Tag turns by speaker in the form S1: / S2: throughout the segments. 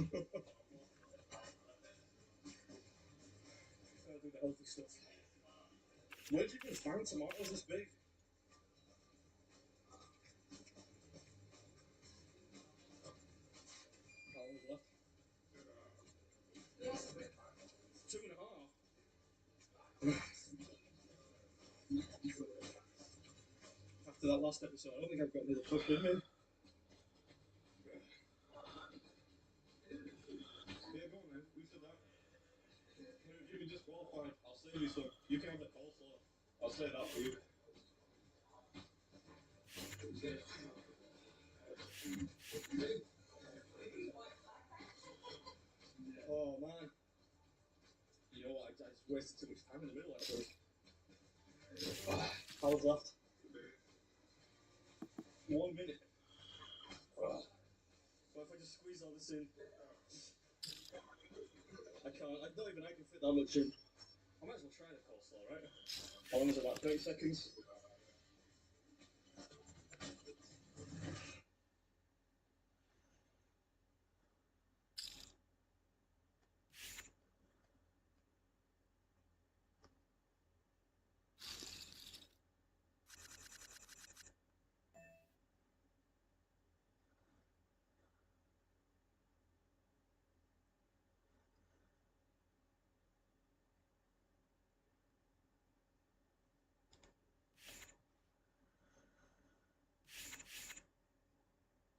S1: Do the healthy stuff. Where did you even find tomatoes this big? How long is left? 2.5. After that last episode, I don't think I've got another push in me. Yeah, go on then. We said that. If you've been disqualified, I'll save you some. You can have the coleslaw. I'll say that for you. Oh man. You know what? I just wasted too much time in the middle, actually. Hours left. 1 minute. Well, if I just squeeze all this in, I can't. Not even I can fit that much in. I might as well try the coleslaw, right? How long is it? About 30 seconds?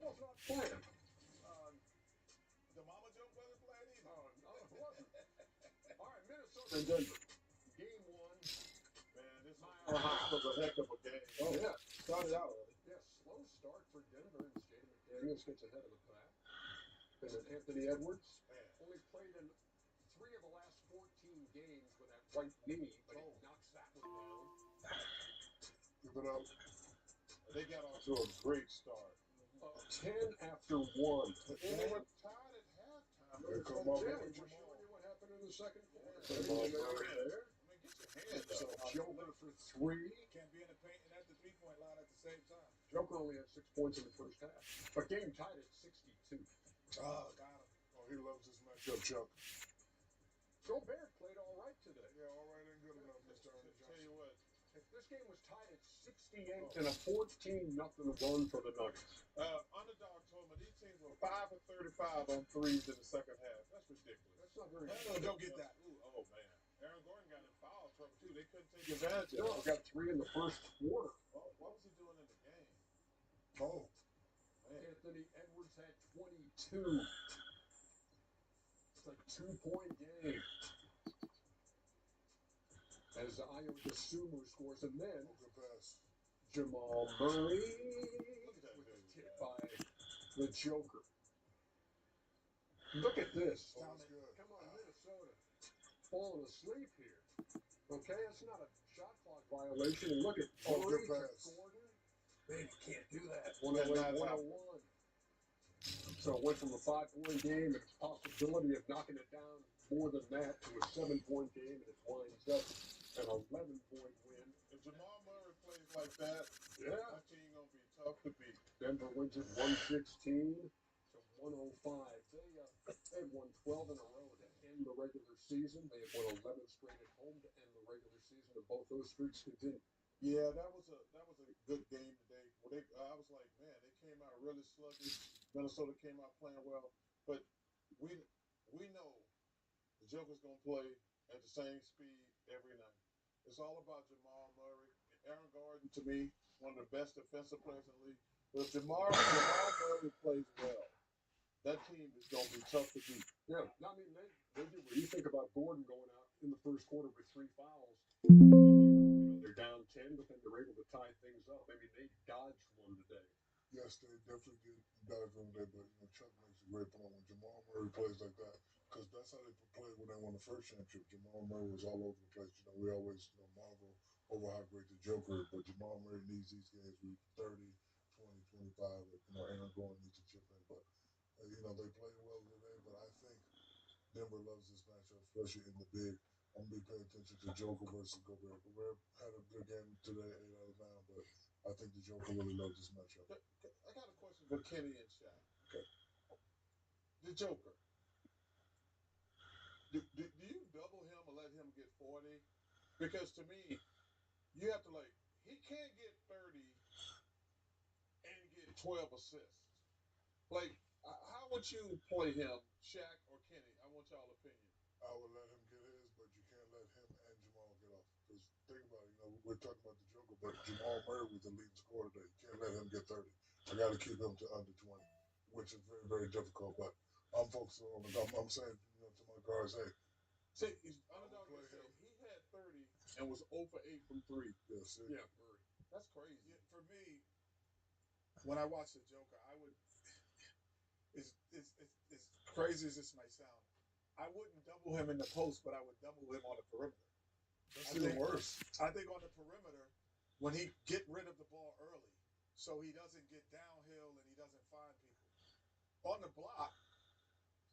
S2: Well, it's not playing.
S3: The Mama Joe wasn't playing either.
S2: Oh, no, it wasn't. All right, Minnesota and Denver. Game 1.
S3: Man, this was a heck of a game.
S2: Oh, yeah.
S3: Started out early.
S2: Yeah, slow start for Denver, and Jaden McDaniels gets ahead of the pack. And then Anthony Edwards only played in 3 of the last 14 games with that right knee, but he knocks that one down.
S3: Give it up. They got off to a great start.
S2: 10 after 1.
S3: And they were tied at halftime.
S2: We're showing you what happened in the second quarter.
S3: There. I mean, get your hands
S2: So
S3: up.
S2: Joker for 3.
S3: Can't be in the paint and at the three-point line at the same time.
S2: Joker only had 6 points in the first half. But game tied at 62.
S3: Oh, got him. Oh, he loves this matchup, Chuck.
S2: Gobert played all right today.
S3: Yeah, all right and good enough, Mr. Ernie Johnson. Tell you what.
S2: This game was tied at 68 and a 14-0 run for the Nuggets.
S3: Underdog told me these teams were 5 of 35 on threes in the second half. That's ridiculous.
S2: That's not very
S3: good. Don't get that. Ooh, oh, man. Aaron Gordon got in foul trouble, too. They couldn't take advantage of it.
S2: He got 3 in the first quarter.
S3: Oh, what was he doing in the game? Oh, man.
S2: Anthony Edwards had 22. It's a 2-point game. As Ayo Dosunmu scores, and then Jamal Murray with a tip by the Joker. Look at this.
S3: Oh,
S2: Come on, Minnesota. Falling asleep here. Okay, that's not a shot clock violation. And look at Murray to Gordon. Man, you can't do that. 101. So it went from a 5-point game and its possibility of knocking it down more than that to a 7-point game, and it winds up an 11-point win.
S3: If Jamal Murray plays like that,
S2: Yeah.
S3: that team going to be tough to beat.
S2: Denver wins it 116 to 105. They won 12 in a row to end the regular season. They had won 11 straight at home to end the regular season, and both those streaks continue.
S3: Yeah, that was a good game today. Well, I was like, man, they came out really sluggish. Minnesota came out playing well, but we know the Joker's gonna play at the same speed every night. It's all about Jamal Murray. Aaron Gordon, to me, one of the best defensive players in the league. But if Jamal Murray plays well, that team is gonna be tough to beat.
S2: Yeah, I mean, they do. When you think about Gordon going out in the first quarter with 3 fouls, they're down 10, but then they're able to tie things up. I mean, they dodged one today.
S3: Yes, they definitely did dive in there, but Chuck makes a great point when Jamal Murray plays like that, because that's how they played when they won the first championship. Jamal Murray was all over the place. We always marvel over how great the Joker is, but Jamal Murray needs these games with 30, 20, 25. Aaron Gordon needs to chip in, but they played well today. But I think Denver loves this matchup, especially in the big. I'm going to be paying attention to Joker versus Gobert. Gobert had a good game today, 8 out of 9, but I think the Joker really loves this matchup. I got a question for Kenny and Shaq. Okay. The Joker,
S4: do you double him or let him get 40? Because to me, you have to he can't get 30 and get 12 assists. How would you play him, Shaq or Kenny? I want y'all opinion.
S3: I would let him get his, but you can't let him and Jamal get off. Because think about it, we're talking about the Joker, but Jamal Murray was the leading scorer today. You can't let him get 30. I got to keep him to under 20, which is very, very difficult. But I'm focusing on I'm saying, to my guys, hey,
S4: See, underdog said he had 30 and was 0 for 8 from 3.
S3: yes,
S4: Yeah, Murray. That's crazy.
S5: Yeah, for me, when I watch the Joker, I would. As crazy as this might sound, I wouldn't double him in the post, but I would double him on the perimeter.
S3: that's even worse.
S5: I think on the perimeter, when he get rid of the ball early, so he doesn't get downhill and he doesn't find people. On the block,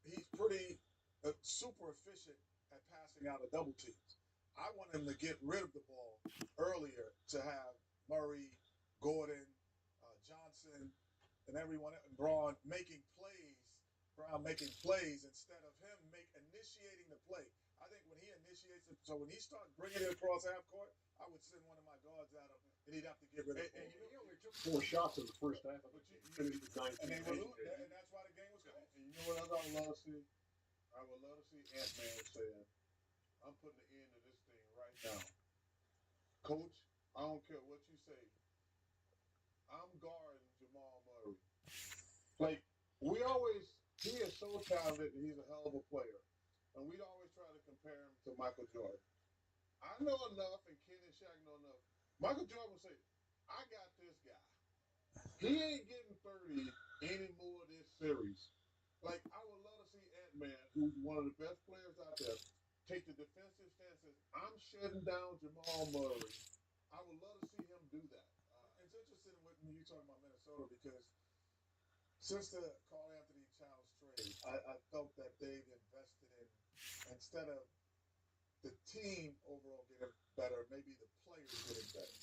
S5: he's pretty super efficient at passing out of double teams. I want him to get rid of the ball earlier to have Murray, Gordon, Johnson, and everyone, Braun making plays. Brown making plays instead of him initiating the play. I think when he initiates it, so when he starts bringing it across half court, I would send one of my guards at him, and he'd have to get rid of it.
S2: And he only took 4 shots in the first half, but you finished with 19.
S5: And they were losing, and that's why the game was close.
S4: And you know what I would love to see? I would love to see Ant-Man saying, I'm putting the end to this thing right now. Coach, I don't care what you say. I'm guarding Jamal Murray. He is so talented and he's a hell of a player. And we'd always try to compare him to Michael Jordan. I know enough, and Ken and Shaq know enough. Michael Jordan would say, I got this guy. He ain't getting 30 anymore this series. I would love to see Ant-Man, who's one of the best players out there, take the defensive stances. I'm shutting down Jamal Murray. I would love to see him do that.
S5: It's interesting when you talk about Minnesota because since the Carl Anthony Towns trade, I felt that they've invested in, instead of the team overall getting better, maybe the players getting better.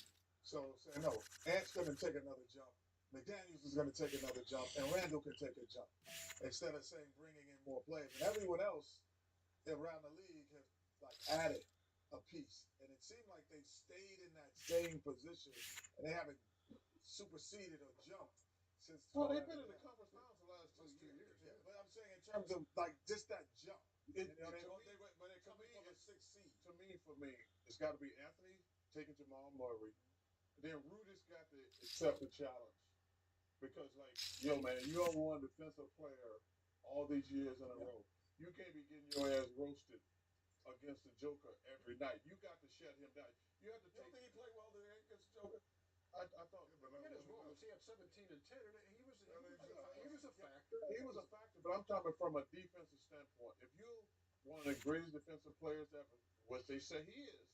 S5: So saying, no, Ant's going to take another jump. McDaniels is going to take another jump, and Randall can take a jump. Instead of saying bringing in more players. And everyone else around the league has added a piece. And it seemed like they stayed in that same position, and they haven't superseded or jumped since.
S4: Well, they've been in the conference finals the last 2 years.
S5: Yeah, but I'm saying in terms of just that jump. But it comes from a 6th seed.
S4: For me, it's got to be Anthony taking Jamal Murray. Then Rudy's got to accept the challenge. Because, man, you don't want a defensive player all these years in a row. You can't be getting your ass roasted against the Joker every night. You got to shut him down. You have to
S5: You don't think he played well today against the Joker?
S4: I thought.
S2: In his moments, he had 17 and 10, and he was a factor.
S4: He was a factor, but I'm talking from a defensive standpoint. If you're one of the greatest defensive players ever, which they say he is,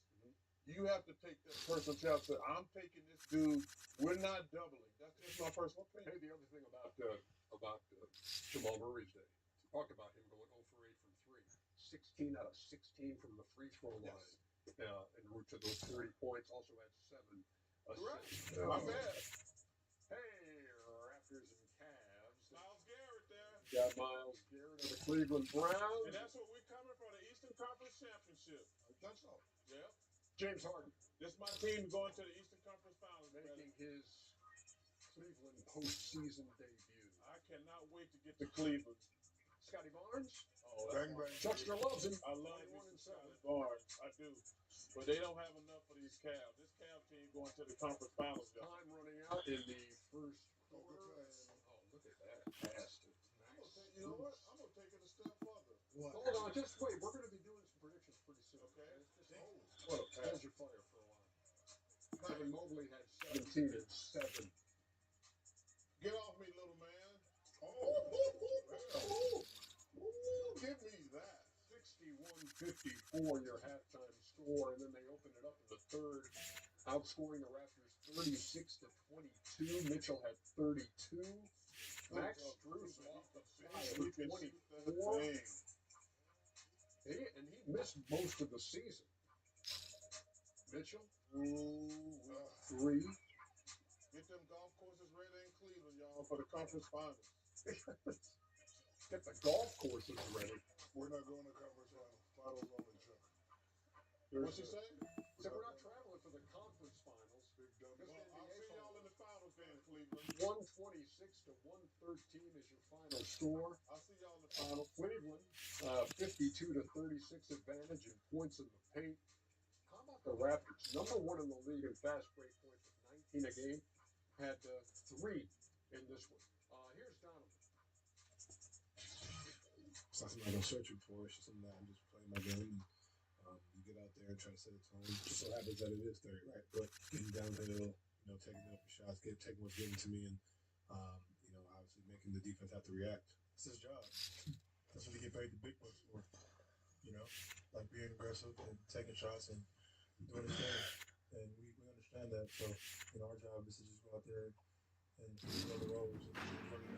S4: you have to take that personal challenge. I'm taking this dude. We're not doubling. That's just my personal opinion.
S2: Hey, the other thing about Jamal Murray's day, talk about him going 0 for 8 from 3, 16 out of 16 from the free throw line, en route to those 30 points. Also had 7 assists.
S4: My bad.
S2: Hey, Raptors and Cavs.
S4: Myles Garrett there.
S2: Got Myles Garrett of the Cleveland Browns.
S4: And that's what we're coming for, the Eastern Conference Championship.
S5: That's all.
S4: Yeah.
S2: James Harden
S4: This is my team going to the Eastern Conference Finals.
S2: making his Cleveland postseason debut.
S4: I cannot wait to get to Cleveland.
S2: Scotty Barnes.
S4: Oh,
S3: Bang, bang.
S2: Chuckster loves him.
S4: I love
S2: 21
S4: me
S2: and
S4: some
S2: 7.
S4: Scotty Barnes. I do. But they don't have enough for these Cavs. This Cavs team going to the conference finals.
S2: Time running out in the first quarter.
S3: good pass.
S2: Look at that pass.
S4: You know what? I'm going to take it a step further.
S5: What?
S2: Hold on, just wait. We're going to be doing some predictions pretty soon.
S4: Okay.
S2: Just hold.
S4: What a pass.
S2: Hold your fire for a while. Kevin Mobley had 17 and 7.
S4: Get off me, little man. Give me that.
S2: 61-54 your halftime score, and then they opened it up in the third, outscoring the Raptors 36 to 22. Mitchell had 32. Max Strus off the bench
S4: You
S2: for
S4: can shoot that
S2: 24.
S4: thing.
S2: And he missed most of the season. Mitchell,
S4: Ooh,
S2: 3.
S4: get them golf courses ready in Cleveland, y'all, for the conference finals.
S2: Get the golf courses ready.
S3: We're not going to conference finals only, Chuck.
S4: What's he say?
S2: So we're not traveling for the conference finals.
S3: Big W.
S2: This
S4: Well, I'll
S2: NBA
S4: see y'all in
S2: finals.
S4: the finals then, Cleveland.
S2: 126 to 113 is your final score.
S4: I'll see y'all in the finals.
S2: Cleveland, 52 to 36 advantage in points in the paint. How about the Raptors? Number one in the league in fast break points with 19 a game. Had 3 in this one. Here's Donovan.
S6: It's not something I go searching for. It's just something that I'm just playing my game. And you get out there and try to set a tone. It just so happens that it is 30, right? But getting downhill, taking up shots, taking what's given to me, and obviously making the defense have to react. It's his job. That's what he get paid the big bucks for. Like being aggressive and taking shots and doing his thing. And we understand that. So, our job is to just go out there and play the roles and play the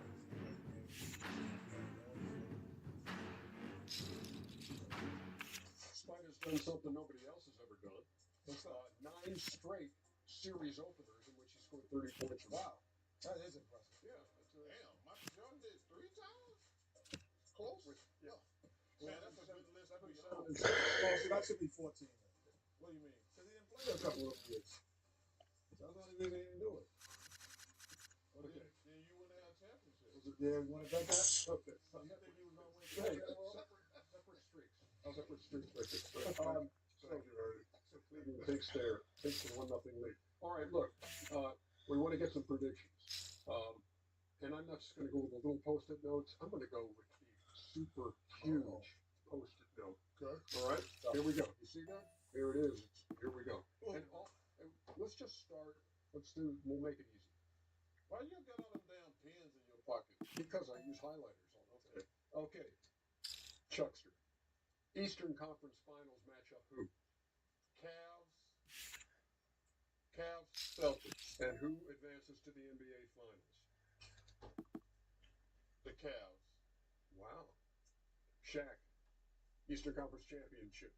S2: Spiders done something nobody else has ever done. It's 9 straight series openers in which he scored 30 points.
S5: Wow, that is impressive.
S2: Yeah.
S4: Damn, Michael Jordan did 3 times? Close?
S2: Yeah.
S4: Man, that's a good list to be on.
S5: Well, so that should be 14 then.
S4: What do you mean?
S5: Because he didn't play a couple of years. That's the only reason he didn't do it.
S4: Well, then you wouldn't have championship.
S5: Was it, yeah, you want to bet that? Okay.
S4: You think he was going to win?
S2: Hey, separate streaks. Separate streaks right there. So Cleveland takes their 1-0 lead. All right, look, we want to get some predictions. And I'm not just going to go with the little post-it notes. I'm going to go with the super huge post-it note.
S3: Okay.
S2: All right, here we go. You see that? Here it is. Here we go. And let's just start. We'll make it easy.
S4: Why you got all them damn pins in your pocket?
S2: Because I use highlighters on it. Okay. Chuckster. Eastern Conference Finals matchup who? Cavs, Celtics. And who advances to the NBA Finals?
S4: The Cavs.
S2: Wow. Shaq. Eastern Conference Championship.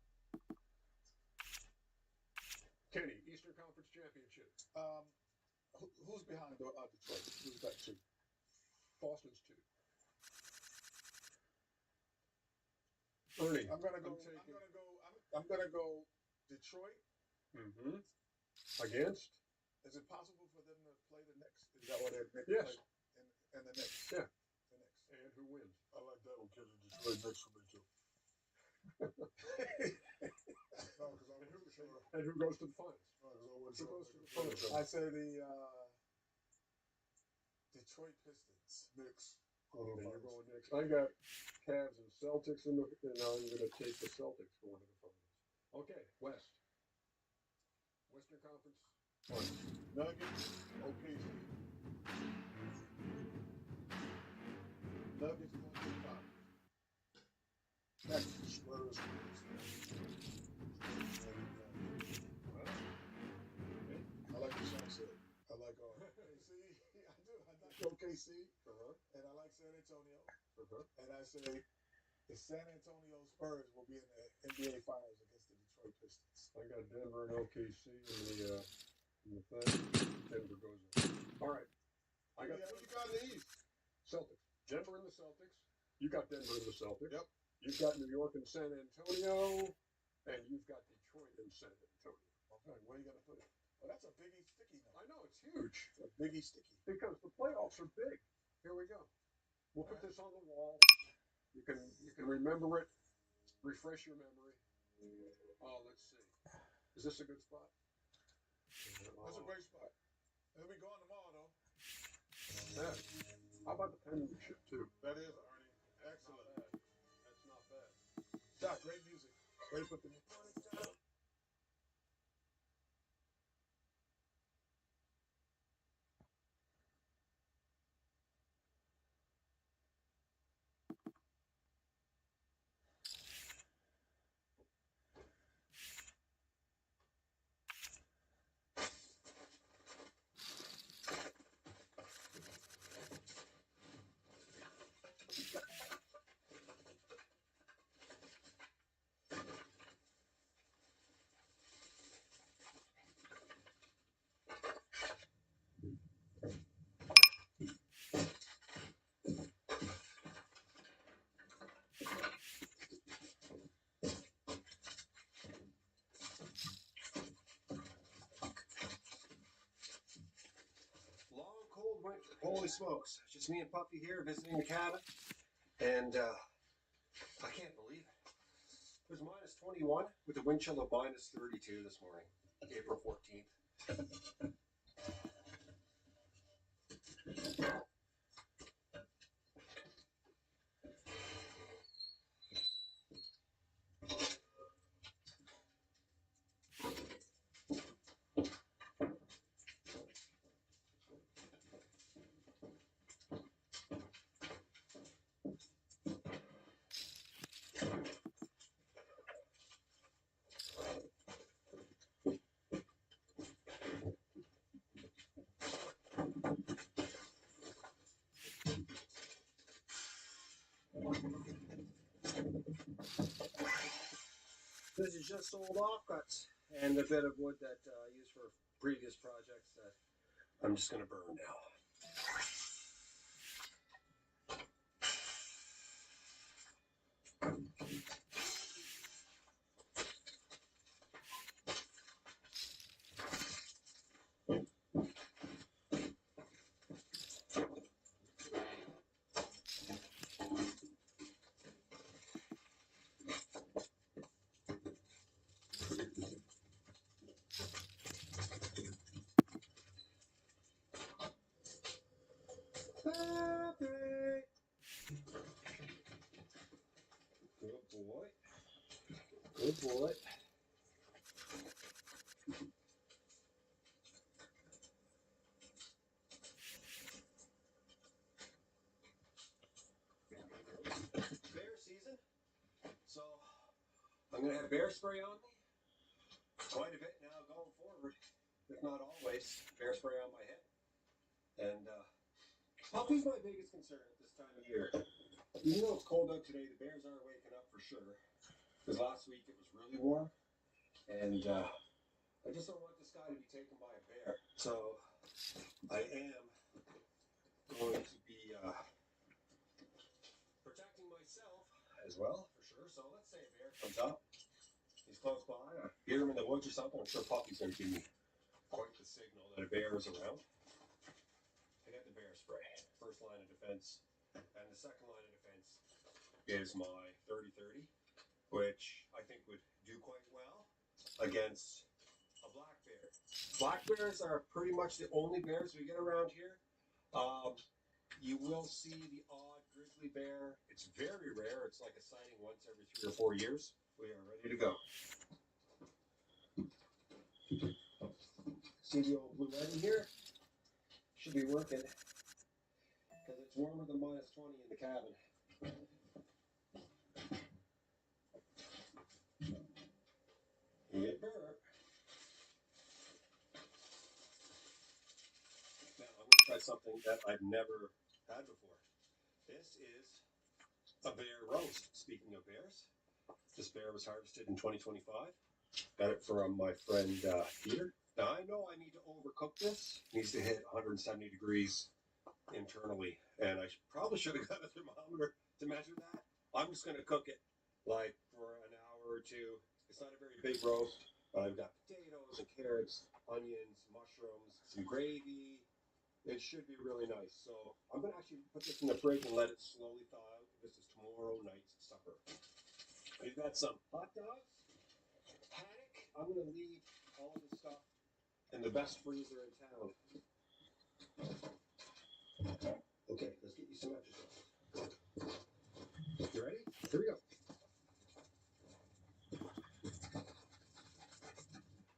S2: Kenny, Eastern Conference Championship.
S5: Who's behind Detroit? Who's got 2?
S2: Boston's 2. Ernie.
S5: I'm gonna go Detroit.
S2: Mm-hmm. Against?
S5: Is it possible for them to play the Knicks? Is that what they're
S2: Yes.
S5: And the Knicks?
S2: Yeah.
S5: The Knicks.
S2: And who wins?
S3: I like that one, Kenny. Detroit next for me, too. No, because I wasn't sure.
S2: And who goes to the finals?
S3: No, 'cause I wasn't
S2: Who
S3: sure.
S2: goes to the finals?
S5: I say the Detroit Pistons.
S3: Knicks.
S2: And you're going next. I got Cavs and Celtics and I'm going to take the Celtics going to the finals. Okay, West. Western Conference Finals.
S4: Nuggets, OKC. Nuggets going to the finals.
S3: Spurs.
S4: I like what Sean said. I like
S5: KC, I do. I like OKC, and I like San Antonio. And I say the San Antonio Spurs will be in the NBA Finals against the Detroit Pistons.
S2: I got Denver and OKC in the thing. Denver goes in. All right. I got
S4: who you got in the East?
S2: Celtics. Denver and the Celtics. You got Denver and the Celtics.
S4: Yep.
S2: You've got New York and San Antonio. And you've got Detroit and San Antonio.
S5: Okay, where are you going to put it? Well, that's a biggie sticky now.
S2: I know, it's huge.
S5: A biggie sticky.
S2: Because the playoffs are big. Here we go. We'll put this on the wall. You can remember it. Refresh your memory. Oh, let's see. Is this a good spot?
S5: That's a great spot. It'll be gone tomorrow, though.
S2: Yeah. How about the penmanship, too?
S4: That is, Ernie. Excellent.
S2: That's not bad.
S5: Doc, great music. Way to put the
S7: Holy smokes, just me and Puffy here visiting the cabin, and I can't believe it. It was minus 21 with a wind chill of minus 32 this morning, April 14th. This is just old offcuts and a bit of wood that I used for previous projects that I'm just going to burn now. Good boy. Good boy. Bear season. So I'm going to have bear spray on me quite a bit now going forward, if not always. Bear spray on my head. And Puppy's my biggest concern at this time of year. Even though it's cold out today, the bears are waking up for sure. Because last week it was really warm. And I just don't want this guy to be taken by a bear. So I am going to be protecting myself as well, for sure. So let's say a bear comes up. He's close by. I hear him in the woods or something. I'm sure Puppy's going to give me quite the signal that a bear is around. I got the bear spray, first line of defense. And the second line of defense is my 30-30, which I think would do quite well against a black bear. Black bears are pretty much the only bears we get around here. You will see the odd grizzly bear. It's very rare. It's like a sighting once every 3 or 4 years. We are ready to go. See the old blue light in here? Should be working because it's warmer than minus 20 in the cabin. You get burnt. Now I'm going to try something that I've never had before. This is a bear roast. Speaking of bears, this bear was harvested in 2025. Got it from my friend Peter. Now I know I need to overcook this. It needs to hit 170 degrees internally, and I probably should have got a thermometer to measure that. I'm just going to cook it like for an hour or two. It's not a very big roast, but I've got potatoes and carrots, onions, mushrooms, some gravy. It should be really nice. So I'm going to actually put this in the fridge and let it slowly thaw out. This is tomorrow night's supper. We've got some hot dogs, haddock. I'm going to leave all of this stuff in the best freezer in town. Okay, let's get you some exercise. You ready? Here we go.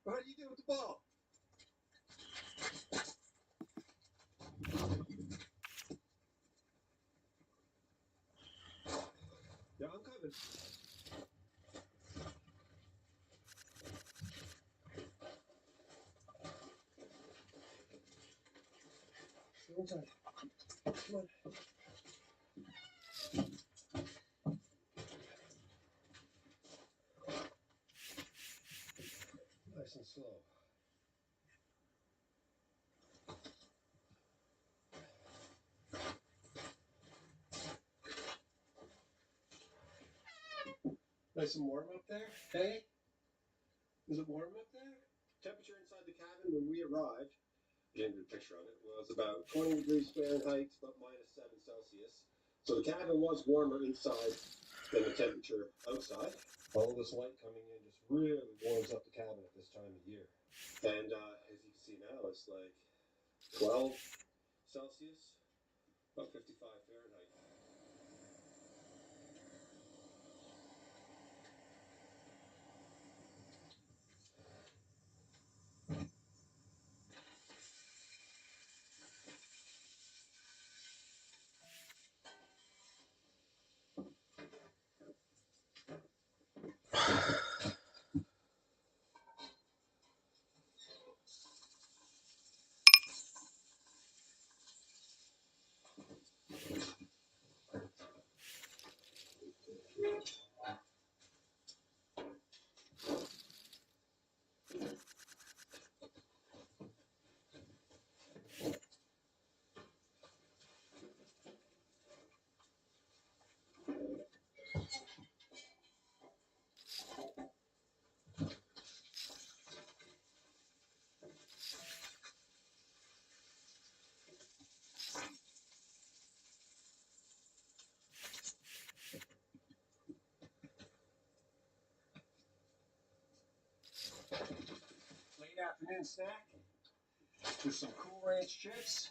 S7: How do you do with the ball? Yeah, I'm coming. Stay inside. Come on. Nice and slow. Nice and warm up there? Hey? Is it warm up there? Temperature inside the cabin when we arrived get into the picture on it, was about 20 degrees Fahrenheit, but -7 Celsius. So the cabin was warmer inside than the temperature outside. All this light coming in just really warms up the cabin at this time of year. And as you can see now, it's like 12 Celsius, about 55 Fahrenheit. Late afternoon snack with some Cool Ranch chips.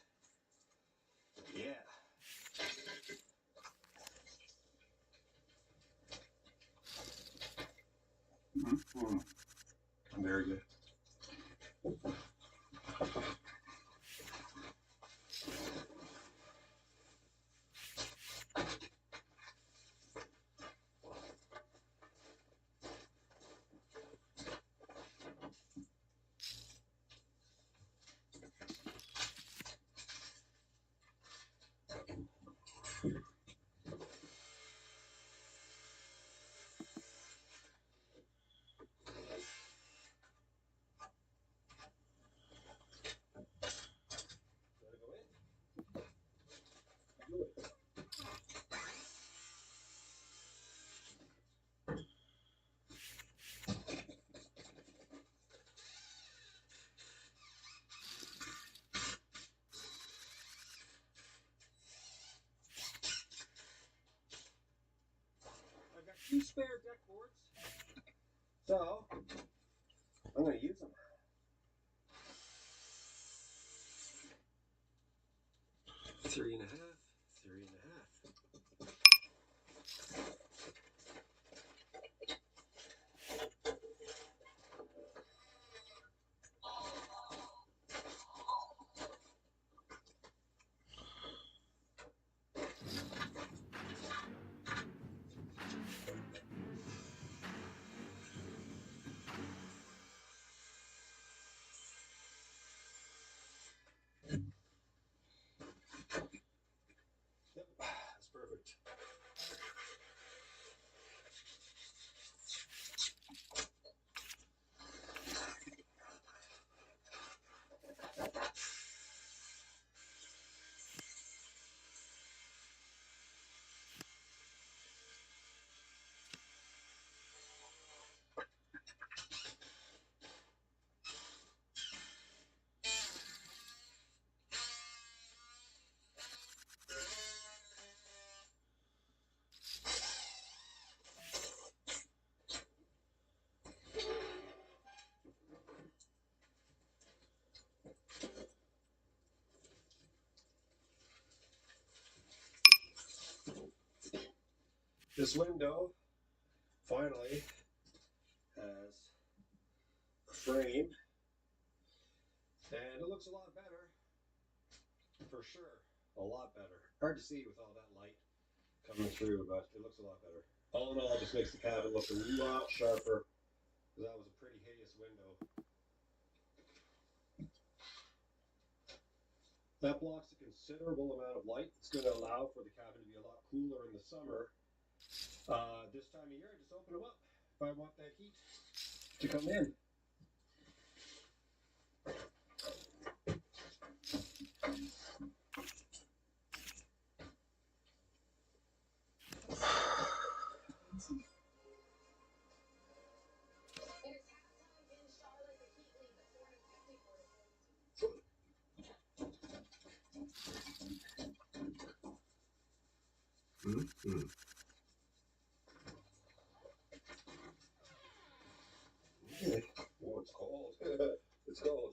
S7: Yeah. Mm-hmm. Very good. I've got 2 spare deck boards, so I'm going to use them. Three and a half. Yep, that's perfect. This window finally has a frame, and it looks a lot better, for sure, a lot better. Hard to see with all that light coming through, but it looks a lot better. All in all, it just makes the cabin look a lot sharper, because that was a pretty hideous window. That blocks a considerable amount of light. It's going to allow for the cabin to be a lot cooler in the summer. This time of year, I just open them up if I want that heat to come in. Mm-hmm. Okay. Oh, it's cold. It's cold.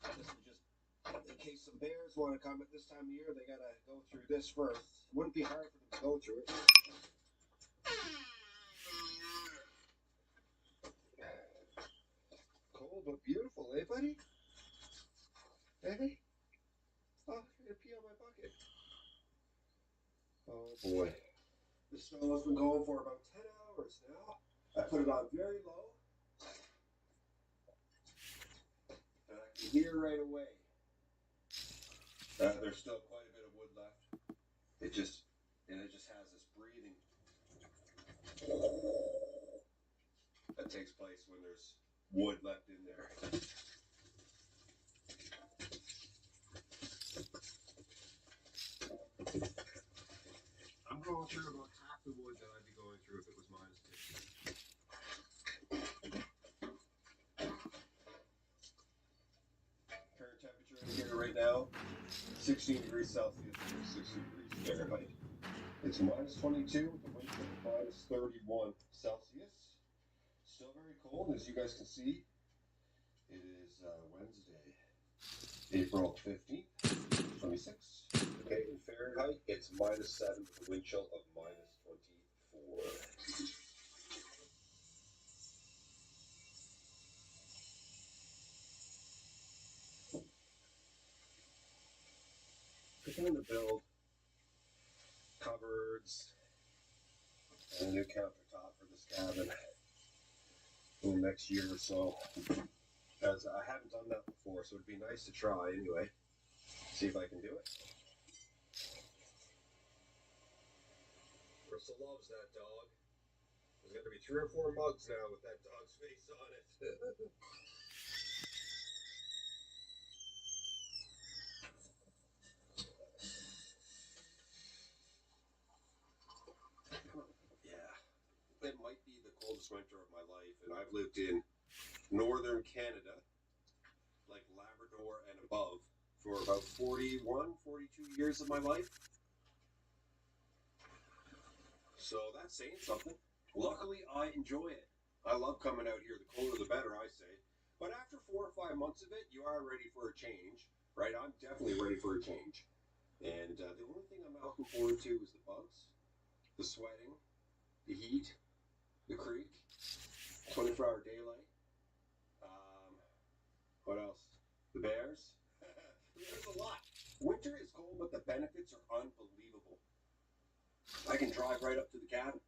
S7: This is just in case some bears want to come at this time of year, they gotta go through this first. It wouldn't be hard for them to go through it. Cold but beautiful, eh, buddy? Hey? Oh, you're gonna pee on my bucket. Oh boy. The snow has been going for about 10 hours now. I put it on very low. And I can hear right away. There's still quite a bit of wood left. It just has this breathing that takes place when there's wood left in there. I'm going through about half the wood that I'd be going through if it was -50. Current temperature in here right now, 16 degrees Celsius, 60 degrees Fahrenheit. It's -22 with the wind chill of -31 Celsius. Still very cold, as you guys can see. It is Wednesday, April 15th, 26. Okay, in Fahrenheit, it's -7 with a wind chill of -24. I'm trying to build cupboards and a new countertop for this cabin in the next year or so. As I haven't done that before, so it'd be nice to try anyway. See if I can do it. Russell loves that dog. There's got to be 3 or 4 mugs now with that dog's face on it. Yeah, it might be the coldest winter of my life, and I've lived in northern Canada, like Labrador and above, for about 41, 42 years of my life. So that's saying something. Luckily, I enjoy it. I love coming out here. The colder, the better, I say. But after 4 or 5 months of it, you are ready for a change, right? I'm definitely ready for a change. And the only thing I'm not looking forward to is the bugs, the sweating, the heat, the creek, 24-hour daylight. What else? The bears. There's a lot. Winter is cold, but the benefits are unbelievable. I can drive right up to the cabin.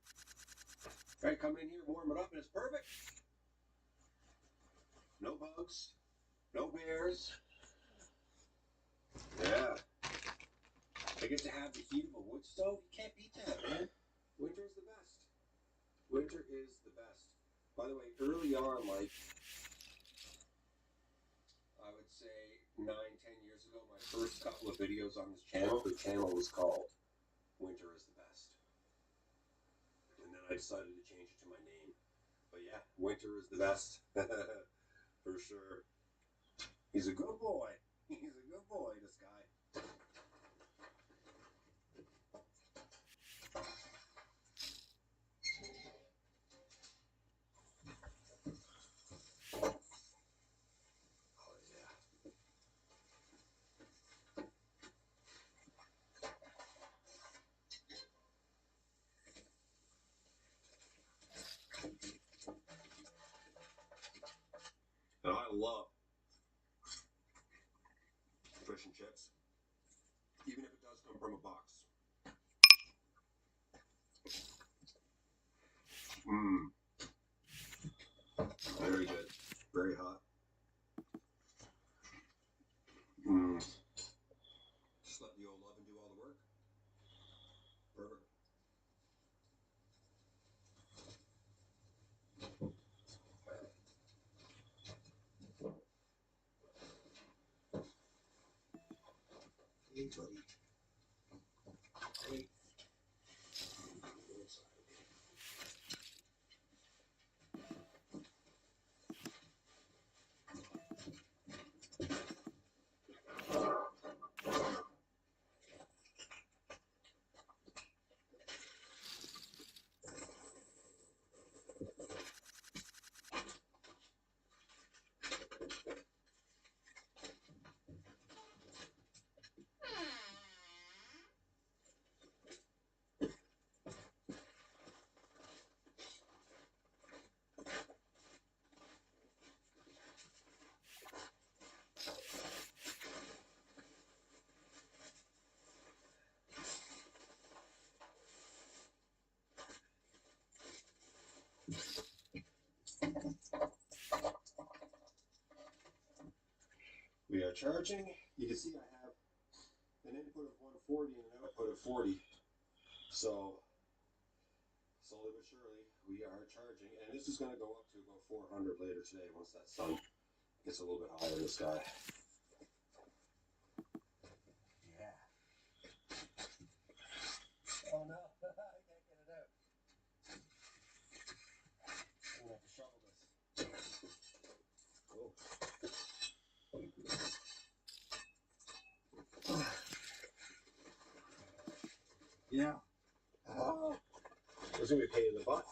S7: Right, come in here, warm it up, and it's perfect. No bugs, no bears. Yeah. I get to have the heat of a wood stove. You can't beat that, man. Winter is the best. Winter is the best. By the way, early on, like, I would say 9, 10 years ago, my first couple of videos on this channel, the channel was called Winter is the Best. And then I decided to change it to my name. But yeah, winter is the best. For sure. He's a good boy. He's a good boy, this guy. Oh, yeah. And I love fish and chips, even if it does come from a box. Mmm. Very good. Very hot. Mmm. Just let the old oven do all the work. Perfect. Hey, buddy. Hey. We are charging. You can see I have an input of 140 and an output of 40. So slowly but surely we are charging, and this is going to go up to about 400 later today once that sun gets a little bit higher in the sky. Yeah. Oh no, I can't get it out. I'm going to have to shovel this. Oh. Yeah. Oh. It's going to be a pain in the butt.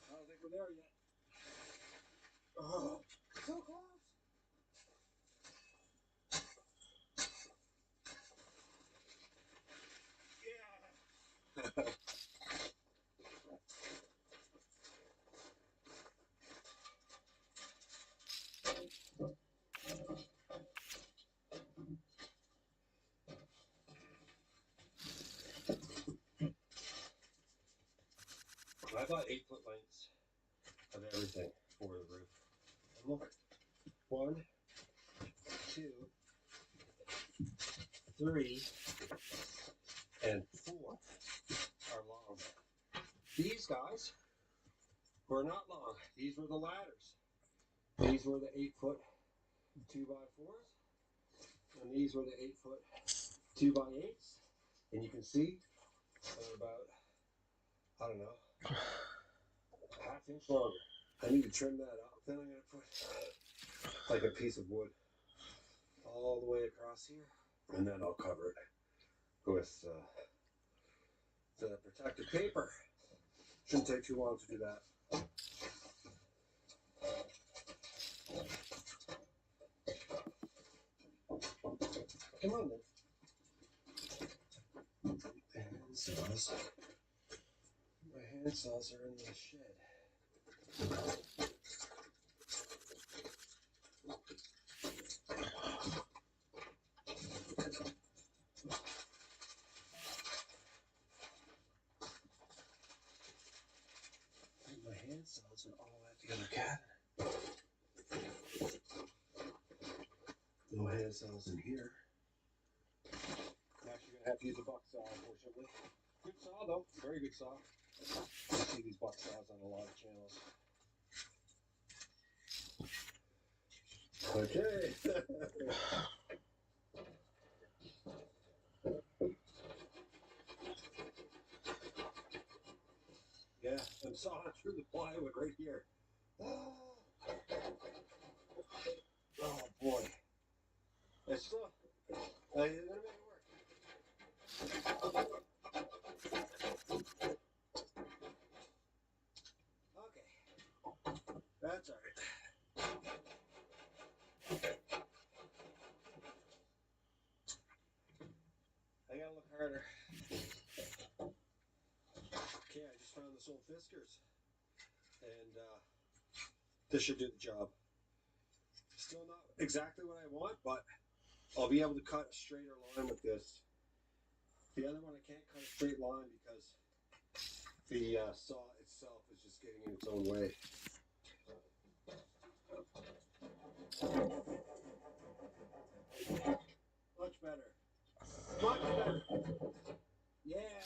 S7: I don't think we're there yet. Oh, so close. Yeah. I bought 8-foot lengths of everything for the roof. And look, 1, 2, 3, and 4 are long. These guys were not long. These were the ladders. These were the 8-foot 2x4s, and these were the 8-foot 2x8s. And you can see they're about, I don't know, ½ inch longer. I need to trim that up. Then I'm going to put like a piece of wood all the way across here, and then I'll cover it with the protective paper. Shouldn't take too long to do that. Come on then. Hand saws. My hand saws are in the shed. My hand saws are all at the other cabin. No hand saws in here. I'm actually gonna have to use a buck saw, unfortunately. Good saw though, very good saw. You see these buck saws on a lot of channels. Okay. Yeah, I'm sawing through the plywood right here. Oh boy. It's still, I'm gonna make it work. Okay. That's alright. I gotta look harder. Okay, I just found this old Fiskars. And this should do the job. Still not exactly what I want, but I'll be able to cut a straighter line with this. The other one I can't cut a straight line because the saw itself is just getting in its own way. Much better. Much better. Yeah.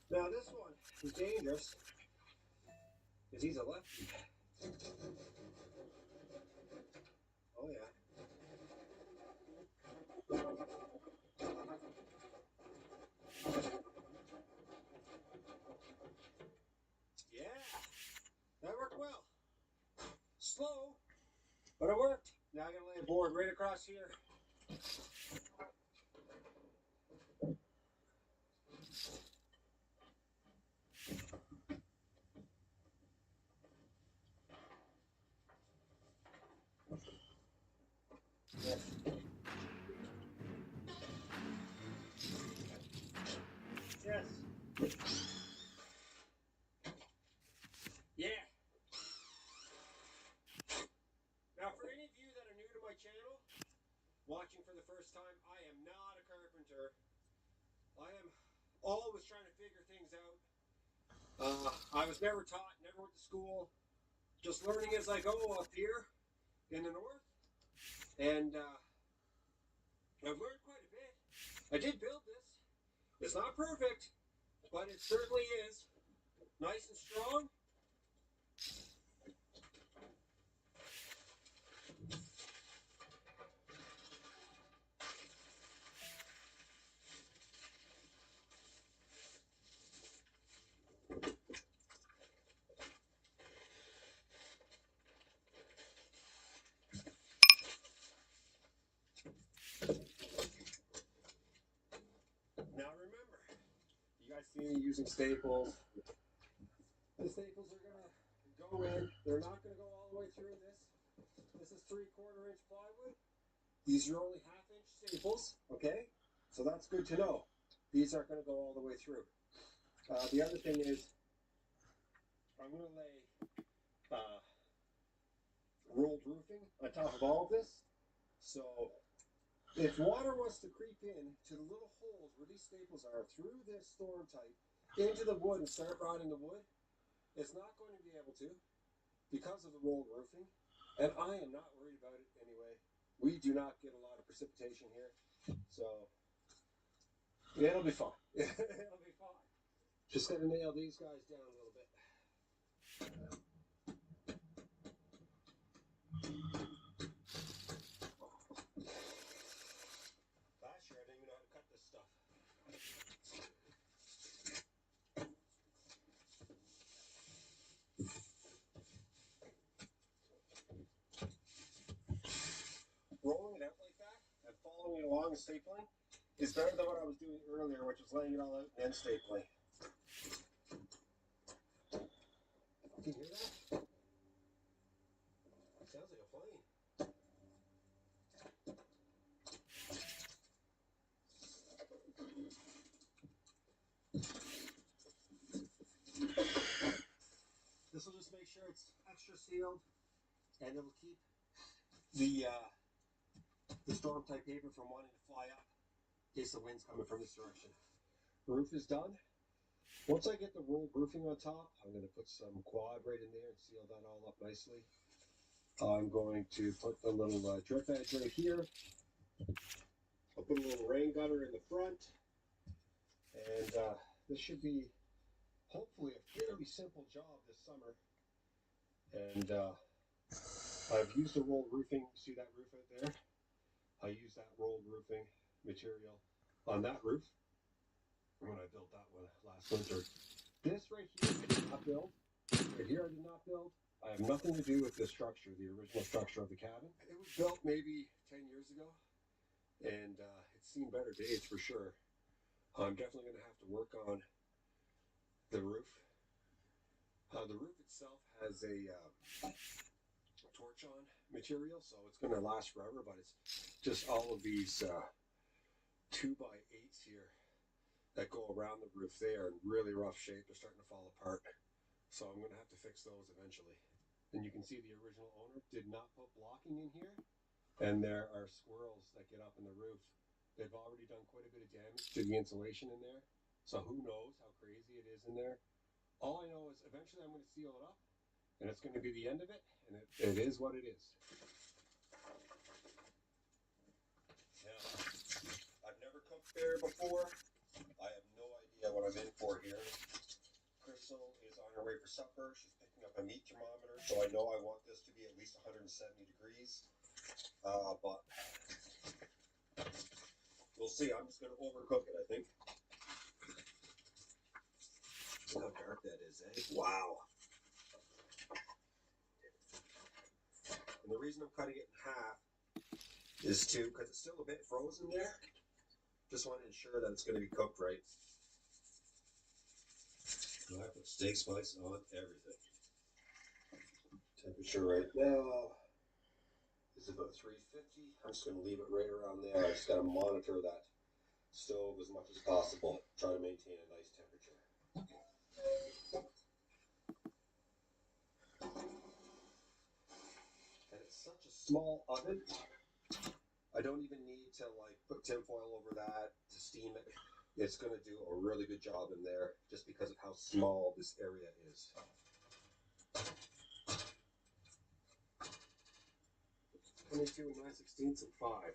S7: Now this one is dangerous because he's a lefty. Oh yeah. Yeah. That worked well. Slow, but it worked. Now I'm gonna lay a board right across here. Yes. Yes. Yeah. Now, for any of you that are new to my channel, watching for the first time, I am not a carpenter. I am always trying to figure things out. I was never taught, never went to school, just learning as I go up here in the north. And I've learned quite a bit. I did build this. It's not perfect, but it certainly is nice and strong. Now remember, you guys see me using staples. The staples are gonna go in. They're not gonna go all the way through this. This is 3/4 inch plywood. These are only 1/2 inch staples, okay? So that's good to know. These aren't gonna go all the way through. The other thing is, I'm gonna lay rolled roofing on top of all of this. So if water wants to creep in to the little holes where these staples are through this storm type into the wood and start rotting the wood, it's not going to be able to because of the rolled roofing. And I am not worried about it anyway. We do not get a lot of precipitation here. So yeah, it'll be fine. It'll be fine. Just gotta nail these guys down a little bit. Last year I didn't even know how to cut this stuff. Rolling it out like that and following it along and stapling is better than what I was doing earlier, which was laying it all out and then stapling. Can you hear that? It sounds like a plane. This will just make sure it's extra sealed, and it'll keep the storm type paper from wanting to fly up in case the wind's coming from this direction. The roof is done. Once I get the rolled roofing on top, I'm going to put some quad right in there and seal that all up nicely. I'm going to put the little drip edge right here. I'll put a little rain gutter in the front, and this should be hopefully a fairly simple job this summer. And I've used the rolled roofing. See that roof out there? I used that rolled roofing material on that roof when I built that one last winter. This right here I did not build. Right here I did not build. I have nothing to do with this structure, the original structure of the cabin. It was built maybe 10 years ago, and it's seen better days for sure. I'm definitely going to have to work on the roof. The roof itself has a torch-on material, so it's going to last forever, but it's just all of these 2x8s here that go around the roof. They are in really rough shape. They're starting to fall apart, so I'm going to have to fix those eventually. And you can see the original owner did not put blocking in here, and there are squirrels that get up in the roof. They've already done quite a bit of damage to the insulation in there, so who knows how crazy it is in there. All I know is eventually I'm going to seal it up, and it's going to be the end of it, and it is what it is. Now, I've never cooked there before. I have no idea what I'm in for here. Crystal is on her way for supper. She's picking up a meat thermometer, so I know I want this to be at least 170 degrees. But we'll see. I'm just going to overcook it, I think. Look how dark that is, eh? Wow. And the reason I'm cutting it in half is because it's still a bit frozen there. Just want to ensure that it's going to be cooked right. I put steak spice on everything. Temperature right now is about 350. I'm just going to leave it right around there. I just got to monitor that stove as much as possible. Try to maintain a nice temperature. And it's such a small oven. I don't even need to like put tinfoil over that to steam it. It's going to do a really good job in there just because of how small this area is. 22 and 9/16 and 5.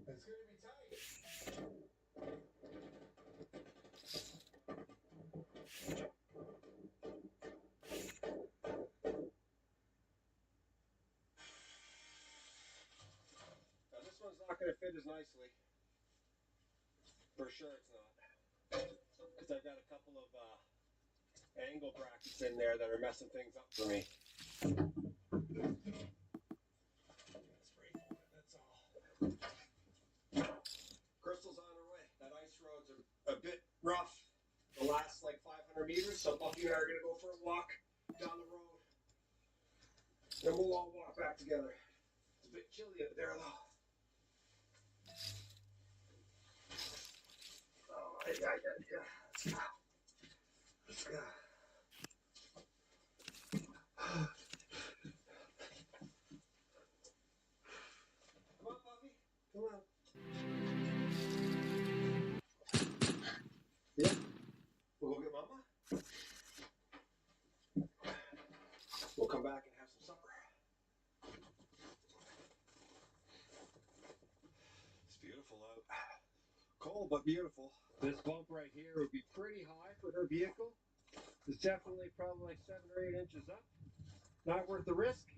S7: It's going to be tight. Now this one's not going to fit as nicely. For sure it's not. Because I've got a couple of angle brackets in there that are messing things up for me. That's all. Crystal's on her way. That ice road's a bit rough the last like 500 meters, so Bucky and I are going to go for a walk down the road. And we'll all walk back together. It's a bit chilly up there though. Oh, yeah. Let's go. Come on, Buffy. Come on. Yeah. We'll go get Mama. We'll come back and have some supper. It's beautiful out. Cold but beautiful. This bump right here would be pretty high for her vehicle. It's definitely probably like 7 or 8 inches up. Not worth the risk.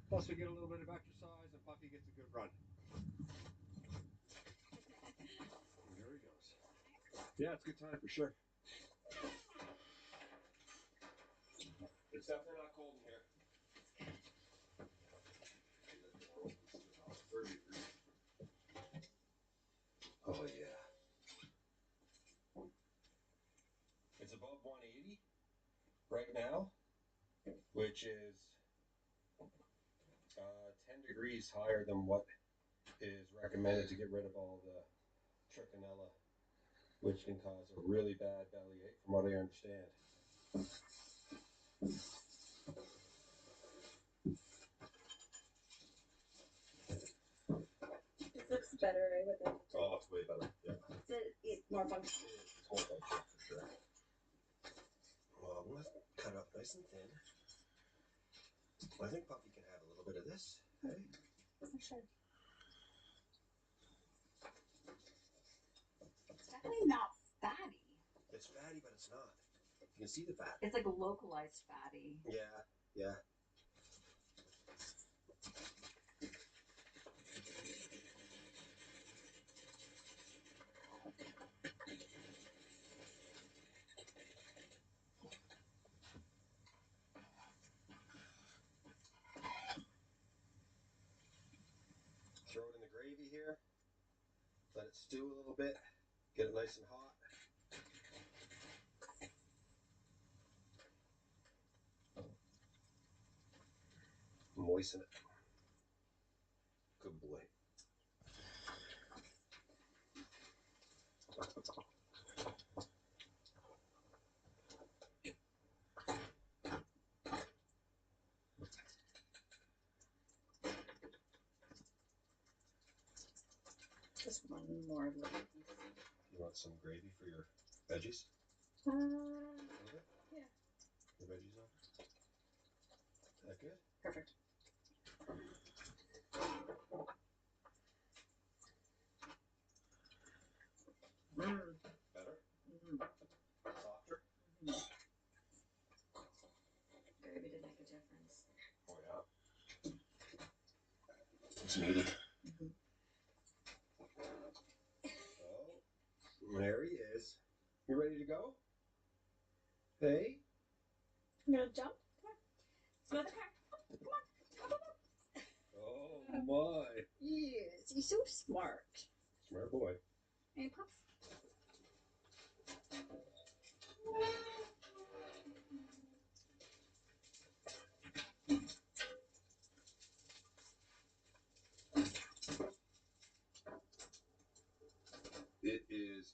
S7: Plus we get a little bit of exercise and Puffy gets a good run. And there he goes. Yeah, it's a good time for sure. It's definitely not cold in here. Oh yeah. It's above 180 right now, which is 10 degrees higher than what is recommended to get rid of all the trichinella, which can cause a really bad bellyache from what I understand.
S8: This looks better, right? With it.
S7: Oh, it's way better. Yeah.
S8: It's more functional.
S7: It's more functional for sure. Well, I'm going to cut up nice and thin. I think Puffy can have a little bit of this. Hey?
S8: For sure. It's definitely not fatty.
S7: It's fatty, but it's not. You can see the fat.
S8: It's like a localized fatty.
S7: Yeah. Throw it in the gravy here. Let it stew a little bit. Get it nice and hot. Moisten it. Good boy.
S8: Just one more little piece.
S7: You want some gravy for your veggies?
S8: A
S7: A little bit?
S8: yeah.
S7: The veggies on? Is that good?
S8: Perfect.
S7: Better?
S8: Mm.
S7: Softer?
S8: Gravy did make a difference.
S7: Oh yeah. It's needed. Oh, there he is. You ready to go? Hey?
S8: I'm gonna jump. Come on. Smell the car. Come on.
S7: Oh my.
S8: Yes, you're so smart.
S7: Smart boy.
S8: Hey, Puff.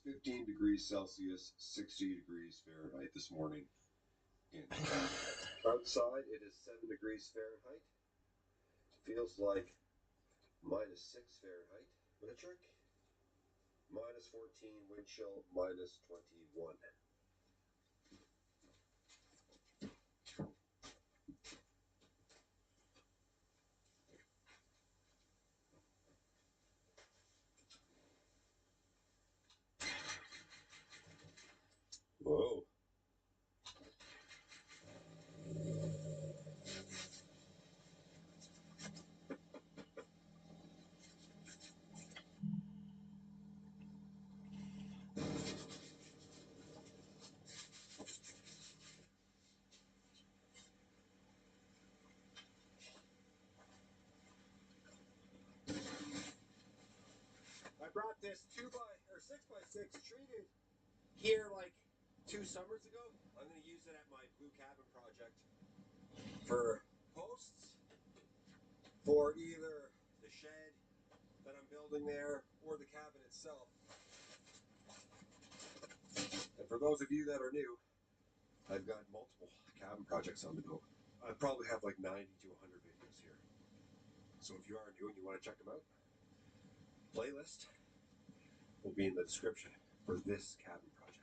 S7: 15 degrees Celsius, 60 degrees Fahrenheit this morning. Outside, it is 7 degrees Fahrenheit. Feels like -6 Fahrenheit. With a trick. -14 wind chill, -21. Whoa. I brought this 6x6 treated here like 2 summers ago. I'm going to use it at my blue cabin project for posts for either the shed that I'm building there or the cabin itself. And for those of you that are new, I've got multiple cabin projects on the go. I probably have like 90 to 100 videos here. So if you are new and you want to check them out, playlist will be in the description for this cabin project.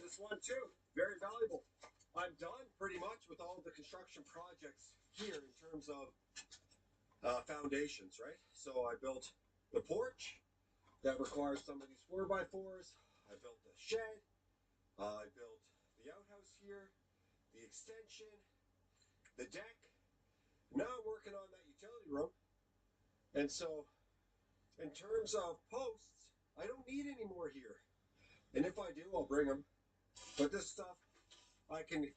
S7: This one too, very valuable. I'm done pretty much with all the construction projects here in terms of foundations, right? So I built the porch that requires some of these 4x4s. I built the shed. I built the outhouse here, the extension, the deck. Now I'm working on that utility room. And so in terms of posts, I don't need any more here. And if I do, I'll bring them. But this stuff I can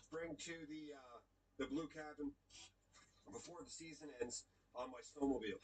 S7: bring to the blue cabin before the season ends on my snowmobile.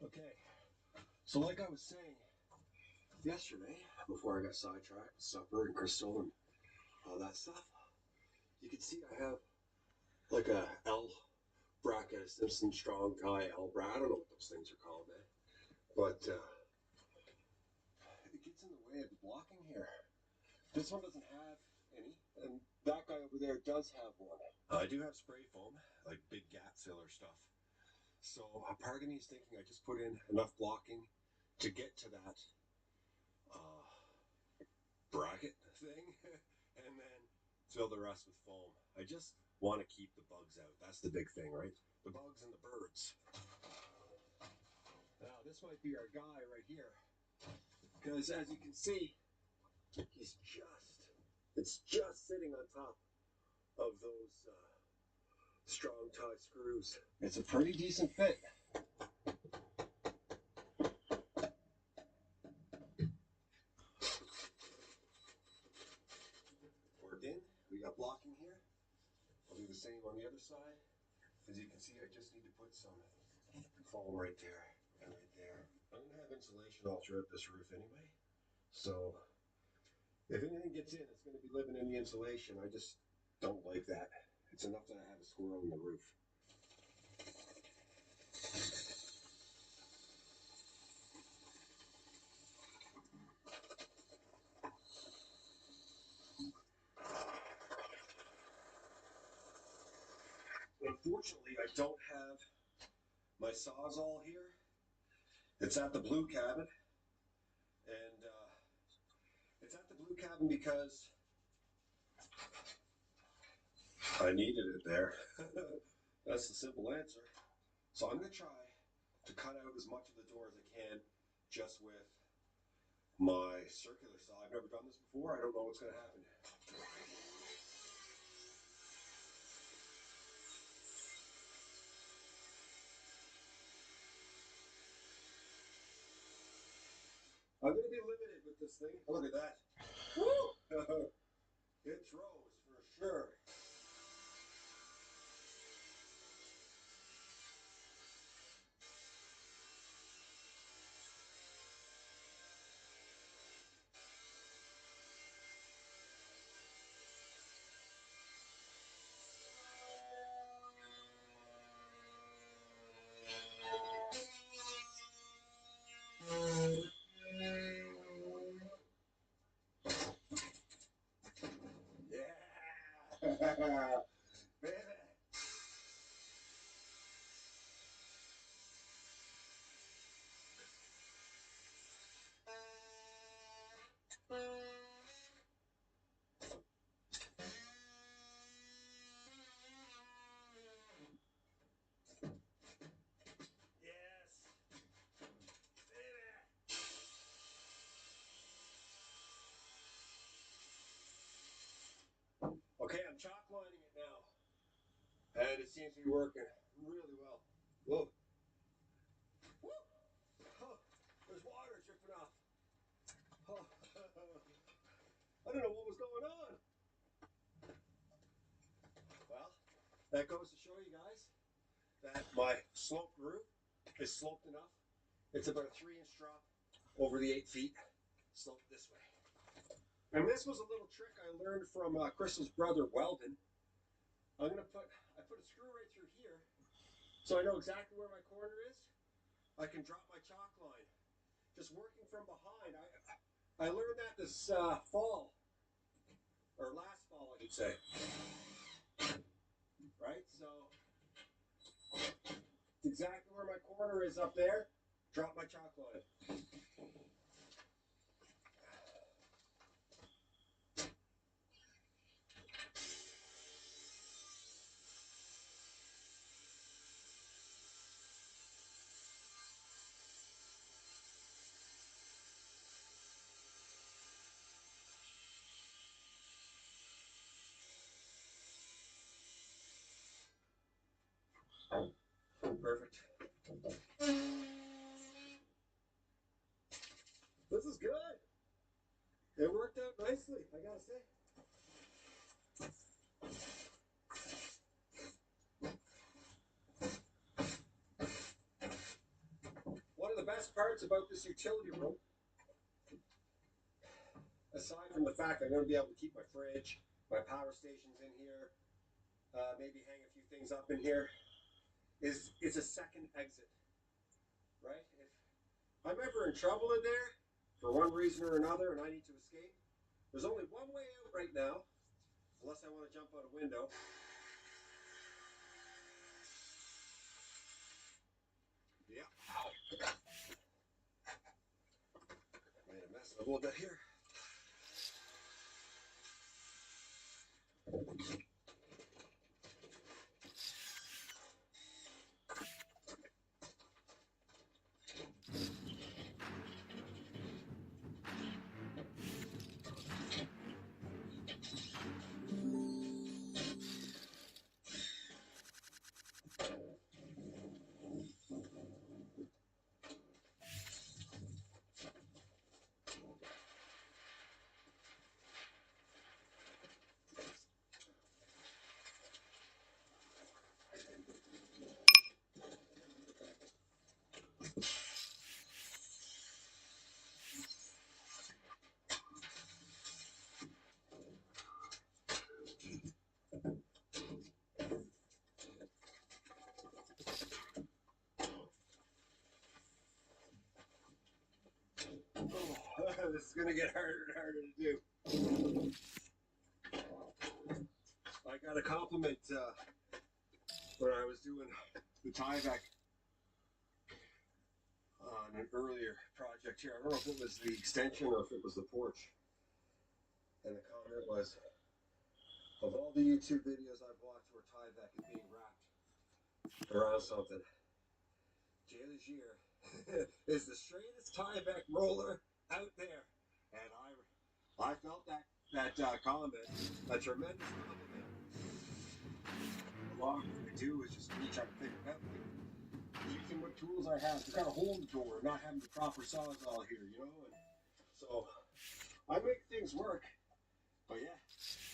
S7: Okay, so like I was saying yesterday, before I got sidetracked with supper and Crystal and all that stuff, you can see I have like a L bracket, a Simpson Strong Tie L bracket. I don't know what those things are called, man. But it gets in the way of the blocking here. This one doesn't have any, and that guy over there does have one. I do have spray foam, like big gap filler stuff. So a part of me is thinking I just put in enough blocking to get to that bracket thing and then fill the rest with foam. I just want to keep the bugs out. That's the big thing, right? The bugs and the birds. Now this might be our guy right here, because as you can see, it's just sitting on top of those strong tie screws. It's a pretty decent fit. Worked in. We got blocking here. I'll do the same on the other side. As you can see, I just need to put some foam right there and right there. I'm going to have insulation all throughout this roof anyway. So if anything gets in, it's going to be living in the insulation. I just don't like that. It's enough that I have a squirrel in the roof. Unfortunately, I don't have my Sawzall here. It's at the blue cabin. And it's at the blue cabin because I needed it there. That's the simple answer. So I'm going to try to cut out as much of the door as I can just with my circular saw. I've never done this before. I don't know what's going to happen. I'm going to be limited with this thing. Oh, look at that. Woo! It's rose for sure. Yeah! Baby! Yes! Baby! Okay, I'm chalk lining it now. And it seems to be working really well. Whoa. Woo! Oh, there's water dripping off. Oh. I don't know what was going on. Well, that goes to show you guys that my sloped roof is sloped enough. It's about a 3-inch drop over the 8 feet, sloped this way. And this was a little trick I learned from Chris's brother Weldon. I put a screw right through here, so I know exactly where my corner is. I can drop my chalk line. Just working from behind. I learned that this fall, or last fall, I should say. Right, so it's exactly where my corner is up there. Drop my chalk line. Perfect. This is good. It worked out nicely, I gotta say. One of the best parts about this utility room, aside from the fact I'm going to be able to keep my fridge, my power stations in here, maybe hang a few things up in here, is it's a second exit, right? If I'm ever in trouble in there for one reason or another and I need to escape, there's only one way out right now, unless I want to jump out a window. Yeah. Made a mess of a little bit here. this is gonna get harder and harder to do. I got a compliment when I was doing the tieback on an earlier project here. I don't know if it was the extension or if it was the porch. And the comment was, of all the YouTube videos I've watched where tieback is being wrapped around something, Jay Legier is the straightest tieback roller out there. And I felt that comment, a tremendous compliment. A lot of what I do is just me trying to figure out, like, using what tools I have to kind of hold the door, not having the proper sawzall here, you know? And so I make things work. But yeah,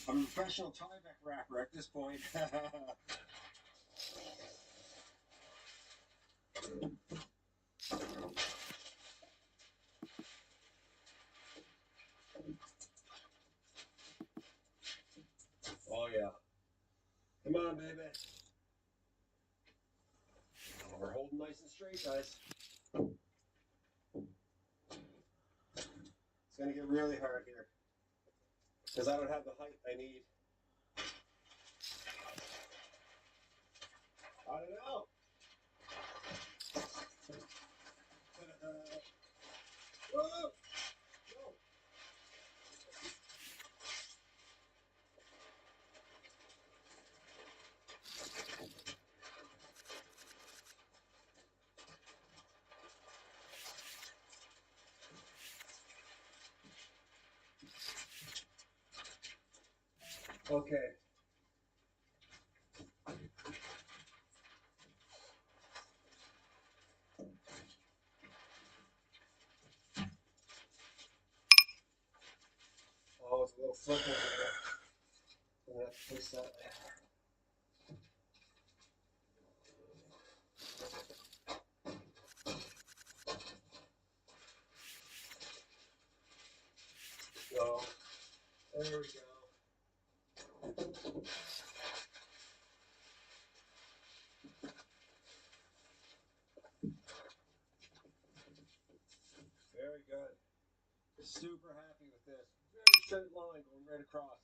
S7: I'm a professional tieback wrapper at this point. Oh yeah. Come on, baby. We're holding nice and straight, guys. It's gonna get really hard here because I don't have the height I need. I don't know. Whoa! Okay. Oh, it's a little flip over there. I'm gonna have to fix that. So, there we go. Very good. Super happy with this. Very straight line going right across.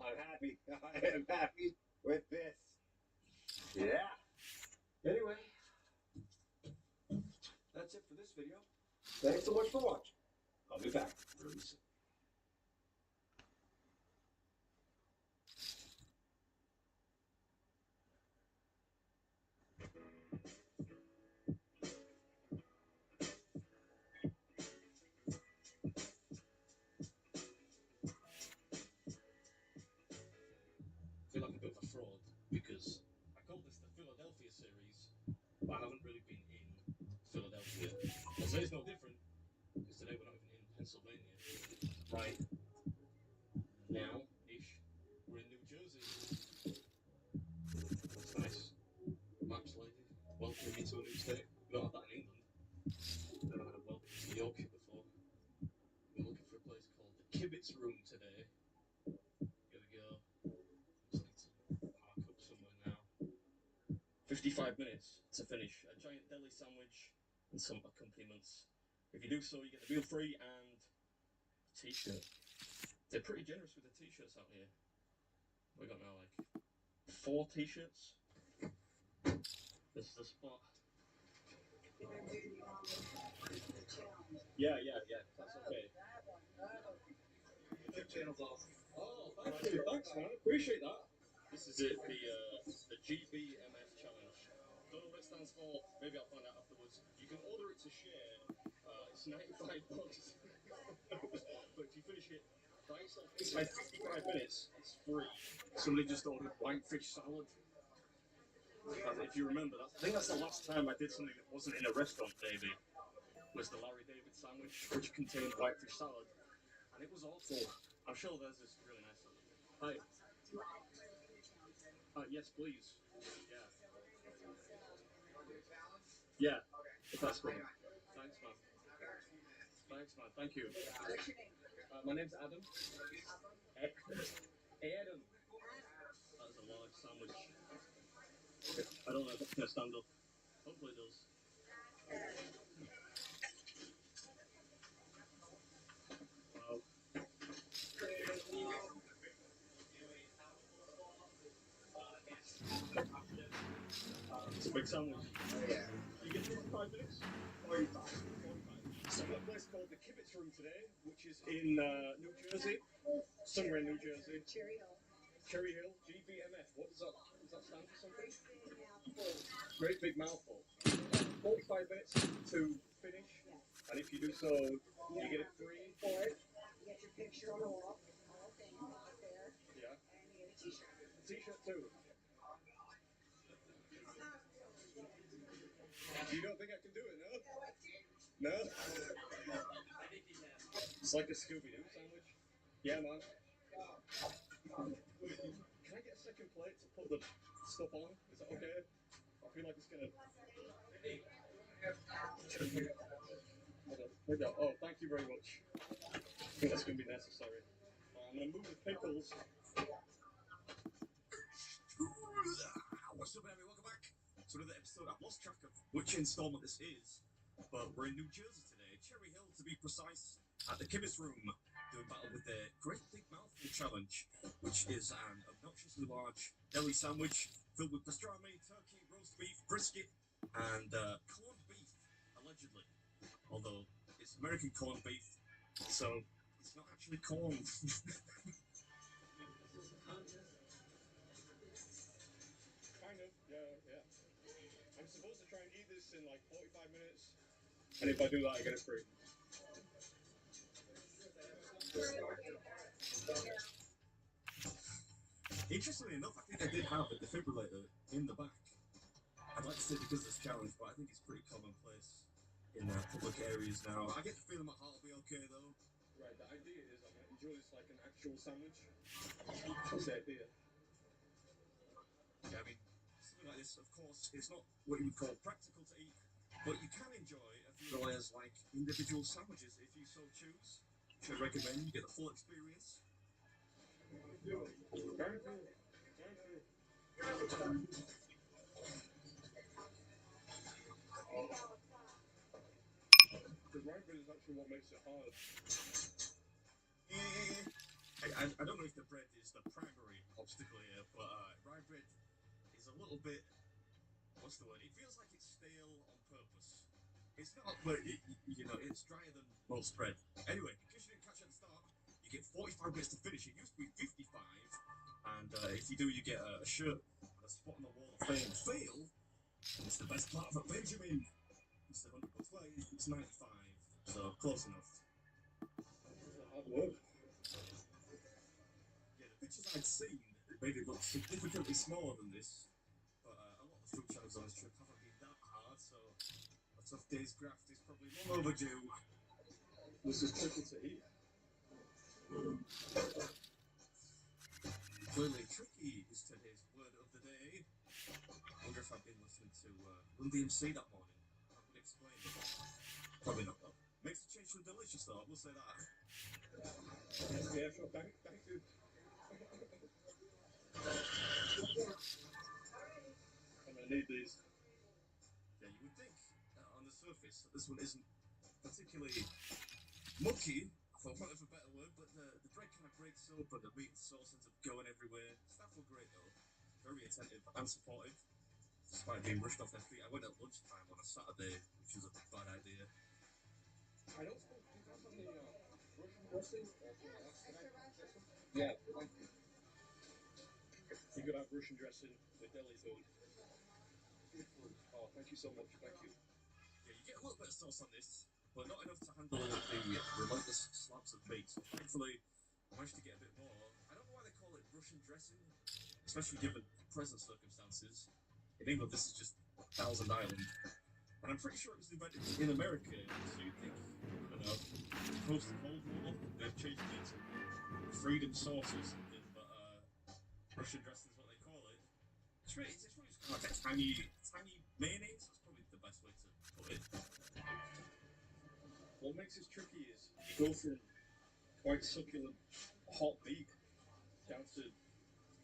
S7: I'm happy. I am happy with this. Yeah. Anyway, that's it for this video. Thanks so much for watching. I'll be back really soon.
S1: I feel like a bit of a fraud because I called this the Philadelphia series, but I haven't really been in Philadelphia. Well, today's no different because today we're not even in Pennsylvania. Right now-ish, we're in New Jersey. That's nice. Maps lady, welcome me to a new state. We don't have that in England. Never had a welcome to Yorkshire before. We're looking for a place called the Kibitz Room today. Here we go. Just need to park up somewhere now. 55 minutes to finish a giant deli sandwich and some accompaniments. If you do so, you get the meal free and a t-shirt. They're pretty generous with the t-shirts out here. We got now like 4 t-shirts. This is the spot. Yeah, that's okay. Oh, thank you, thanks man, appreciate that. This is it, the GBMF challenge. Don't know what it stands for, maybe I'll find out afterwards. You can order it to share It's $95. But if you finish it by yourself inside 55 minutes, it's free. Somebody just ordered whitefish salad. And if you remember, I think that's the last time I did something that wasn't in a restaurant, Davey. Was the Larry David sandwich, which contained whitefish salad, and it was awful. I'm sure there's this really nice salad. Hi. Yes, please. Yeah. Yeah. If that's cool. Thanks, man. Thanks, man. Thank you. My name's Adam. Adam. That is a large sandwich. I don't know if it's gonna stand up. Hopefully it does. Wow. It's a big sandwich. You get 45 minutes? 45. So I'm at a place called the Kibitz Room today, which is in New Jersey. Somewhere in New Jersey. Cherry Hill, GBMF. What does that stand for something? Great big mouthful. 45 minutes to finish, and if you do so, you get it free. You get your picture on the wall, the whole thing there. Yeah. And you get a t-shirt. A t-shirt too. You don't think I can do it, no? No? It's like a Scooby-Doo sandwich. Yeah, man. Can I get a second plate to put the stuff on? Is that okay? I feel like it's gonna. Hold on. Oh, thank you very much. I think that's gonna be necessary. I'm gonna move the pickles. What's up, everyone? Welcome back to another episode. I've lost track of which installment this is, but we're in New Jersey today, Cherry Hill to be precise, at the Kibitz Room, doing battle with the Great Big Mouthful Challenge, which is an obnoxiously large deli sandwich filled with pastrami, turkey, roast beef, brisket, and corned beef, allegedly. Although it's American corned beef, so it's not actually corn. Kind of, yeah. I'm supposed to try and eat this in like 45 minutes, and if I do that, I get it free. Interestingly enough, I think I did have a defibrillator in the back. I'd like to say because of this challenge, but I think it's pretty commonplace in public areas now. I get the feeling my heart will be okay though. Right, the idea is I'm going to enjoy this like an actual sandwich. That's the idea. Yeah, I mean, something like this, of course, it's not what you would call practical to eat, but you can enjoy a few of the layers like individual sandwiches if you so choose, which I recommend. You get the full experience. Thank you. Thank you. The rye bread is actually what makes it hard. I don't know if the bread is the primary obstacle here, but rye bread is a little bit. What's the word? It feels like it's stale on purpose. It's not, but it's drier than most bread. Anyway, in case you didn't catch it at the start, you get 45 minutes to finish. It used to be 55, and if you do, you get a shirt and a spot on the wall of fame. Fail. It's the best part of it, Benjamin. It's the $100. Well, it's 95, so close enough. Hard work. Yeah, the pictures I'd seen made it look significantly smaller than this, but a lot of the food channels on this trip haven't been that hard, so a tough day's graft is probably long overdue. This is tricky to eat. Clearly, tricky is today's word of the day. I wonder if I've been listening to Run DMC that morning. That would explain it. Probably not, though. Makes the change to delicious, though, I will say that. Yeah, sure. Thank you. I'm gonna need these. Yeah, you would think on the surface that this one isn't particularly mucky, for want of a better word, but the bread kind of breaks up and the meat and sauce ends up going everywhere. Staff were great though, very attentive and supportive, despite being rushed off their feet. I went at lunchtime on a Saturday, which was a bad idea. I don't suppose you guys have any Russian dressing or something like that? Can I get some? Yeah, thank you. You could have Russian dressing with deli food. Oh, thank you so much. Thank you. Yeah, you get a little bit of sauce on this, but not enough to handle the relentless slabs of meat. So thankfully, I managed to get a bit more. I don't know why they call it Russian dressing, especially given present circumstances. In England, this is just Thousand Island. And I'm pretty sure it was invented in America, so you'd think, I don't know, post Cold War, they've changed it to freedom sauce or something, but Russian dressing is what they call it. It's really just kind of like a tangy mayonnaise. That's probably the best way to put it. What makes it tricky is you go from quite succulent hot meat down to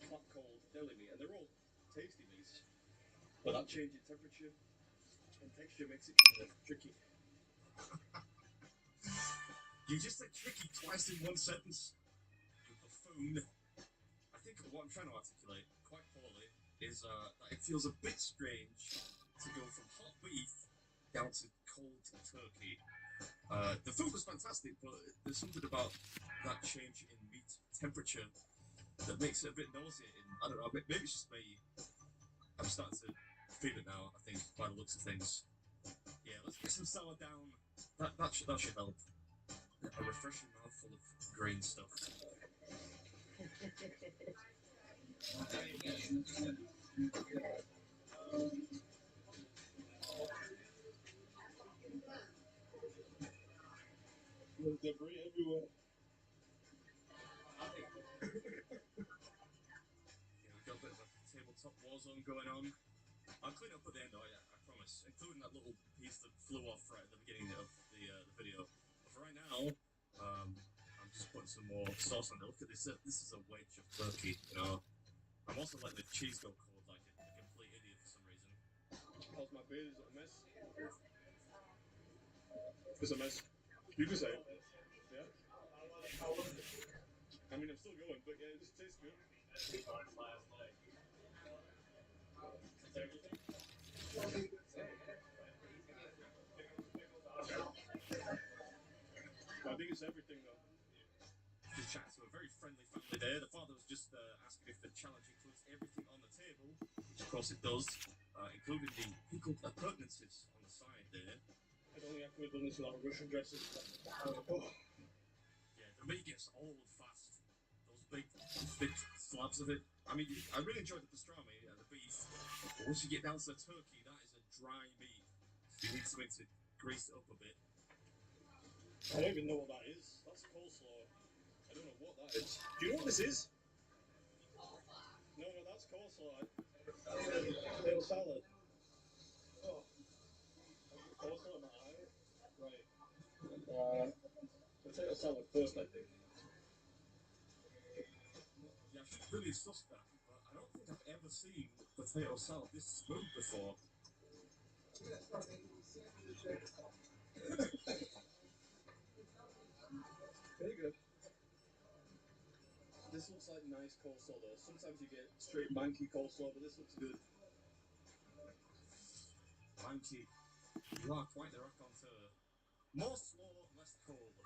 S1: flat cold deli meat, and they're all tasty meats, but that change in temperature and texture makes it kind of tricky. You just said tricky twice in one sentence, you buffoon. I think what I'm trying to articulate, quite poorly, is that it feels a bit strange to go from hot beef down to cold turkey. The food was fantastic, but there's something about that change in meat temperature that makes it a bit nauseating. I don't know, maybe it's just me. I'm starting to feel it now, I think, by the looks of things. Yeah, let's get some salad down. That should help. A refreshing mouthful of green stuff. There's debris everywhere. Yeah, we've got a bit of a tabletop war zone going on. I'll clean up at the end, though, I promise, including that little piece that flew off right at the beginning of the video. But for right now, I'm just putting some more sauce on there. Look at this. This is a wedge of turkey, you know. I'm also letting the cheese go cold like a complete idiot for some reason. How's my beard? Is it a mess? It's a mess. You can say it. Yeah? I mean, I'm still going, but yeah, it just tastes good. I think it's everything, though. Just chatting to a very friendly family there. The father was just asking if the challenge includes everything on the table, which of course it does, including the pickled appurtenances on the side there. I don't think I could have done this without Russian dressing. Oh. Yeah, the meat gets old fast. Those big, thick slabs of it. I mean, I really enjoyed the pastrami and the beef, but once you get down to the turkey, that is a dry meat. So you need something to grease it up a bit. I don't even know what that is. That's coleslaw. I don't know what that is. Do you know what this is? No, that's coleslaw. Potato salad. Oh, coleslaw in my eye. Right. Potato salad first, I think. Yeah, I should really suss that, but I don't think I've ever seen potato salad this smooth before. Very good. This looks like nice coleslaw though. Sometimes you get straight manky coleslaw, but this looks good. Manky. You are quite the raconteur. More slaw, less cold.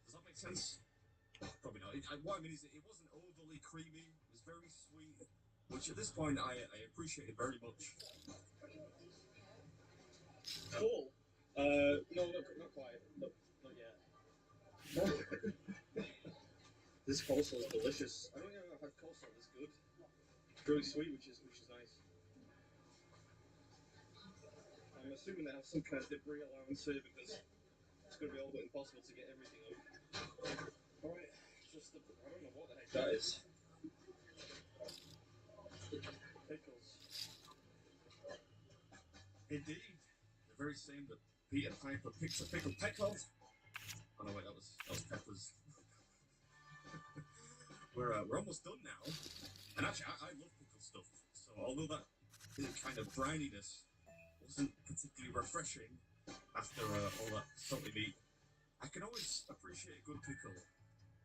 S1: Does that make sense? Probably not. What I mean is, it wasn't overly creamy. It was very sweet, which at this point I appreciated very much. Full? No, not quite. No, not yet. This coleslaw is delicious. I don't think I've had coleslaw this good. It's really sweet, which is nice. I'm assuming they have some kind of debris allowance here because it's going to be all but impossible to get everything up. Alright, I don't know what the heck that is. Pickles. Indeed. The very same that Peter Piper picked a pickled peckle. Oh no, wait, that was peppers. We're almost done now. And actually, I love pickled stuff. So although that kind of brininess wasn't particularly refreshing after all that salty meat, I can always appreciate a good pickle.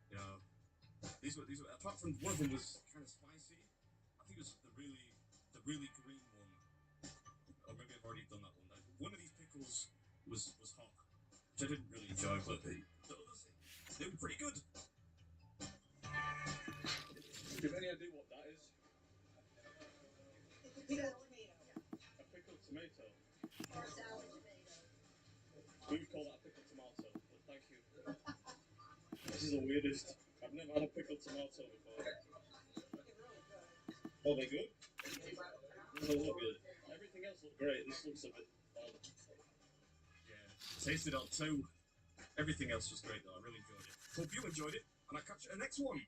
S1: You know, these were apart from one of them was kind of spicy. I think it was the really green one, or maybe I've already done that one. One of these pickles was hot, which I didn't really enjoy, but the others they were pretty good. Do you have any idea what that is?
S9: It's a pickled tomato.
S1: A pickled tomato.
S9: Or a sour tomato.
S1: We would call that a pickled is the weirdest. I've never had a pickled tomato before. Oh, they're good? They look good. Everything else looks great. This looks a bit odd. Yeah, tasted odd too. Everything else was great though. I really enjoyed it. Hope you enjoyed it, and I'll catch you in the next one.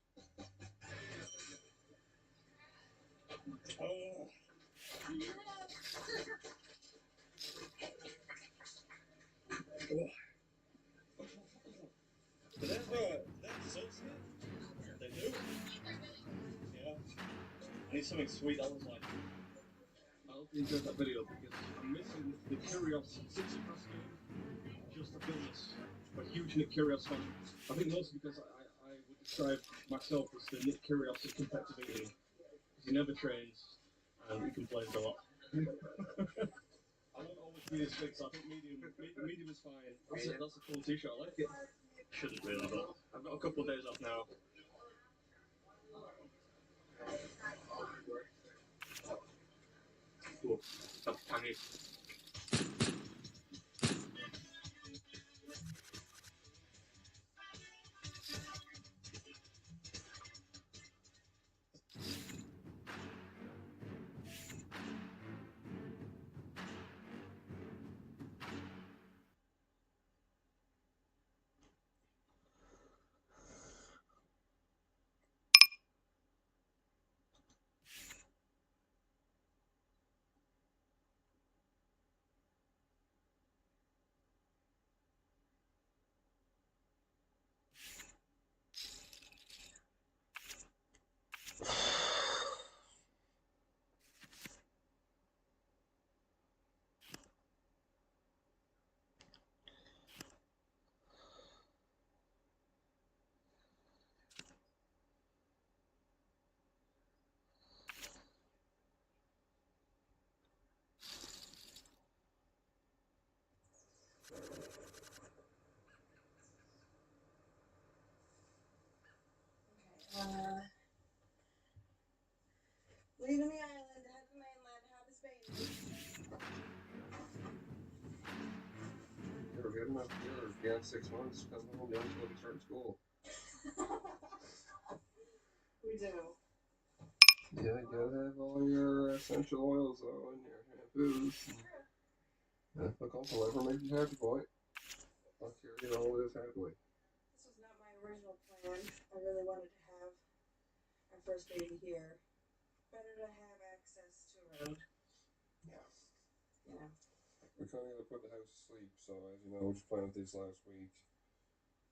S1: Oh. Do they have desserts here? They do? Yeah. I need something sweet. That was like... I hope you enjoyed that video because I'm missing the Curios 60 past game just to film this. I'm a huge Nick Kyrgios fan. I think mostly because I would describe myself as the Nick Kyrgios of competitive eating. Because he never trains and he complains a lot. I don't always be his fix. I think medium is fine. That's a cool t-shirt. I like it. Shouldn't really, but I've got a couple of days off now. Cool. That's tangy.
S9: Leaving the island, head to the mainland, have his baby.
S1: You were good enough. You were beyond 6 months. Come home, young people can start school.
S9: We do.
S1: Yeah, you gotta have all your essential oils though, and your shampoos. And look, also, whatever makes you happy, boy. I'll carry it all this happily.
S9: This was not my original plan. I really wanted to have our first baby here. Better to have access to a road.
S1: Yeah.
S9: You know.
S1: We're kind of gonna put the house to sleep, so as you know, we just planted these last week.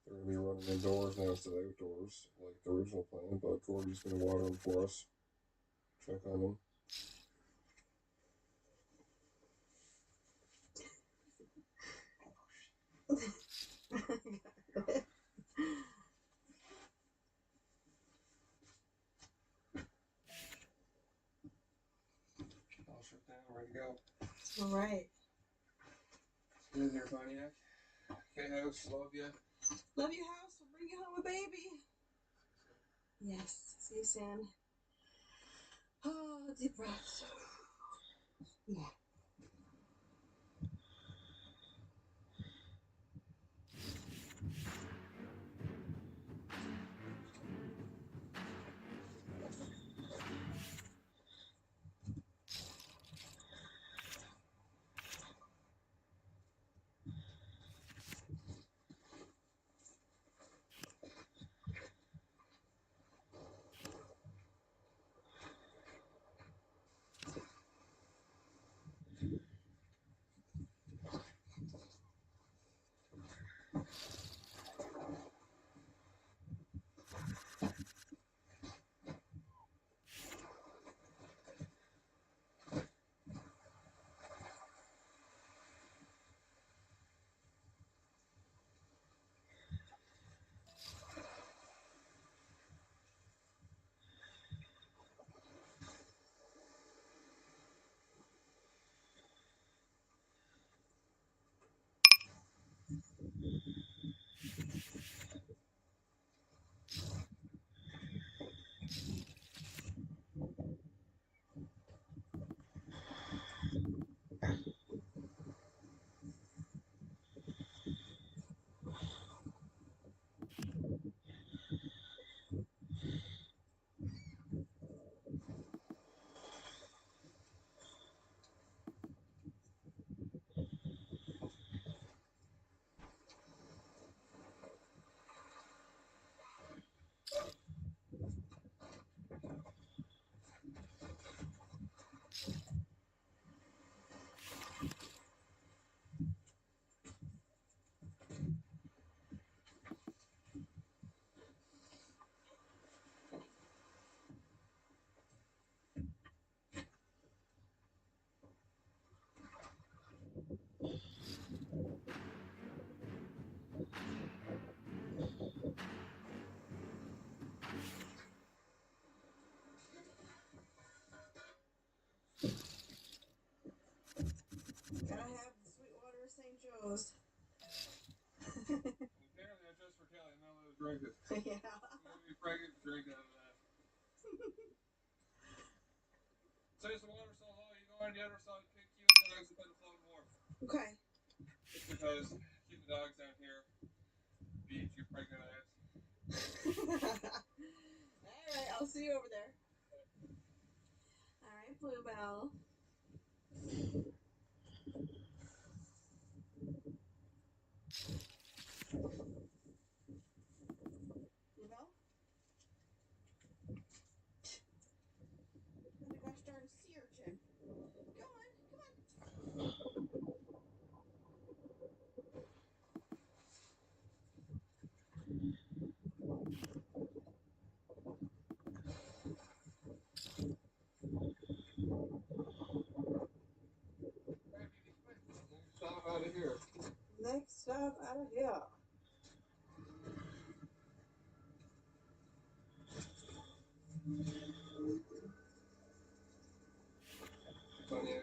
S1: They're gonna be running indoors now instead of outdoors, like the original plan, but Cordy's gonna water them for us. Check on them. All shut down, ready to go.
S9: All right.
S1: See you there, Pontiac. Okay, house, love you.
S9: Love you, house. We'll bring you home a baby. Yes. See you soon. Oh, deep breaths. Yeah. Gotta have the sweet water of St. Joe's.
S1: Apparently, I just for Kelly, and now let her drink it.
S9: Yeah.
S1: I'm gonna be pregnant to drink out of that. Says the water's so low, you go on the other side, kick you and dogs and kind of float more.
S9: Okay.
S1: It's because keep the dogs down here, beat you pregnant ass.
S9: Alright, I'll see you over there. Alright, Bluebell. Bluebell? What a gosh darn sea urchin. Go on, come on.
S1: Stop out of here.
S9: Next stop out of here.
S1: Funny.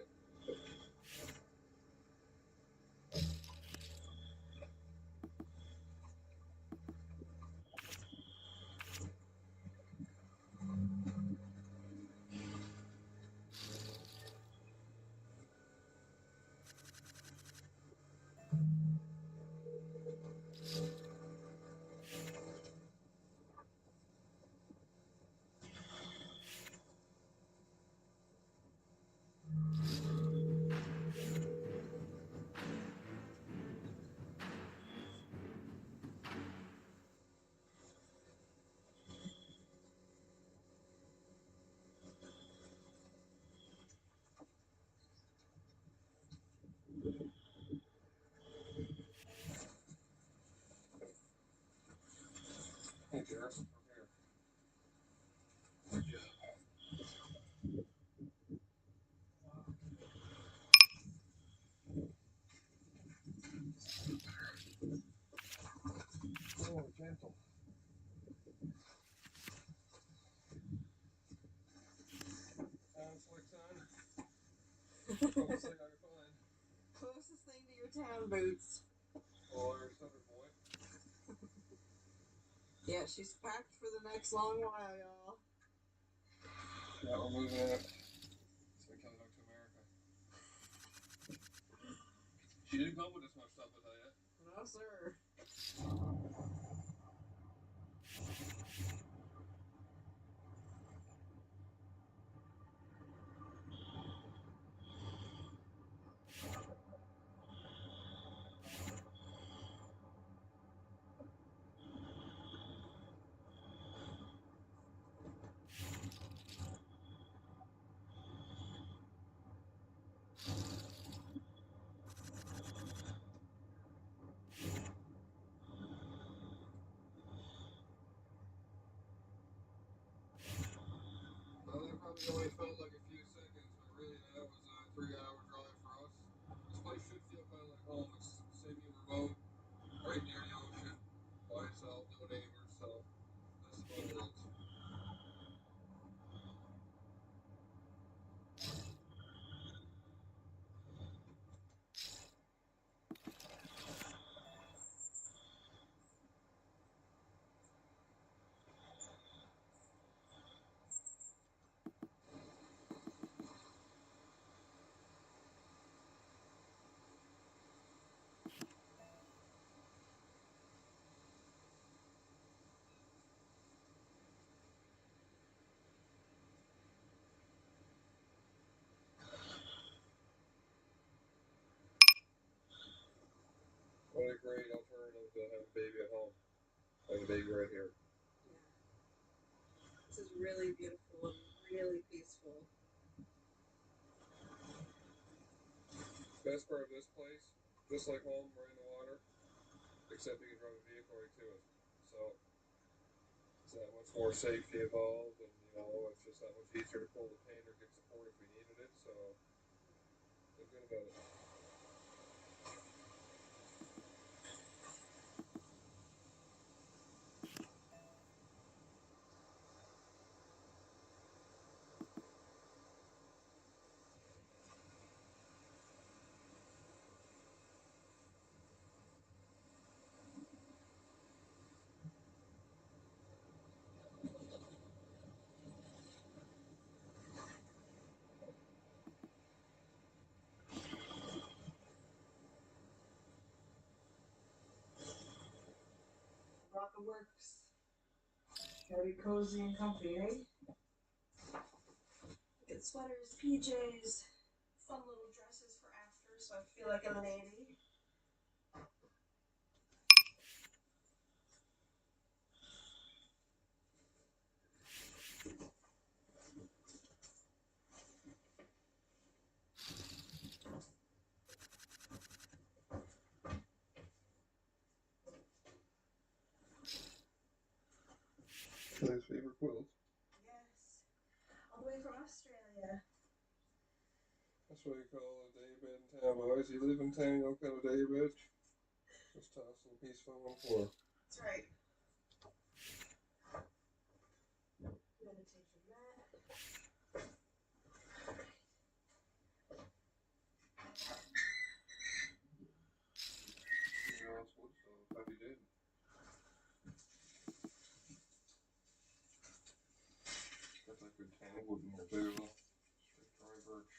S1: Hey, Jared, from here. Oh, gentle. Slick son. Closest thing I can find.
S9: Closest thing to your town boots.
S1: Oh, there's Southern boy.
S9: Yeah, she's packed for the next long while, y'all.
S1: Yeah, we're moving it. So we Kelly back to America. She didn't come with this much stuff, I tell you.
S9: No, sir.
S1: Well, that probably only felt like a few seconds, but really that was a 3-hour drive for us. This place should feel kind of like home. It's semi-remote, right near the ocean, by itself, no neighbors, so that's about it. What a great alternative to have a baby at home. Like a baby right here.
S9: Yeah. This is really beautiful and really peaceful.
S1: Best part of this place, just like home, right in the water, except you can drive a vehicle right to it. So it's that much more safety involved, and it's just that much easier to pull the pin or get support if we needed it. So feel good about it.
S9: it works. Gotta be cozy and comfy, eh? Get sweaters, PJs, fun little dresses for after, so I feel like a lady.
S1: Kelly's favorite quilts.
S9: Yes. All the way from Australia.
S1: That's what you call a day bed in town, boys. You live in town, you don't got a day bed. Just toss a piece of foam on the floor.
S9: That's right. Meditate from that.
S1: You know, it's wood, so happy did. Got that good tanning wood in here too. Straight dry birch.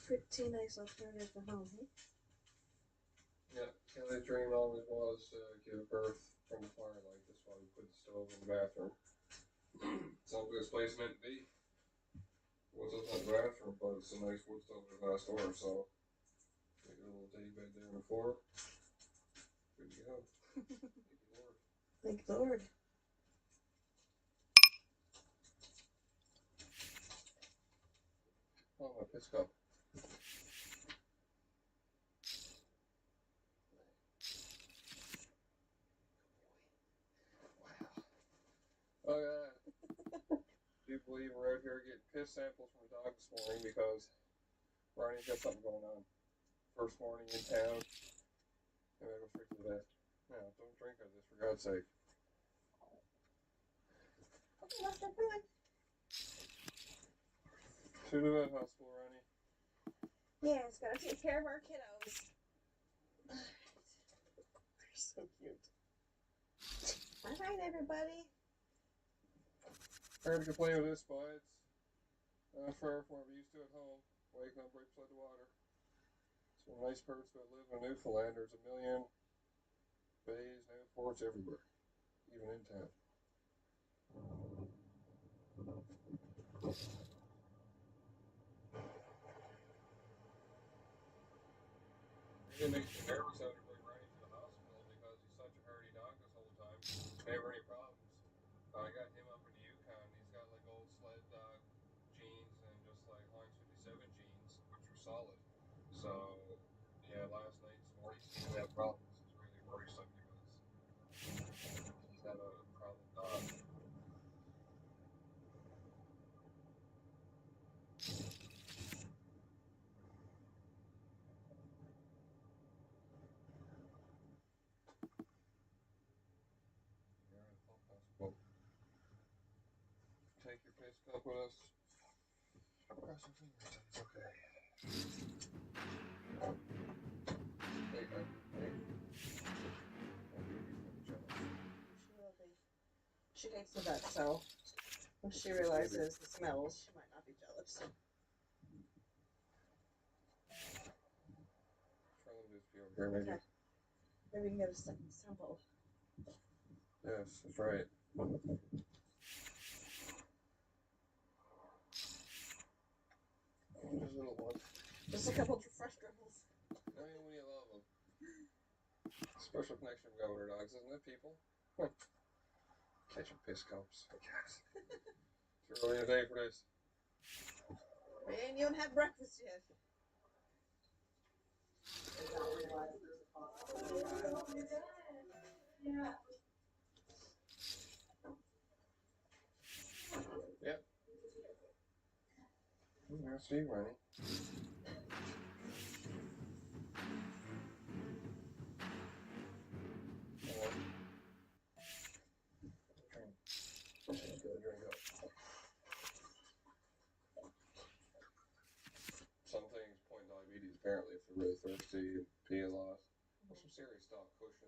S9: 15 nice alternatives at home, eh?
S1: Yeah, Kelly's dream always was to give birth from the firelight. That's why we put the stove in the bathroom. Sounds like this place meant to be. What's up in the bathroom, but it's a nice wood stove with a glass door, so get a little day bed there on the floor. Good to go. Thank you, Lord.
S9: Thank the Lord.
S1: Oh, my piss cup. Oh yeah. Do you believe we're out here getting piss samples from the dog this morning because Ronnie's got something going on. First morning in town. And I go straight to the vet. No, don't drink out of this for God's sake.
S9: Okay, what's your food?
S1: To the vet hospital, Ronnie.
S9: Yes, gotta take care of our kiddos. They're so cute. All right, everybody.
S1: Hard to complain with this, but it's not far from what we're used to at home. Waking up right beside the water. Some nice perks about living in Newfoundland. There's a million bays and ports everywhere, even in town. It makes me nervous having to bring Ronnie to the hospital because he's such a hardy dog this whole time. Never any problems. I got him up in the Yukon. He's got like old sled dog genes and just like Heinz 57 genes, which are solid. So, yeah, last night, this morning, he didn't have problems. It's really worrisome because he's had a problem dog. Well, take your piss cup with us. Cross your fingers. It's okay. Hey, hey.
S9: She will be. She hates the vet, so when she realizes the smells, she might not be jealous.
S1: Try a little bit of here, maybe.
S9: Okay. Maybe we can get a second sample.
S1: Yes, that's right. Just a little one.
S9: Just a couple of fresh dribbles.
S1: I mean, when you love them. Special connection we got with our dogs, isn't it, people? Huh. Catching piss cups, I guess. It's early in the day for this.
S9: Man, you haven't had breakfast yet.
S1: Yep. There's Steve, Ronnie.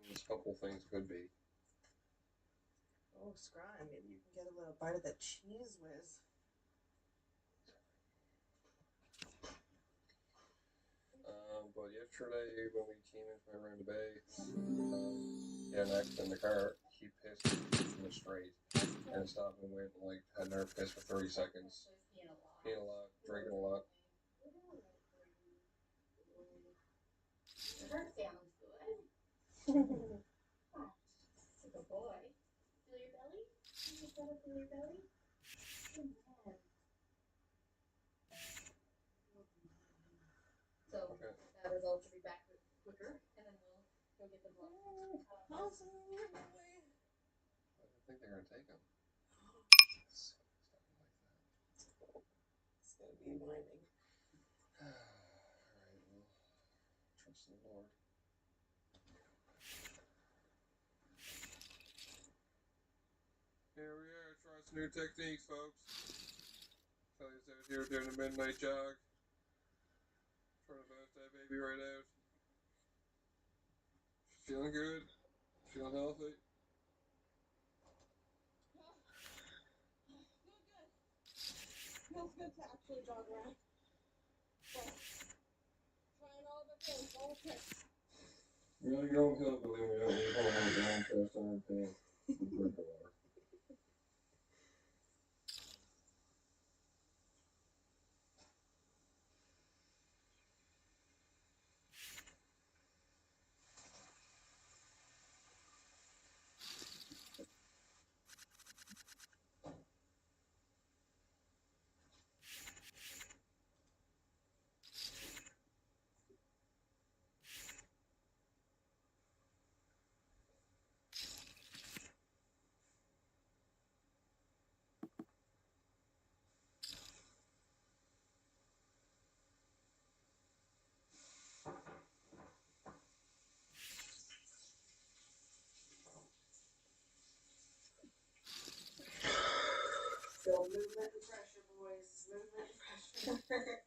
S1: this couple things could be.
S9: Oh, Scry, maybe you can get a little bite of that cheese whiz.
S1: But yesterday when we came into my room today, he had an accident in the car. He pissed in the straight and stopped and went and like had never pissed for 30 seconds. Peeing a lot, drinking a lot.
S8: That sounds good. It's like a boy. Feel your belly? You just gotta feel your belly? Good man. So
S1: Okay.
S8: that result should be back quicker, and then we'll go get the blood.
S9: Awesome.
S1: I didn't think they were gonna take him.
S9: It's gonna be winding.
S1: Alright, well, trust in the Lord. Here we are, trying some new techniques, folks. Kelly's out here doing a midnight jog. Trying to bounce that baby right out. She's feeling good. Feeling healthy.
S9: Feels good to actually jog around. But trying all the things, all the tricks.
S1: You're gonna go hillbilly when we don't leave home on down past iron pan. Drink the water.
S9: Still movement and pressure, boys. Movement and pressure.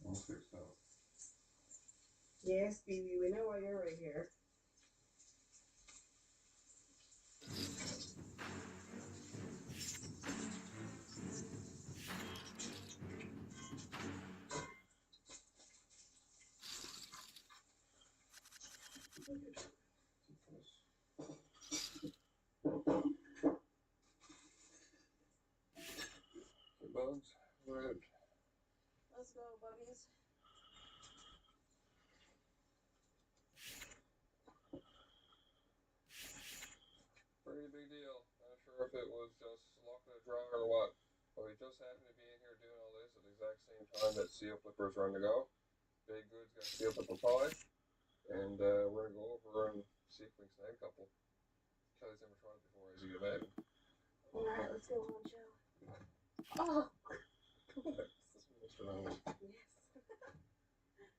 S1: All fixed up.
S9: Yes, baby, we know why you're right here.
S1: Hey, Bugs, we're out.
S9: Let's go, bubbies.
S1: Pretty big deal. Not sure if it was just luck of the draw or what, but we just happened to be in here doing all this at the exact same time that seal flippers run to go. Big Goods got seal flipper pie, and we're gonna go over and see if we can snag a couple. Kelly's never tried it before, as you can imagine.
S9: Alright, let's go, Honcho. Oh!
S1: This is Mr. Rose.
S9: Yes.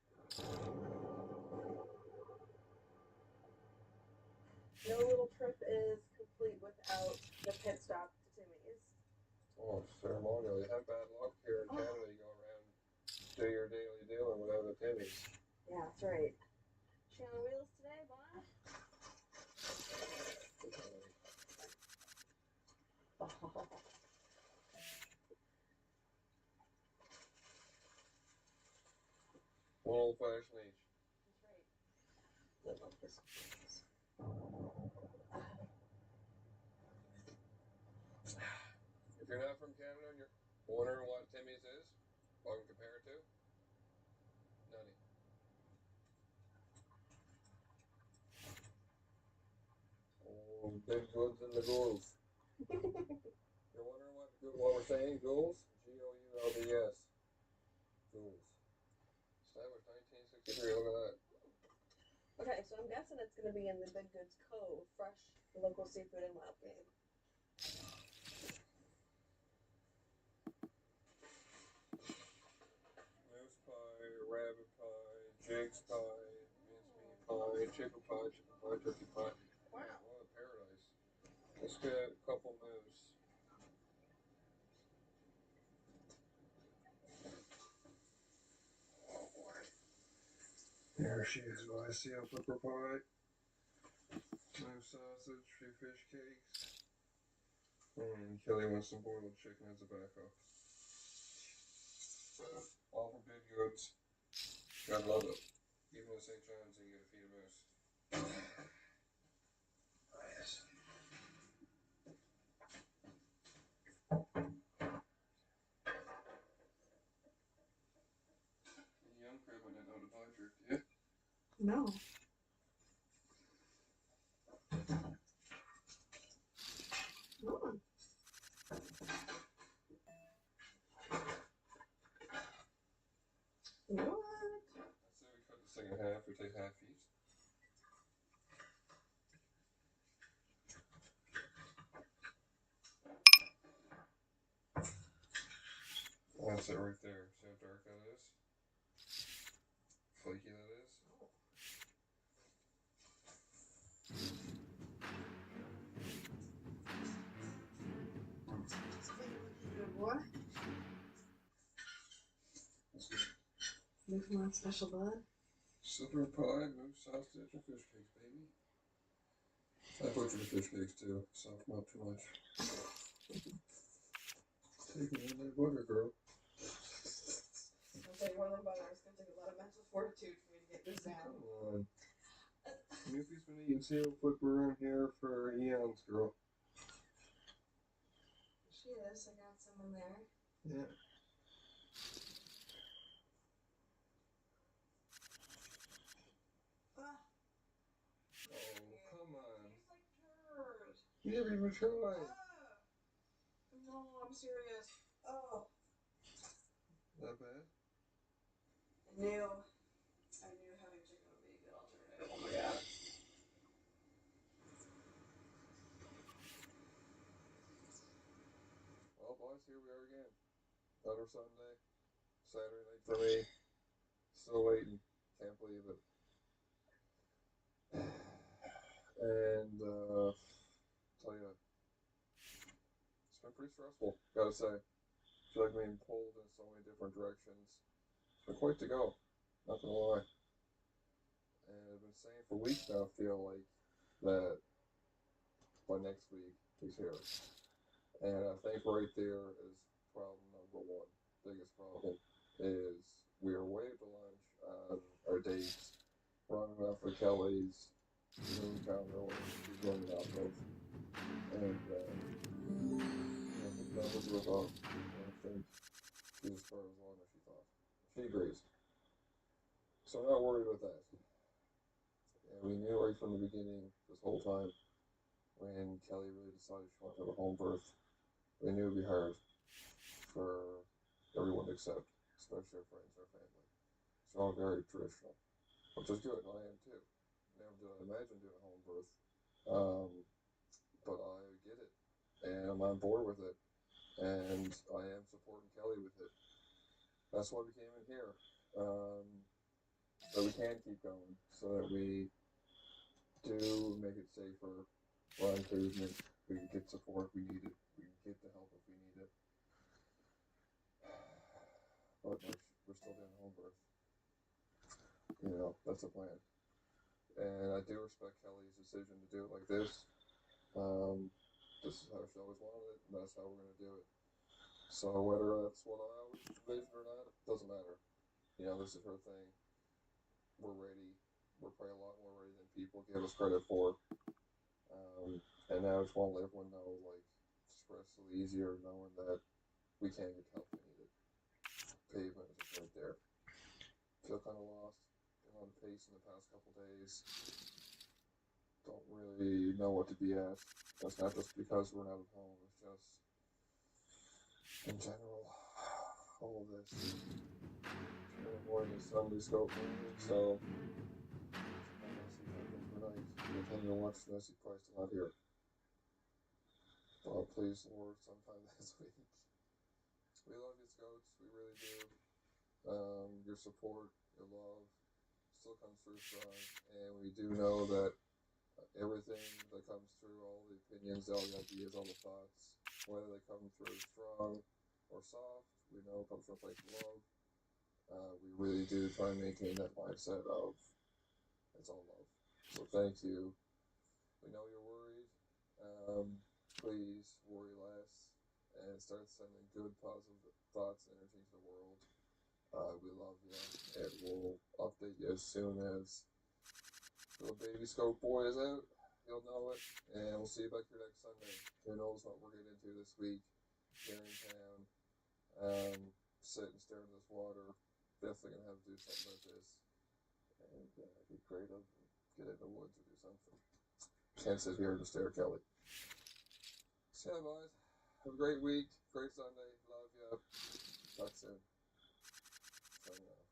S9: No little trip is complete without the pit stop to Timmy's.
S1: Oh, ceremonial. You have bad luck here in Canada. You go around, do your daily dealing without a Timmy's.
S9: Yeah, that's right. She on the wheels today, Bon? Oh.
S1: One old fashioned each.
S9: That's right. Live up this.
S1: If you're not from Canada and you're wondering what Timmy's is, what I can compare it to, nutty. Oh, big goods in the ghouls. You're wondering what we're saying? Ghouls? G-O-U-L-D-S. Ghouls. Established 1963. Look at that.
S9: Okay, so I'm guessing it's going to be in the Big Goods Cove, fresh local seafood and wild game.
S1: Moose pie, rabbit pie, Jake's pie, mincemeat pie, chicken pie, turkey pie.
S9: Wow.
S1: What a paradise. Let's get a couple moose.
S2: There she is, guys. See how flipper pie. No sausage, few fish cakes. And Kelly wants some boiled chicken as a backup. All from Big Goods. Gotta love it. Even at St. John's, you get a feed a moose. Young crab, I didn't know the dog jerk, do you?
S9: No. Mm. You know what?
S2: I say we cut this thing in half, we take half each. That's it right there. See how dark that is? Flaky that is?
S9: Good boy.
S2: That's good.
S9: Newfoundland special bud.
S2: Silver pie, moose sausage, and fish cakes, baby. I butchered the fish cakes too, soften them up too much. Take me in there, butter girl.
S9: I'll tell you one thing about it, it's gonna take a lot of mental fortitude for me to get this down.
S2: Come on. Newfie's been eating seal flipper around here for eons, girl.
S9: She is. I got some in there.
S2: Yeah.
S9: Ah.
S2: Oh, come on.
S9: Tastes like turd.
S2: You never even tried.
S9: No, I'm serious. Oh.
S2: Not bad.
S9: I knew having chicken would be a good alternative. Oh my god.
S2: Well, boys, here we are again. Another Sunday. Saturday night for me. Still waiting. Can't believe it. And, tell you, it's been pretty stressful, gotta say. I feel like I'm being pulled in so many different directions. It's been quite to go, not gonna lie. And I've been saying for weeks now, I feel like, that by next week he's here. And I think right there is problem number one. Biggest problem is we are way to lunch on our dates, running off for Kelly's Moontown or whatever she's running off of. And that was with us. I think she's as far as long as she thought. She agrees. So I'm not worried about that. And we knew right from the beginning, this whole time, when Kelly really decided she wanted to have a home birth, we knew it would be hard for everyone to accept, especially our friends, our family. It's all very traditional, which is good, and I am too. Never did I imagine doing a home birth. But I get it, and I'm on board with it, and I am supporting Kelly with it. That's why we came in here, so we can keep going, so that we do make it safer, on pavement, we can get support if we need it, we can get the help if we need it. But we're still doing home birth. You know, that's the plan. And I do respect Kelly's decision to do it like this. This is how she always wanted it, and that's how we're going to do it. So whether that's what I always envisioned or not, doesn't matter. You know, this is her thing. We're ready. We're probably a lot more ready than people give us credit for. And now I just want to let everyone know, like, it's progressively easier knowing that we can get help we need it. Pavement is just right there. Feel kind of lost. Been on pace in the past couple days. Don't really know what to be at. That's not just because we're not at home. It's just in general, all of this. More than Sunday scope movie, so tonight. By the time you're watching this, you're probably still not here. But please, Lord, sometime this week. We love you, Scouts. We really do. Your support, your love still comes through strong, and we do know that everything that comes through, all the opinions, all the ideas, all the thoughts, whether they come through strong or soft, we know it comes from a place of love, We really do try and maintain that mindset of it's all love. So thank you. We know you're worried. Please worry less and start sending good, positive thoughts and energy to the world. We love you, and we'll update you as soon as the baby scout boy is out. You'll know it, and we'll see you back here next Sunday. Who knows what we're getting into this week here in town. Sit and stare into this water. Definitely gonna have to do something about this, and be creative and get in the woods or do something. Can't sit here and stare, Kelly. So yeah, boys, have a great week, great Sunday. Love you. Talk soon. Signing off.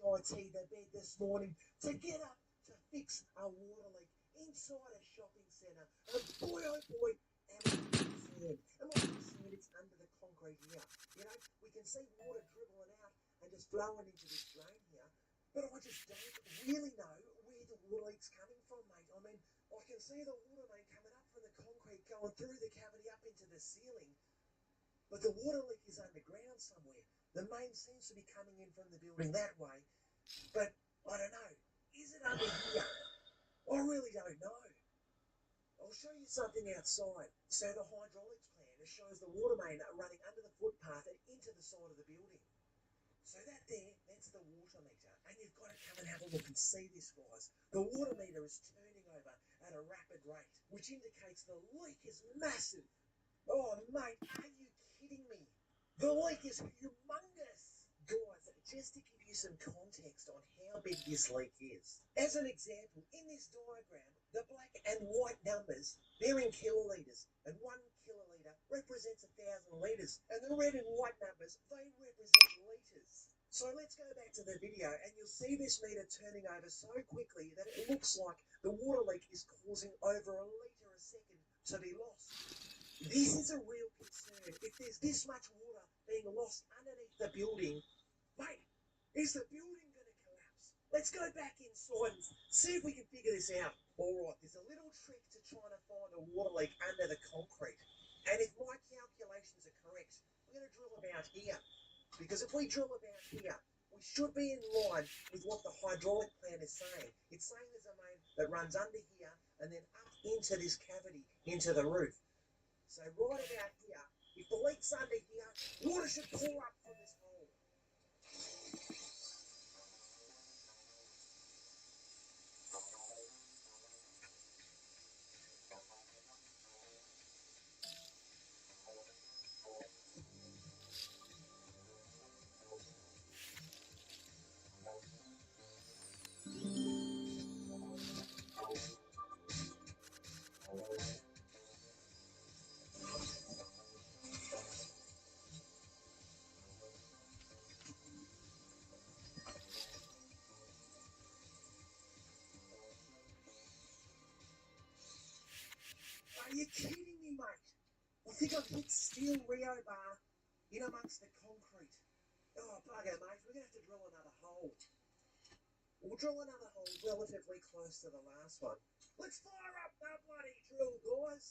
S10: Well, I've had to SHIT the bed this morning to get up to fix a water leak inside a shopping centre. And boy, oh boy, am I concerned. Am I concerned it's under the concrete here? You know, we can see water dribbling out and just flowing into this drain here. But I just don't really know where the water leak's coming from, mate. I mean, I can see the water main coming up from the concrete, going through the cavity up into the ceiling. But the water leak is underground somewhere. The main seems to be coming in from the building that way. But I don't know. Is it under here? I really don't know. I'll show you something outside. So the hydraulics plan, it shows the water main running under the footpath and into the side of the building. So that there, that's the water meter. And you've got to come and have a look and see this, guys. The water meter is turning over at a rapid rate, which indicates the leak is massive. Oh, mate, are you kidding me? The leak is humongous. Guys, just to give you some context on how big this leak is. As an example, in this diagram, the black and white numbers, they're in kilolitres, and 1 kilolitre represents 1,000 litres, and the red and white numbers, they represent litres. So let's go back to the video, and you'll see this meter turning over so quickly that it looks like the water leak is causing over a litre a second to be lost. This is a real concern. If there's this much water being lost underneath the building, mate, is the building going to collapse? Let's go back inside and see if we can figure this out. All right, there's a little trick to trying to find a water leak under the concrete. And if my calculations are correct, we're going to drill about here. Because if we drill about here, we should be in line with what the hydraulic plan is saying. It's saying there's a main that runs under here and then up into this cavity, into the roof. So right about here, if the leak's under here, water should pour up from this hole. Are you kidding me, mate? I think I've hit steel Rio bar in amongst the concrete. Oh, bugger, mate. We're going to have to drill another hole. We'll drill another hole relatively close to the last one. Let's fire up that bloody drill, guys.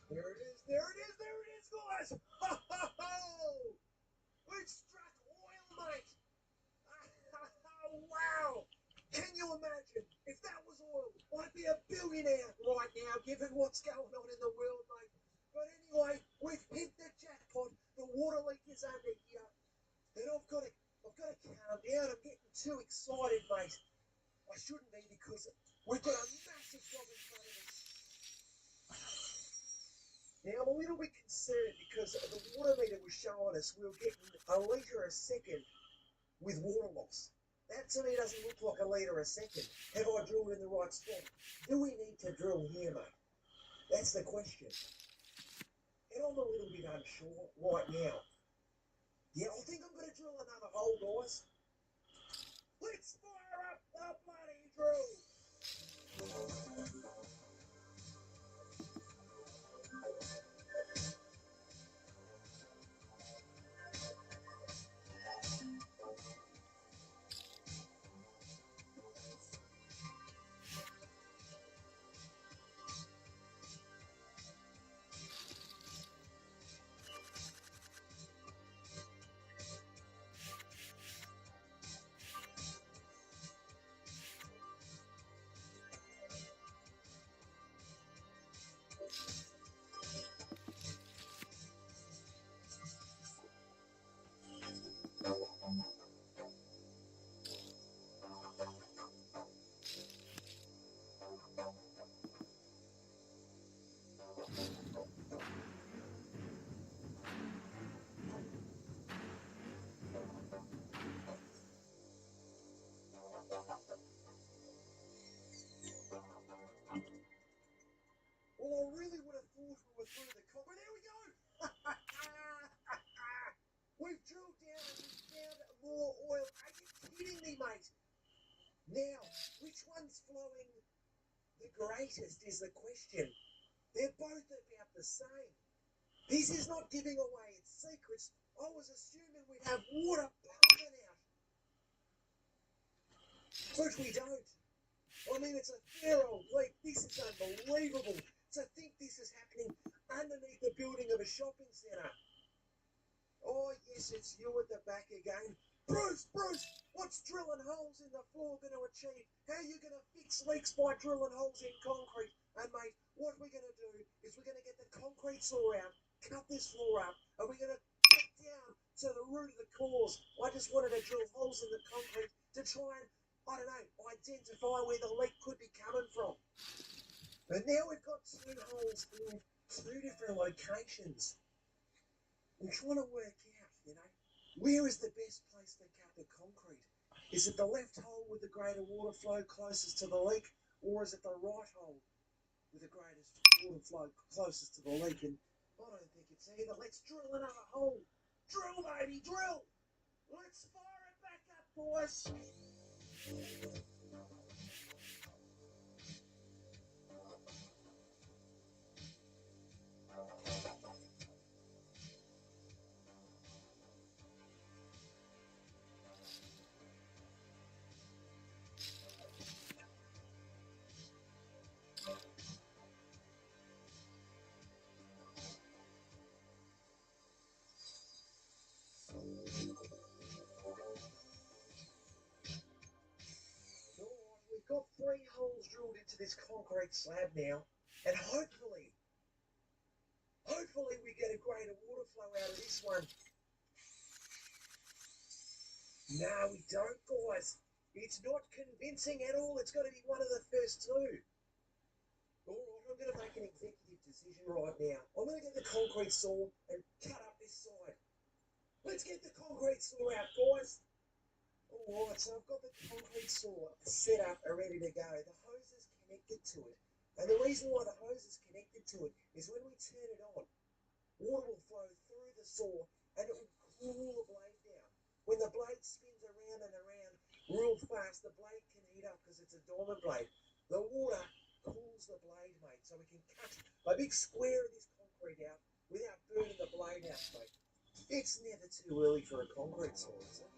S10: There it is, guys! Ho, ho, ho! We've struck oil, mate! Wow! Can you imagine? If that was oil, I'd be a billionaire right now, given what's going on in the world, mate. But anyway, we've hit the jackpot. The water leak is under here. And I've got to calm down. I'm getting too excited, mate. I shouldn't be because we've got a massive job in front of us. Now, I'm a little bit concerned because the water meter was showing us we were getting a litre a second with water loss. That to me doesn't look like a litre a second. Have I drilled in the right spot? Do we need to drill here, mate? That's the question. And I'm a little bit unsure right now. Yeah, I think I'm going to drill another hole, guys. Let's fire up the bloody drill! Well, I really would have thought we were through the copper. There we go! We've drilled down and we've found more oil. Are you kidding me, mate? Now, which one's flowing the greatest is the question. They're both about the same. This is not giving away its secrets. I was assuming we'd have water pumping out. But we don't. I mean, it's a fair old leak. This is unbelievable. To think this is happening underneath the building of a shopping centre. Oh, yes, it's you at the back again. Bruce, what's drilling holes in the floor going to achieve? How are you going to fix leaks by drilling holes in concrete? And, mate, what we're going to do is we're going to get the concrete saw out, cut this floor up, and we're going to get down to the root of the cause. I just wanted to drill holes in the concrete to try and, I don't know, identify where the leak could be coming from. And now we've got two holes in two different locations. We're trying to work out, you know, where is the best place to cut the concrete? Is it the left hole with the greater water flow closest to the leak, or is it the right hole with the greatest water flow closest to the leak? And I don't think it's either. Let's drill another hole. Drill, baby, drill! Let's fire it back up, boys! We've got 3 holes drilled into this concrete slab now, and hopefully we get a greater water flow out of this one. No, we don't, guys. It's not convincing at all. It's got to be one of the first 2. All right, I'm going to make an executive decision right now. I'm going to get the concrete saw and cut up this side. Let's get the concrete saw out, guys. All right, so I've got the concrete saw set up and ready to go. The hose is connected to it. And the reason why the hose is connected to it is when we turn it on, water will flow through the saw and it will cool the blade down. When the blade spins around and around real fast, the blade can heat up because it's a diamond blade. The water cools the blade, mate, so we can cut a big square of this concrete out without burning the blade out, mate. It's never too early for a concrete saw, is it?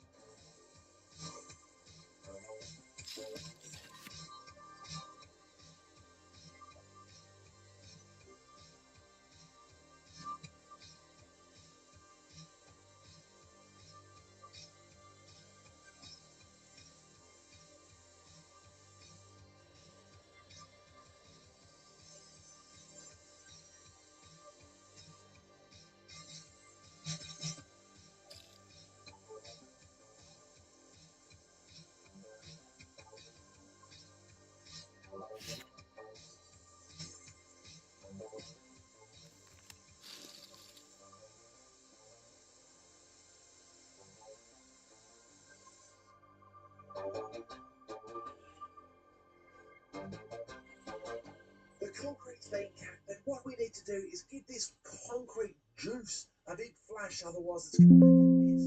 S10: The concrete's been cut, but what we need to do is give this concrete juice a big flash, otherwise it's going to make a mess.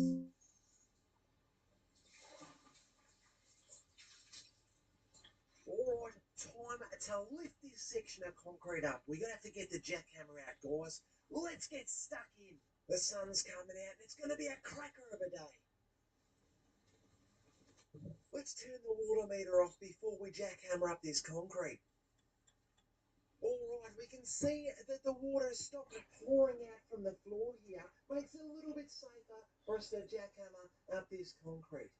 S10: Alright, time to lift this section of concrete up. We're going to have to get the jackhammer out, guys. Let's get stuck in. The sun's coming out and it's going to be a cracker of a day. Let's turn the water meter off before we jackhammer up this concrete. Alright, we can see that the water has stopped pouring out from the floor here. Makes it a little bit safer for us to jackhammer up this concrete.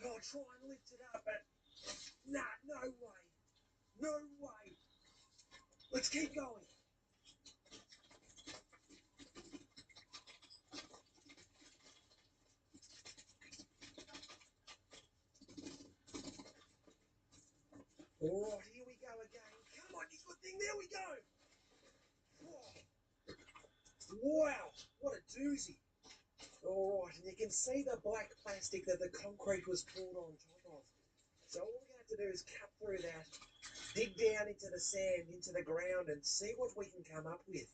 S10: I'll try and lift it up, but nah, no way. No way. Let's keep going. Alright, here we go again. Come on, you good thing. There we go. Wow, what a doozy. Alright, and you can see the black plastic that the concrete was poured on top of. So all we're going to have to do is cut through that, dig down into the sand, into the ground, and see what we can come up with.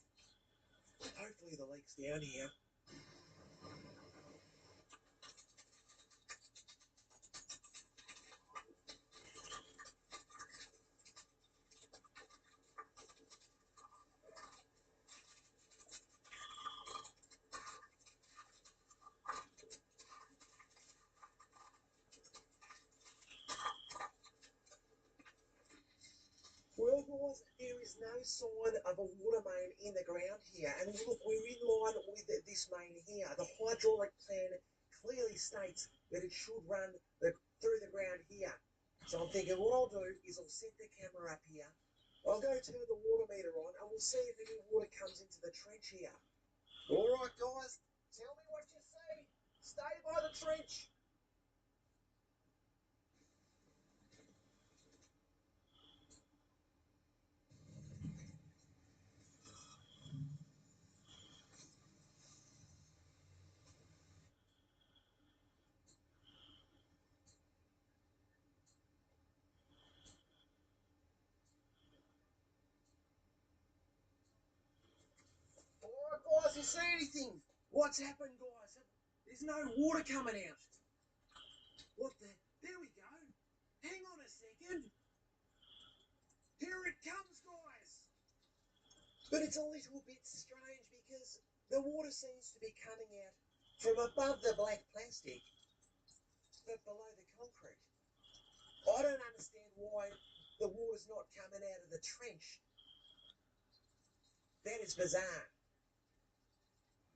S10: Hopefully the leak's down here. Well, guys, there is no sign of a water main in the ground here. And look, we're in line with this main here. The hydraulic plan clearly states that it should run through the ground here. So I'm thinking what I'll do is I'll set the camera up here. I'll go turn the water meter on and we'll see if any water comes into the trench here. All right, guys, tell me what you see. Stay by the trench. guys will see anything. What's happened, guys? There's no water coming out. What the? There we go. Hang on a second. Here it comes, guys. But it's a little bit strange because the water seems to be coming out from above the black plastic, but below the concrete. I don't understand why the water's not coming out of the trench. That is bizarre.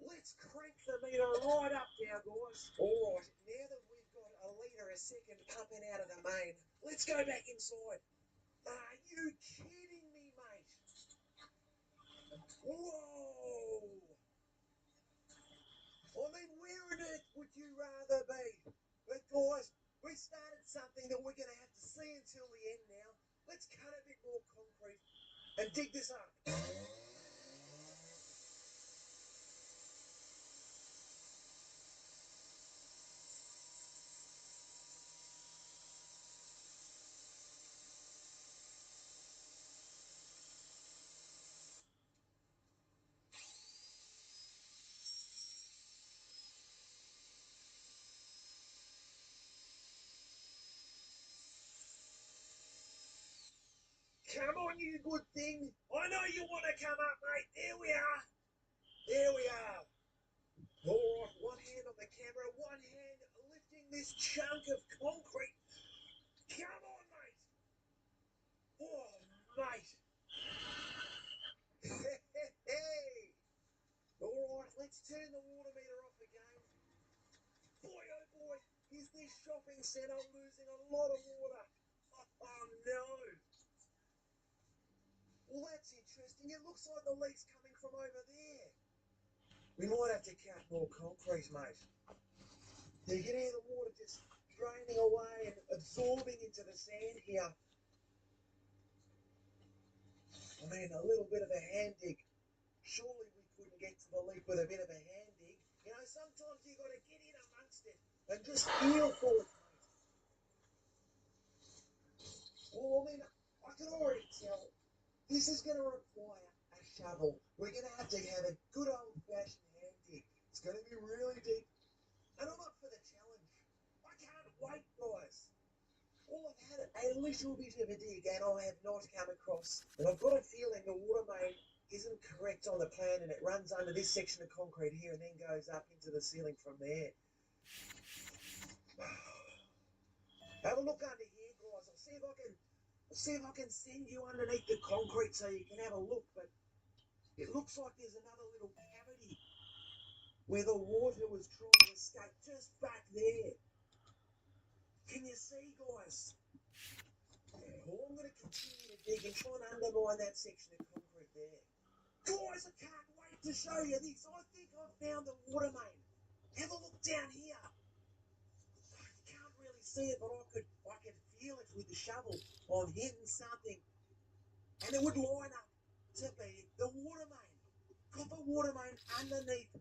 S10: Let's crank the meter right up now, guys. All right, now that we've got a litre a second pumping out of the main, let's go back inside. Are you kidding me, mate? Whoa! I mean, where on earth would you rather be? But guys, we started something that we're going to have to see until the end now. Let's cut a bit more concrete and dig this up. Come on, you good thing. I know you want to come up, mate. There we are. There we are. All right, one hand on the camera, one hand lifting this chunk of concrete. Come on, mate. Oh, mate. Hey. All right, let's turn the water meter off again. Boy, oh boy, is this shopping centre losing a lot of water. Oh, no. Well, that's interesting. It looks like the leak's coming from over there. We might have to cut more concrete, mate. You can hear the water just draining away and absorbing into the sand here. I mean, a little bit of a hand dig. Surely we couldn't get to the leak with a bit of a hand dig. You know, sometimes you got to get in amongst it and just feel for it, mate. Well, I mean, I can already tell this is going to require a shovel. We're going to have a good old-fashioned hand dig. It's going to be really deep. And I'm up for the challenge. I can't wait, guys. Well, I've had a little bit of a dig and I have not come across. And I've got a feeling the water main isn't correct on the plan and it runs under this section of concrete here and then goes up into the ceiling from there. Have a look under here, guys. I'll see if I can send you underneath the concrete so you can have a look, but it looks like there's another little cavity where the water was trying to escape just back there. Can you see, guys? Well, I'm going to continue to dig and try and undermine that section of concrete there. Guys, I can't wait to show you this. I think I've found the water main. Have a look down here. You can't really see it, but I could feel it with the shovel. I'm hitting something. And it would line up to be the water main. Copper water main underneath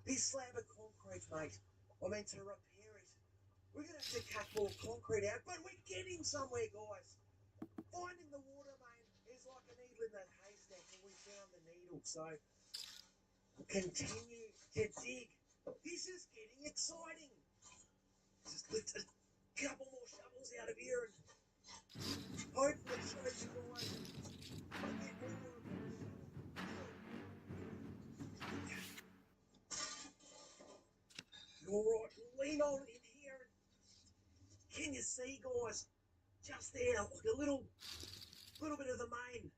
S10: this slab of concrete, mate. I mean, to repair it. We're going to have to cut more concrete out, but we're getting somewhere, guys. Finding the water main is like a needle in that haystack, and we found the needle. So, continue to dig. This is getting exciting. Just lift a couple more shovels out of here and hopefully show you guys a bit more of the shovel. All right, lean on in here. Can you see, guys? Just there, like a little bit of the main.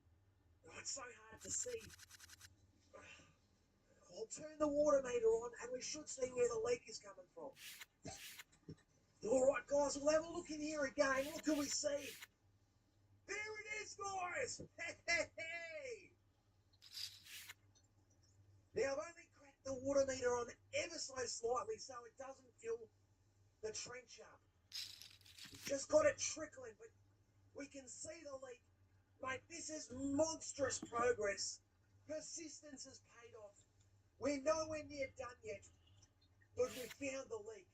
S10: Oh, it's so hard to see. I'll turn the water meter on and we should see where the leak is coming from. Alright guys, we'll have a look in here again. What can we see? There it is, guys! Hey! Now I've only cracked the water meter on ever so slightly so it doesn't fill the trench up. Just got it trickling, but we can see the leak. Mate, this is monstrous progress. Persistence has paid off. We're nowhere near done yet, but we found the leak.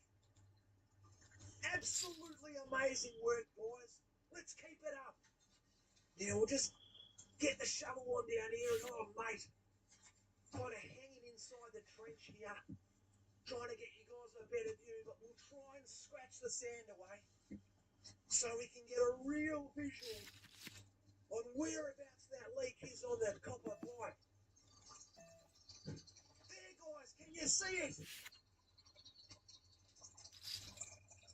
S10: Absolutely amazing work, boys. Let's keep it up. Now we'll just get the shovel on down here and, oh, mate, kind of hanging inside the trench here, trying to get you guys a better view, but we'll try and scratch the sand away so we can get a real visual on whereabouts that leak is on that copper pipe. There, guys, can you see it?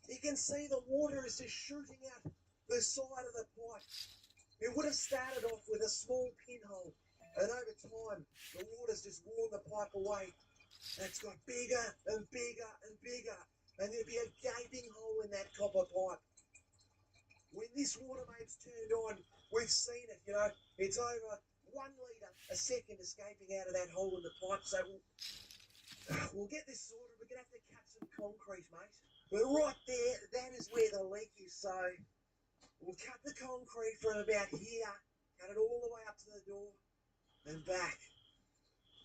S10: You can see the water is just shooting out the side of the pipe. It would have started off with a small pinhole, and over time, the water's just worn the pipe away. And it's got bigger and bigger and bigger, and there'll be a gaping hole in that copper pipe. When this water main's turned on, we've seen it, it's over 1 litre a second escaping out of that hole in the pipe. So we'll get this sorted. We're going to have to cut some concrete, mate. But right there, that is where the leak is. So we'll cut the concrete from about here, cut it all the way up to the door and back.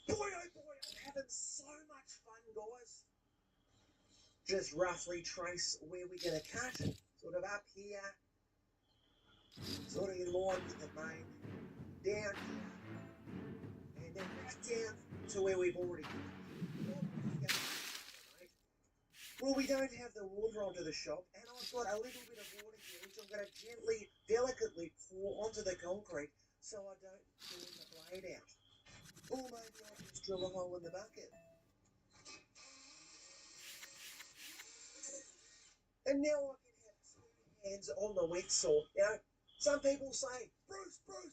S10: Boy, oh boy, I'm having so much fun, guys. Just roughly trace where we're going to cut, sort of up here, sort of in line with the main, down here, and then back down to where we've already cut. Well, we don't have the water onto the shop, and I've got a little bit of water here, which I'm going to gently, delicately pour onto the concrete so I don't burn the blade out. Or maybe I'll just drill a hole in the bucket. And now I can have 2 hands on the wet saw. Some people say, Bruce, are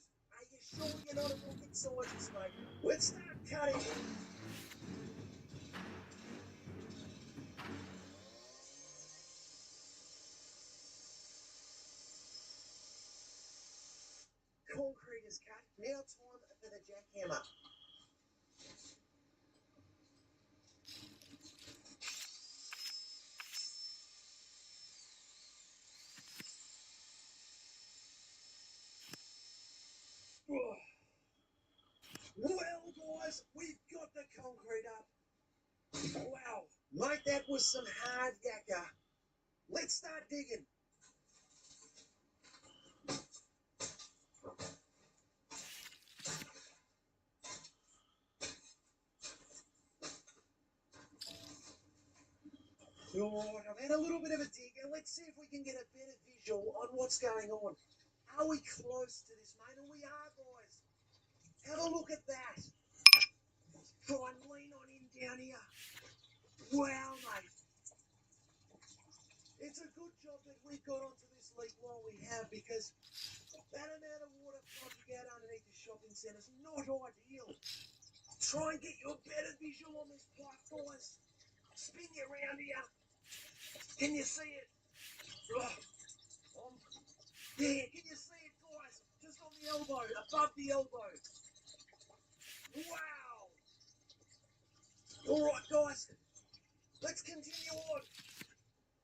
S10: you sure you're not a rocket scientist, mate? Let's start cutting. Concrete is cut. Now time for the jackhammer. Well, guys, we've got the concrete up. Wow, mate, that was some hard yakka. Let's start digging. Alright, I've had a little bit of a dig, and let's see if we can get a better visual on what's going on. Are we close to this, mate? And we are, guys. Have a look at that. Try and lean on in down here. Wow, mate. It's a good job that we got onto this leak while we have, because that amount of water flooding out underneath the shopping centre is not ideal. Try and get you a better visual on this pipe, guys. Spin you around here. Can you see it? Yeah, can you see it, guys? Just on the elbow, above the elbow. Wow. All right, guys. Let's continue on.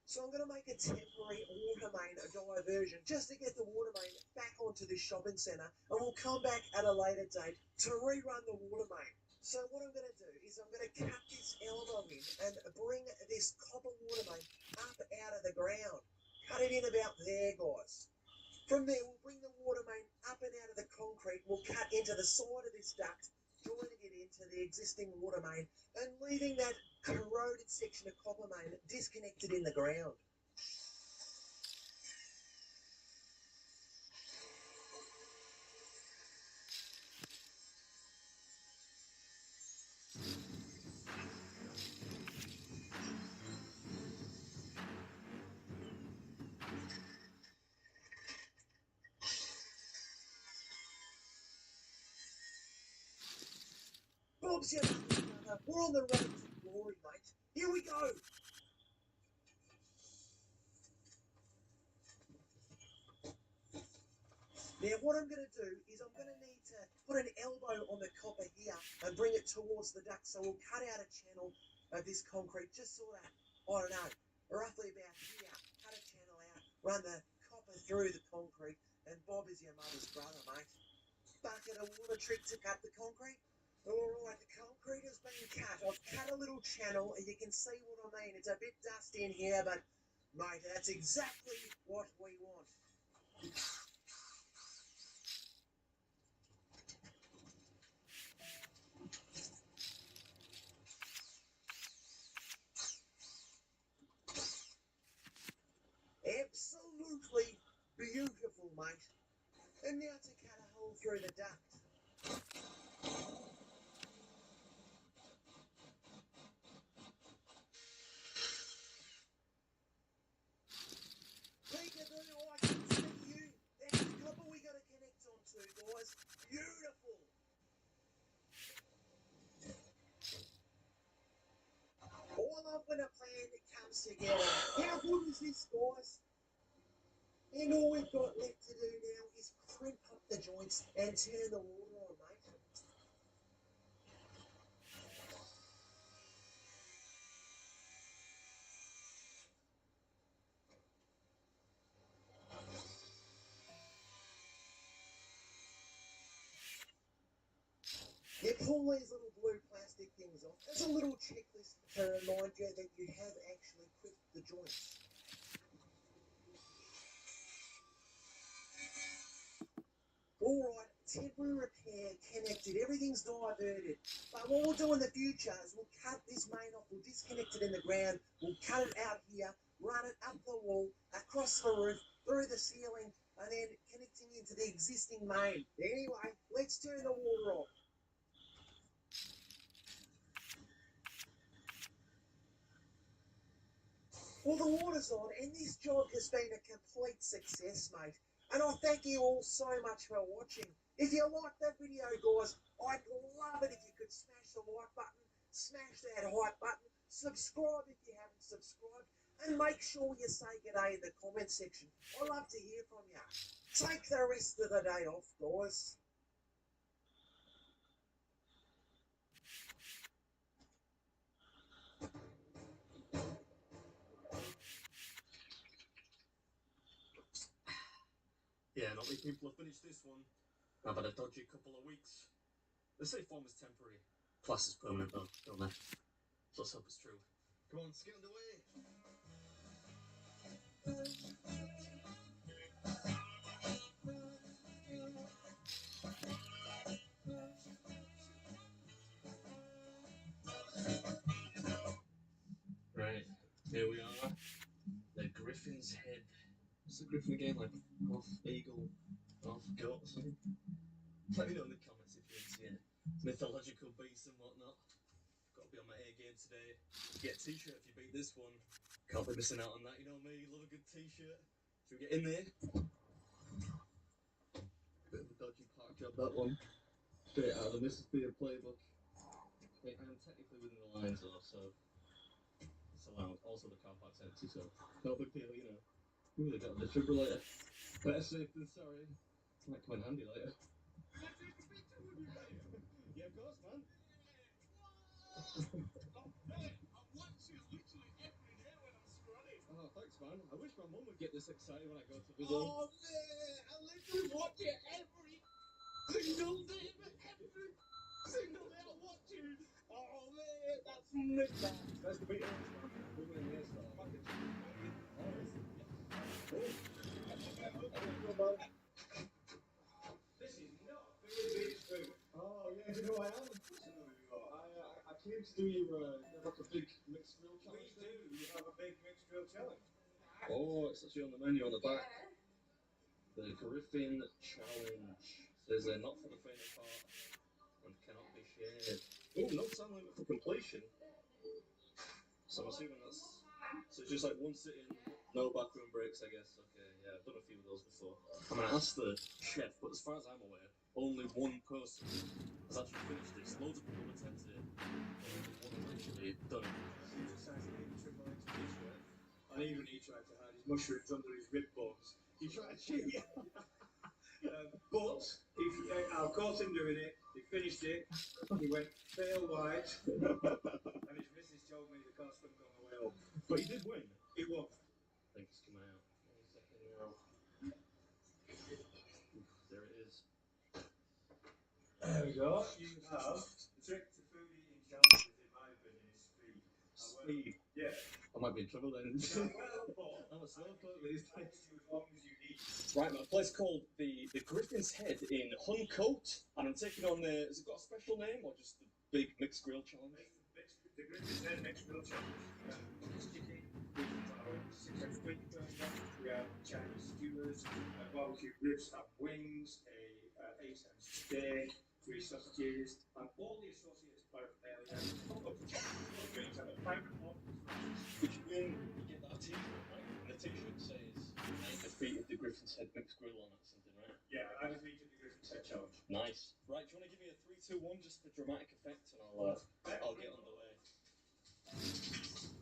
S10: So I'm going to make a temporary water main diversion just to get the water main back onto this shopping centre, and we'll come back at a later date to rerun the water main. So what I'm going to do is I'm going to cut this elbow in and bring this copper water main up out of the ground. Cut it in about there, guys. From there, we'll bring the water main up and out of the concrete. We'll cut into the side of this duct, joining it into the existing water main and leaving that corroded section of copper main disconnected in the ground. Bob's your brother. We're on the road to glory, mate. Here we go. Now, what I'm going to do is I'm going to need to put an elbow on the copper here and bring it towards the duct. So we'll cut out a channel of this concrete, just sort of, I don't know, roughly about here. Cut a channel out, run the copper through the concrete, and Bob is your mother's brother, mate. Bucket of water trick to cut the concrete. Alright, the concrete has been cut. I've cut a little channel, and you can see what I mean. It's a bit dusty in here, but, mate, that's exactly what we want. mate. And now to cut a hole through the duct. Peekaboo, I can see you. That's the copper we got to connect onto, guys. Beautiful. All love when a plan comes together. How good is this, guys? And all we've got left to do now is crimp up the joints and turn the water on, mate. You pull these little blue plastic things off. It's a little checklist to remind you that you have actually crimped the joints. Alright, temporary repair connected, everything's diverted. But what we'll do in the future is we'll cut this main off, we'll disconnect it in the ground, we'll cut it out here, run it up the wall, across the roof, through the ceiling, and then connecting into the existing main. Anyway, let's turn the water off. Well, the water's on, and this job has been a complete success, mate. And I thank you all so much for watching. If you liked that video, guys, I'd love it if you could smash the like button, smash that hype button, subscribe if you haven't subscribed, and make sure you say good day in the comment section. I love to hear from you. Take the rest of the day off, guys.
S1: Yeah, not many people have finished this one. I've had a dodgy couple of weeks. They say form is temporary. Class is permanent though, don't they? So let's hope it's true. Come on, let's get underway. Right, here we are. The Griffin's Head. What's the Griffin again? Like half eagle, half goat or something? Let me know in the comments if you're into mythological beasts and whatnot. Got to be on my A game today. Get a t-shirt if you beat this one. Can't be missing out on that, you know me. Love a good t-shirt. Should we get in there? Bit of a dodgy park job, that one. Straight out of the Mississippi playbook. I am technically within the lines though, so it's allowed. Also the car park's empty, so no big deal, you know. Ooh, they got a defibrillator. Better safe than sorry. Might come in handy later. Yeah, of course, man. Oh, thanks, man. I wish my mum would get this excited when I go to visit.
S10: Oh, man, I literally watch it every single day, every single day I watch it. Oh, man, that's nice.
S6: That's the big man. Moving in there, so I can This is not very big food. Oh, yeah, you know I am. I came to do your, like a big mixed grill challenge. We do. We have a big mixed grill challenge.
S1: Oh, it's actually on the menu on the back. The Griffin Challenge. Says they're not for the faint of heart and cannot be shared. Oh, no time limit for completion. So I'm assuming that's... So it's just like one sitting, no bathroom breaks, I guess. Okay, yeah, I've done a few of those before. I'm going to ask the chef, but as far as I'm aware, only one person has actually finished this. Loads of people have attempted it, but only one has actually done it.
S6: He just has a triple X t-shirt. And even he tried to hide his mushrooms under his rib bones. He tried to cheat. But I caught him doing it. He finished it. He went pale white. And his missus told me the cost couldn't go away up.
S1: But he did win.
S6: He won.
S1: I think it's coming out. One second now. There it is.
S6: There we go. You have the trick to food eating challenges, in my opinion, is speed.
S1: Speed.
S6: Yeah.
S1: I might be in trouble then. I'm a slow cook these days.
S6: As long as you need.
S1: Right, man, a place called the Griffin's Head in Huncote, and I'm taking on the... Has it got a special name, or just the big mixed grill challenge?
S6: The Griffin's Head mixed grill challenge. Chicken, beef, 6 week,
S11: We have Chinese skewers, barbecue ribs and wings, a 8-ounce steak, 3 sausages, and all the associated paraphernalia of the greens and a pint of
S1: Which mean you get that t-shirt, right? And the t-shirt says, I defeated the Griffin's Head mixed grill on it or something, right?
S11: Yeah, I defeated the Griffin's Head challenge.
S1: Nice. Right, do you want to give me a 3, 2, 1 just for dramatic effect, and I'll get underway.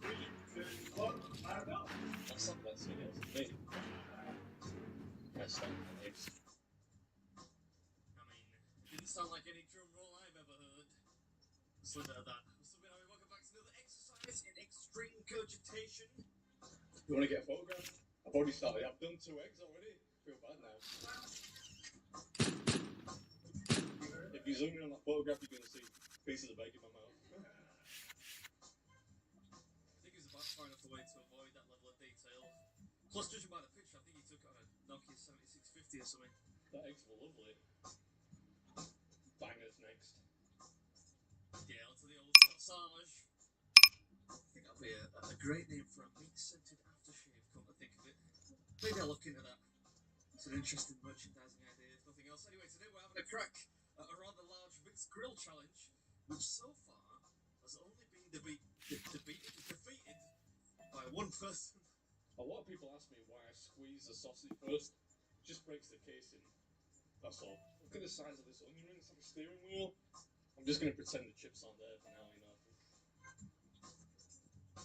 S11: 3, 2, 1, and go.
S1: That's not the best thing else, me. Let's start with the eggs.
S12: I mean, it didn't sound like any drum roll I've ever heard. So that. So welcome back to another exercise in extreme cogitation.
S1: You want to get a photograph? I've already started. I've done 2 eggs already. I feel bad now. If you zoom in on that photograph, you're going to see pieces of egg in my mouth.
S12: I think he's about far enough away to avoid that level of detail. Plus, judging by the picture, I think he took it on a Nokia 7650 or something.
S1: That eggs were lovely. Bangers next.
S12: Yeah, onto the old sausage. I think that'd be a great name for a meat-scented aftershave, come to think of it. Maybe I'll look into that. It's an interesting merchandising idea, if nothing else. Anyway, today we're having a crack at a rather large mixed grill challenge, which so far has only been defeated by one person.
S1: A lot of people ask me why I squeeze the sausage first. It just breaks the casing. That's all. Look at the size of this onion ring. It's like a steering wheel. I'm just going to pretend the chips aren't there for now, you know.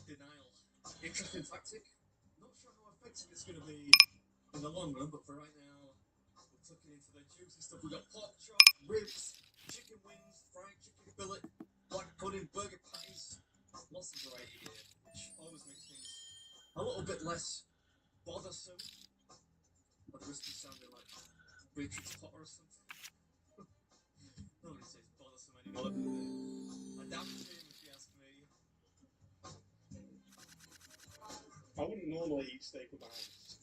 S12: Denial. Interesting tactic. Not sure how effective it's going to be in the long run, but for right now, we're tucking into the juicy stuff. We've got pork chop, ribs, chicken wings, fried chicken fillet, black pudding, burger patties. Lots of variety here, which always makes things a little bit less bothersome. At the risk of sounding like Beatrix Potter or something. Nobody says bothersome anymore. A damn shame if you ask me.
S1: I wouldn't normally eat steak with my hands.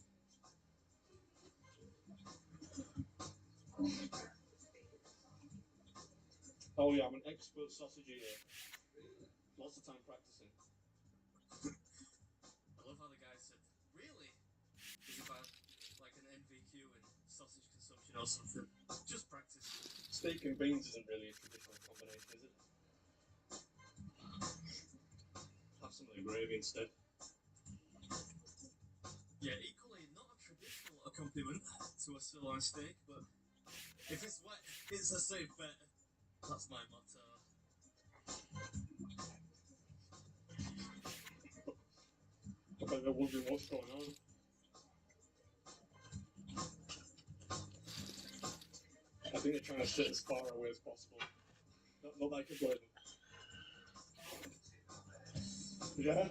S1: Oh yeah, I'm an expert sausage eater. Lots of time practicing.
S12: I love how the guy said, really? Is about like an NVQ in sausage consumption or something. Just practice.
S1: Steak and beans isn't really a traditional combination, is it? Have some of the gravy instead.
S12: Yeah, equally not a traditional accompaniment to a sirloin steak, but if it's wet, it's a safe bet. That's my motto.
S1: I bet they're wondering what's going on. I think they're trying to sit as far away as possible. Not that I can blame them. Yeah?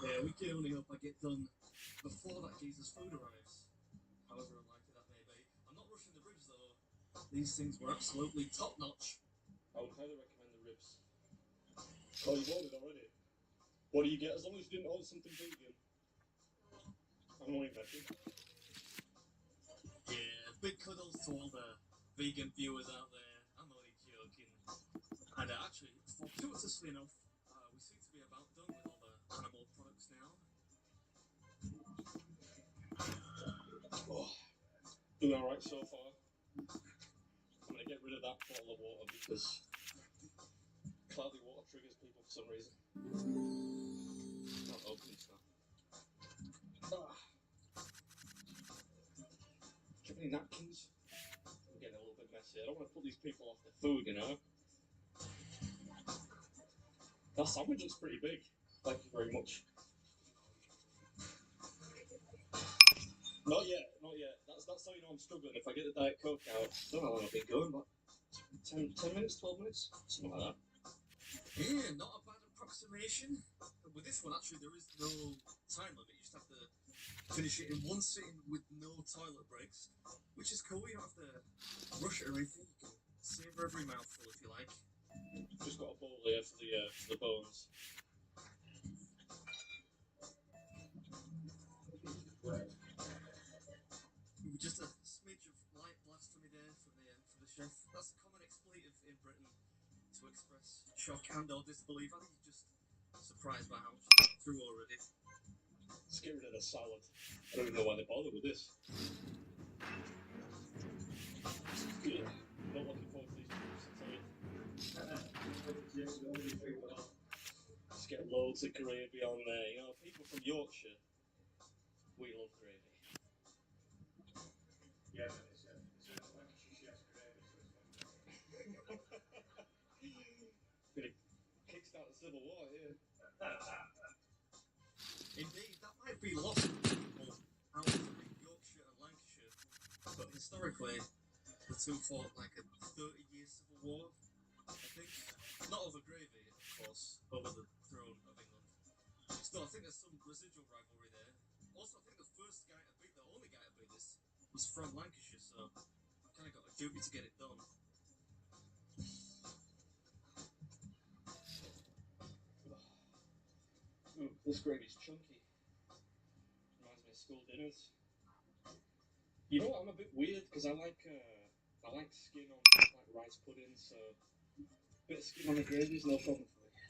S12: Yeah, we can only hope I get done before that geezer's food arrives. However unlikely that may be. I'm not rushing the ribs though. These things were absolutely top notch.
S1: I would highly recommend the ribs. Oh, you've ordered already? What do you get as long as you didn't order something vegan? I'm only vegan.
S12: Yeah, big kudos to all the vegan viewers out there. I'm only joking. And actually, fortuitously enough, we seem to be about done with all the animal products now.
S1: Oh, doing alright so far. I'm going to get rid of that bottle of water because cloudy water triggers people for some reason. Not opening stuff. Do you have any napkins? I'm getting a little bit messy. I don't want to put these people off their food, you know. That sandwich looks pretty big. Thank you very much. Not yet. That's how you know I'm struggling. If I get the Diet Coke out, I don't know how long I've been going, but 10 minutes, 12 minutes, something like that.
S12: Yeah, not a bad approximation. With this one, actually, there is no time limit. You just have to finish it in one sitting with no toilet breaks, which is cool. You don't have to rush it or anything. You can savor every mouthful if you like.
S1: Just got a bowl here for the bones.
S12: Just a smidge of light blasphemy there from the chef. That's a common expletive in Britain to express shock and or disbelief. I think he's just surprised by how much he's through already.
S1: It's Just get rid of the salad. I don't even know why they bother with this. Yeah, not looking forward to these chips, I'll tell you. Just get loads of gravy on there. You know, people from Yorkshire, we love gravy.
S11: Yeah, but it's a Lancashire chef's gravy, so it's fine.
S1: Gonna kickstart the Civil War here.
S12: Indeed, that might be lost on people outside Yorkshire and Lancashire, but historically, the two fought like a 30-year civil war, I think. Not over gravy, of course, over the throne of England. Still, I think there's some residual rivalry there. Also, I think the first guy to beat, the only guy to beat this, was from Lancashire, so I kind of got a duty to get it done.
S1: This gravy's chunky. Reminds me of school dinners. You know what? I'm a bit weird because I like skin on things like rice pudding, so a bit of skin on the gravy is no problem for me.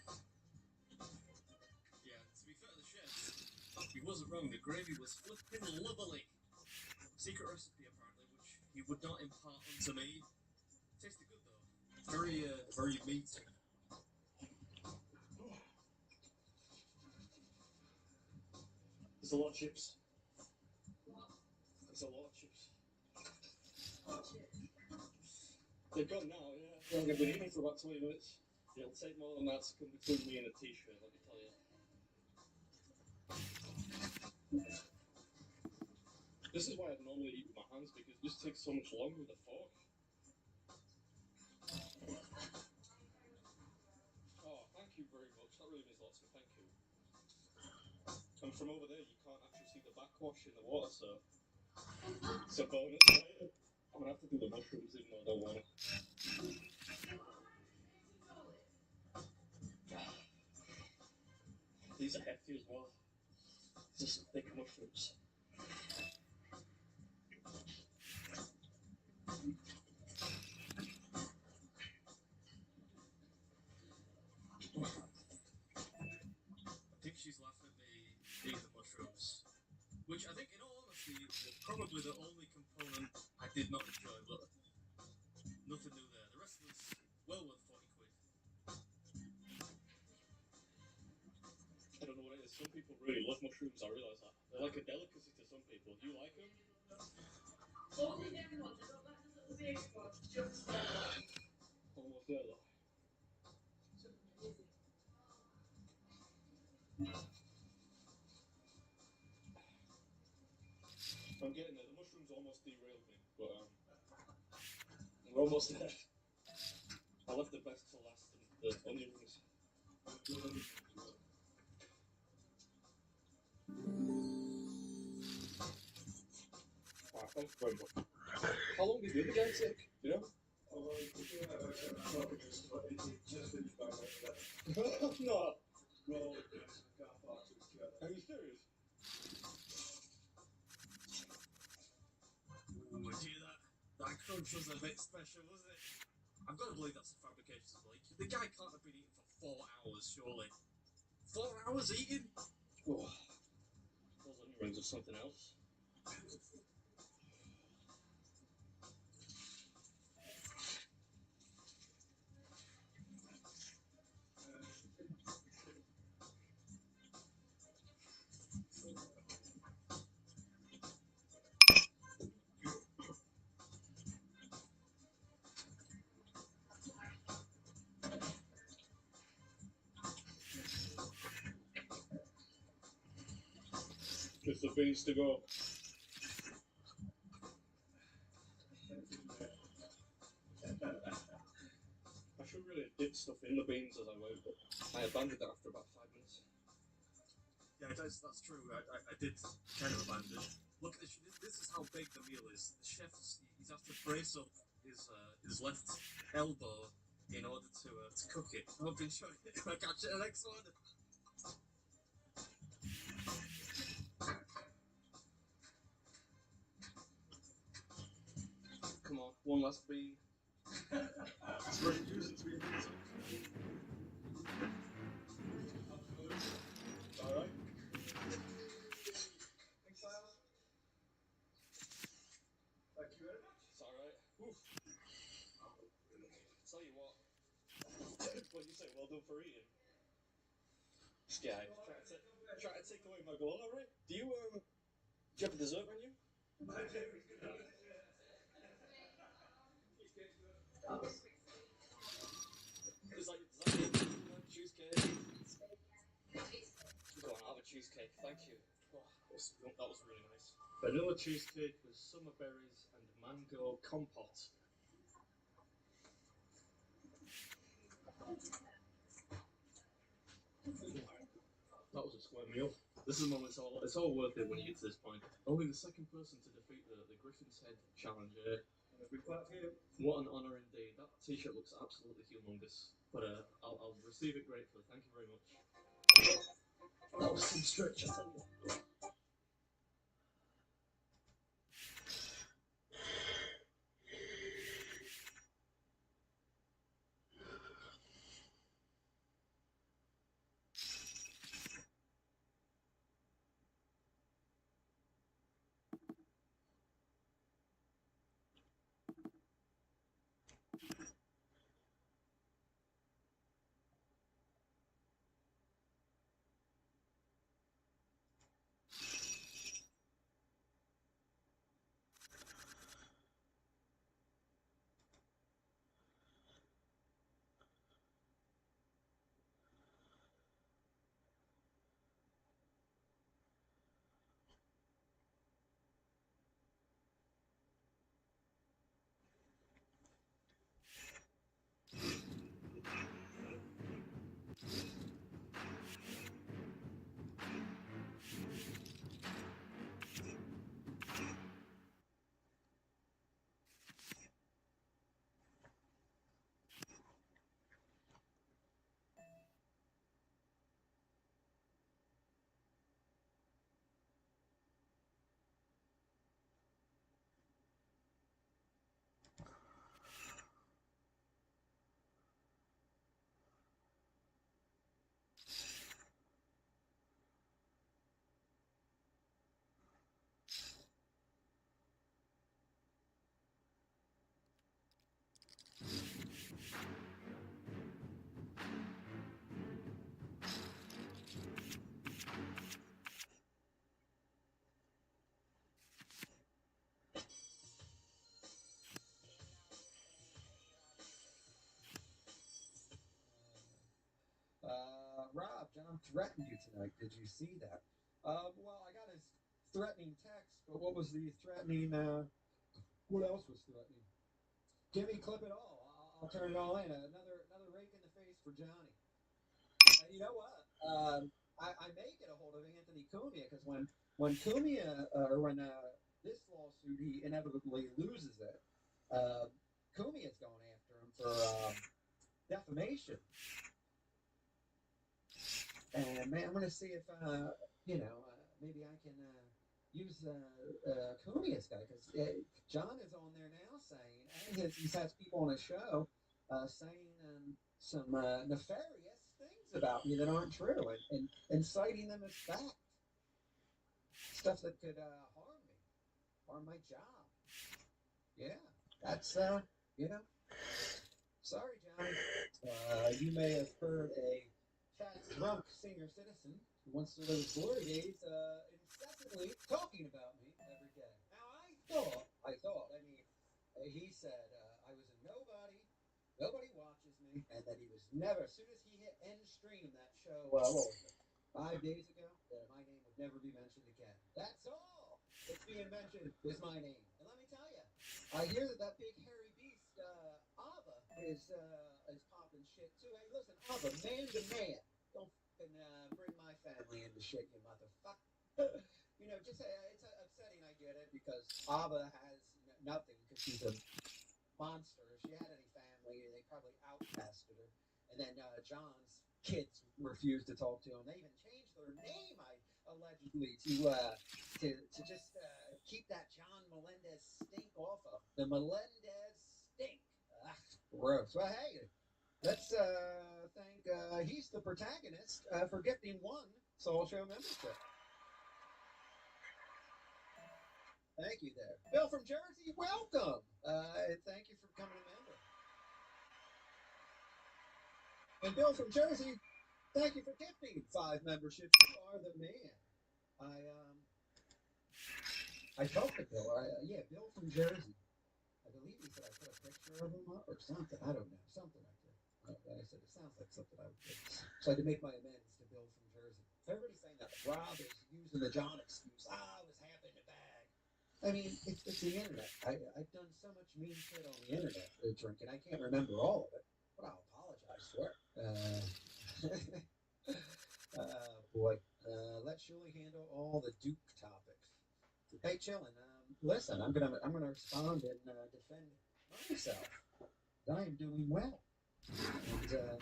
S12: Yeah, to be fair to the chef, he wasn't wrong. The gravy was flipping lovely. Secret recipe apparently, which he would not impart onto me. Tasted good though. Very meaty.
S1: There's a lot of chips. There's a lot of chips. They're gone now, yeah. I've been eating for about 20 minutes. It'll take more than that to come between me and a t-shirt, let me tell you. This is why I'd normally eat with my hands, because it just takes so much longer with a fork. Oh, thank you very much. That really means a lot to me, thank you. And from over there, you can't actually see the backwash in the water, so it's a bonus, right? I'm gonna have to do the mushrooms even though I don't want to. These are hefty as well. These are some thick mushrooms.
S12: I think she's laughing at me eating the mushrooms. Which I think, in all honesty, was probably the only component I did not enjoy, but nothing new there. The rest was well worth 40 quid.
S1: I don't know what it is. Some people really love mushrooms, I realise that. They're like a delicacy to some people. Do you like them?
S8: Only them ones. I don't like the little baby ones. Just
S1: Almost there though. I'm getting there. The mushrooms almost derailed me, but we're almost there. I left the best to last, and the onion rings. Wow, thank you very much. How long did the other guy take? Do you know? No. Are you serious?
S12: Ooh, did you hear that? That crunch was a bit special, wasn't it? I've got to believe that's a fabrication leak. The guy can't have been eating for 4 hours, surely. 4 hours eating?
S1: Oh, those onion rings are something else. Just the beans to go. I should really dip stuff in the beans as I went, but I abandoned that after about 5 minutes.
S12: Yeah, that's true. I did kind of abandon. Look at this. This is how big the meal is. The chef's he's have to brace up his left elbow in order to cook it. I've been showing it. I catch it the next one.
S1: Come on, one last bean.
S12: It's very using to be used.
S1: Alright. Oof. Tell you what. What you say? Well done for eating. This guy try to take away my goal, alright? Do you have a dessert menu?
S11: My favorite good.
S1: There's like cheesecake. Go on, I'll have a cheesecake. Thank you. Oh, that was really nice. Vanilla cheesecake with summer berries and mango compote. That was a square meal. This is a moment, it's all worth it when you get to this point. Only the second person to defeat the Griffin's Head Challenger. What an honour indeed. That t-shirt looks absolutely humongous. But I'll receive it gratefully. Thank you very much. That was some stretch, I tell you.
S13: Rob, John threatened you tonight. Did you see that? Well, I got his threatening text, but what was the threatening? What else was threatening? Give me clip it all. I'll turn it all in. Another rake in the face for Johnny. You know what? I may get a hold of Anthony Cumia because when Cumia or when this lawsuit he inevitably loses it, Cumia's going after him for defamation. And man, I'm gonna see if maybe I can use Cumia's guy because John is on there now saying, and he has people on his show saying some nefarious things about me that aren't true and citing them as fact, stuff that could harm my job. Yeah, that's Sorry, Johnny. You may have heard a fat, drunk senior citizen who wants to live his glory days incessantly talking about me every day. Now, he said I was a nobody watches me, and that he was never, as soon as he hit end stream that show, 5 days ago, that my name would never be mentioned again. That's all that's being mentioned is my name. And let me tell you, I hear that big hairy beast, Ava, is popping shit too. Hey, listen, Ava, man to man, don't fucking bring my family into shit, you motherfucker. Just it's upsetting. I get it because Ava has nothing because she's a monster. If she had any family, they probably outcasted her. And then John's kids refused to talk to him. They even changed their name, allegedly, to just keep that John Melendez stink off of the Melendez stink. Gross. Well, hey, let's thank he's the protagonist for gifting one Soul Show membership. Thank you there. Bill from Jersey, welcome. And thank you for becoming a member. And Bill from Jersey, thank you for gifting 5 memberships. You are the man. I talked to Bill. Bill from Jersey. I believe he said I put a picture of him up or something. I don't know. Something like that. I said, it sounds like something I would do. So I had to make my amends to Bill from Jersey. Everybody's saying that Rob is using the John excuse. I was half in the bag. I mean, it's the internet. I've done so much mean shit on the internet drinking. I can't remember all of it, but I'll apologize for it. Boy. Let Shirley handle all the Duke topics. Hey, chillin'. Listen, I'm gonna respond and defend myself. I am doing well. And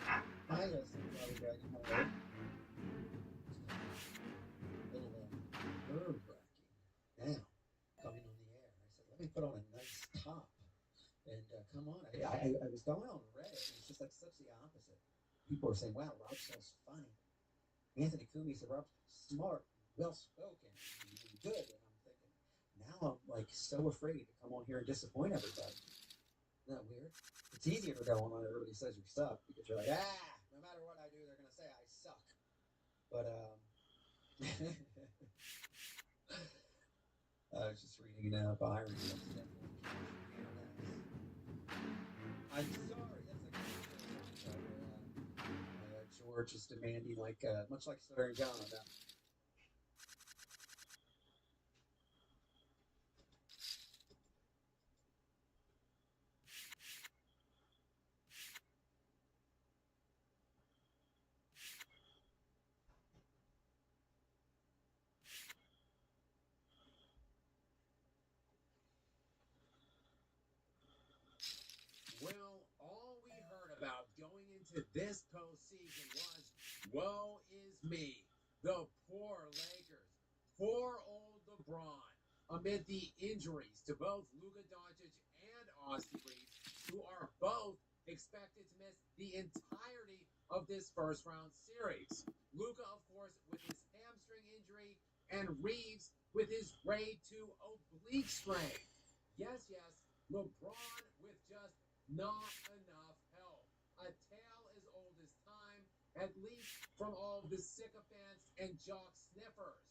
S13: I some other guy in my life. A little nerve-wracking. Now, coming on the air, I said, let me put on a nice top. And come on, I was going on Reddit. It's just like such the opposite. People are saying, wow, Rob's so funny. Anthony Cooney said, Rob's smart, well-spoken, really good. And I'm thinking, now I'm like so afraid to come on here and disappoint everybody. Isn't that weird? It's easier to go on when everybody says you suck because you're like, no matter what I do, they're going to say I suck. But, I was just reading Byron. I'm sorry. That's like George is demanding, like, much like Southern John about. Well, all we heard about going into this postseason was, woe is me, the poor Lakers, poor old LeBron, amid the injuries to both Luka Doncic and Austin Reeves, who are both expected to miss the entirety of this first-round series. Luka, of course, with his hamstring injury, and Reeves with his grade 2 oblique strain. Yes, LeBron with just not enough help. A tale as old as time, at least from all the sycophants and jock sniffers.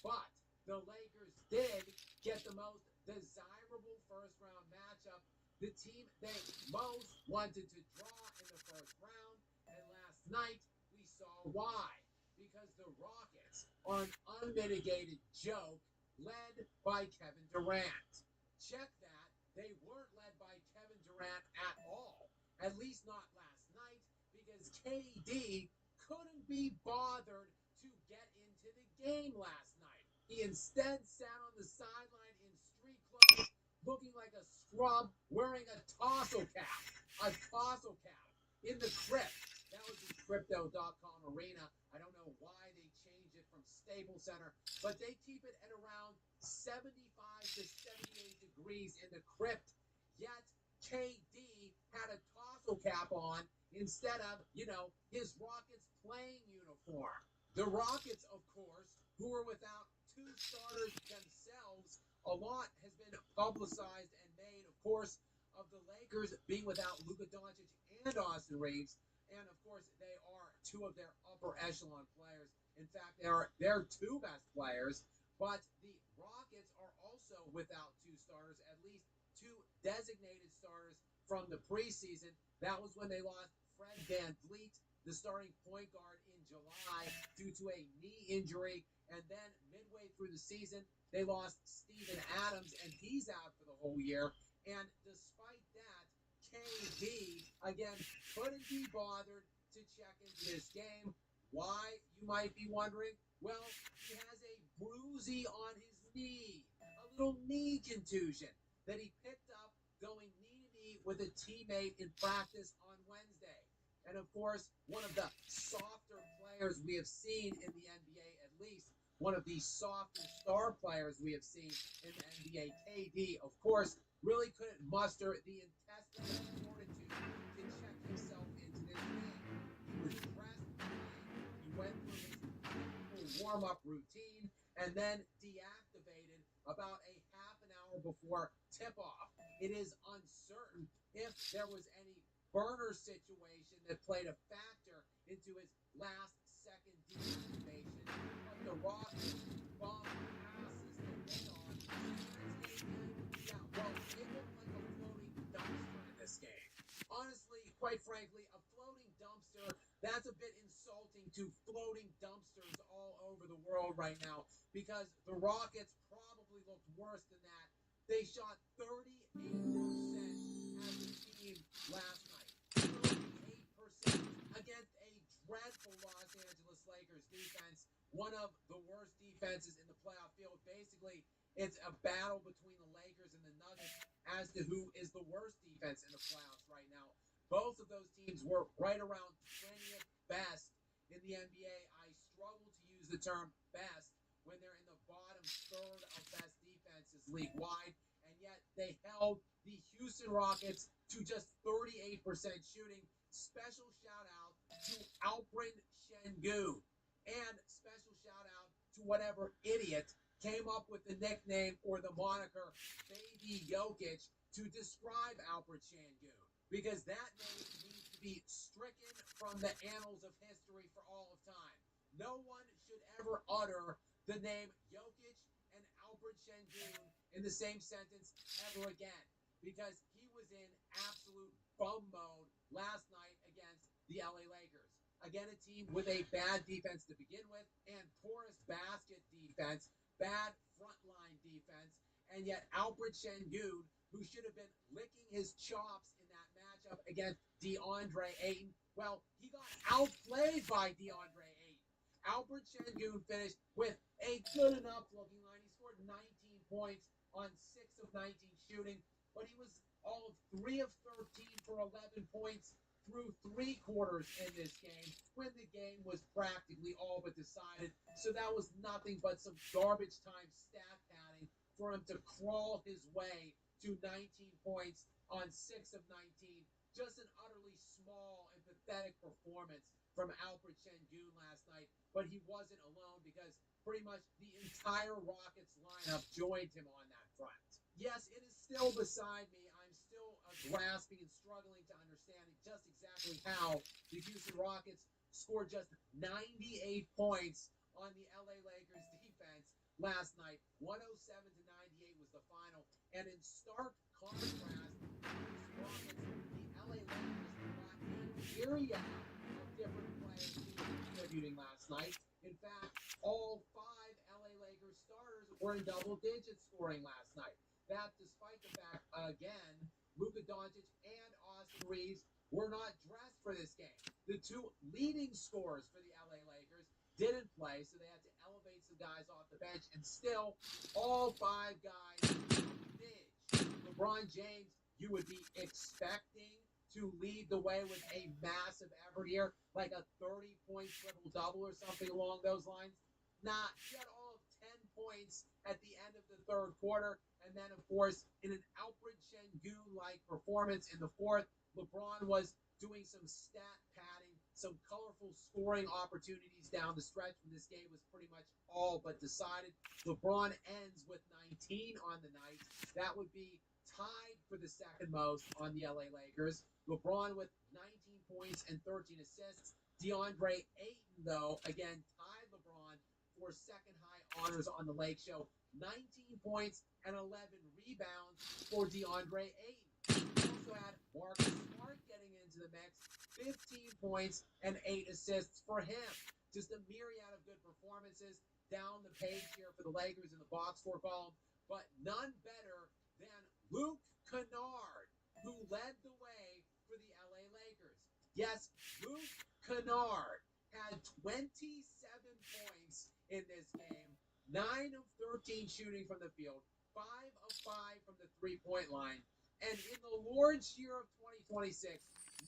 S13: But the Lakers did get the most desirable first-round matchup, the team they most wanted to draw in the first round, and last night we saw why. Because the Rockets are an unmitigated joke led by Kevin Durant. Check that. They weren't led by Kevin Durant at all. At least not last night, because KD couldn't be bothered to get into the game last night. He instead sat on the sideline in street clothes, looking like a scrub, wearing a tassel cap. A tassel cap. In the crypt. That was in Crypto.com arena. I don't know why they changed it from Staples Center, but they keep it at around 75 to 78 degrees in the crypt. Yet KD had a tassel cap on instead of, his Rockets playing uniform. The Rockets, of course, who were without 2 starters themselves, a lot has been publicized and made, of course, of the Lakers being without Luka Doncic and Austin Reeves. And, of course, they are 2 of their upper echelon players. In fact, they are their 2 best players. But the Rockets are also without 2 starters, at least 2 designated starters from the preseason. That was when they lost Fred VanVleet, the starting point guard, in July due to a knee injury. And then midway through the season, they lost Steven Adams, and he's out for the whole year. And despite that, KD, again, couldn't be bothered to check into this game. Why, you might be wondering? Well, he has a bruisey on his knee, a little knee contusion that he picked up going knee-to-knee with a teammate in practice on Wednesday. And, of course, one of the softer players we have seen in the NBA, at least one of the softer star players we have seen in the NBA, KD, of course, really couldn't muster the intestinal fortitude to check himself into this game. He was dressed, he went through his typical warm-up routine, and then deactivated about a half an
S14: before tip-off. It is uncertain if there was any burner situation that played a factor into his last-second deactivation. But the Rockets bum asses that they are. Yeah, well, they look like a floating dumpster in this game. Honestly, quite frankly, a floating dumpster, that's a bit insulting to floating dumpsters all over the world right now, because the Rockets probably looked worse than that. They shot 38% as a team last night. 38% against a dreadful Los Angeles Lakers defense, one of the worst defenses in the playoff field. Basically, it's a battle between the Lakers and the Nuggets as to who is the worst defense in the playoffs right now. Both of those teams were right around 20th best in the NBA. I struggle to use the term best when they're in the bottom third of best defenses league-wide, and yet they held the Houston Rockets to just 38% shooting. Special shout-out to Alperen Şengün, and special shout-out to whatever idiot came up with the nickname or the moniker Baby Jokic to describe Alperen Şengün, because that name needs to be stricken from the annals of history for all of time. No one should ever utter the name Jokic and Alperen Şengün in the same sentence ever again, because he was in absolute bum mode last night against the LA Lakers. Again, a team with a bad defense to begin with and porous basket defense, bad frontline defense, and yet Alperen Şengün, who should have been licking his chops in that matchup against DeAndre Ayton, well, he got outplayed by DeAndre Ayton. Alperen Şengün finished with a good enough looking line. He scored 19 points on 6 of 19 shooting, but he was all of 3 of 13 for 11 points through 3 quarters in this game when the game was practically all but decided. So that was nothing but some garbage time stat padding for him to crawl his way to 19 points on 6 of 19. Just an utterly small and pathetic performance from Alperen Şengün last night, but he wasn't alone because pretty much the entire Rockets lineup joined him on that front. Yes, it is still beside me. I'm still grasping and struggling to understand just exactly how the Houston Rockets scored just 98 points on the LA Lakers defense last night. 107-98 was the final. And in stark contrast, the Rockets, the LA Lakers got a myriad of different players contributing last night. In fact, all 5 LA Lakers starters were in double digit scoring last night. That despite the fact, again, Luka Doncic and Austin Reeves were not dressed for this game. The 2 leading scorers for the LA Lakers didn't play, so they had to elevate some guys off the bench, and still, all 5 guys did. LeBron James, you would be expecting to lead the way with a massive effort here, like a 30-point triple-double or something along those lines. Nah, he had all of 10 points at the end of the third quarter, and then, of course, in an Alperen Şengün-like performance in the fourth, LeBron was doing some stat padding, some colorful scoring opportunities down the stretch when this game was pretty much all but decided. LeBron ends with 19 on the night. That would be tied for the second most on the LA Lakers. LeBron with 19 points and 13 assists. DeAndre Ayton, though, again, tied LeBron for second high honors on the Lake Show. 19 points and 11 rebounds for DeAndre Ayton. We also had Marcus Smart getting into the mix. 15 points and 8 assists for him. Just a myriad of good performances down the page here for the Lakers in the box score column, but none better than Luke Kennard, who led the way for the LA Lakers. Yes, Luke Kennard had 27 points in this game, 9 of 13 shooting from the field, 5 of 5 from the three-point line, and in the Lord's year of 2026,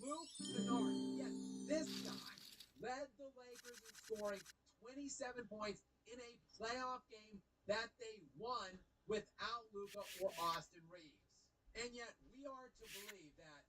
S14: Luke Kennard, yes, this guy led the Lakers in scoring 27 points in a playoff game that they won without Luka or Austin Reeves. And yet we are to believe that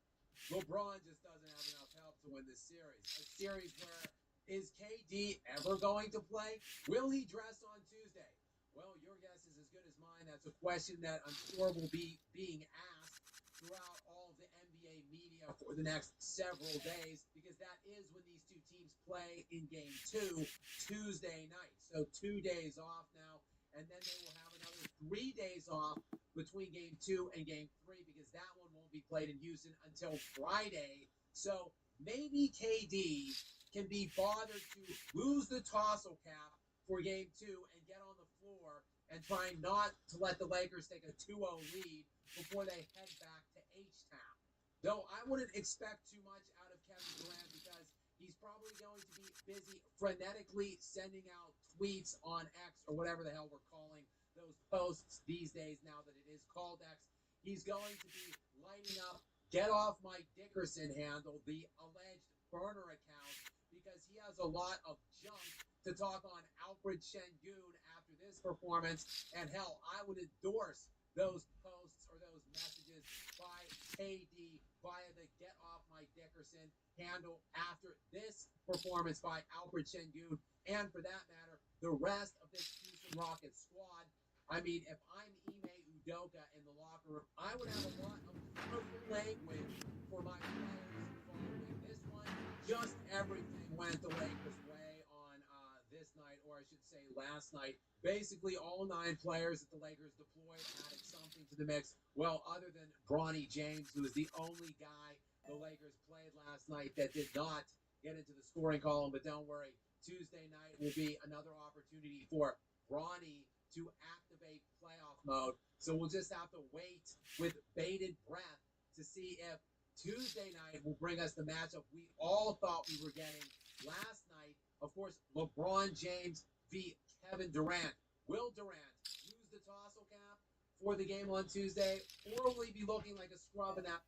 S14: LeBron just doesn't have enough help to win this series. A series where, is KD ever going to play? Will he dress on Tuesday? Well, your guess is as as good as mine. That's a question that I'm sure will be being asked throughout all of the NBA media for the next several days, because that is when these two teams play in Game 2, Tuesday night. So 2 days off now, and then they will have another 3 days off between Game 2 and Game 3, because that one won't be played in Houston until Friday. So maybe KD can be bothered to lose the tossle cap for Game 2 and get on the floor and try not to let the Lakers take a 2-0 lead before they head back to H-Town. Though I wouldn't expect too much out of Kevin Durant, because he's probably going to be busy frenetically sending out tweets on X, or whatever the hell we're calling those posts these days now that it is called X. He's going to be lighting up Get Off My Dickerson handle, the alleged burner account, because he has a lot of junk to talk on Alfred Şengün after this performance. And hell, I would endorse those posts or those messages by KD via the Get Off My Dickerson handle after this performance by Alfred Şengün, and for that matter, the rest of this Houston Rockets squad. I mean, if I'm Ime Udoka in the locker room, I would have a lot of colorful language for my players following this one. Just everything went the Lakers' way on this night, or I should say last night. Basically, all 9 players that the Lakers deployed added something to the mix. Well, other than Bronny James, who was the only guy the Lakers played last night that did not get into the scoring column. But don't worry, Tuesday night will be another opportunity for Bronny to activate playoff mode. So we'll just have to wait with bated breath to see if Tuesday night will bring us the matchup we all thought we were getting last night. Of course, LeBron James v. Kevin Durant. Will Durant lose the tossle cap for the game on Tuesday, or will he be looking like a scrub in that?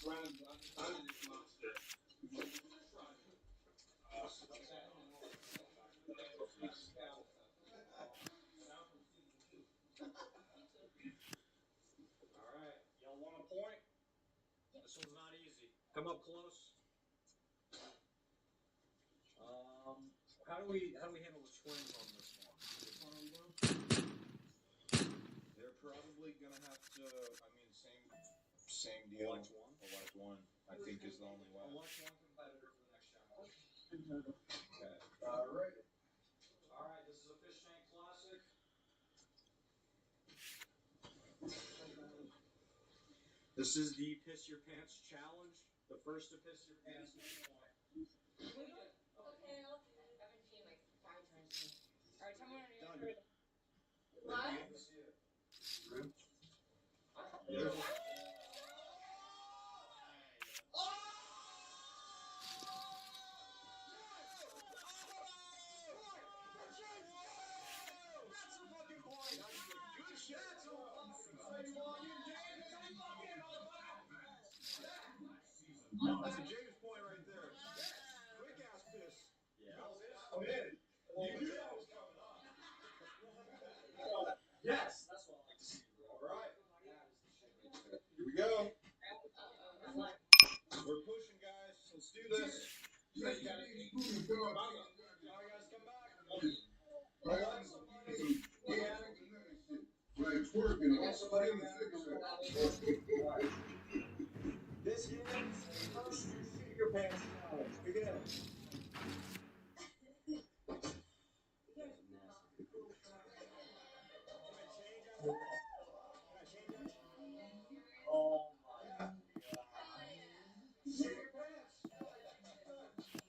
S11: Alright, y'all want a point? This one's not easy. Come up close. How do we handle the twins on this one? Which one are we doing?
S15: They're probably gonna have to. I mean, same deal.
S11: Elect one.
S15: Elect one. I think is the only way.
S11: Elect one competitor for the next challenge.
S15: Okay.
S11: Alright. Alright, this is a fish tank classic. This is the Piss Your Pants Challenge. The first to piss your pants gets a point.
S8: Okay, I'll do it. I've been peeing like 5 times today. Alright, tell me when you're ready. What?
S11: That's a fucking point. Good shit. That's a fucking That's a James point right there. Quick ass piss. Yeah. I'm in. You knew that was coming up. Yes, that's what I like to see. All right.
S15: Here we go. We're pushing, guys. Let's do this.
S11: All right, guys, come back. Relax, somebody.
S2: Like twerking.
S11: Somebody This is the first shit your pants challenge. Begin. Oh my god. Shit your pants.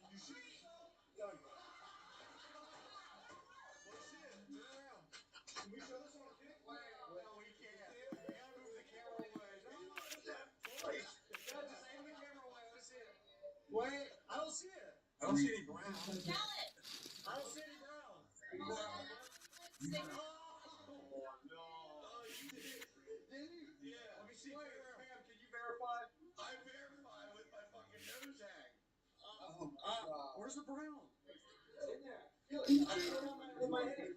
S11: You shit yourself? Done. Well, shit. Turn around. Can we show this on a kick? No, we can't. We gotta move the camera away. No, please. Guys, just aim the camera away. Let's see it. Wait, I don't see it.
S15: I don't see any brown.
S8: Tell it.
S11: I don't see any brown.
S8: Stick.
S11: Oh, no. Oh, you did. Did you? Yeah. Let me see. Wait, ma'am, can you verify?
S15: I verify with my fucking nose tag.
S11: Where's the brown?
S8: It's in there.
S11: Feel it. I feel it with my head.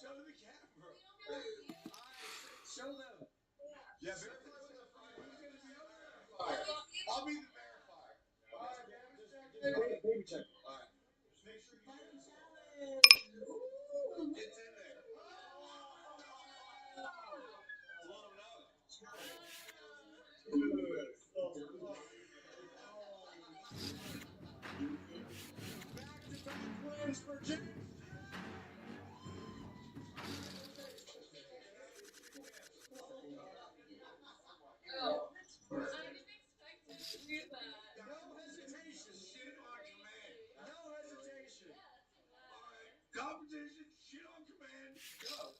S15: Show the camera.
S11: Show them.
S15: Yeah, verify with the front. Who's gonna be the verifier? I'll be the verifier.
S11: All right, baby check.
S15: All right. Just make sure you
S10: Fighting
S15: show
S10: challenge.
S15: it's in there. Blown up.
S11: Back-to-back wins for James.
S8: Oh, I didn't expect you to do that.
S11: No hesitation.
S15: Shit on command.
S11: No hesitation.
S15: All right. Competition. Shit on command. Go.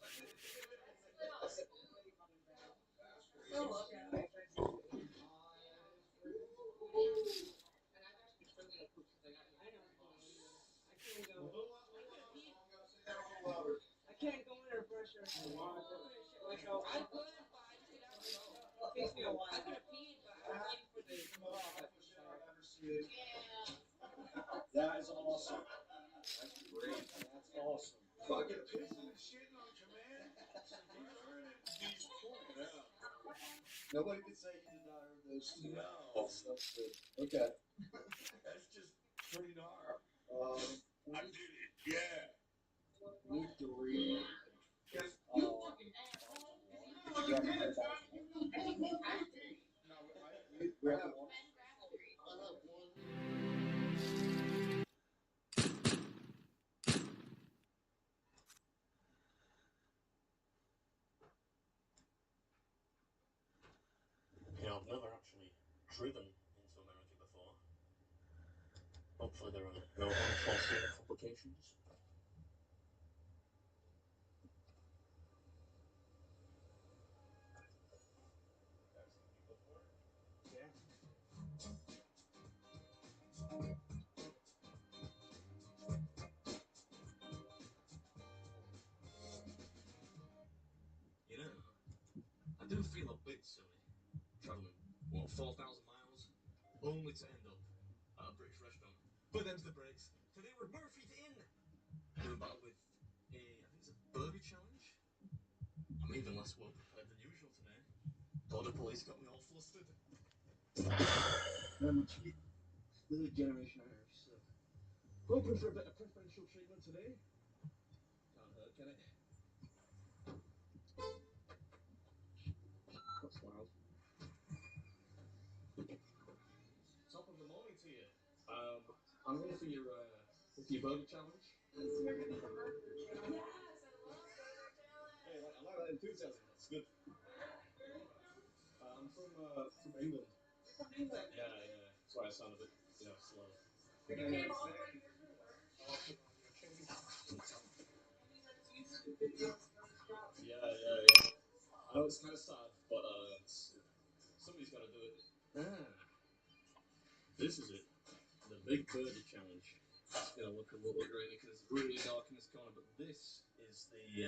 S9: I can't go under pressure anymore. I could if I just get out and it takes me a while. I could have peed, but I was waiting for the
S11: That is awesome. That's great. That's awesome.
S15: Fucking pissing and shitting on command. You're earning these points. Yeah.
S11: Nobody could say you did not earn those.
S15: No.
S11: That's good. Okay.
S15: That's just pretty gnarly. I did it. Yeah.
S11: Victory.
S1: Yeah, I've never actually driven into America before. Hopefully there are no unforeseen complications.
S12: You know, I do feel a bit
S1: silly. Traveling, what, 4,000 miles? Only to end up at a British restaurant. But them's the breaks. Today we're Murphy's Inn. Doing battle with I think it's a burger challenge. I'm even less well prepared than usual today. Border police got me all flustered.
S12: I'm third generation Irish, so hoping for a bit of preferential treatment today. Can't hurt, can it? That's loud.
S1: Top of the morning to you. I'm here for your burger challenge.
S8: Yes, I love burger challenge.
S1: Hey, I like that enthusiasm. That's good. I'm from England.
S8: You're from England.
S1: Yeah. That's why I sound a bit, slow.
S8: You came all the way here for the burger challenge. YouTube videos non-stop.
S1: Yeah. I know it's kind of sad, but somebody's got to do it. This is it. The big burger challenge. It's gonna look a little grainy because it's really dark in this corner, but this is the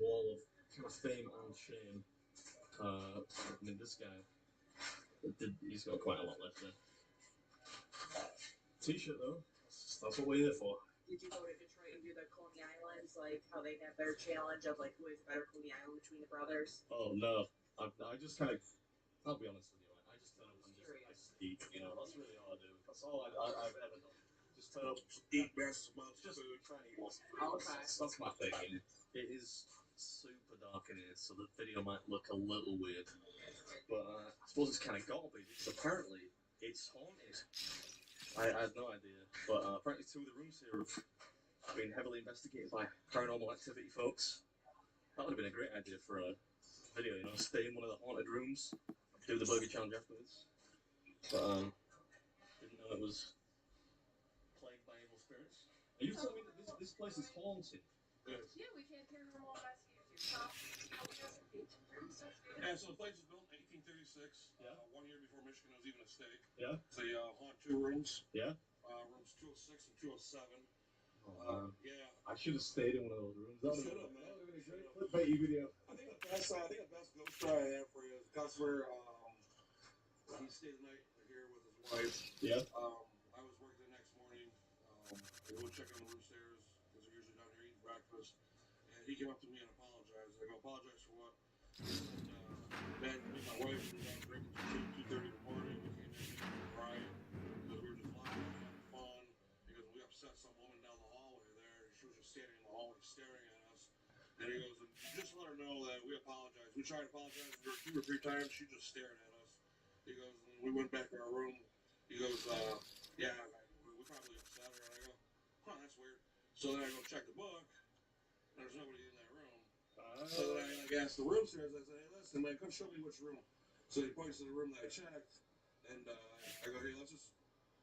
S1: wall of kind of fame and shame. This guy, he's got quite a lot left there. T-shirt though, that's what we're here for.
S8: Did you go to Detroit and do the Coney Islands, like how they have their challenge of like who is a better Coney Island between the brothers?
S1: Oh no, I just kind of, I'll be honest with you, I just turn up and I sleep, that's really all I do. That's all I've ever done. Just turn up, eat massive amounts of food, try and eat lots of food.
S8: Okay.
S1: That's my thing. It is super dark in here, so the video might look a little weird. But I suppose it's kind of garbage because apparently it's haunted. I had no idea, but apparently 2 of the rooms here have been heavily investigated by paranormal activity folks. That would have been a great idea for a video, stay in one of the haunted rooms, do the burger challenge afterwards. But didn't know it was plagued by evil spirits. Are you telling me that this place is haunted?
S8: Yeah, we've had paranormal investigators here. How we got the
S2: Yeah, so the place was built in 1836.
S1: Yeah.
S2: 1 year before Michigan was even a state.
S1: Yeah.
S2: They haunt 2 rooms.
S1: Yeah.
S2: Rooms 206 and 207. Yeah.
S1: I should have stayed in one of those rooms. That would
S2: Shut
S1: have
S2: up, man.
S1: been a great clickbaity video.
S2: I think the best ghost story I have for you is a customer. He stayed the night here with his wife.
S1: Yeah.
S2: I was working the next morning. We went check on the roof stairs because they're usually down here eating breakfast. And he came up to me and apologized. I go, apologize for what? He said, man, me and my wife were down drinking till 2:30 in the morning. We came in crying because we were just laughing and having fun. Because we upset some woman down the hallway there. She was just standing in the hallway staring at us. And he goes, just let her know that we apologize. We tried to apologize to her 2 or 3 times. She just stared at us. He goes, and we went back to our room. He goes, yeah, we probably upset her. And I go, huh, that's weird. So then I go check the book. And there's nobody in that room. So then I asked the room stairs. I said, hey, listen, man, come show me which room. So he points to the room that I checked. And I go, hey, let's just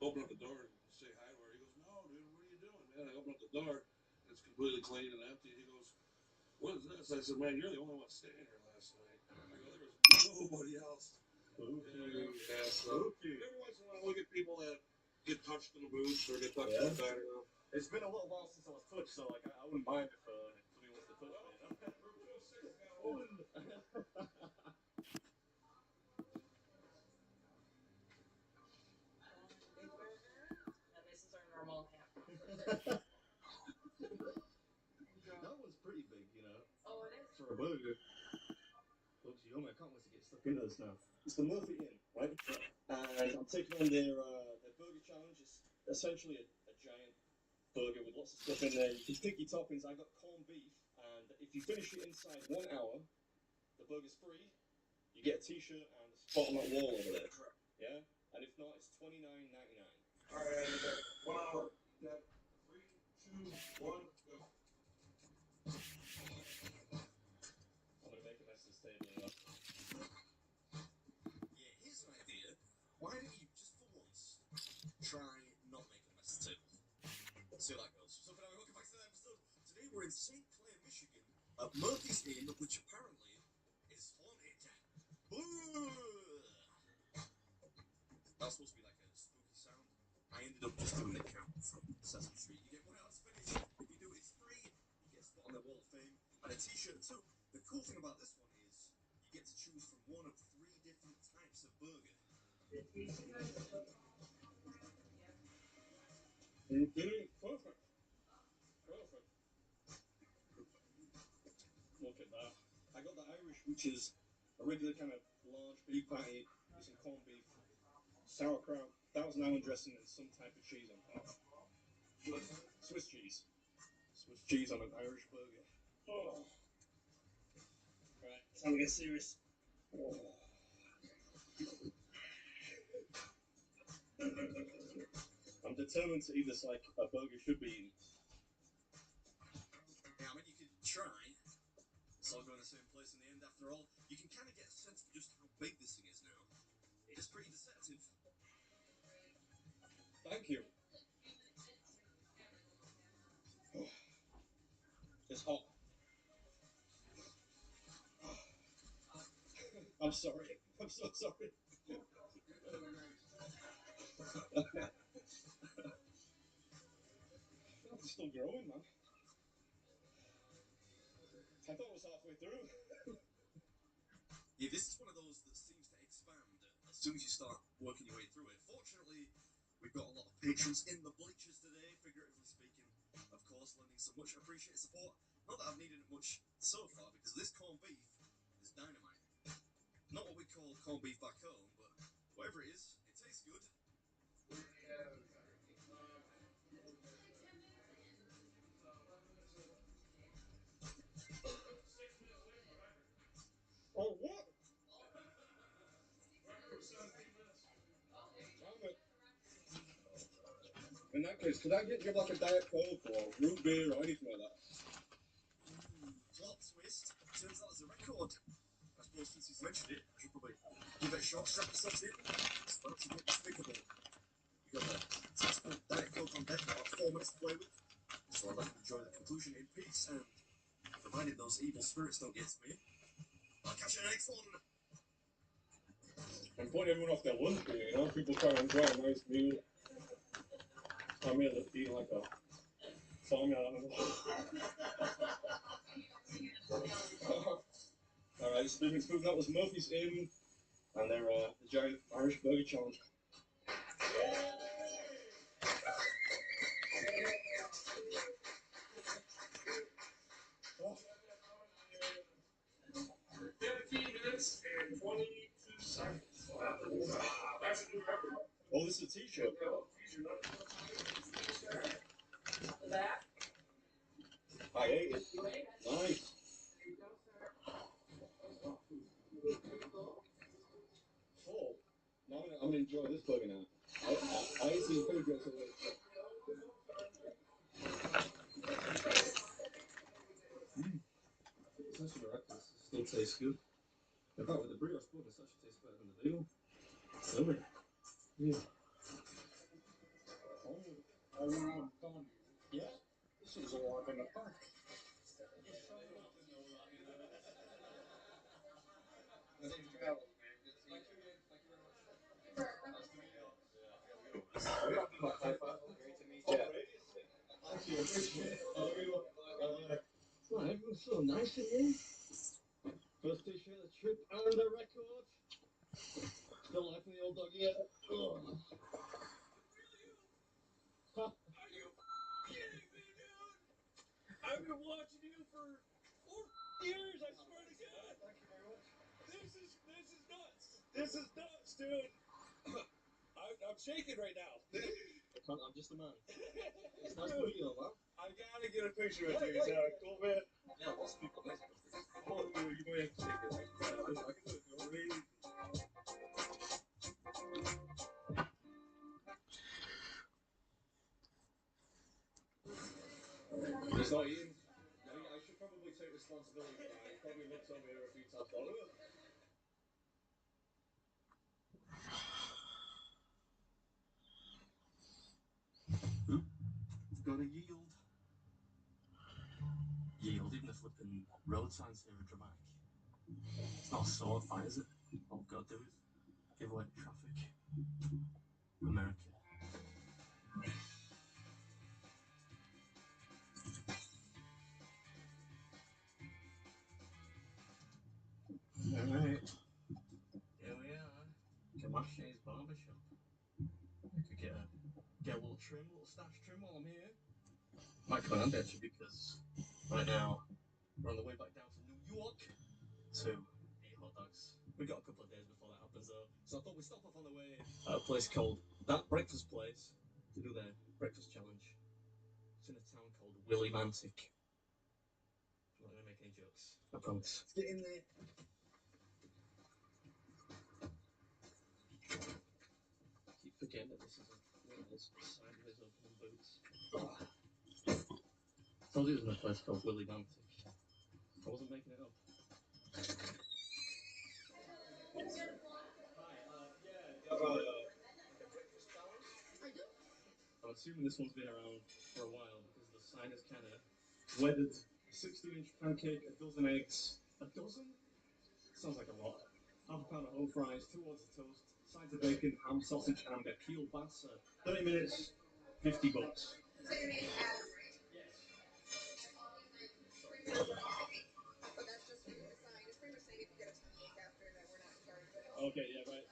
S2: open up the door and say hi to her. He goes, no, dude, what are you doing, man? I open up the door. It's completely clean and empty. He goes, what is this? I said, man, you're the only one staying here last night. I go, there was nobody else. Yeah, so every once in a while, we get people that get touched in the boots or get touched in the back.
S1: It's been a little while since I was touched, so like I wouldn't mind if somebody wants to touch me.
S8: Big burger, and this is our normal half.
S1: That one's pretty big,
S8: Oh, it is.
S1: for a burger. Looks yummy. I can't wait to get stuck into this now. It's the Murphy Inn, right? And I'm taking on their burger challenge. It's essentially a giant burger with lots of stuff in there. You can pick your toppings. I got corned beef, and if you finish it inside 1 hour, the burger's free. You get a T-shirt and a spot on that wall over there. Yeah. And if not, it's $29.99.
S2: All right, 1 hour. Yeah. 3, 2, 1, go.
S1: I'm gonna make a mess of this table,
S12: Yeah, here's an idea. Why don't you, just for once, try not making a mess of the table? See how that goes. So for now, welcome back to the episode. Today we're in St. Clair, Michigan, at Murphy's Inn, which apparently is haunted. Boo! That's supposed to be like a spooky sound. I ended up just doing the count from Sesame Street. You get 1 hour's finish. If you do it, it's free. You get a spot on the Wall of Fame and a T-shirt too. The cool thing about this one is you get to choose from one of 3 different types of burger.
S1: Perfect. Perfect. Look at that.
S12: I got the Irish, which is a regular kind of large beef patty with some corned beef, sauerkraut, Thousand Island dressing, and some type of cheese on top. Swiss cheese. Swiss cheese on an Irish burger.
S1: Oh. Right, it's time to get serious. Oh.
S12: I'm determined to eat this like a burger should be eaten.
S13: Yeah, I mean, you could try. It's all going the same place in the end after all. You can kind of get a sense of just how big this thing is now. It's pretty deceptive.
S12: Thank you. Oh. It's hot. I'm sorry. I'm so sorry. It's still growing, man. I thought it was halfway through.
S13: Yeah, this is one of those that seems to expand as soon as you start working your way through it. Fortunately, we've got a lot of patrons in the bleachers today, figuratively speaking, of course, lending some much appreciated support. Not that I've needed it much so far, because this corned beef is dynamite. Not what we call corned beef back home, but whatever it is, it tastes good.
S12: Oh, what? In that case, could I get you like a Diet Coke or root beer or anything like that?
S13: Plot twist. Turns out there's a record. I suppose since he's mentioned it, I should probably give it a shot, strap yourselves in. It's about to get despicable. We got a typical Diet Coke on deck, about 4 minutes to play with. So I'll let him enjoy the conclusion in peace, and provided those evil spirits don't get to me, I'll catch you next one.
S12: I'm putting everyone off their lunch beer, you know? People try to enjoy a nice meal. I'm here eating like a farmyard animal. Alright, this is moving. That was Murphy's Inn and their the giant Irish burger challenge. Oh.
S1: 15 minutes and 22 seconds. Wow. That's a new record.
S12: Oh, this is a t-shirt.
S8: The back?
S12: I ate it. Nice. Full. Now I'm gonna enjoy this burger now. I ate some food yesterday. It's actually miraculous. It still tastes good. In fact, with the brioche bun, this actually tastes better than the bagel. Really? Yeah.
S4: I went out and found you.
S12: Yeah?
S4: This was a walk in the park. My name's Travis, man. Good to see you.
S12: Thank you very much. Nice to meet you.
S15: Great to meet you.
S12: Thank you. Appreciate it. Well, everyone's so nice in here. First t-shirt of the trip and a record. Still life in the old dog yet. Oh. Huh?
S1: Are you kidding me, dude? I've been watching you for 4 years, I swear to God.
S12: Thank you very much.
S1: This is nuts. This is nuts, dude. I'm shaking right now.
S12: I'm just a man. It's nice to meet you, man.
S1: I gotta get a picture with you. Is that cool, man?
S12: Yeah, lots of people.
S1: Come on, dude. You might have to take it. I can do it. Go crazy.
S12: He's not eating. I should probably take responsibility for that. He probably looked over here a few times.
S13: Gotta yield. Yield, even the flipping road signs here are dramatic. It's not a sword fight, is it? All God do is give away traffic. America.
S12: Alright.
S1: trim, a little stash trim while I'm here. Might come in handy actually because right now we're on the way back down from New York to eat hot dogs. We've got a couple of days before that happens though, so I thought we'd stop off on the way at a place called That Breakfast Place to do their breakfast challenge. It's in a town called Willimantic. I'm not going to make any jokes, I promise.
S13: Let's get in there.
S1: I keep forgetting that this is a little sideways opening boots. I told you it was in a place called Willimantic. I wasn't making it up. I'm assuming this one's been around for a while because the sign is kind of weathered. 16-inch pancake, a dozen eggs. A dozen? Sounds like a lot. Half a pound of whole fries, 2 ounces of toast, sides of bacon, ham, sausage, and a kielbasa. 30 minutes, $50.
S8: So your name is Adam, right?
S1: Yes.
S8: But that's just for you to sign. It's pretty much saying if you get a tummy ache after that, we're not in charge of it.
S1: Okay, yeah, right.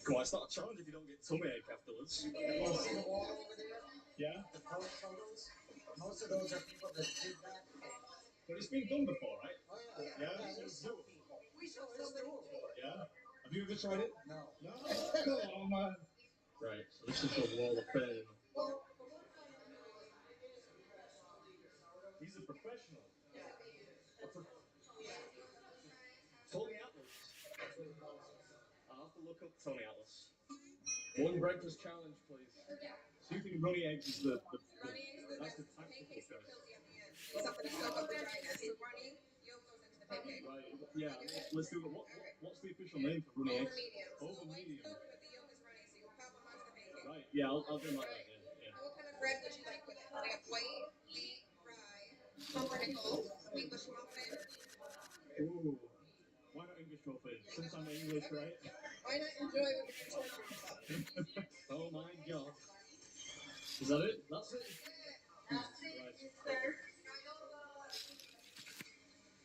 S1: Come on, it's not a challenge if you don't get tummy ache afterwards.
S10: You want to see the wall over there?
S1: Yeah?
S10: The post photos? Most of those are people that did that.
S1: But it's been done before, right?
S10: Oh,
S1: Yeah?
S10: It's some people.
S8: We should
S10: It's
S8: somebody do
S10: doable.
S8: it.
S1: Yeah? Have you ever tried it?
S10: No.
S1: No? Come on, man. Right, so this is the Wall of Fame. He's a professional. Tony Atlas. I'll have to look up Tony Atlas. One breakfast challenge, please. Shooting runny eggs is
S8: Runny eggs is
S1: that's
S8: the
S1: the
S8: best pancakes
S1: tactical
S8: that
S1: choice.
S8: kills you at the end. Something to soak up the dryness. So runny yolk goes into the pancake.
S1: Right, yeah, let's do it. What's the official name for runny
S8: Over
S1: eggs?
S8: medium. So
S1: Over
S8: the white's
S1: medium.
S8: cooked, but the yolk is runny, so you pop them onto the pancake.
S1: Right, yeah, I'll do like that, yeah.
S8: And what kind of bread would you like with it? We have white, wheat, rye, pumpernickel, English muffin.
S1: Ooh, why not English muffin? Since I'm English, right?
S8: Why not enjoy what you're torturing yourself?
S1: Oh my god. Is that it? That's it?
S8: That's it.
S1: Right.
S8: Yes, sir.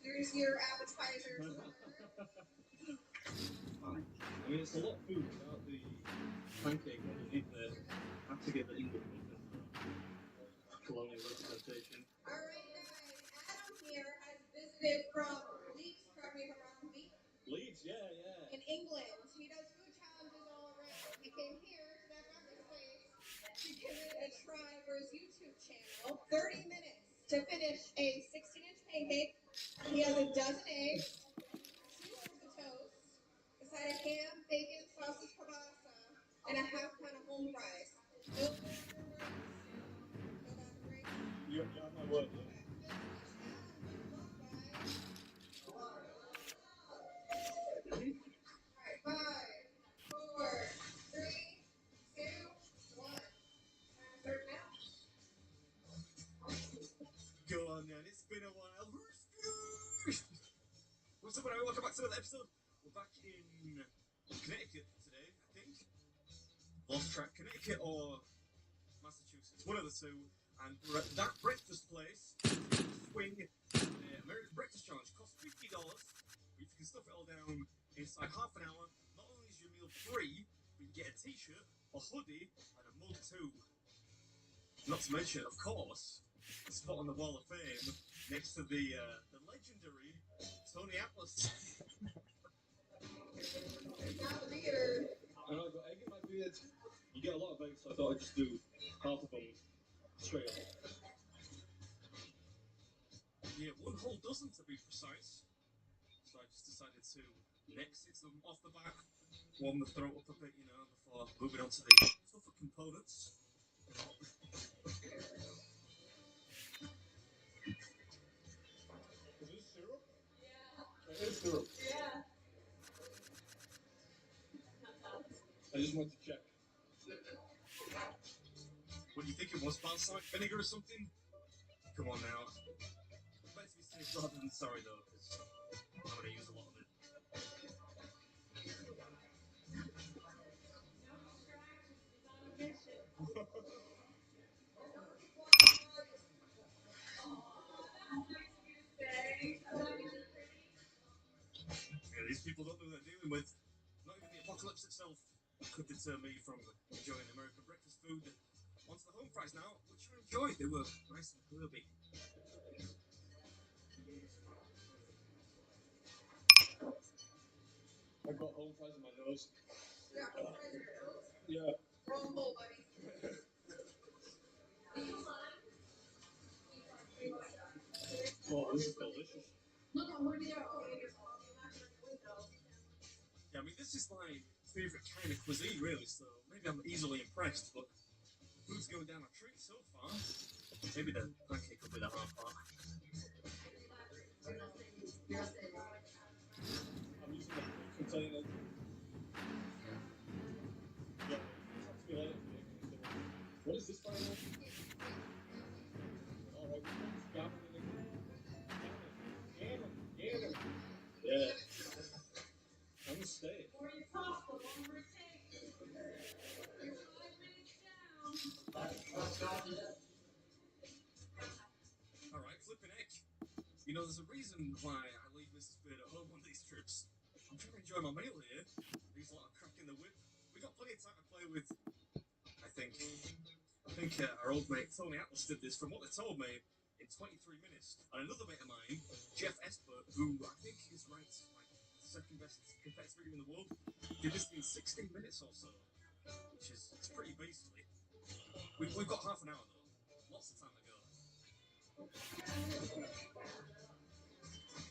S8: Here's your appetizers.
S1: I mean, it's a lot of food without the pancake underneath there. I have to get the English muffin for colonial representation.
S8: All right, guys. Adam here has visited from Leeds, correct me if I'm wrong,
S1: Leeds, yeah.
S8: in England. He does food challenges all around. He came here to that breakfast place to give it a try for his YouTube channel. 30 minutes to finish a 16-inch pancake. He has a dozen eggs, 2 loaves of toast, a side of ham, bacon, sausage, kielbasa, and a half pound of home fries. No bathroom breaks. No bathroom breaks.
S1: You have my word, yeah.
S8: Alright, 5, 4, 3, 2, 1. Time to start now.
S12: Go on then, it's been a while. What's up, everyone? Welcome back to another episode. We're back in Connecticut today, I think. Lost track, Connecticut or Massachusetts, one of the two. And we're at That Breakfast Place. Swing American Breakfast Challenge. Costs $50. But if you can stuff it all down inside half an hour, not only is your meal free, but you get a t-shirt, a hoodie, and a mug too. Not to mention, of course, a spot on the Wall of Fame next to the legendary Tony Atlas.
S8: Not weird.
S1: I know I've got egg in my beard. You get a lot of eggs, so I thought I'd just do half of them straight up.
S12: Yeah, 1 whole dozen to be precise. So I just decided to mix it off the back, warm the throat up a bit, you know, before moving on to the tougher components.
S1: Is this syrup?
S8: Yeah.
S1: It is syrup.
S8: Yeah.
S1: I just want to check.
S12: What do you think it was? Balsamic vinegar or something? Come on now. Better to be safe rather than sorry though, because I'm going to use a lot of it. Yeah, these people don't know what they're dealing with. Not even the apocalypse itself could deter me from enjoying American breakfast food. Onto the home fries now, which I enjoyed. They were nice and herby.
S1: I've got home fries in my nose.
S8: Yeah, home fries in your nose?
S1: Yeah.
S8: Wrong bowl, buddy.
S1: Oh, this is delicious.
S8: Look, I'm going to be there. Oh, you're not your window.
S12: Yeah, I mean, this is my favourite kind of cuisine, really, so maybe I'm easily impressed, but food's going down a treat so far. Maybe the pancake will be the hard part.
S1: I'm using the food container. Yeah, talk to me later. What is this final? Alright, got him. Yeah. I'm gonna stay.
S8: The more you talk, the longer it takes. You're 5 minutes down.
S12: Alright, flipping heck. You know, there's a reason why I leave Mrs. Bird at home on these trips. I'm trying to enjoy my meal here. There's a lot of crack in the whip. We got plenty of time to play with, I think our old mate Tony Atlas did this, from what they told me, in 23 minutes. And another mate of mine, Jeff Esper, who I think is ranked like the second best competitor in the world, did this in 16 minutes or so, which is it's pretty beastly. We've got half an hour though, lots of time to go.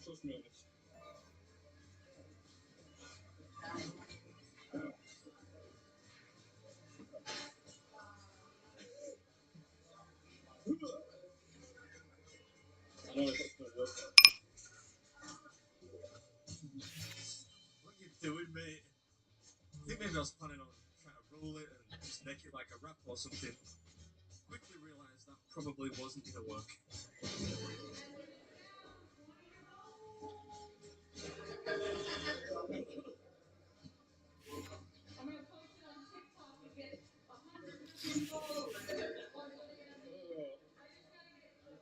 S1: Trust me on this. I know it's not gonna work.
S12: What you doing, mate? I think maybe I was planning on trying to roll it and just make it like a wrap or something. Quickly realised that probably wasn't going to work.
S8: I'm going to post it on TikTok and get 100 million followers. I just got to get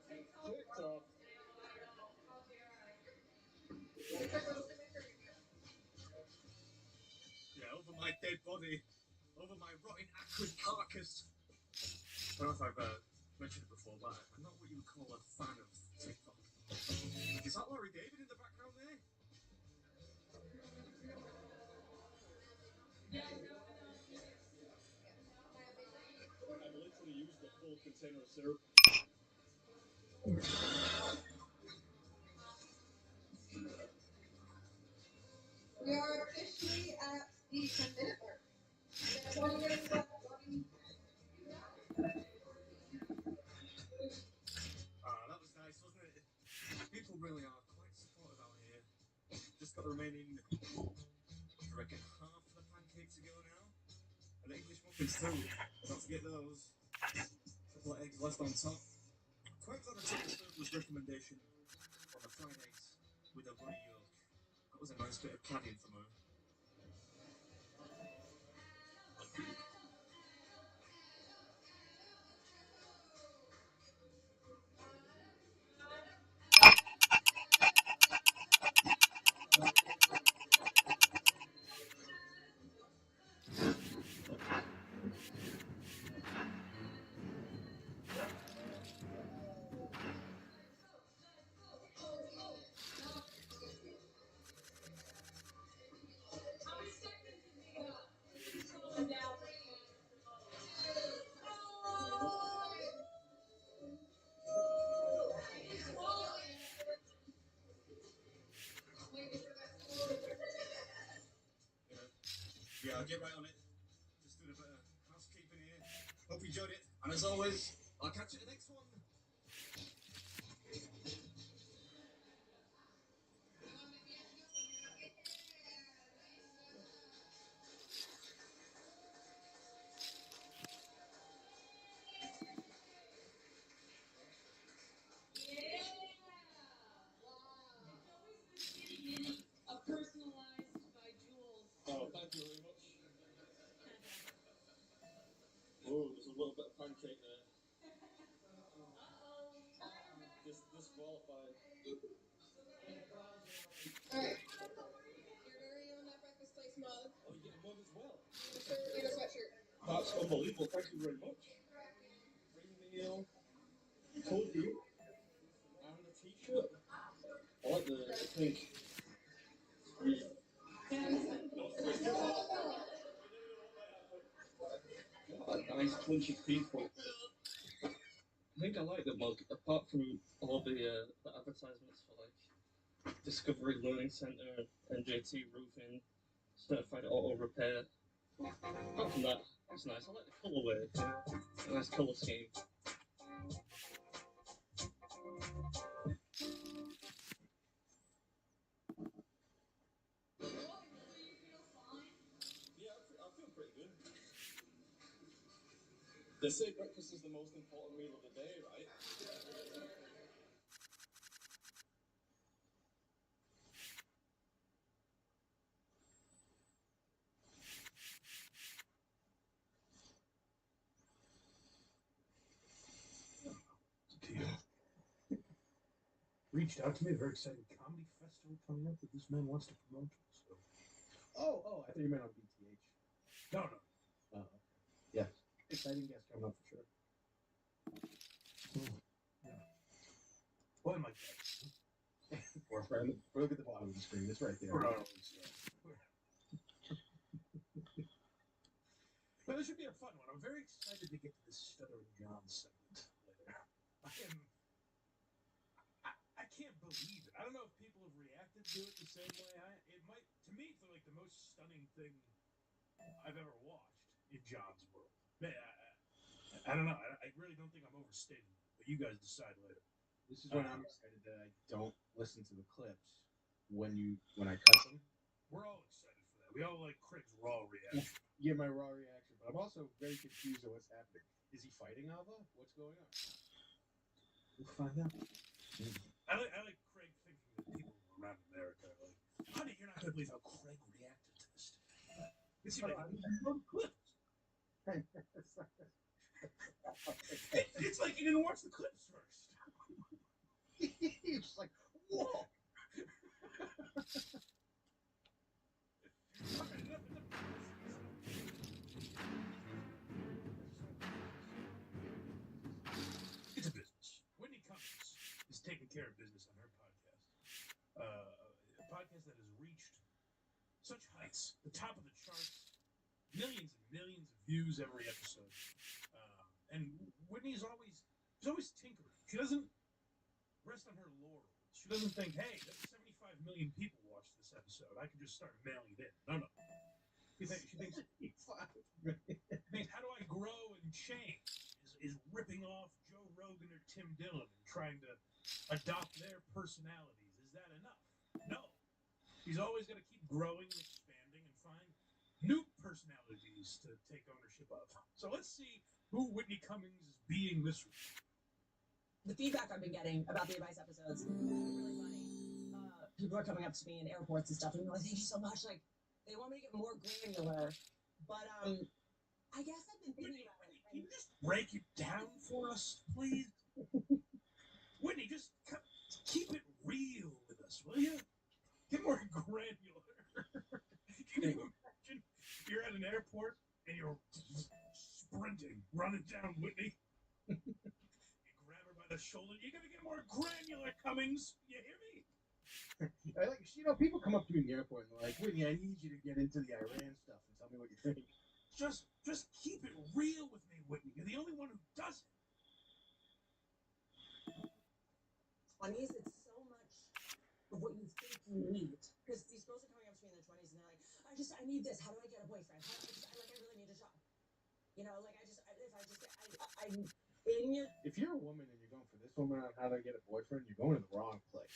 S8: TikTok.
S1: TikTok.
S8: How dare I? TikTok will censor you.
S12: Yeah, over my dead body, over my rotting acrid carcass. I don't know if I've mentioned it before, but I'm not what you would call a fan of TikTok. Is that Larry David in the background there?
S1: I've literally used the full container of syrup.
S8: We are officially at the 10-minute mark. That's all you guys got.
S12: That was nice, wasn't it? People really are quite supportive out here. Just got the remaining, I reckon, half of the pancakes to go now. And the English muffins too. Don't forget those. Couple of eggs left on top. Quite glad I took the Stoker's recommendation on the fried eggs with a runny yolk. That was a nice bit of cladding from her. Yeah, I'll get right on it. Just doing a bit of housekeeping here. Hope you enjoyed it. And as always, I'll catch you in the next one.
S8: Personalized by Jules.
S1: Oh, thank you very much. Oh, there's a little bit of pancake there. Disqualified.
S8: Alright. Your very own That Breakfast Place mug.
S1: Oh, you get a mug as well?
S8: And a shirt and a sweatshirt.
S1: That's unbelievable. Thank you very much.
S11: oatmeal cookie and a t-shirt. I like the pink. God, nice crunchy pink one. I think I like the mug, apart from all the advertisements for like Discovery Learning Center, NJT Roofing, Certified Auto Repair. Apart from that, it's nice. I like the colorway. It's a nice color scheme. Yeah, I feel pretty good. They say breakfast is the most important meal of the day, right?
S6: Reached out to me, a very exciting comedy festival coming up that this man wants to promote. So. Oh, I thought you meant on BTH. No. Oh, okay. Yeah, exciting guest coming up for sure. Yeah. Well, I might or look at the bottom of the screen. It's right there. But this should be a fun one. I'm very excited to get to this Stuttering John segment later. I can't believe it. I don't know if people have reacted to it the same way it might, to me, feel like the most stunning thing I've ever watched in John's world. Man, I don't know. I really don't think I'm overstating it, but you guys decide later.
S16: This is when I'm excited that I don't listen to the clips when I cut them.
S6: We're all excited for that. We all like Craig's raw reaction.
S16: Yeah, my raw reaction. But I'm also very confused at what's happening. Is he fighting Alva? What's going on?
S6: We'll find out. I like Craig thinking that people around America are like, honey, you're not going to believe how Craig reacted to this. It seems like clips. It's like you didn't watch the clips first.
S16: It's like, whoa.
S6: It's a business. Whitney Cummings is taking care of business on her podcast. A podcast that has reached such heights, the top of the charts, millions and millions of views every episode. And Whitney's she's always tinkering. She doesn't rest on her laurels. She doesn't think, hey, 75 million people watched this episode. I can just start mailing it in. No. She thinks, how do I grow and change? Is ripping off Joe Rogan or Tim Dillon and trying to adopt their personalities. Is that enough? No. She's always got to keep growing and expanding and find new personalities to take ownership of. So let's see who Whitney Cummings is being this week.
S17: The feedback I've been getting about the advice episodes has been really funny. People are coming up to me in airports and stuff and they're like, thank you so much. Like, they want me to get more granular. But I guess I've been thinking about it.
S6: Can you just break it down for us, please? Whitney, just keep it real with us, will you? Get more granular. Can you imagine you're at an airport and you're sprinting, running down Whitney? You grab her by the shoulder. You gotta get more granular, Cummings. You hear me?
S16: People come up to me in the airport and they're like, Whitney, I need you to get into the Iran stuff and tell me what you think.
S6: Just keep it real with me, Whitney. You're the only one who does it.
S17: 20s, it's so much of what you think you need. Because these girls are coming up to me in their 20s and they're like, I need this. How do I get a boyfriend? I really need a job. You know, like, I'm in your...
S16: If you're a woman and you're going for this woman on how to get a boyfriend, you're going to the wrong place.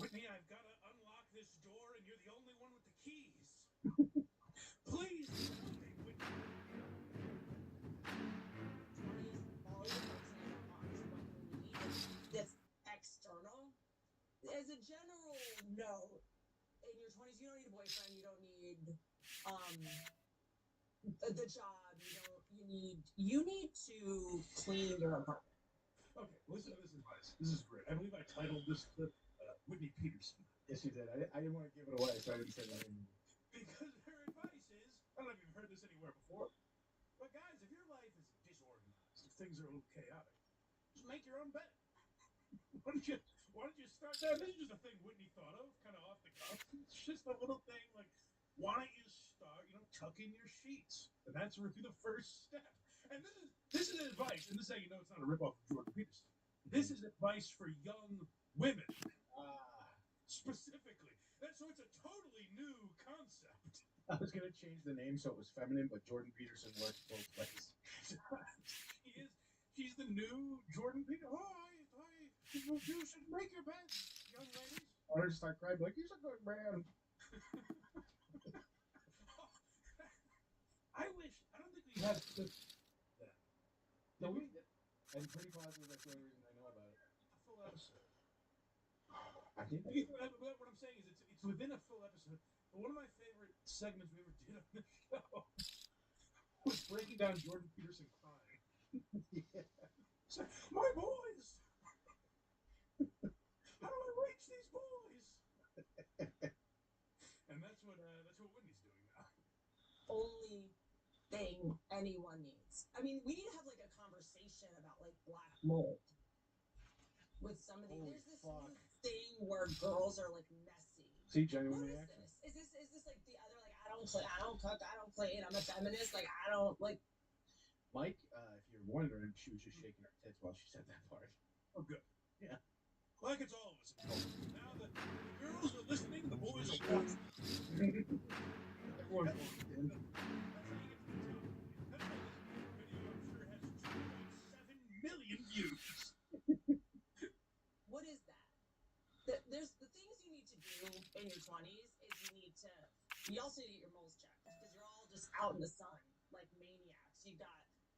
S6: Whitney, I've got to unlock this door and you're the only one with the keys. Please tell me, Whitney.
S17: 20s, all you're focusing on is what you need that's external. As a general note, in your 20s, you don't need a boyfriend, you don't need the job, you need to clean your apartment.
S6: Okay, listen to this advice. This is great. I believe I titled this clip Whitney Peterson.
S16: Yes, you did. I didn't want to give it away, so I didn't say that.
S6: Because her advice is, I don't know if you've heard this anywhere before, but guys, if your life is disorganized, if
S18: things are a little chaotic. Just make your own bed. Why don't you start that? This is just a thing Whitney thought of, kind of off the cuff. It's just a little thing like, why don't you start, tuck in your sheets? And that's really the first step. And this is advice, and this is how you know it's not a ripoff of Jordan Peterson. This is advice for young women, specifically. So it's a totally new concept.
S16: I was gonna change the name so it was feminine, but Jordan Peterson works both ways.
S18: She's the new Jordan Peterson. You should make your bed, young ladies.
S16: I want her to start crying like, he's a good man.
S18: I don't think we have that.
S16: No, we did. I'm pretty positive that's the only reason I know about it.
S18: A full episode.
S16: I think
S18: what I'm saying is it's within a full episode. But one of my favorite segments we ever did on the show was breaking down Jordan Peterson crying.
S16: Yeah.
S18: So, my boys! How do I reach these boys? And that's what Whitney's doing now.
S17: Only thing anyone needs. I mean, we need to have like a conversation about like black mold with somebody. There's this new thing where girls are like messy.
S16: See, genuine
S17: What
S16: reaction.
S17: is this? Is this like the other like I don't cook, I don't clean, I'm a feminist, like I don't like.
S16: Mike, if you're wondering, she was just shaking her tits while she said that part.
S18: Oh, good.
S16: Yeah.
S18: Like it's all of us. Now the girls are listening, the boys are watching.
S16: Everyone's watching.
S18: Million views.
S17: What is that? There's the things you need to do in your 20s is you also need to get your moles checked because you're all just out in the sun like maniacs.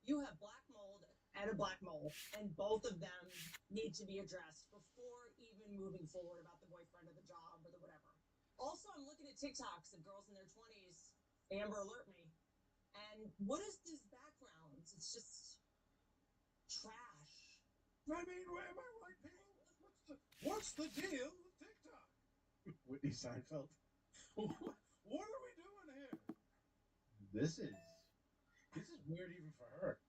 S17: You have black mold and a black mole, and both of them need to be addressed before even moving forward about the boyfriend or the job or the whatever. Also, I'm looking at TikToks of girls in their 20s. Amber alert me. And what is these backgrounds? It's just trash.
S18: I mean, am I right, people? What's the deal with TikTok?
S16: Whitney Seinfeld.
S18: What are we doing here?
S16: This is weird even for her.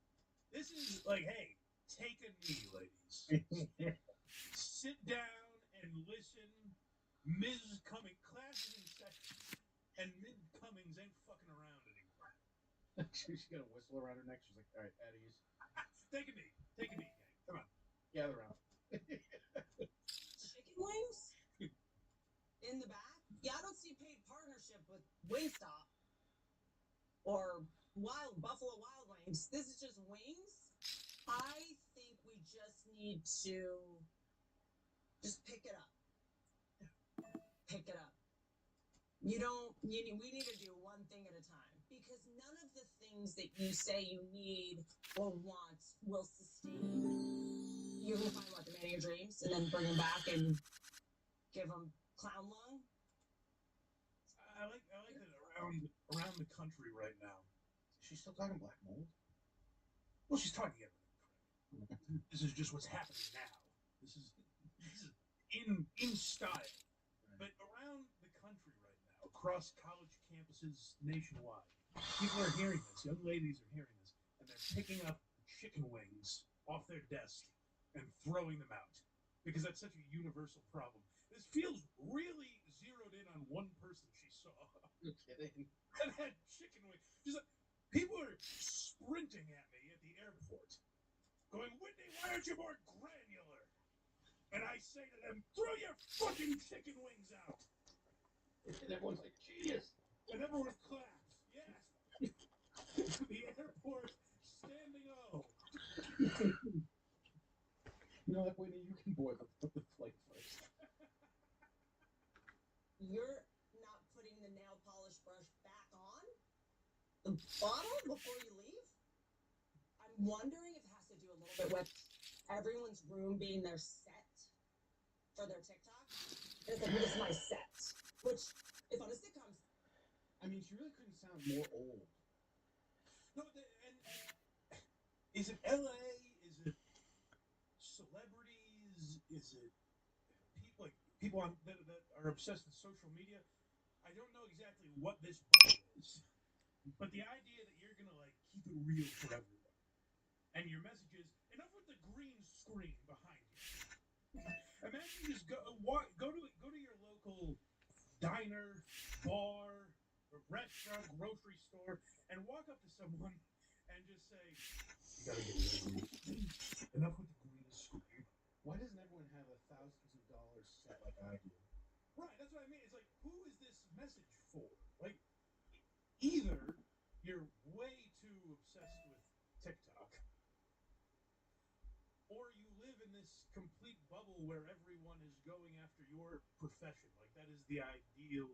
S18: This is like, hey, take a knee, ladies. Sit down and listen. Ms. Cummings, class is in session, and Ms. Cummings ain't fucking around anymore.
S16: She's got a whistle around her neck. She's like, all right, at ease.
S18: Take a knee, gang. Come on.
S16: Gather around.
S17: Chicken wings? In the back? Yeah, I don't see paid partnership with Wingstop or Buffalo Wild Wings. This is just wings. I think we just need to just pick it up. Pick it up. We need to do one thing at a time because none of the things that you say you need or want will sustain. You're gonna find what the man of your dreams and then bring him back and give him clown lung.
S18: I like that around the country right now.
S16: She's still talking black mold.
S18: Well, she's talking everything. This is just what's happening now. This is in style. But around the country right now, across college campuses nationwide, people are hearing this. Young ladies are hearing this, and they're picking up chicken wings off their desk and throwing them out because that's such a universal problem. This feels really zeroed in on one person she saw.
S16: You're kidding.
S18: And had chicken wings. Just like, people are sprinting at me at the airport, going, Whitney, why aren't you more granular? And I say to them, throw your fucking chicken wings out.
S16: And everyone's like, genius.
S18: And everyone claps. Yes. The airport standing O.
S16: You know, like, Whitney, you can board the flight first.
S17: You're not putting the nail polish brush back on the bottle before you leave? I'm wondering if it has to do a little bit with everyone's room being their set for their TikTok. It's like, this is my set. Which, if on a sitcom...
S16: I mean, she really couldn't sound more old.
S18: No, and is it LA? Is it celebrities? Is it people that are obsessed with social media? I don't know exactly what this bubble is, but the idea that you're gonna like keep it real for everyone, And your message is, enough with the green screen behind you. Imagine you just go to your local diner, bar, or restaurant, grocery store, and walk up to someone and just say, "You gotta get rid of the green screen. Enough with the green screen."
S16: Why doesn't everyone have thousands of dollars set like I do?
S18: Right, that's what I mean. It's like, who is this message for? Like, either you're way too obsessed with TikTok, or you live in this complete bubble where everyone is going after your profession. Like, that is the ideal.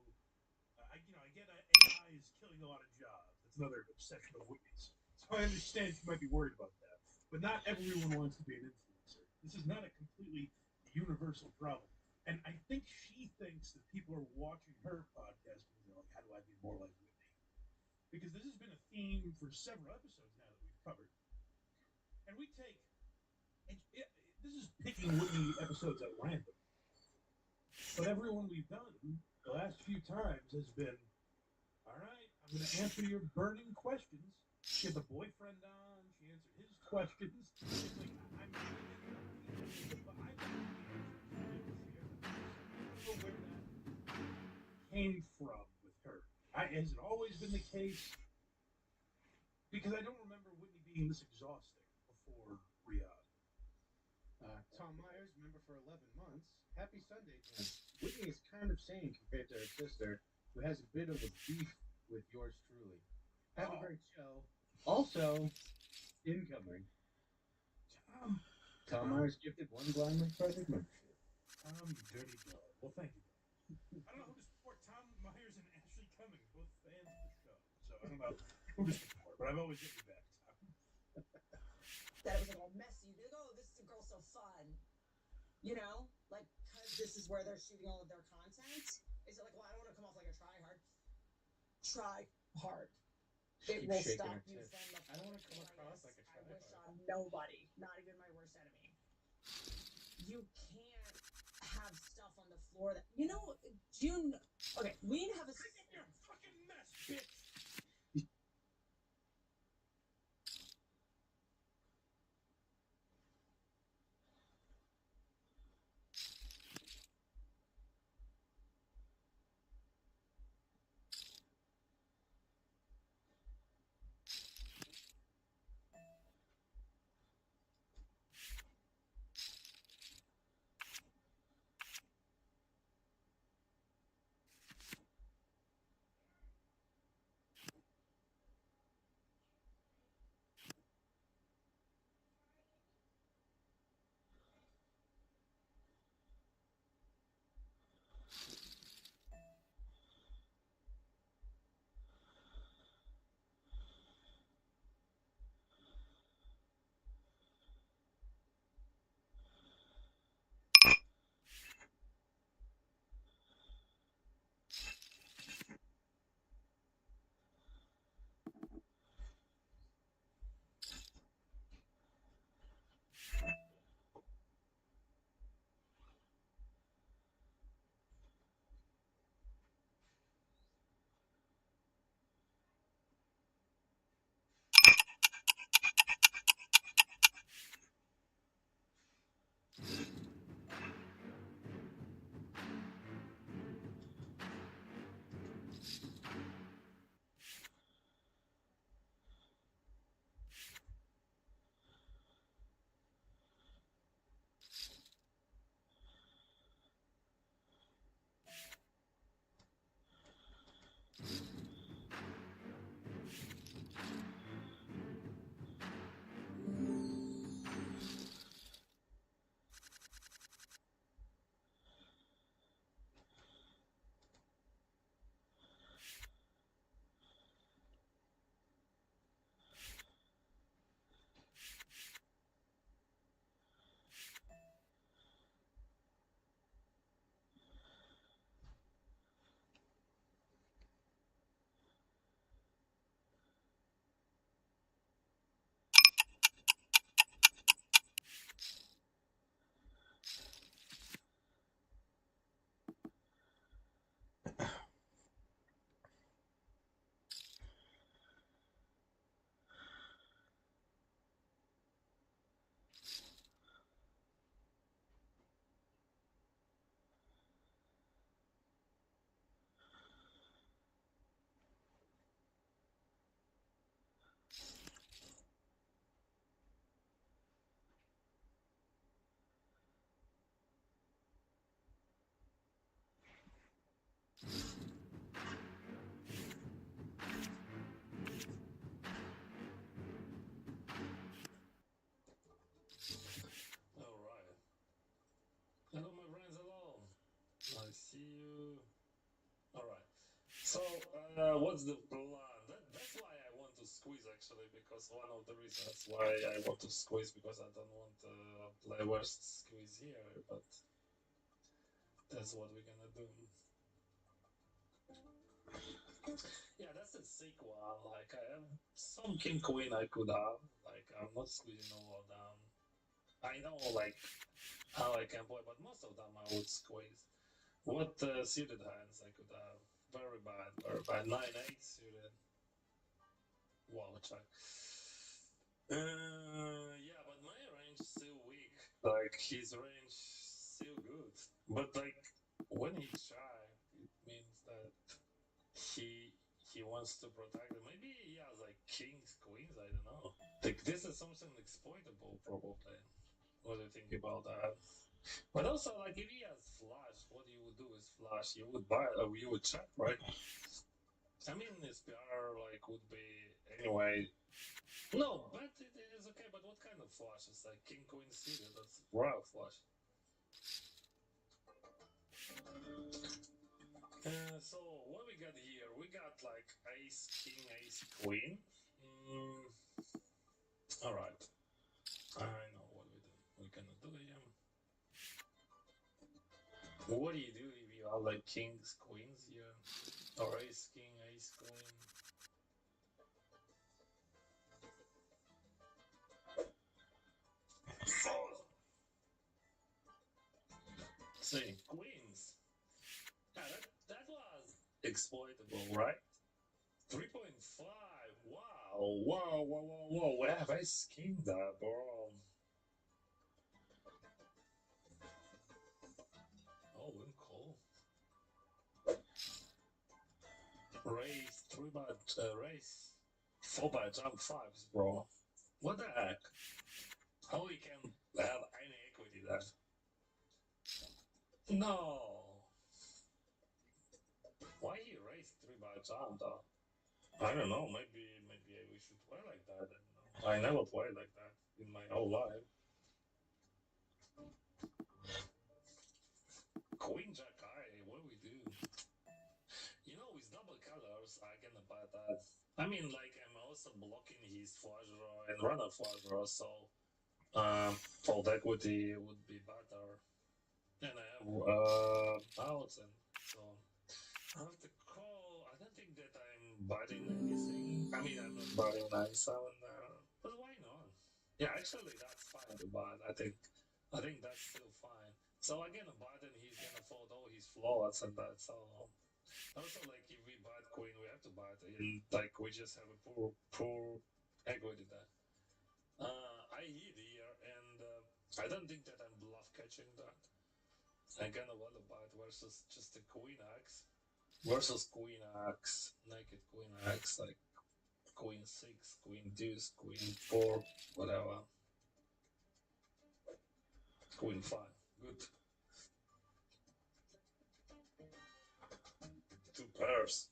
S18: I get AI is killing a lot of jobs. That's another obsession of Whitney's. So I understand she might be worried about that. But not everyone wants to be an influencer. This is not a completely universal problem. And I think she thinks that people are watching her podcast and they're like, how do I be more like Whitney? Because this has been a theme for several episodes now that we've covered. And we take this is picking Whitney episodes at random. But everyone we've done the last few times has been, all right, I'm going to answer your burning questions. She had the boyfriend on. She answered his questions. It's like, I'm but I don't know where that came from with her. Has it always been the case? Because I don't remember Whitney being this exhausting before Riyadh.
S16: Tom Myers, member for 11 months. Happy Sunday, Dan. Whitney is kind of sane compared to her sister, who has a bit of a beef with yours truly. Have a great show. Also, incoming. Tom Myers gifted one blindly project membership.
S18: Tom, you dirty dog. Well, thank you. I don't know who to support, Tom Myers and Ashley Cummings, both fans of the show. So I don't know who to support, but I've always got your back, Tom.
S17: That it was all messy. You'd be like, oh, this is a girl so fun. You know? Like, because this is where they're shooting all of their content. Is it like, well, I don't want to come off like a try hard. Try hard. It will stop you from the
S16: I don't want to come across like a try
S17: I wish on nobody, not even my worst enemy. You can't have stuff on the floor that, you know, June. Okay, we need to have a.
S18: Pick up your fucking mess, bitch.
S19: So, what's the plan? That's why I want to squeeze actually, because one of the reasons why I want to squeeze, because I don't want to play worst squeeze here, but that's what we're gonna do. Yeah, that's a sick one. Like, I have some king queen I could have. Like, I'm not squeezing all of them. I know, like, how I can play, but most of them I would squeeze. What suited hands I could have? Very bad, very bad. 9-8 suited. Wow, check. Yeah, but my range is still weak. Like, his range still good. But, like, when he try, it means that he wants to protect it. Maybe he has, like, kings, queens, I don't know. Like, this is something exploitable, probably. What do you think about that? But also, like, if he has flash, what you would do is flash. You would buy, you would check, right? I mean, SPR, like, would be, anyway. No, but it is okay, but what kind of flash? It's like king, queen, suited. That's royal flash. So, what we got here? We got, like, ace, king, ace, queen. Alright. I know what we're gonna do here. What do you do if you have, like, kings, queens here? Or ace, king, ace, queen? See, queens. Yeah, that was exploitable, right? 3.5. Wow. Whoa, whoa, whoa, whoa. Where have I skinned that, bro? Oh, and cool. Race 3 by race 4 by jump 5s, bro. What the heck? How we can have any equity there? No. Why he raised 3 by jump though? I don't know. Maybe we should play like that. I don't know. I never played like that in my whole life. Queen Jack High, what do we do? You know, with double colors, I can buy that. I mean, like, I'm also blocking his flush draw and runner flush draw, so fold equity would be better. And I have outs and so on. I have to call. I don't think that I'm biting anything. I mean, I'm not biting 9-7 there, but why not? Yeah, actually, that's fine to bite. I think that's still fine. So again, Biden, he's gonna fold all his flaws and that's all. Also, like, if we bite queen, we have to bite, and like we just have a poor equity there. I hit here, and I don't think that I'm bluff catching that. I'm gonna want to bite versus just a queen axe versus queen axe, naked queen axe, like queen 6, queen deuce, queen 4, whatever. Queen 5, good. 2 pairs.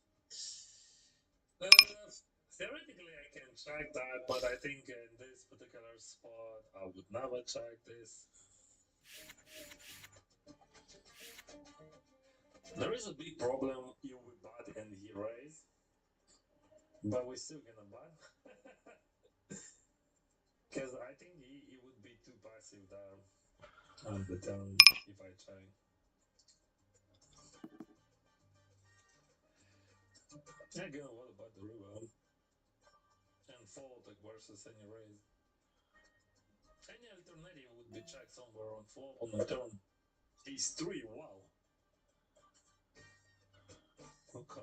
S19: Theoretically, I can check that, but I think in this particular spot, I would never check this. There is a big problem if we bot and he raise, but we're still gonna bot. Because I think he would be too passive there on the turn if I try. Again, what about the river? And fold like versus any raise. Any alternative would be checked somewhere on flop on the turn. Ace 3, wow. Okay.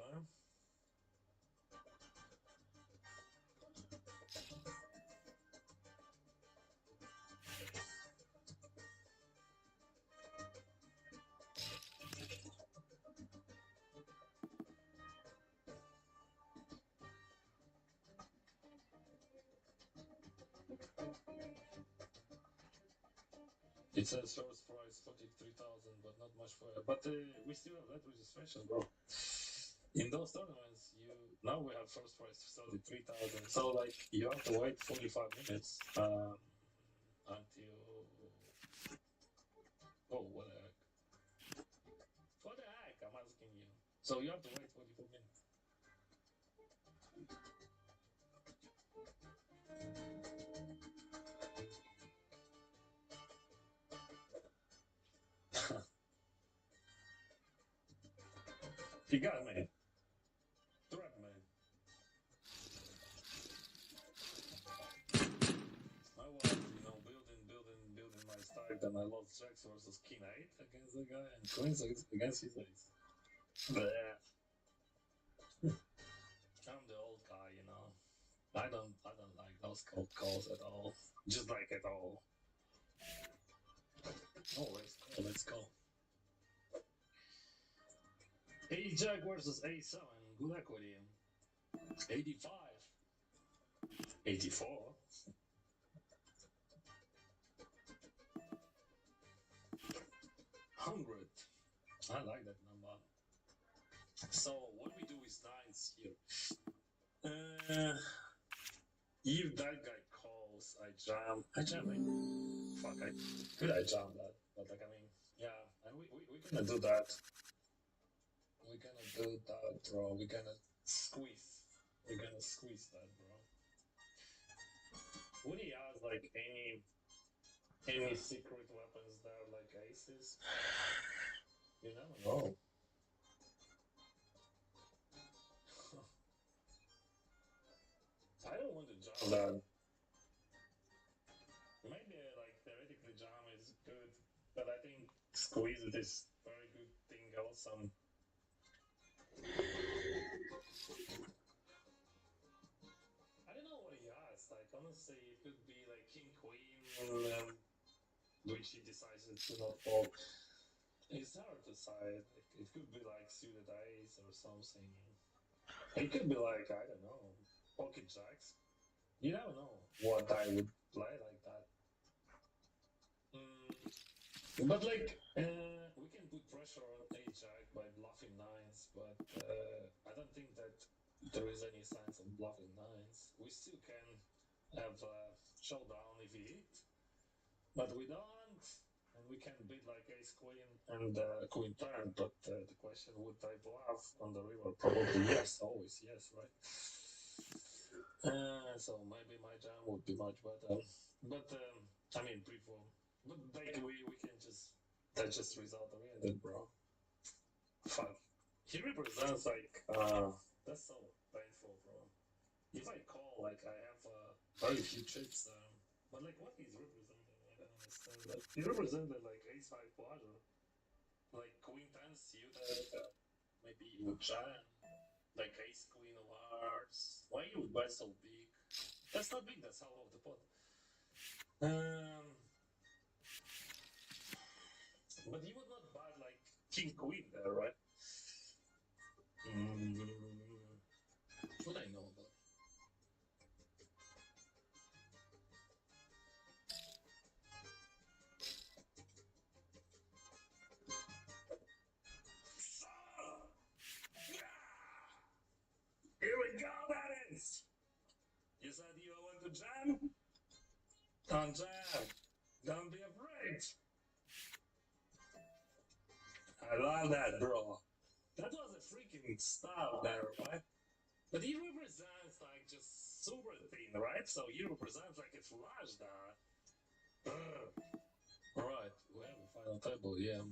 S19: It says first price 43,000, but not much for it. But we still have that registration, bro. In those tournaments, now we have first price 33,000. So like you have to wait 45 minutes until. Oh, what the heck? What the heck? I'm asking you. So you have to wait 44 minutes. You got me. Trap me. I was, building my stack, then I lost Jax versus King 8 against the guy, and Queens against his ace. Bleh. I'm the old guy, you know. I don't like those cold calls at all. Just like at all. Oh, let's go. A Jack versus A7. Good equity. 85. 84. 100. I like that number. So what we do is nines here. If that guy calls, I jam. Fuck, could I jam that? But like, I mean, yeah, and we're gonna do that. We're gonna do that, bro. We're gonna squeeze. We're gonna squeeze that, bro. Would he has like any secret weapons there, like aces? You never know. I don't want to jam that. Maybe like theoretically jam is good, but I think squeeze it is very good thing also. I don't know what he has. Like honestly, it could be like king queen, which he decides to not fold. It's hard to decide. It could be like suited ace or something. It could be like I don't know, pocket jacks. You never know what I would play like that. But like, we can put pressure on a jack by bluffing nines, but I don't think that there is any signs of bluffing nines. We still can have a showdown if he hit, but we don't, and we can beat like ace queen and queen turn. But the question, would I bluff on the river? Probably yes, always yes, right? So maybe my jam would be much better, but I mean pre-form. But like we can just that's just result oriented, bro. Fuck. He represents like that's so painful, bro. If I call like I have very few chips, but like what he's representing, I don't understand. Like he represented like ace five flutter, like queen ten suited, maybe he would jam, like ace queen of hearts. Why you would buy so big? That's not big. That's half of the pot. But you would not buy like king queen there, right? What I know about? Here we go, that is. You said you want to jam? Don't jam. Don't be afraid. I love that, bro. That was a freaking stuff there, right? But he represents like just super thin, right? So he represents like a flush there. Alright, we have a final table, yeah.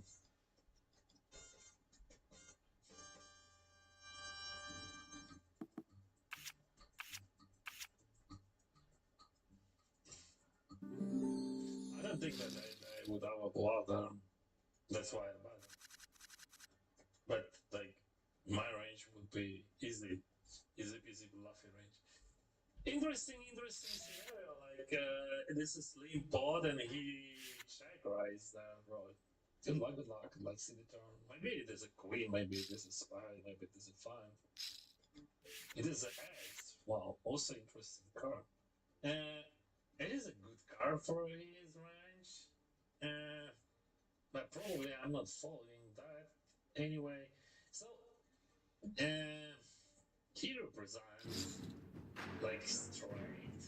S19: I don't think that I would have a bluff there. That's why I bet. But like my range would be easy peasy bluffy range. Interesting scenario. Like this is slim pot and he check raise there, bro. Good luck. Let's see the turn. Maybe it is a queen. Maybe it is a spy. Maybe it is a five. It is an ace. Wow, also interesting card. It is a good card for his range. But probably I'm not following that anyway. So, he represents like straight,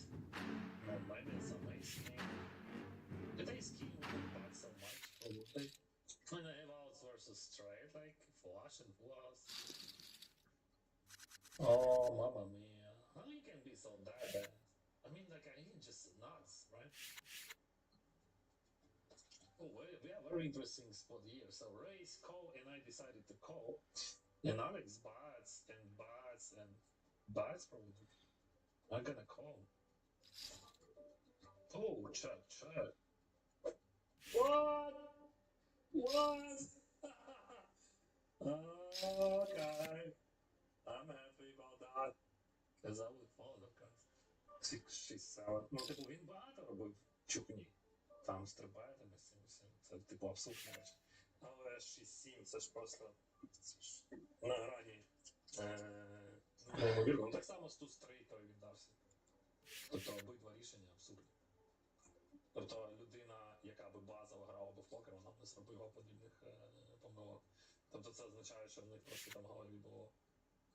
S19: or maybe some ace king. But ace king wouldn't back so much, probably. When I have outs versus straight, like flush and full house. Oh, mamma mia. so that bad. I mean, like, I ain't just nuts, right? Oh, we have a very interesting spot here. So Ray's call, and I decided to call, and Alex bats and bats and bats probably. I'm gonna call. Oh, check. What? What? Okay. I'm happy about that. Because I would follow the guys. 6-7. Ну, типу, він багато робив чукні. Там стрибаєте на 7-7. Це, типу, абсолютно речі. Але 6-7 це ж просто на грані неймовірно. Ну, так само з Ту-3 той віддався. Тобто обидва рішення абсурдні. Тобто людина, яка би базово грала би в покер, вона б не зробила подібних помилок. Тобто це означає, що в них просто там в голові було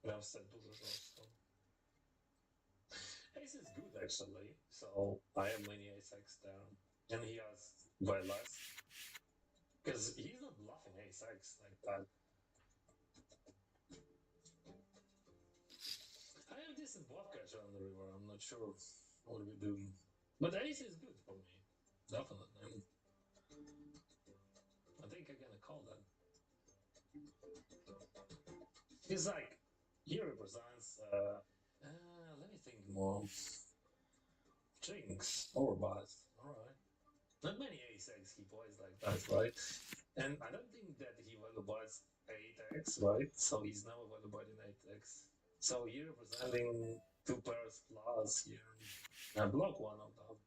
S19: прям все дуже жорстко. Ace is good actually, so I have many ace-x there, and he has way less. Because he's not bluffing ace-x like that. I have decent bluff catcher on the river, I'm not sure what we do. But ace is good for me, definitely. I think I'm gonna call that. He's like, he represents, let me think more. Jinx, overbought, alright. Not many ace-x he plays like that, right? And I don't think that he value buys 8x, right? So he's never value buying 8x. So you're representing 2 pairs plus here. I block one of them.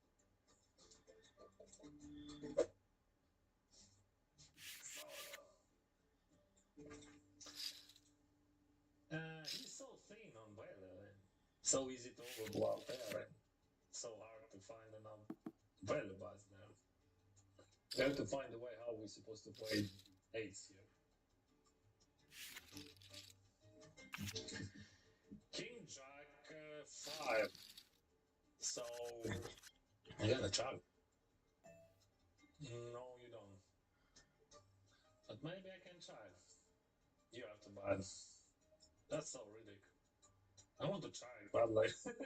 S19: He's so thin on value and so easy to overblock there and so hard to find enough value buys there. We have to find a way how we're supposed to play ace here. King Jack 5. So I gotta chug. No, you don't. But maybe I can try. You have to buy. That's so ridiculous. I want to try, but like, but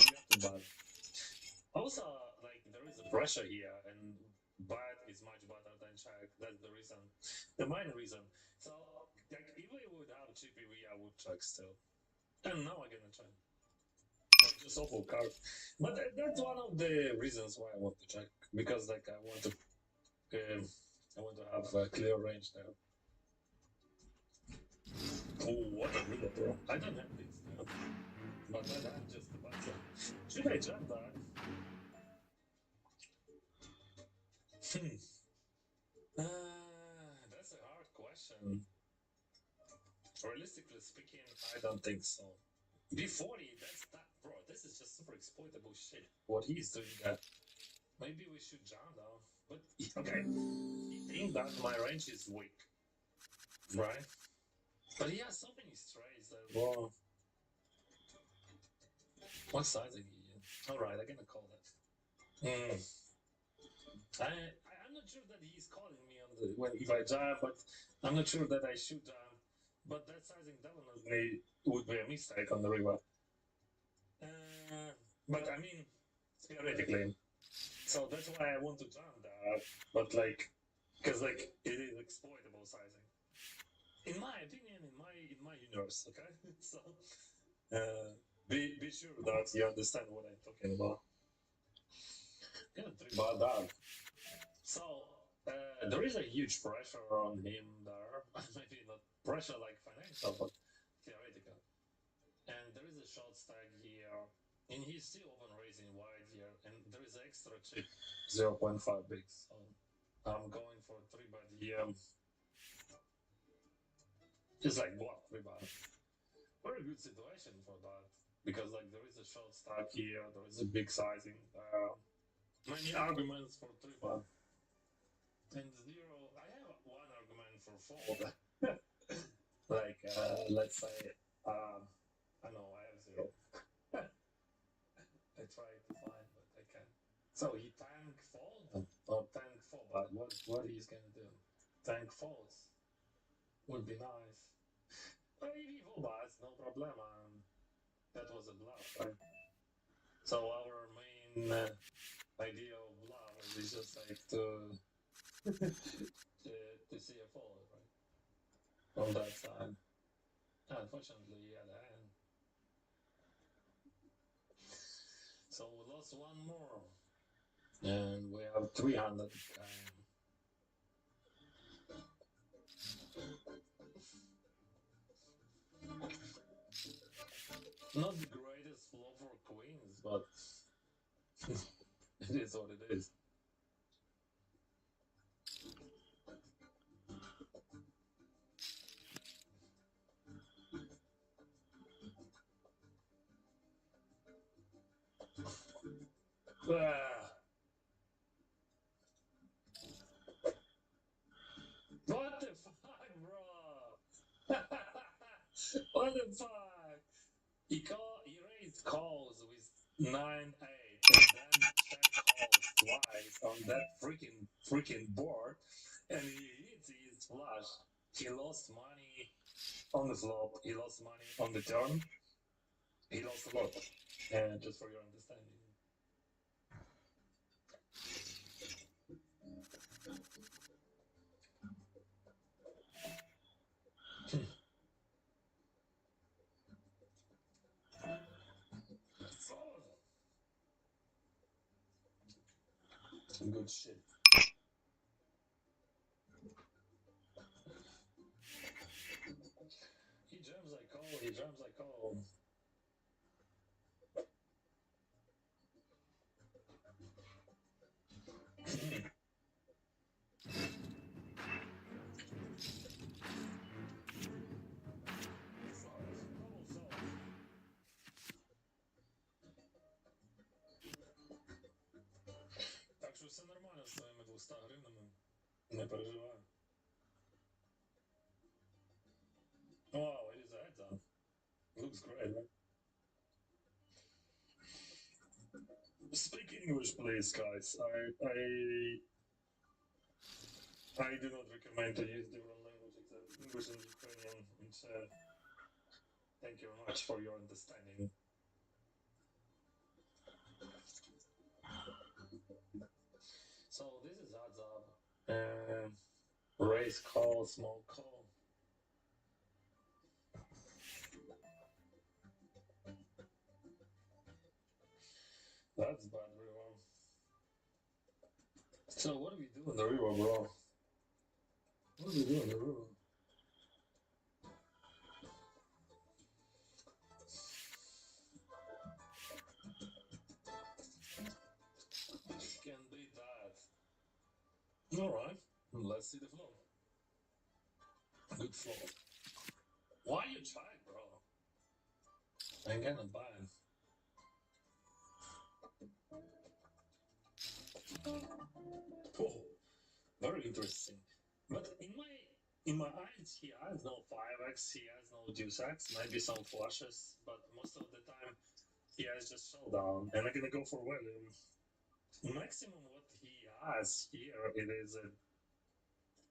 S19: you have to buy. Also, like there is a pressure here, and buy is much better than check. That's the reason, the main reason. So, like, if we would have GPV, I would check still. And now I'm gonna check. Just awful card, but that's one of the reasons why I want to check because, like, I want to have a clear range there. Oh, what a river, bro! I don't have this now, but I have just the button. Should I jump that? That's a hard question. Realistically speaking, I don't think so. B40, that's that, bro. This is just super exploitable shit. What he's doing that. Maybe we should jump though. But okay, he thinks that my range is weak, right? But he has so many strays that, bro. What size is he? Alright, I'm gonna call that. I'm not sure that he's calling me on the when if I jam, but I'm not sure that I should jam. But that sizing definitely would be a mistake on the river. But I mean, theoretically. So that's why I want to jam that. But like, because like it is exploitable sizing. In my opinion, in my universe, okay. So be sure that you understand what I'm talking about. Gonna think about that. So there is a huge pressure on him there. Maybe not pressure like financial, but theoretical. And there is a short stack here, and he's still open raising wide here, and there is extra chip 0.5 bigs. So I'm going for 3-bet here. It's like block 3-bet. Very good situation for that because like there is a short stack here, there is a big sizing. Many arguments for 3-bet. And 0, I have one argument for fold. Like, let's say, I know I have 0. I try to find, but I can't. So he tank fold or tank 4-bet? What he's gonna do? Tank folds would be nice. But if he 4-bets, no problem. That was a bluff, right? So our main idea of bluff is just like to see a fall, right? On that side. Unfortunately, he had a hand. So we lost one more. And we have 300 km. Not the greatest flow for queens, but it is what it is. Ah. What the fuck, bro? What the fuck? He raised calls with 9-8 and then check calls twice on that freaking board, and he hits his flush. He lost money on the flop. He lost money on the turn. He lost a lot. And just for your understanding. Good shit. He jams like call, he jams like call. Так что все нормально с твоими 200 гривнами. Не переживай. Wow, it is a heads up. Looks great, right? Speak English, please, guys. I do not recommend to use different language except English and Ukrainian instead. Thank you very much for your understanding. So this is heads up. Raise call, small call. That's bad river. So what do we do in the river, bro? What do we do in the river? Can beat that. Alright, let's see the flow. Good flow. Why you try, bro? I'm gonna buy it. Oh, very interesting. But in my eyes, he has no 5x, he has no deuce x, maybe some flushes, but most of the time he has just showdown. And I'm gonna go for value. Maximum what he has here, it is a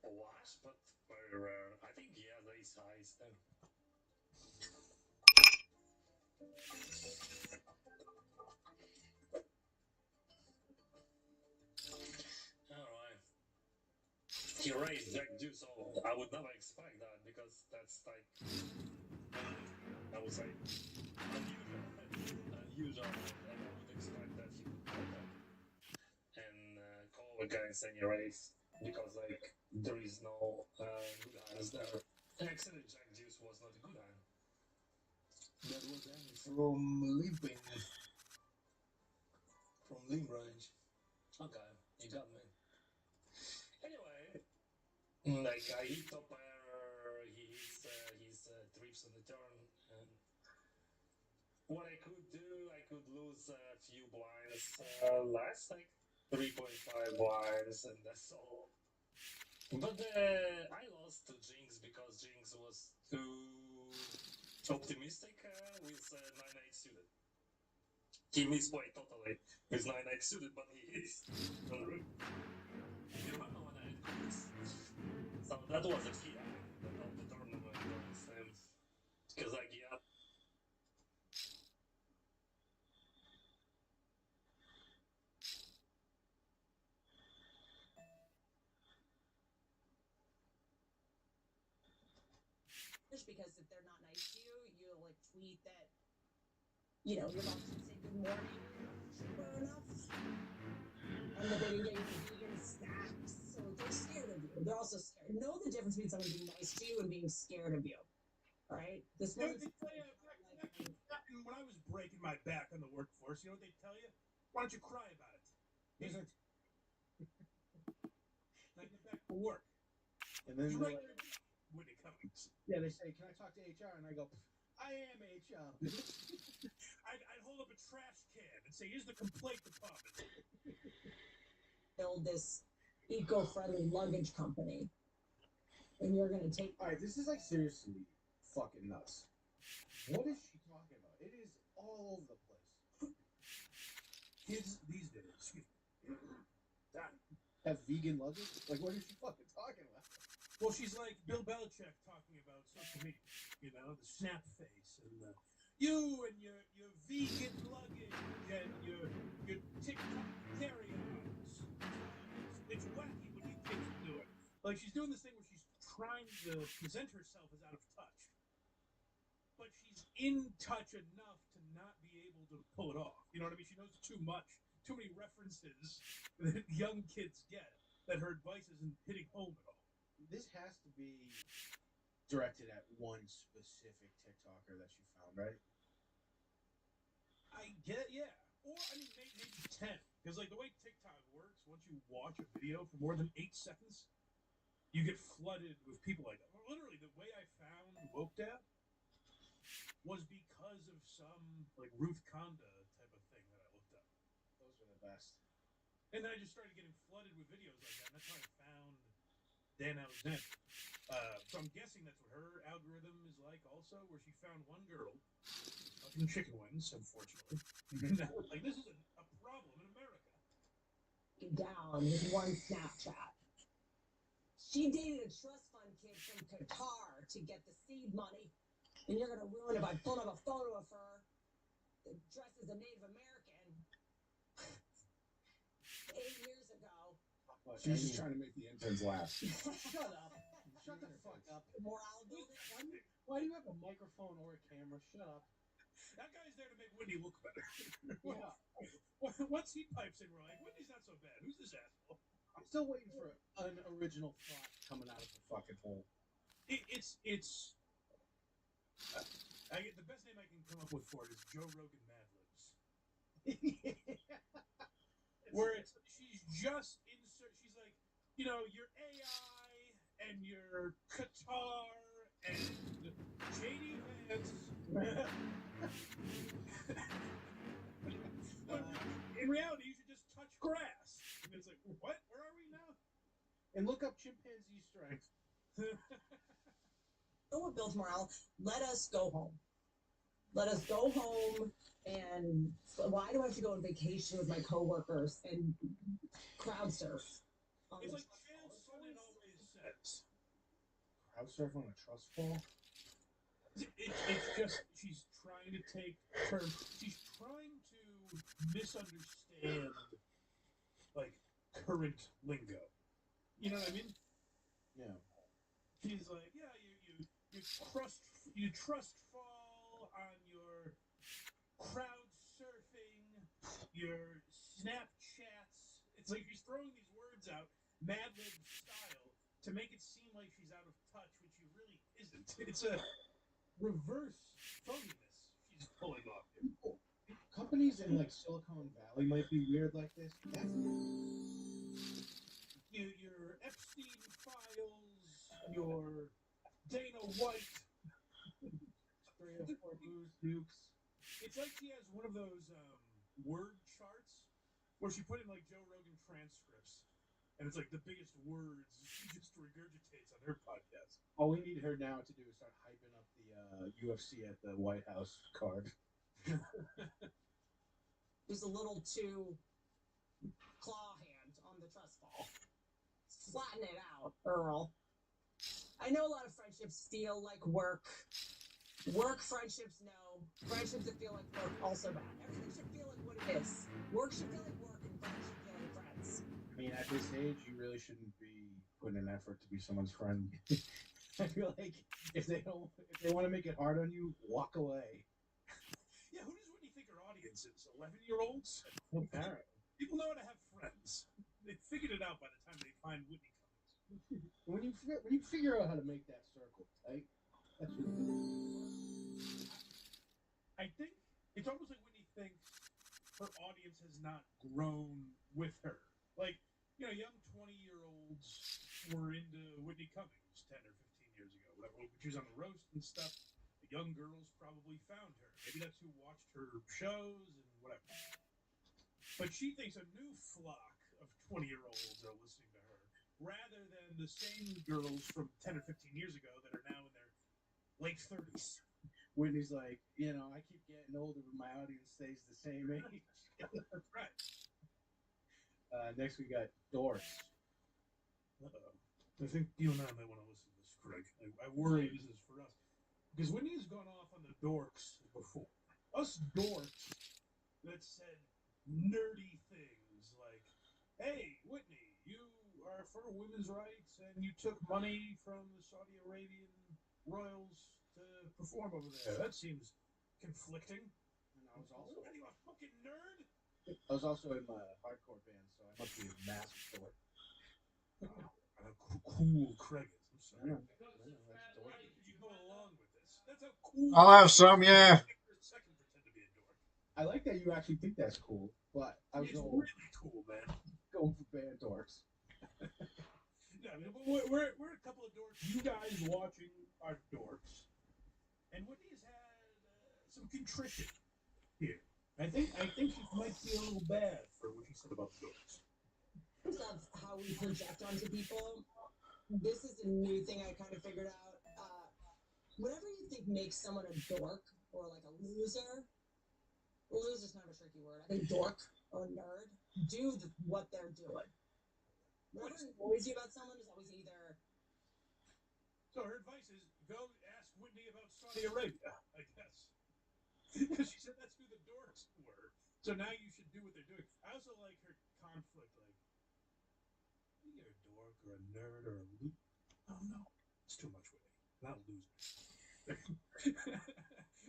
S19: wash, but very rare. I think he has ace highs there. Alright. He raised Jack Deuce, so I would never expect that because that's like, I would say, unusual, and I would expect that he would call that and call against any raise because like there is no good hands there. And actually, Jack Deuce was not a good hand. That was only from limping, from limb range. Okay, you got me. Anyway. Like I hit top pair, he hits his trips on the turn, and what I could do, I could lose a few blinds less, like 3.5 blinds, and that's all. But I lost to Jinx because Jinx was too optimistic with 9-8 suited. He misplayed totally with 9-8 suited, but he hits on the rip. You remember when I had queens? So that was a key of the tournament, because like, yeah,
S17: because if they're not nice to you, you'll like tweet that, you know, your mom should say good morning cheaper enough. And that they didn't get you vegan snacks. So they're scared of you. They're also scared. Know the difference between someone being nice to you and being scared of you. All right? This
S18: You know
S17: one's
S18: what they tell you? Back when I was breaking my back on the workforce, you know what they tell you? Why don't you cry about it? And I get back to work.
S16: And then
S18: Right when it comes.
S16: yeah, they say, "Can I talk to HR?" And I go, "I am HR."
S18: I'd hold up a trash can and say, "Here's the complaint department."
S17: build this eco-friendly luggage company. And you're gonna take
S16: All right, this is like seriously fucking nuts. What is she talking about? It is all over the place.
S18: Kids these days
S16: have vegan luggage? Like, what is she fucking talking about?
S18: Well, she's like Bill Belichick talking about social media, you know, the snap face and the you and your vegan luggage and your TikTok carry-ons. It's wacky what you kids are doing. Like she's doing this thing where she's trying to present herself as out of touch, but she's in touch enough to not be able to pull it off. You know what I mean? She knows too much, too many references that young kids get that her advice isn't hitting home at all.
S16: This has to be directed at one specific TikToker that she found, right?
S18: I get, yeah. Or, I mean, maybe 10. Because, like, the way TikTok works, once you watch a video for more than 8 seconds, you get flooded with people like that. Literally, the way I found Woke Dad was because of some, like, Ruth Conda type of thing that I looked up.
S16: Those are the best.
S18: And then I just started getting flooded with videos like that, and that's how I found Dan Alexander. So I'm guessing that's what her algorithm is like also, where she found one girl fucking chicken wings, unfortunately. Like, this is a problem in America.
S17: down with one Snapchat. She dated a trust fund kid from Qatar to get the seed money, and you're gonna ruin it by pulling up a photo of her dressed as a Native American 8 years ago.
S16: She's just trying to make the interns laugh.
S17: Shut up.
S16: Shut the fuck up.
S17: Morale building.
S16: Why do you have a microphone or a camera? Shut up.
S18: That guy's there to make Wendy look better.
S16: Yeah.
S18: Once he pipes in, we're like, Wendy's not so bad. Who's this asshole?
S16: I'm still waiting for an original thought coming out of the fucking hole.
S18: The best name I can come up with for it is Joe Rogan Mad Libs. Where she's just insert. She's like, you know, your AI and your Qatar and JD Vance. In reality, you should just touch grass. And it's like, what? Where are we now?
S16: And look up chimpanzee strength.
S17: So what builds morale? Let us go home. Let us go home. And why do I have to go on vacation with my coworkers and crowd surf?
S18: It's like Chael Sonnen always says.
S16: Crowd surf on a trust fall?
S18: It's just she's trying to take terms. She's trying to misunderstand like current lingo. You know what I mean?
S16: Yeah.
S18: She's like, yeah, you trust fall on your crowd surfing, your Snapchats. It's like she's throwing these words out, Mad Lib style, to make it seem like she's out of touch, which she really isn't. It's a reverse phoniness she's pulling off here.
S16: Companies in like Silicon Valley might be weird like this.
S18: Your Epstein files, your Dana White,
S16: 3 or 4 booze nukes.
S18: It's like she has one of those word charts where she put in like Joe Rogan transcripts, and it's like the biggest words she just regurgitates on her podcast.
S16: All we need her now to do is start hyping up the UFC at the White House card.
S17: There's a little too claw hand on the trust fall. Flatten it out, Earl. I know a lot of friendships feel like work. Work friendships, no. Friendships that feel like work, also bad. Everything should feel like what it is. Work should feel like work, and friends should feel like friends.
S16: I mean, at this age, you really shouldn't be putting an effort to be someone's friend. I feel like if they want to make it hard on you, walk away.
S18: Yeah, who does Whitney think her audience is? 11-year-olds?
S16: Apparently.
S18: People know how to have friends. They figured it out by the time they find Whitney Cummings.
S16: When you figure out how to make that circle tight, that's really good.
S18: I think it's almost like Whitney thinks her audience has not grown with her. Like, you know, young 20-year-olds were into Whitney Cummings 10 or 15 years ago, whatever. When she was on the roast and stuff, the young girls probably found her. Maybe that's who watched her shows and whatever. But she thinks a new flock of 20-year-olds are listening to her, rather than the same girls from 10 or 15 years ago that are now in their late 30s.
S16: Whitney's like, I keep getting older, but my audience stays the same age.
S18: Right.
S16: Next we got dorks.
S18: I think you and I might want to listen to this, Craig. I worry this is for us. Because Whitney has gone off on the dorks before. Us dorks that said nerdy things like, hey, Whitney, you are for women's rights and you took money from the Saudi Arabian royals to perform over there. That seems conflicting.
S16: And I was also
S18: What are you, a fucking nerd?
S16: I was also in my hardcore band, so I must be a massive dork.
S18: Cool Craig is. I'm sorry.
S16: I know, that's dork.
S18: Why did you go along with this? That's how cool.
S15: I'll have some, yeah.
S18: For a second, pretend to be a dork.
S16: I like that you actually think that's cool, but I was
S18: It's really cool, man.
S16: going for band dorks.
S18: Yeah, I mean, we're a couple of dorks. You guys watching are dorks, and Whitney's had some contrition here. I think she might feel a little bad for what she said about the dorks.
S17: In terms of how we project onto people, this is a new thing I kind of figured out. Whatever you think makes someone a dork or like a loser, loser's kind of a tricky word. I think dork or nerd do what they're doing. Whatever annoys you about someone is always either.
S18: So her advice is go ask Whitney about Saudi Arabia, I guess. Because she said that's who the dorks were. So now you should do what they're doing. I also like her conflict, like, you're a dork or a nerd or a loser. Oh no, it's too much Whitney. Not a loser.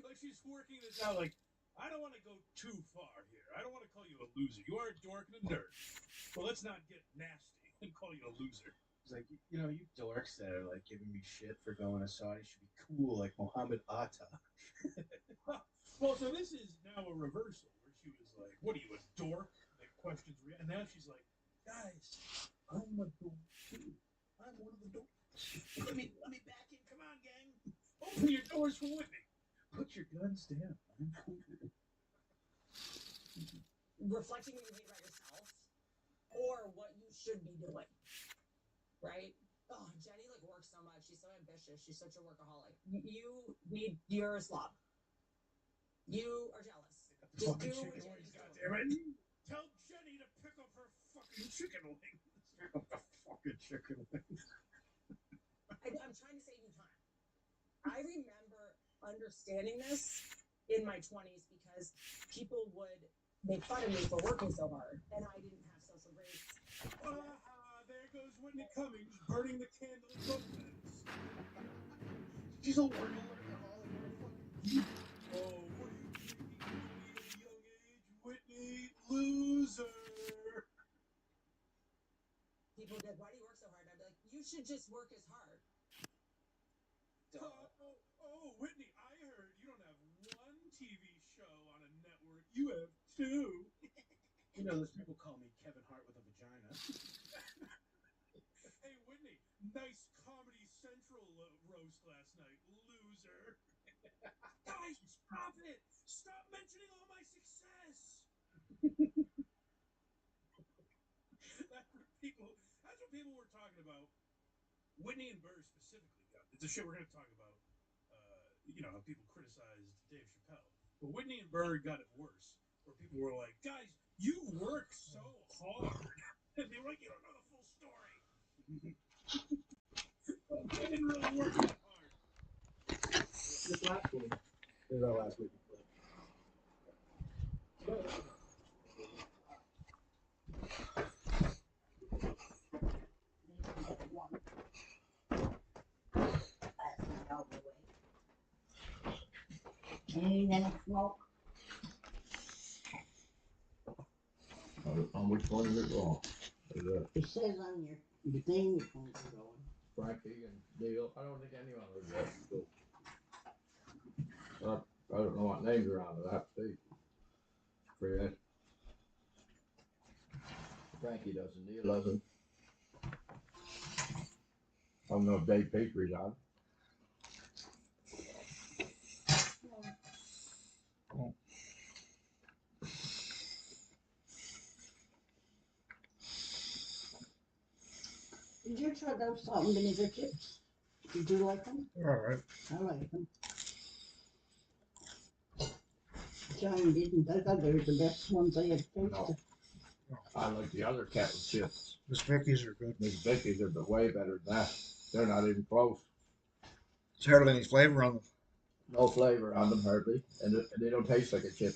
S18: Like she's working this out, like, I don't want to go too far here. I don't want to call you a loser. You are a dork and a nerd. Well, let's not get nasty and call you a loser.
S16: It's like, you dorks that are like giving me shit for going to Saudi should be cool, like Mohammed Atta.
S18: Well, so this is now a reversal where she was like, what are you, a dork? Like questions, and now she's like, guys, I'm a dork too. I'm one of the dorks. Let me back in. Come on, gang. Open your doors for Whitney.
S16: Put your guns down. I'm cool.
S17: Reflecting what you think about yourself or what you should be doing, right? Oh, Jenny works so much. She's so ambitious. She's such a workaholic. You're a slob. You are jealous. Just do what Jenny's doing.
S18: Tell Jenny to pick up her fucking chicken wings.
S16: Pick up the fucking chicken wings.
S17: I'm trying to save you time. I remember understanding this in my 20s because people would make fun of me for working so hard, and I didn't have social grace.
S18: There goes Whitney Cummings burning the candle at both ends. She's a workaholic. Oh, what are you thinking at a young age, Whitney? Loser.
S17: People would be like, why do you work so hard? I'd be like, you should just work as hard.
S18: Oh, Whitney, I heard you don't have one TV show on a network. You have two.
S16: Those people call me Kevin Hart with a vagina.
S18: Hey, Whitney, nice Comedy Central roast last night. Loser. Guys, stop it. Stop mentioning all my success. That's what people were talking about. Whitney and Burr specifically got. It's a shit we're going to talk about. How people criticized Dave Chappelle. But Whitney and Burr got it worse. Where people were like, guys, you work so hard. And they were like, you don't know the full story. They didn't really work that hard.
S16: This last one is our last Whitney clip.
S20: Ain't any smoke.
S21: On which one is it going? Is it
S20: It says on your thing which one's going.
S21: Frankie and Neil? I don't think anyone was there. So, I don't know what names are on it. I have to see. Forget. Frankie doesn't. Neil doesn't. I don't know if Dave Petry's on.
S20: Did you try those salt and vinegar chips? Did you like them?
S18: All right.
S20: I like them. Johnny didn't. I thought they were the best ones I had tasted.
S21: No. I like the other kettle chips.
S18: Miss Vicky's are good.
S21: Miss Vicky's are way better than that. They're not even close.
S18: There's hardly any flavor on them.
S21: No flavor on them hardly, and they don't taste like a chip.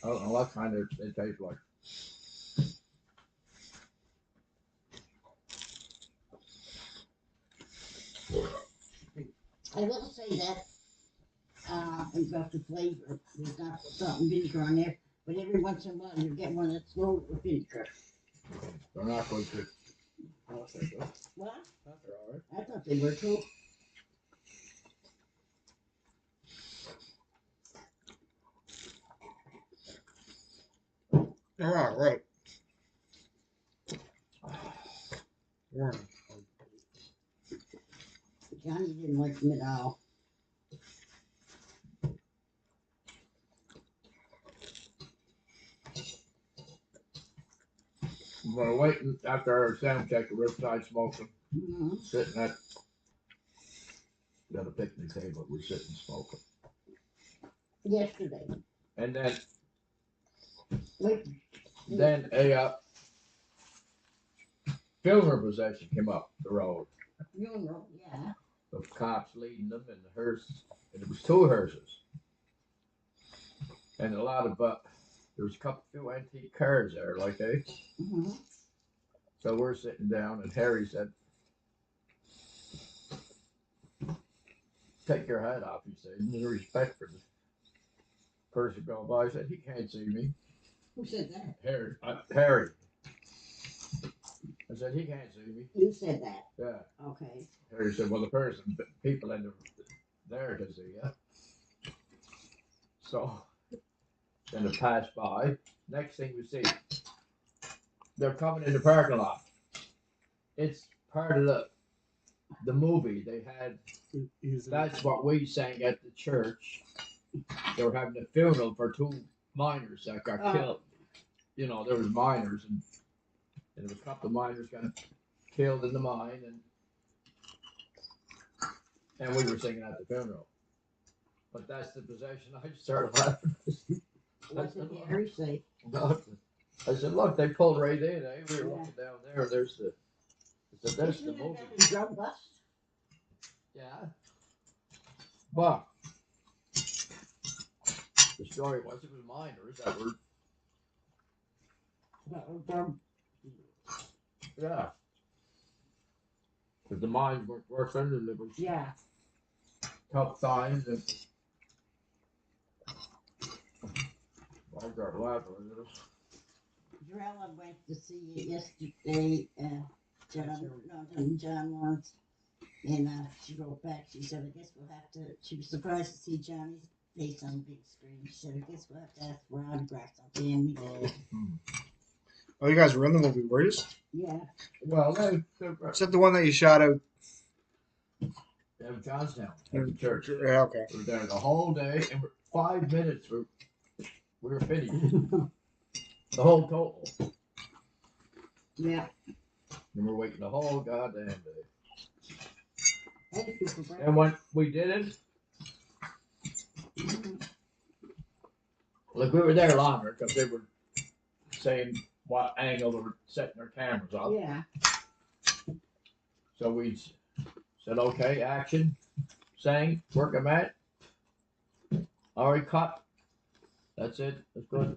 S21: I don't know what kind they taste like.
S20: I will say that about the flavor, there's not salt and vinegar on there, but every once in a while you get one that's loaded with vinegar.
S21: They're not good chips.
S20: What?
S21: They're all right.
S20: I thought they were too.
S18: They're all right. Warm.
S20: Johnny didn't like them at all.
S21: We're waiting after our sound check at Riverside smoking.
S20: Mm-hmm.
S21: Sitting at a picnic table, we're sitting smoking.
S20: Yesterday.
S21: And then
S20: Wait.
S21: a funeral procession came up the road.
S20: A funeral, yeah.
S21: The cops leading them in the hearse, and it was two hearses. And a lot of there was a few antique cars there, like
S20: Mm-hmm.
S21: So we're sitting down, and Harry said, "Take your hat off," he said, in respect for the person going by. I said, "He can't see me."
S20: Who said that?
S21: Harry. Harry. I said, "He can't see me."
S20: You said that.
S21: Yeah.
S20: Okay.
S21: Harry said, "Well, people in there can see you." So then it passed by. Next thing we see, they're coming in the parking lot. It's part of the movie they had. That's what we sang at the church. They were having a funeral for two miners that got killed. You know, there was miners, and there was a couple of miners got killed in the mine, and we were singing at the funeral. But that's the possession. I just started laughing.
S20: What did Harry say?
S21: I said, "Look, they pulled right in. Eh? We were looking down there. There's the movie."
S20: Drug bust?
S21: Yeah. But the story was it was miners that were. Yeah. Because the mines weren't working, and there was tough times, and I got laughing at this.
S20: Drella went to see it yesterday, John Lawrence, and she wrote back, she said, I guess we'll have to, she was surprised to see Johnny's face on the big screen. She said, I guess we'll have to ask for autographs on the end.
S18: Oh, you guys were in the movie, were you?
S20: Yeah.
S21: Well,
S18: is that the one that you shot out?
S21: Yeah, Johnstown, at the church.
S18: Yeah, okay.
S21: We were there the whole day, and 5 minutes we were finished. The whole total.
S20: Yeah.
S21: And we're waiting the whole goddamn day.
S20: Thank you for bringing.
S21: And when we did it, look, we were there longer because they were saying what angle they were setting their cameras up.
S20: Yeah.
S21: So we said, okay, action, sang, work a mat. Already cut. That's it. That's good.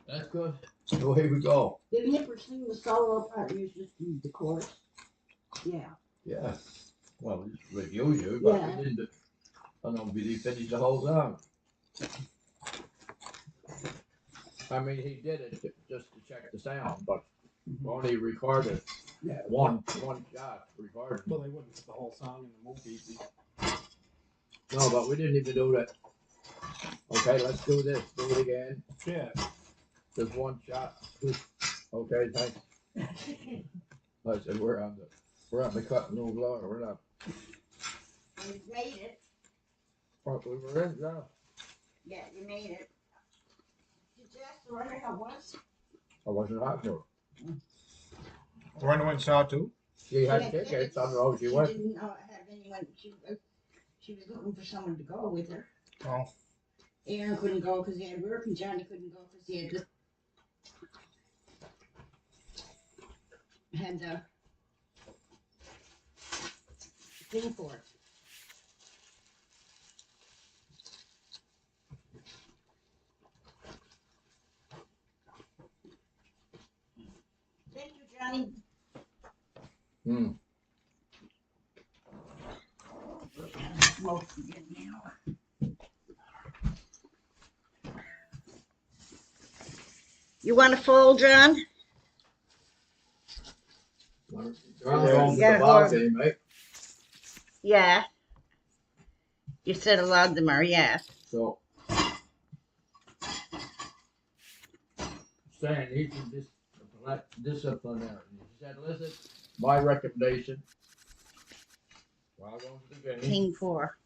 S21: That's good. Away we go.
S20: Did you ever sing the solo part? You just do the chorus. Yeah.
S21: Yeah. Well, with you, but
S20: Yeah.
S21: we didn't. I don't know if he finished the whole song. I mean, he did it just to check the sound, but only recorded one shot recorded.
S16: Well, they wouldn't put the whole song in the movie.
S21: No, but we didn't even do that. Okay, let's do this. Do it again.
S16: Yeah.
S21: Just one shot. Okay, thanks. I said we're on the cutting room floor. We're not.
S20: You made it.
S21: What we were in now.
S20: Yeah, you made it. Did you ask the runner how it was?
S21: I wasn't hot for
S3: The runner went and saw it too.
S21: She had tickets. I don't know if she went.
S20: She didn't have anyone. She was looking for someone to go with her.
S3: Oh.
S20: Aaron couldn't go because he had work, and Johnny couldn't go because he had the thing for it. Thank you, Johnny. Smoke again now. You want to fold, John?
S21: Going to the ball game, right?
S20: Yeah. You said a lot of them are, yeah.
S21: So, saying he's disciplinary. He said, listen, my recommendation, while going to the game,
S20: King 4.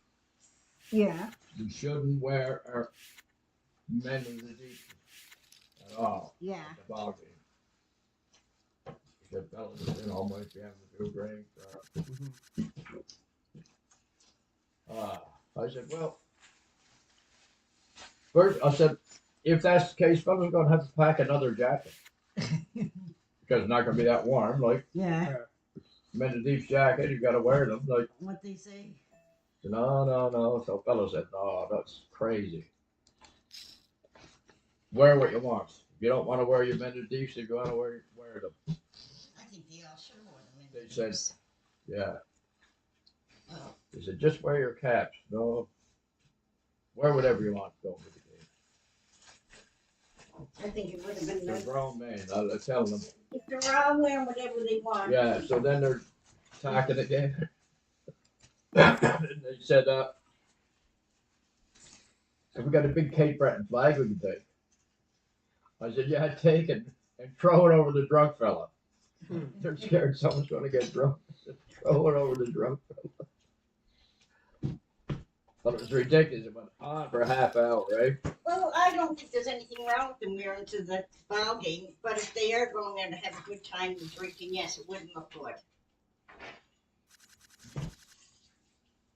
S20: Yeah.
S21: you shouldn't wear our men in the deep at all.
S20: Yeah.
S21: At the ball game. He said, fellas, you know, might be having a few drinks. I said, well, first, I said, if that's the case, fellas, going to have to pack another jacket. Because it's not going to be that warm. Like,
S20: yeah.
S21: Men in deep jacket, you got to wear them. Like,
S20: what they say?
S21: No. So fellow said, no, that's crazy. Wear what you want. If you don't want to wear your men in deep, you want to wear them.
S20: I think they all should wear them.
S21: They said, yeah. They said, just wear your caps. No, wear whatever you want to go for the game.
S20: I think it would have been
S21: They're
S20: nice.
S21: grown men. I tell them.
S20: If they're all wearing whatever they want.
S21: Yeah, so then they're talking again. And they said, have we got a big Cape Breton flag we can take? I said, yeah, take it and throw it over the drunk fella. They're scared someone's going to get drunk. Throw it over the drunk fella. But it was ridiculous. It went on for a half hour, right?
S20: Well, I don't think there's anything wrong with them wearing to the ball game, but if they are going there to have a good time and drinking, yes, it wouldn't look good.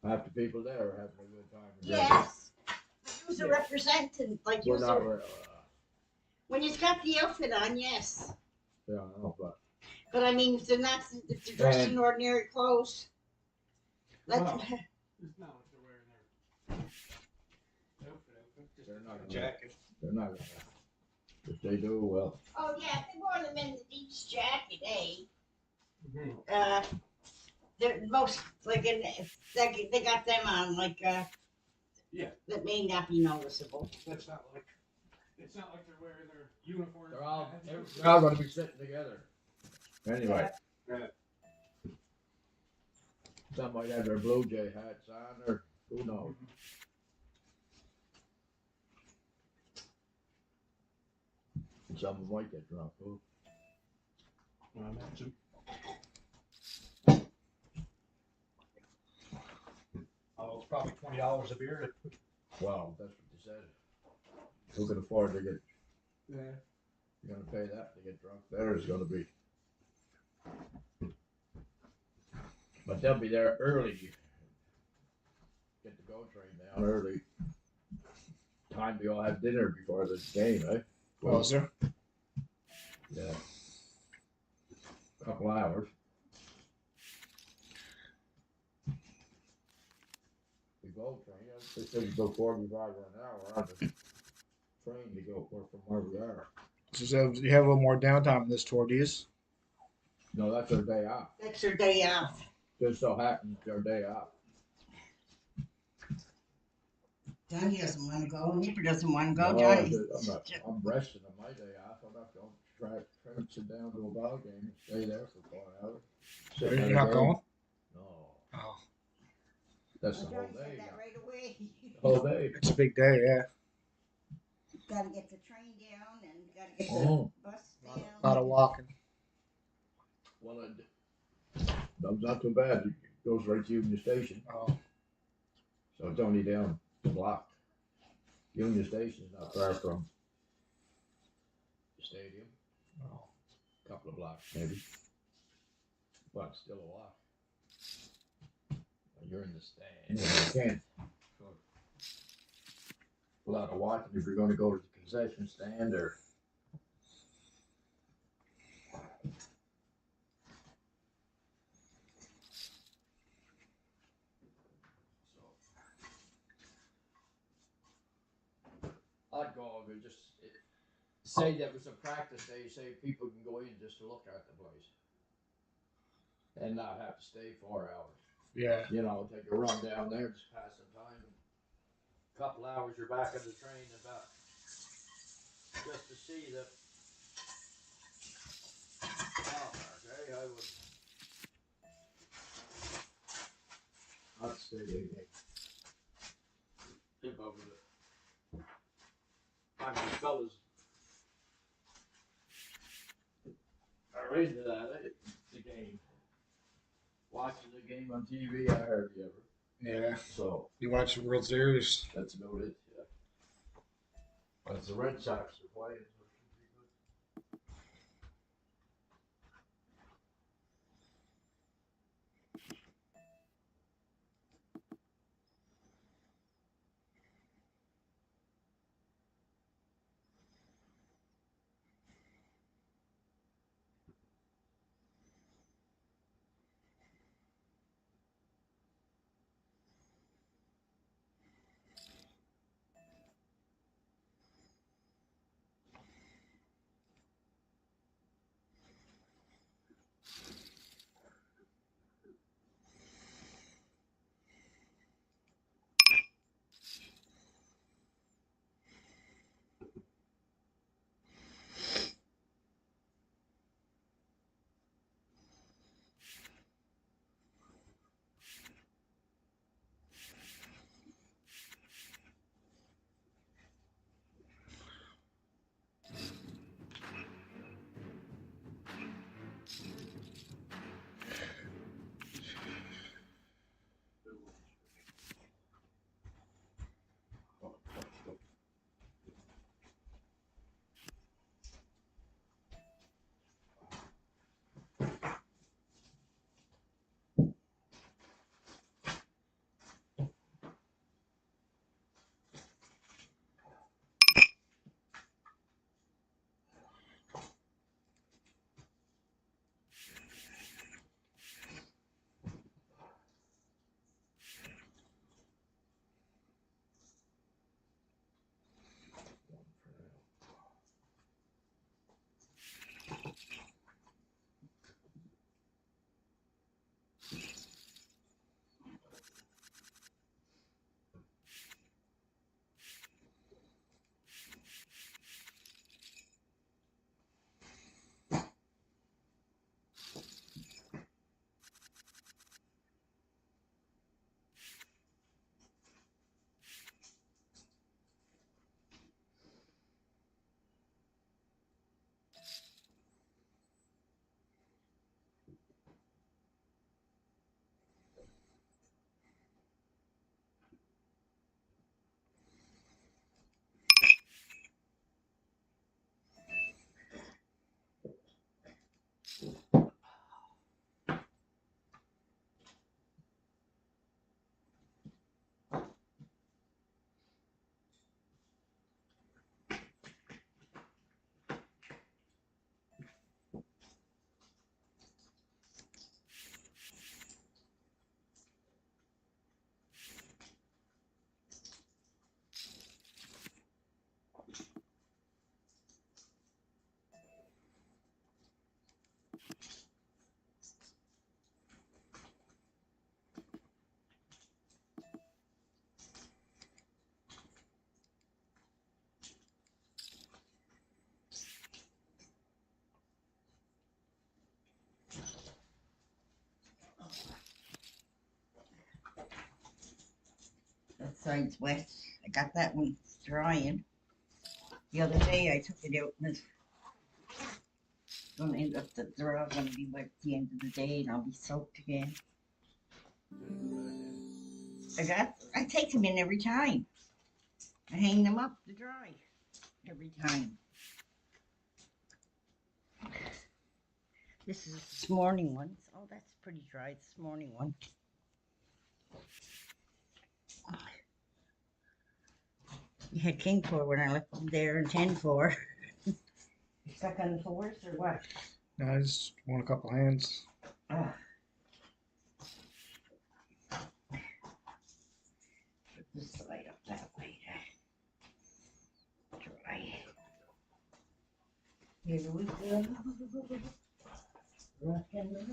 S21: Half the people there are having a good time.
S20: Yes. Who's a representant? Like
S21: We're
S20: you
S21: not,
S20: when you've got the outfit on, yes.
S21: yeah, I know, but
S20: But I mean, if they're not, if they're dressed in ordinary clothes, let them.
S16: It's not what they're wearing there. Outfit.
S21: they're not
S16: A jacket.
S21: They're not gonna. If they do, well.
S20: Oh yeah, if they wore them in the beach jacket,
S16: Mm-hmm.
S20: They're most like they got them on like
S16: yeah.
S20: That may not be noticeable.
S16: That's not like it's not like they're wearing their uniforms.
S21: They're all going to be sitting together. Anyway.
S16: Yeah.
S21: Some might have their Blue Jay hats on, or who knows. Some might get drunk, too.
S16: I imagine.
S3: Oh, it's probably $20 a beer.
S21: Well, that's what they said. Who can afford to get?
S16: Yeah.
S21: You're going to pay that to get drunk. There is going to be. But they'll be there early. Get the GO train down early. Time to all have dinner before the game, eh?
S3: Oh, is there?
S21: Yeah. Couple hours. The GO train, they said you go 45 an hour on the train to go from where we are.
S3: So you have a little more downtime in this tour, do you?
S21: No, that's their day off.
S20: That's their day off.
S21: just so happens their day off.
S20: Johnny doesn't want to go. Nipper doesn't want to go.
S21: No,
S20: Johnny.
S21: I'm resting on my day off. I'm not going to sit down to a ball game and stay there for 4 hours.
S3: You're not going?
S21: No.
S3: Oh.
S21: That's the whole
S20: Johnny
S21: day.
S20: said that right away.
S21: The whole day.
S3: It's a big day, yeah.
S20: Got to get the train down and got to get the bus down.
S3: A lot of walking.
S21: Well, that's not too bad. It goes right to Union Station.
S3: Oh.
S21: So it's only down the block. Union Station is not far from the stadium.
S3: Oh.
S21: A couple of blocks maybe. But it's still a walk. When you're in the stand, you can't. A lot of walking if you're going to go to the concession stand or. I'd go over just say there was a practice day, say people can go in just to look at the place and not have to stay 4 hours.
S3: Yeah.
S21: You know, take a run down there, just pass some time. A couple hours, you're back on the train and back. Just to see the ballpark, eh? I'd stay there. If I was I mean, fellas are into that, the game. Watching the game on TV, I hardly ever.
S3: Yeah.
S21: So.
S3: You watch the World Series?
S21: That's about it, yeah. But the Red Sox are playing, so it should be good.
S20: That side's wet. I got that one drying. The other day I took it out and it's gonna end up that they're all gonna be wet at the end of the day and I'll be soaked again. I take them in every time. I hang them up to dry every time. This is this morning one. Oh, that's pretty dry. This morning one. You had king for when I left them there and 10-4. You stuck on the fours or what?
S3: No, I just want a couple hands.
S20: Oh. Put this side up that way. Dry. Here we go. Rock and roll.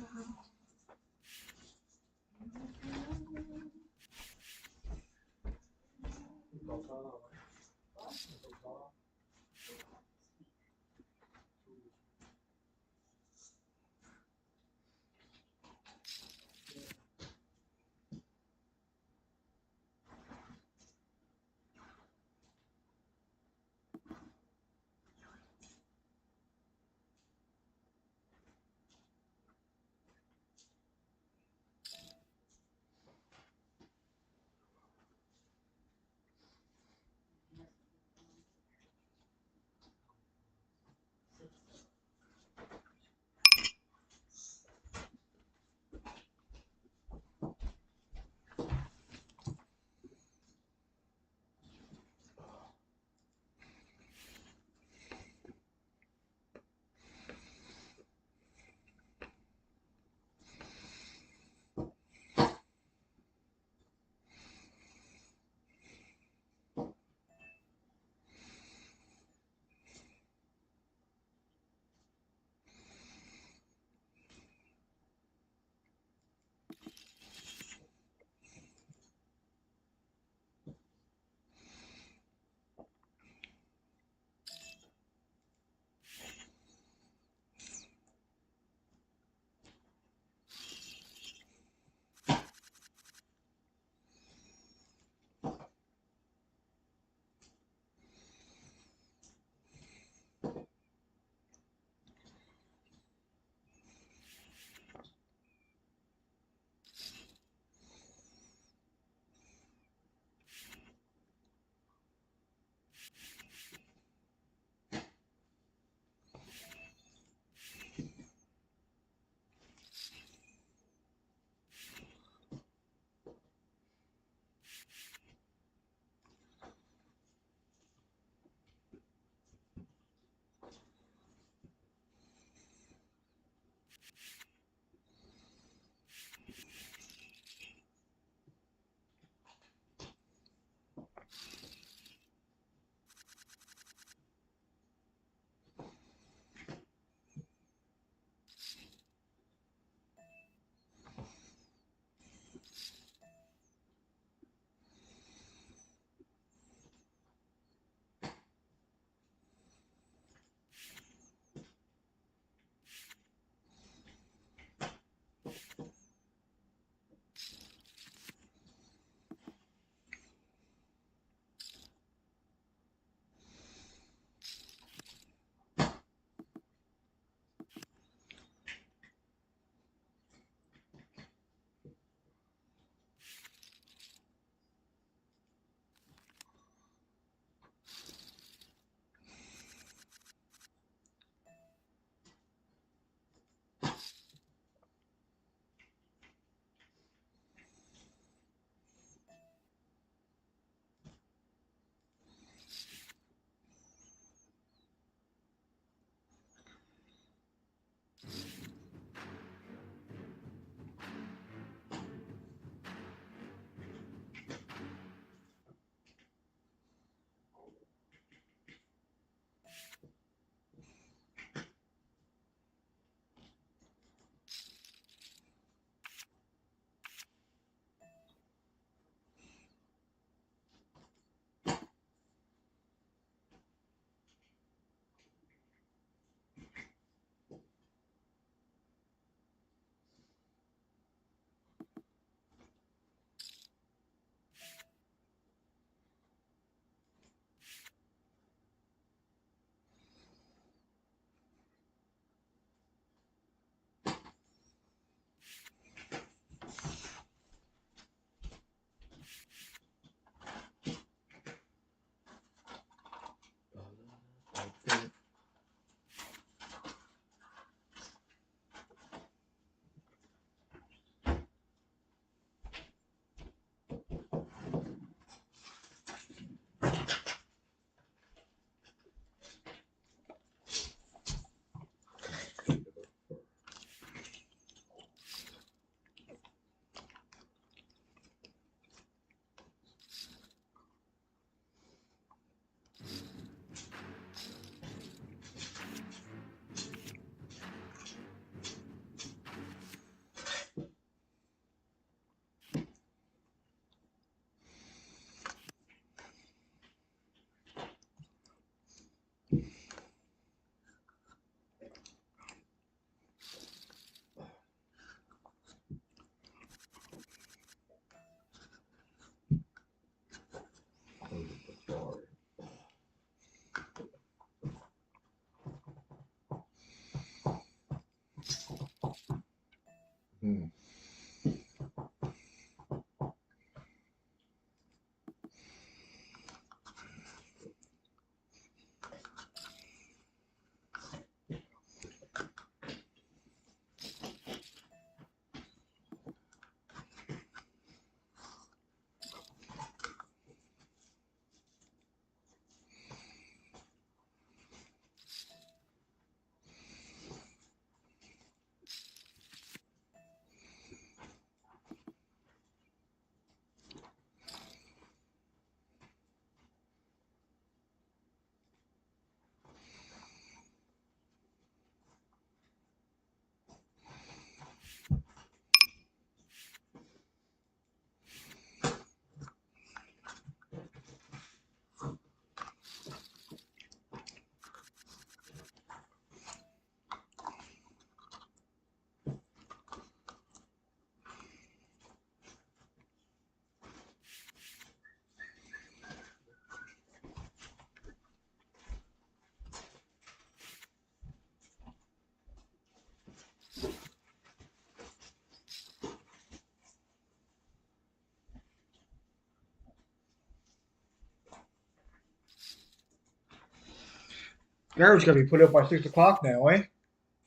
S3: Garbage got to be put up by 6 o'clock now, eh?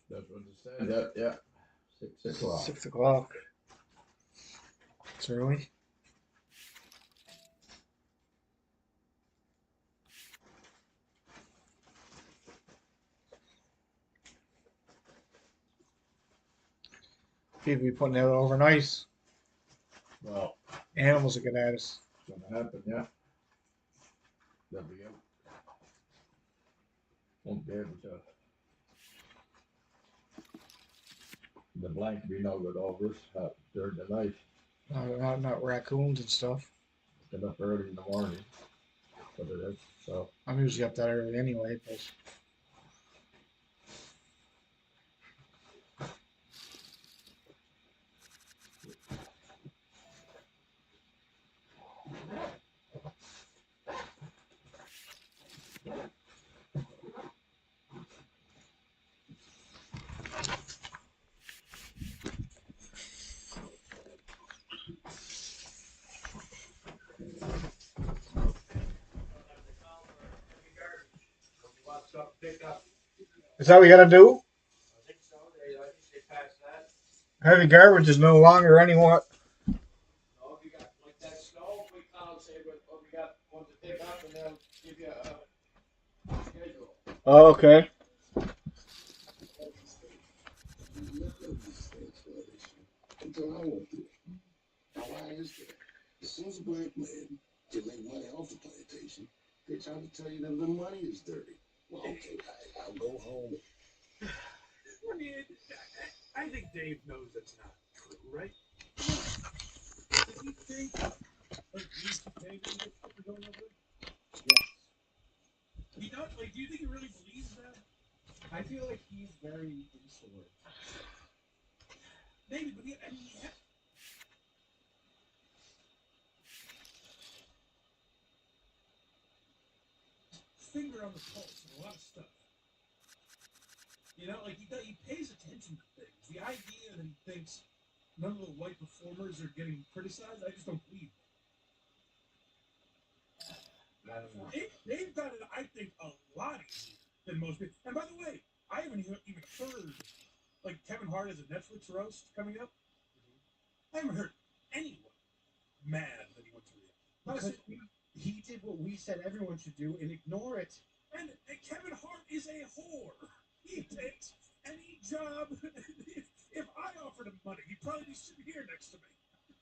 S21: That's what it said. Yeah. 6 o'clock.
S3: 6 o'clock. It's early. People be putting out overnight.
S21: Well,
S3: animals are getting at us.
S21: It's gonna happen, yeah. They'll be out. Won't be able to. The blanket be no good over us during the night.
S3: Not raccoons and stuff.
S21: Get up early in the morning. But it is. So
S3: I'm usually up that early anyway, but is that what you gotta do?
S21: I think so. I think they passed that.
S3: Heavy garbage is no longer anyone.
S21: No, if you got like that snow, we can't say what we got one to pick up, and they'll give you a schedule.
S3: Oh, okay.
S2: Until I went through it. Now why is that? As soon as a black man can make money off the plantation, they try to tell you that the money is dirty. Well, okay, I'll go home.
S18: I mean, I think Dave knows that's not true, right? Does he think like you should pay me for going over there?
S16: Yes.
S18: You don't like? Do you think he really believes that?
S16: I feel like he's very insular.
S18: Maybe, but I mean, finger on the pulse of a lot of stuff. You know, like he pays attention to things. The idea that he thinks none of the white performers are getting criticized, I just don't believe it.
S16: I don't know.
S18: They've done it, I think, a lot easier than most people. And by the way, I haven't even heard, like, Kevin Hart has a Netflix roast coming up. I haven't heard anyone mad that he went to
S16: Because he did what we said everyone should do and ignore it.
S18: And Kevin Hart is a whore. He takes any job. If I offered him money, he'd probably be sitting here next to me.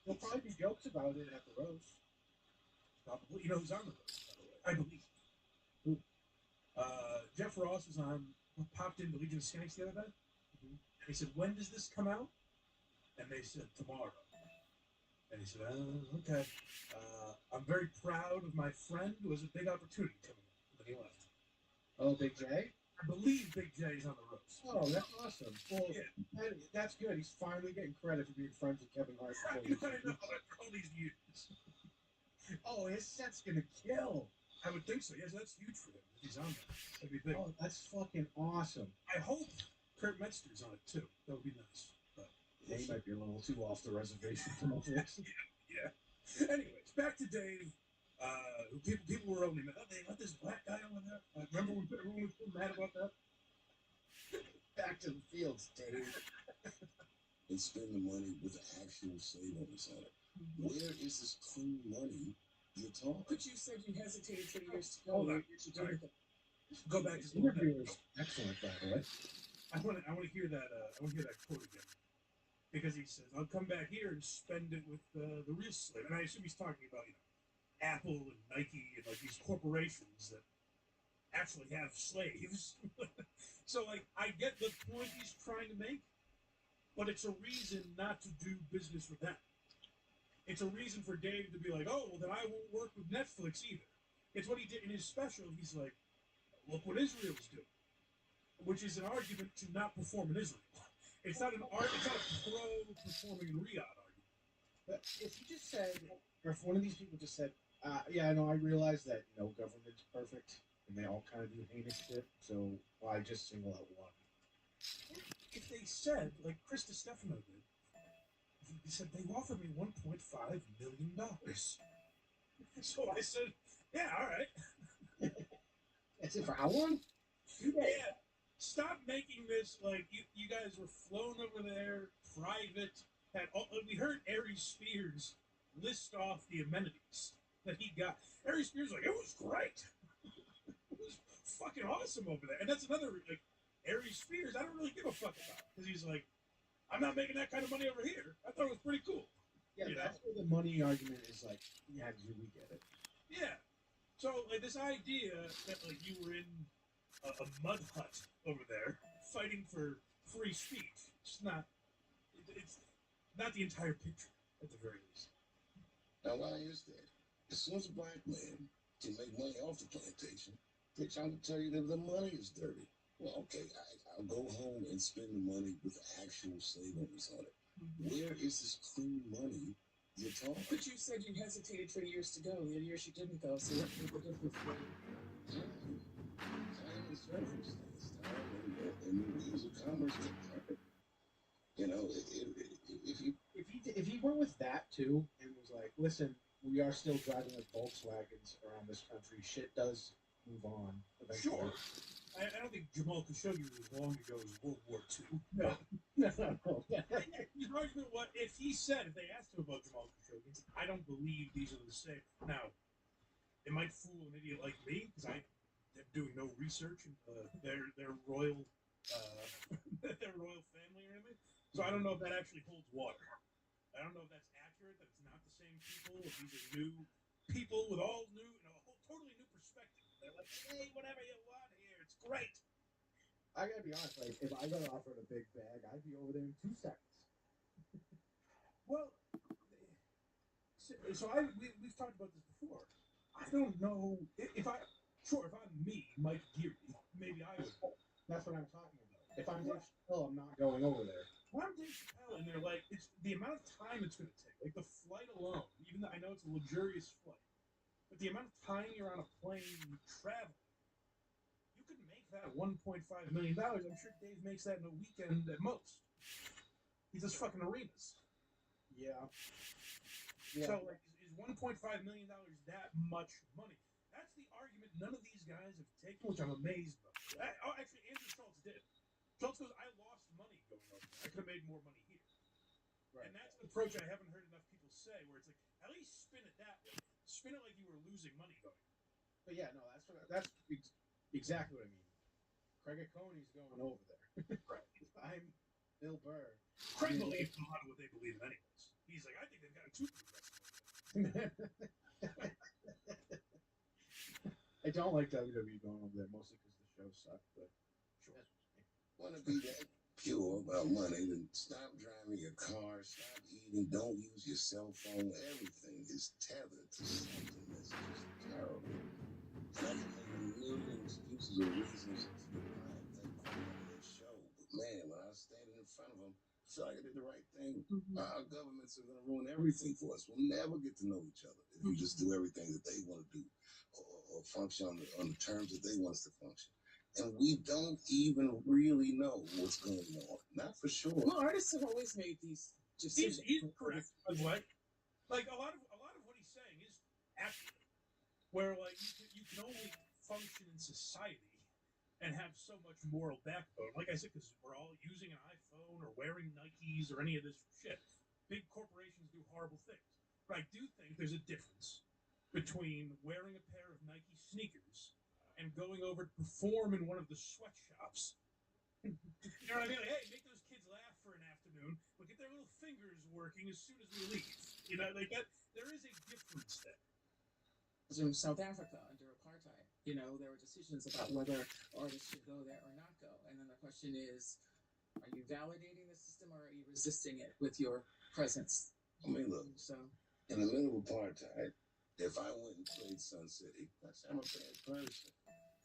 S16: There'll probably be jokes about it at the roast.
S18: Probably. You know who's on the roast, by the way? I believe. Who? Jeff Ross was on, popped into Legion of Skanks the other day. And he said, when does this come out? And they said, tomorrow. And he said, okay. I'm very proud of my friend who has a big opportunity coming up. And then he left.
S16: Oh, Big J?
S18: I believe Big J is on the roast.
S16: Oh, that's awesome. Well,
S18: yeah.
S16: That's good. He's finally getting credit for being friends with Kevin Hart.
S18: I know, after all these years.
S16: Oh, his set's gonna kill.
S18: I would think so. Yes, that's huge for him. If he's on there. That'd be big.
S16: Oh, that's fucking awesome.
S18: I hope Kurt Metzger's on it too. That would be nice. But
S16: he might be a little too off the reservation for most of this.
S18: Yeah. Anyways, back to Dave. People were only mad. Oh, they let this black guy over there. Remember when everyone was so mad about that?
S16: Back to the fields, Dave.
S2: And spend the money with the actual savings on it. Where is this clean money you're talking?
S17: But you said you hesitated for years to go.
S18: Hold on. Go back to
S16: the interview was excellent, by the way.
S18: I want to hear that. I want to hear that quote again, because he says, "I'll come back here and spend it with the real slave." And I assume he's talking about Apple and Nike and like these corporations that actually have slaves. So like, I get the point he's trying to make, but it's a reason not to do business with them. It's a reason for Dave to be like, "Oh, well, then I won't work with Netflix either." It's what he did in his special. He's like, "Look what Israel's doing," which is an argument to not perform in Israel. It's not an art. It's not a pro performing in Riyadh argument.
S16: But if you just said, or if one of these people just said, "Yeah, I know, I realize that no government's perfect and they all kind of do heinous shit, so why just single out one?"
S18: If they said, like Chris Stefano did, he said they offered me $1.5 million. So I said, "Yeah, all right."
S16: That's it for how long?
S18: Yeah. Stop making this like you guys were flown over there, private. We heard Aries Spears list off the amenities that he got. Aries Spears like it was great. It was fucking awesome over there. And that's another like Aries Spears. I don't really give a fuck about because he's like, I'm not making that kind of money over here. I thought it was pretty cool.
S16: Yeah,
S18: you
S16: that's
S18: know?
S16: where the money argument is like, yeah, we get it.
S18: Yeah. So like this idea that like you were in a mud hut over there fighting for free speech. It's not. It's not the entire picture at the very least.
S4: Now, why is that? As soon as a black man can make money off the plantation, they're trying to tell you that the money is dirty. Well, okay, I'll go home and spend the money with actual slave owners on it. Where is this clean money you're talking?
S5: But you said you hesitated for years to go. The years you didn't go, so what made the difference for you?
S4: Time and circumstance, time and the rules of commerce. You know,
S16: if he went with that too and was like, listen, we are still driving like Volkswagens around this country. Shit does move on eventually.
S18: Sure. I don't think Jamal Khashoggi was as long ago as World War II.
S16: No.
S18: His argument was, if they asked him about Jamal Khashoggi, I don't believe these are the same. Now, it might fool an idiot like me, because I am doing no research into their royal their royal family or anything. So I don't know if that actually holds water. I don't know if that's accurate, that it's not the same people, if these are new people with all new, a whole totally new perspective. They're like, hey, whatever you want here, it's great.
S16: I gotta be honest, like if I got offered a big bag, I'd be over there in 2 seconds.
S18: Well, so we've talked about this before. I don't know if I'm me, Mike Geary, maybe I would.
S16: That's what I'm talking about. If I'm Dave Chappelle, I'm not going over there.
S18: When I'm Dave Chappelle, and they're like, it's the amount of time it's going to take, like the flight alone. Even though I know it's a luxurious flight, but the amount of time you're on a plane traveling, you could make that $1.5 million. I'm sure Dave makes that in a weekend at most. He does fucking arenas.
S16: Yeah.
S18: So, like, is $1.5 million that much money? That's the argument none of these guys have taken, which I'm amazed by. Actually, Andrew Schultz did. Schultz goes, I lost money going over there. I could have made more money here. Right. And that's an approach I haven't heard enough people say, where it's like, at least spin it that way. Spin it like you were losing money going.
S16: But yeah, no, that's exactly what I mean. Craig Coney's going over there.
S18: Right.
S16: I'm Bill Burr.
S18: Craig believes a lot of what they believe in anyways. He's like, I think they've got a tooth
S16: I don't like WWE going over there, mostly because the show sucked, but sure.
S4: Want to be that pure about money, then stop driving your car, stop eating, don't use your cell phone. Everything is tethered to something that's just terrible. And I can make a million excuses or reasons to deny that show. But man, when I was standing in front of them, I feel like I did the right thing. Our governments are going to ruin everything for us. We'll never get to know each other if we just do everything that they want to do or function on the terms that they want us to function. And we don't even really know what's going on. Not for sure.
S5: Well, artists have always made these decisions.
S18: He's correct. Like a lot of what he's saying is accurate. Where like you can only function in society and have so much moral backbone. Like I said, because we're all using an iPhone or wearing Nikes or any of this shit. Big corporations do horrible things. But I do think there's a difference between wearing a pair of Nike sneakers and going over to perform in one of the sweatshops. You know what I mean? Like, hey, make those kids laugh for an afternoon, but get their little fingers working as soon as we leave. You know, like that. There is a difference there.
S5: In South Africa under apartheid, there were decisions about whether artists should go there or not go. And then the question is, are you validating the system or are you resisting it with your presence?
S4: I mean, look, in the middle of apartheid, if I went and played Sun City, I'm a bad person.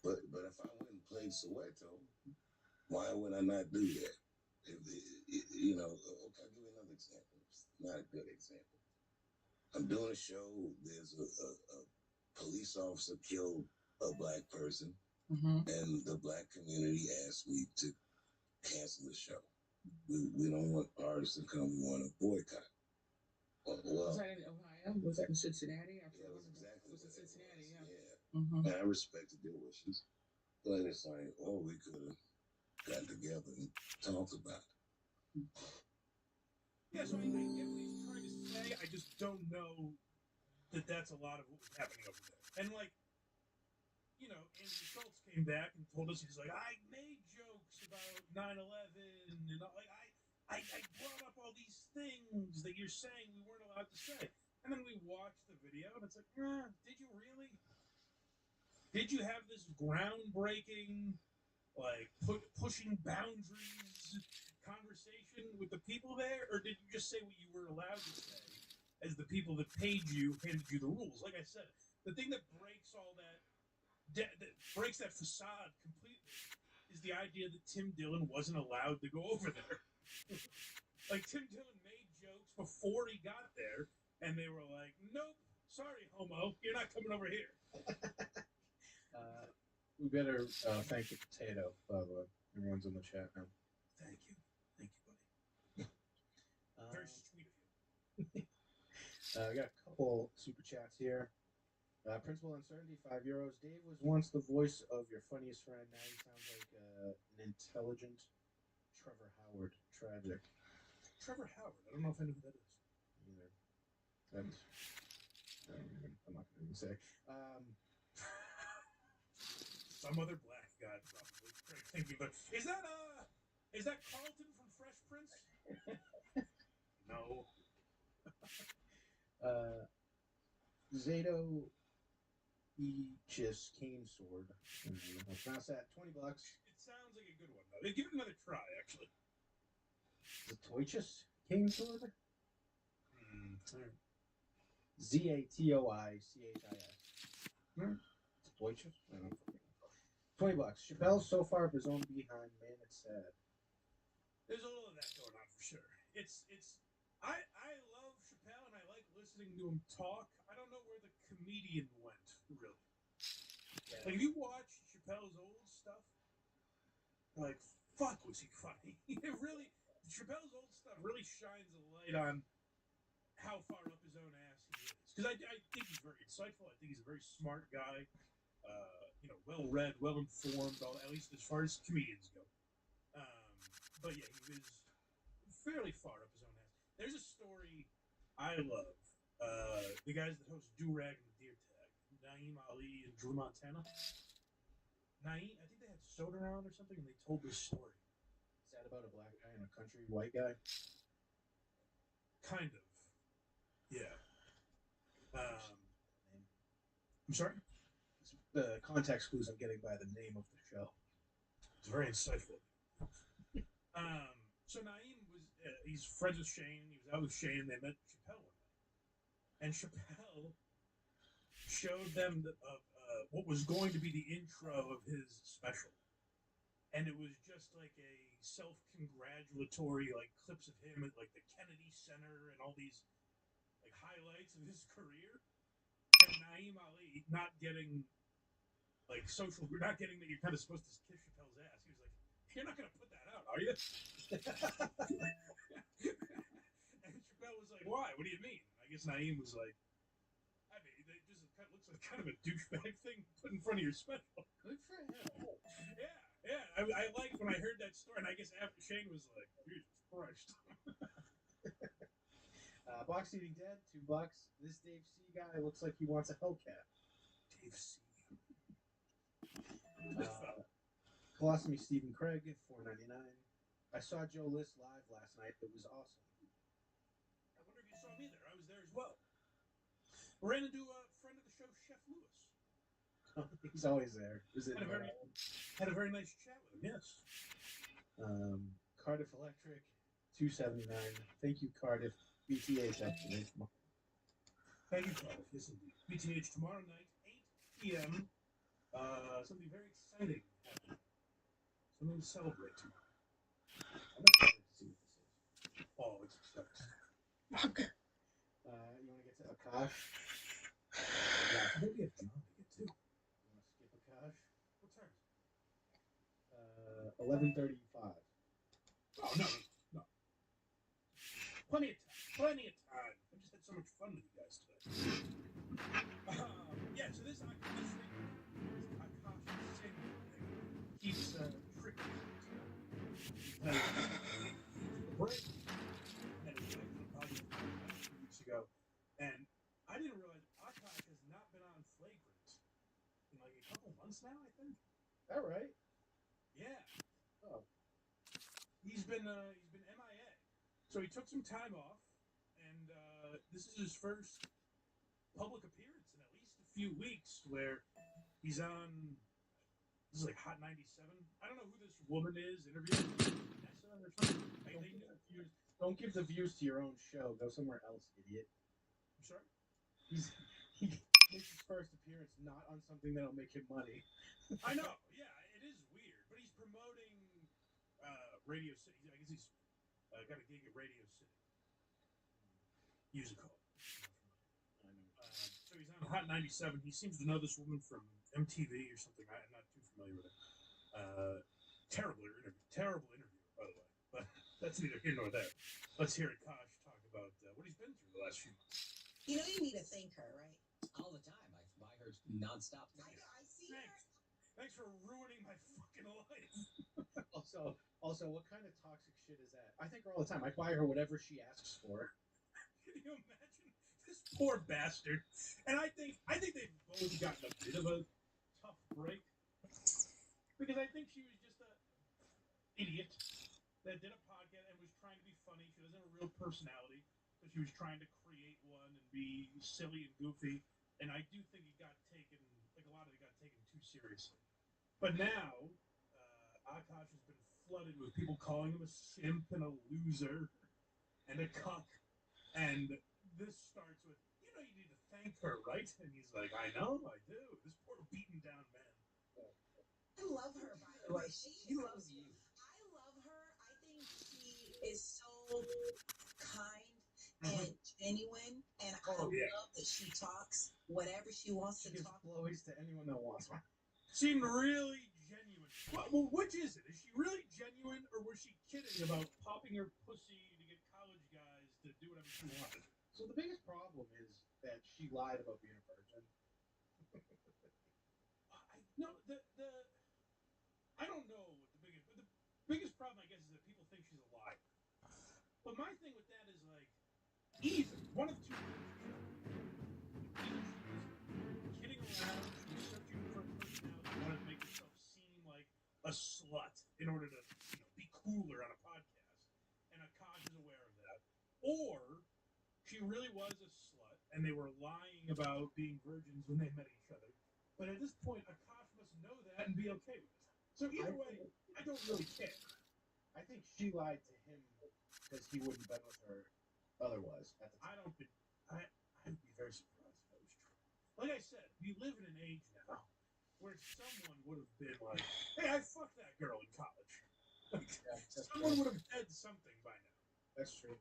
S4: But if I went and played Soweto, why would I not do that? Okay, I'll give you another example. It's not a good example. I'm doing a show. There's a police officer killed a black person, and the black community asked me to cancel the show. We don't want artists to come. We want to boycott. Well,
S5: was that in Ohio? Was that in Cincinnati?
S4: Yeah, it was exactly.
S5: Was in Cincinnati? Yeah.
S4: And I respected their wishes. But it's like, oh, we could have got together and talked about it.
S18: Yeah, so I get what he's trying to say. I just don't know that that's a lot of what was happening over there. And like, you know, Andrew Schultz came back and told us, he's like, I made jokes about 9/11 and like I brought up all these things that you're saying we weren't allowed to say. And then we watched the video and it's like, did you really? Did you have this groundbreaking, like pushing boundaries conversation with the people there, or did you just say what you were allowed to say as the people that paid you handed you the rules? Like I said, the thing that breaks all that breaks that facade completely is the idea that Tim Dillon wasn't allowed to go over there. Like Tim Dillon made jokes before he got there, and they were like, "Nope, sorry, homo, you're not coming over here."
S16: We better thank the potato, by the way. Everyone's in the chat now.
S18: Thank you, buddy. Very sweet of you.
S16: I got a couple super chats here. Principal Uncertainty, €5. Dave was once the voice of your funniest friend. Now he sounds like an intelligent Trevor Howard. Tragic.
S18: Trevor Howard. I don't know if I know who that is.
S16: Either. That's. I'm not going to even say.
S18: Some other black guy, probably. Thinking, but is that Carlton from Fresh Prince? No.
S16: Zato Eachis Cane Sword. I'll pronounce that. $20.
S18: It sounds like a good one, though. Give it another try, actually.
S16: Zatoichus Cane Sword? Zatoichis. Zatoichus? I don't know. $20. Chappelle so far up his own behind, man, it's sad.
S18: There's a little of that going on for sure. I love Chappelle and I like listening to him talk. I don't know where the comedian went, really. Yeah. Like if you watch Chappelle's old stuff, like fuck was he funny. Chappelle's old stuff really shines a light on how far up his own ass he is. Because I think he's very insightful. I think he's a very smart guy. Well-read, well-informed, at least as far as comedians go. But yeah, he was fairly far up his own ass. There's a story I love. The guys that host Do-Rag and the Deer Tag, Naeem Ali and Drew Montana. Naeem, I think they had soda on or something, and they told this story.
S16: Is that about a black guy and a country white guy?
S18: Kind of. Yeah. I'm sorry?
S16: The context clues I'm getting by the name of the show.
S18: It's very insightful. So Naeem he's friends with Shane. He was out with Shane. They met Chappelle one night. And Chappelle showed them what was going to be the intro of his special. And it was just like a self-congratulatory, like clips of him at like the Kennedy Center and all these like highlights of his career. And Naeem Ali not getting not getting that you're kind of supposed to kiss Chappelle's ass. He was like, "You're not going to put that out, are you?" And Chappelle was like, "Why? What do you mean?" I guess Naeem was like, "I mean, it just kind of looks like kind of a douchebag thing put in front of your special."
S16: Good for him.
S18: Yeah. I liked when I heard that story, and I guess after Shane was like, "Jesus Christ."
S16: Box Eating Dead, $2. This Dave C guy looks like he wants a Hellcat.
S18: Dave C.
S16: Colostomy Stephen Craig, $4.99. I saw Joe List live last night. It was awesome.
S18: I wonder if you saw me there. I was there as well. Ran into a friend of the show, Chef Lewis.
S16: He's always there.
S18: Had a very nice chat with him. Yes.
S16: Cardiff Electric, $2.79. Thank you, Cardiff. BTH actually.
S18: Thank you, Cardiff. Yes, indeed. BTH tomorrow night, 8 p.m. Something very exciting happening. Something to celebrate tomorrow. I'm excited to see what this is. Oh, it's exciting.
S16: Fuck. You want to get to Akash?
S18: Yeah, I think we have John to get to.
S16: You want to skip Akash?
S18: What time is it?
S16: 11:35.
S18: Oh, no. Plenty of time. I just had so much fun with you guys today. Yeah, so this Akash thing, months now, I think.
S16: All right.
S18: Yeah.
S16: Oh.
S18: He's been MIA. So he took some time off, and this is his first public appearance in at least a few weeks where he's on. This is like Hot 97. I don't know who this woman is interviewing Vanessa or something.
S16: Don't give the views to your own show. Go somewhere else, idiot.
S18: I'm sorry?
S16: He makes his first appearance not on something that'll make him money.
S18: I know. Yeah, it is weird. But he's promoting Radio City. I guess he's got a gig at Radio City. Music hall. So he's on Hot 97. He seems to know this woman from MTV or something. I'm not too familiar with it. Terrible interview, by the way. But that's neither here nor there. Let's hear Akash talk about what he's been through the last few months.
S17: You know you need to thank her, right?
S7: All the time. I buy her nonstop things.
S17: I see
S18: Thanks for ruining my fucking life.
S16: Also, what kind of toxic shit is that? I thank her all the time. I buy her whatever she asks for.
S18: Can you imagine this poor bastard? And I think they've both gotten a bit of a tough break because I think she was just a idiot that did a podcast and was trying to be funny. She doesn't have a real personality, so she was trying to create one and be silly and goofy. And I do think it got taken, like a lot of it got taken too seriously. But now, Akash has been flooded with people calling him a simp and a loser and a cuck. And this starts with, you need to thank her, right? And he's like, I know, I do. This poor beaten down man.
S17: I love her, by the way. She loves you. I love her. I think she is so kind and genuine, and I love that she talks whatever she wants to talk.
S16: Blowies to anyone that wants one.
S18: Seemed really genuine. Well, which is it? Is she really genuine, or was she kidding about popping her pussy to get college guys to do whatever she wanted?
S16: So the biggest problem is that she lied about being a virgin.
S18: I don't know what the biggest problem, I guess, is that people think she's a liar. But my thing with that is like, either one of two things. Either she was kidding around, she was searching for a personality, wanted to make herself seem like a slut in order to be cooler on a podcast, and Akash is aware of that, or she really was a slut, and they were lying about being virgins when they met each other. But at this point, Akash must know that and be okay with it. So either way, I don't really care.
S16: I think she lied to him because he wouldn't have been with her otherwise. At the time.
S18: I'd be very surprised if that was true. Like I said, we live in an age now where someone would have been like, hey, I fucked that girl in college. Someone would have said something by now.
S16: That's true.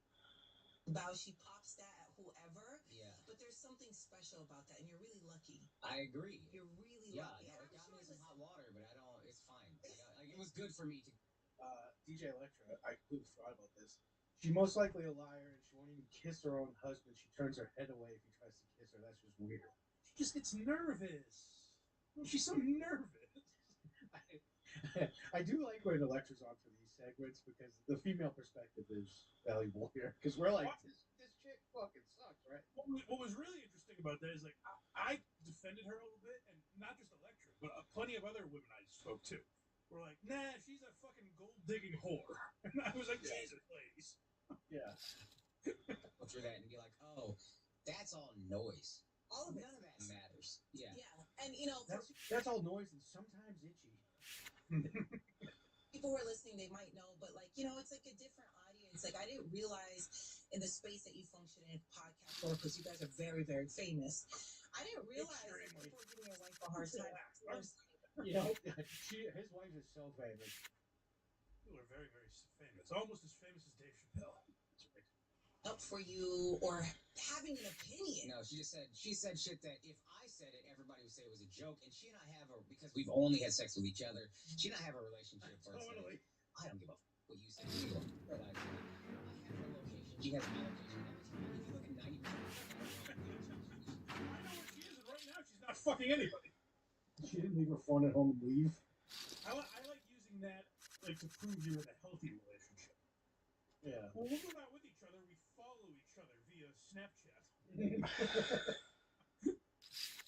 S17: About she pops that at whoever.
S7: Yeah.
S17: But there's something special about that, and you're really lucky.
S7: I agree.
S17: You're really
S7: No,
S17: lucky.
S7: it got me in some hot water, but I don't. It's fine. Like, it was good for me to.
S16: DJ Electra, I completely forgot about this. She's most likely a liar, and she won't even kiss her own husband. She turns her head away if he tries to kiss her. That's just weird.
S18: She just gets nervous. She's so nervous.
S16: I do like when Electra's on for these segments because the female perspective is valuable here. Because we're like, this chick fucking sucks, right?
S18: What was really interesting about that is like I defended her a little bit, and not just Electra, but plenty of other women I spoke to were like, nah, she's a fucking gold digging whore, and I was like, Jesus, ladies.
S16: Yeah.
S7: Go through that and be like, oh, that's all noise.
S17: All of it.
S7: None of that matters. Yeah.
S17: Yeah, and
S16: that's all noise and sometimes itchy.
S17: people who are listening, they might know, but it's like a different audience. Like I didn't realize in the space that you function in podcast world, because you guys are very, very famous. I didn't realize that people were giving your wife a hard time.
S16: His wife is so famous.
S18: People are very, very famous. Almost as famous as Dave Chappelle.
S17: Up for you or having an opinion.
S7: No, she said shit that if I said it, everybody would say it was a joke. And she and I have because we've only had sex with each other. She and I have a relationship where it's like, I don't give a fuck what you say. You are. But I have her location. She has my location. If you look at 90% of
S18: I know where she is, and right now she's not fucking anybody.
S16: She didn't leave her phone at home and leave.
S18: I like using that to prove you're in a healthy relationship.
S16: Yeah.
S18: Well, when we're not with each other, we follow each other via Snapchat.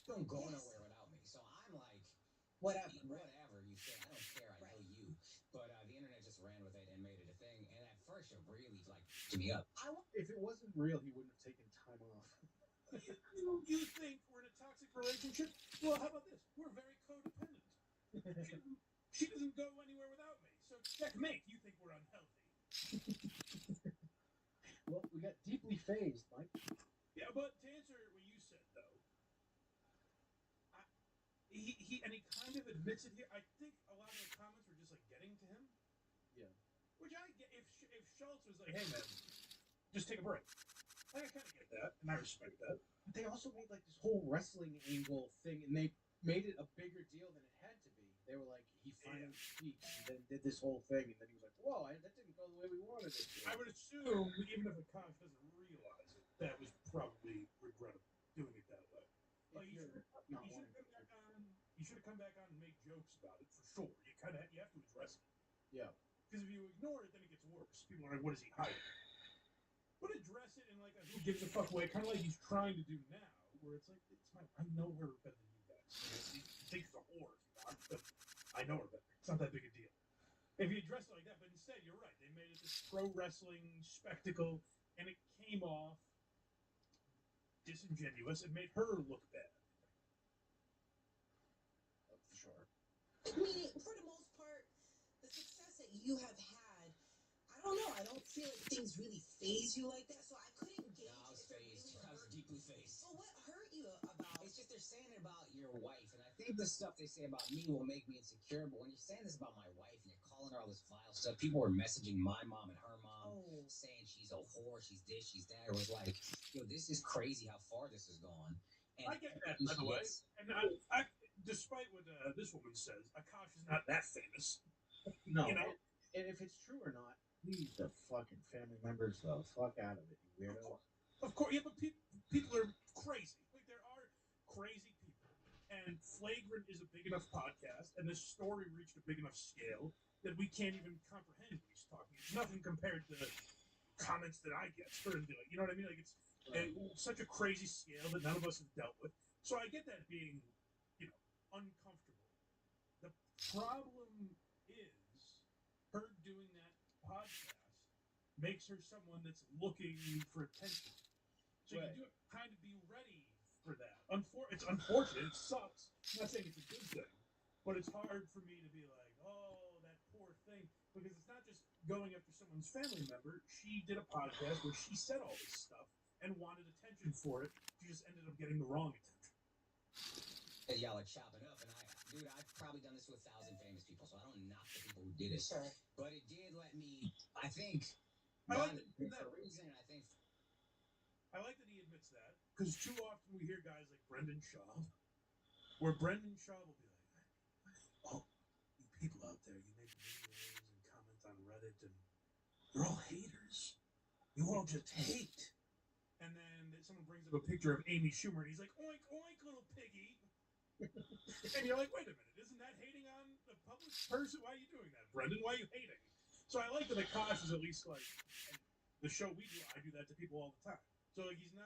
S7: don't go nowhere without me. So I'm like,
S17: what
S7: fucking me up.
S16: If it wasn't real, he wouldn't have taken time off.
S18: You think we're in a toxic relationship? Well, how about this? We're very codependent. She doesn't go anywhere without me. So checkmate. You think we're unhealthy?
S16: Well, we got deeply phased, Mike.
S18: Yeah, but to answer what you said though, he kind of admits it here. I think a lot of the comments were just like getting to him.
S16: Yeah.
S18: Which I get. If Schultz was like, "Hey man, just take a break," I kind of get that, and I respect that.
S16: But they also made like this whole wrestling angle thing, and they made it a bigger deal than it had to be. They were like, he finally speaks, and then did this whole thing, and then he was like, "Whoa, that didn't go the way we wanted it to."
S18: I would assume, even if Akash doesn't realize it, that was probably regrettable doing it that way. Like you should have come back on and made jokes about it for sure. You have to address it.
S16: Yeah.
S18: Because if you ignore it, then it gets worse. People are like, "What is he hiding?" But address it in like a who gives a fuck way, kind of like he's trying to do now, where it's like, I know her better than you guys. You think she's a whore if you want, but I know her better. It's not that big a deal. If you address it like that, but instead, you're right. They made it this pro wrestling spectacle, and it came off disingenuous. It made her look bad.
S16: For sure.
S17: Meaning, for the most part, the success that you have had, I don't know. I don't feel like things really phase you like that, so I couldn't gauge.
S7: No, I was phased. I was deeply phased.
S17: Well, what hurt you about?
S7: It's just they're saying it about your wife, and I think the stuff they say about me will make me insecure. But when you're saying this about my wife and you're calling her all this vile stuff, people were messaging my mom and her mom saying she's a whore, she's this, she's that. It was like, yo, this is crazy how far this has gone. And
S18: I get that, by the way. And despite what this woman says, Akash is not that famous.
S16: No.
S18: You know?
S16: And if it's true or not, leave the fucking family members the fuck out of it, you weirdo.
S18: Of course, yeah, but people are crazy. Like, there are crazy people. And Flagrant is a big enough podcast, and this story reached a big enough scale that we can't even comprehend what he's talking. It's nothing compared to comments that I get. You know what I mean? Like, it's such a crazy scale that none of us have dealt with. So I get that being, uncomfortable. The problem is her doing that podcast makes her someone that's looking for attention. So you do kind of be ready for that. It's unfortunate. It sucks. I'm not saying it's a good thing, but it's hard for me to be like, oh, that poor thing, because it's not just going after someone's family member. She did a podcast where she said all this stuff and wanted attention for it. She just ended up getting the wrong attention.
S7: And y'all are chopping up, and I've probably done this to 1,000 famous people, so I don't knock the people who did it.
S17: Sure.
S7: But it did let me, I think,
S18: I like
S7: for a reason, I think.
S18: I like that he admits that, because too often we hear guys like Brendan Shaw, where Brendan Shaw will be like, "Oh, you people out there, you make videos and comment on Reddit, and you're all haters. You all just hate." And then someone brings up a picture of Amy Schumer, and he's like, "Oink, oink, little piggy." And you're like, wait a minute, isn't that hating on the public person? Why are you doing that, Brendan? Why are you hating? So I like that Akash is at least like, the show we do, I do that to people all the time. So like, he's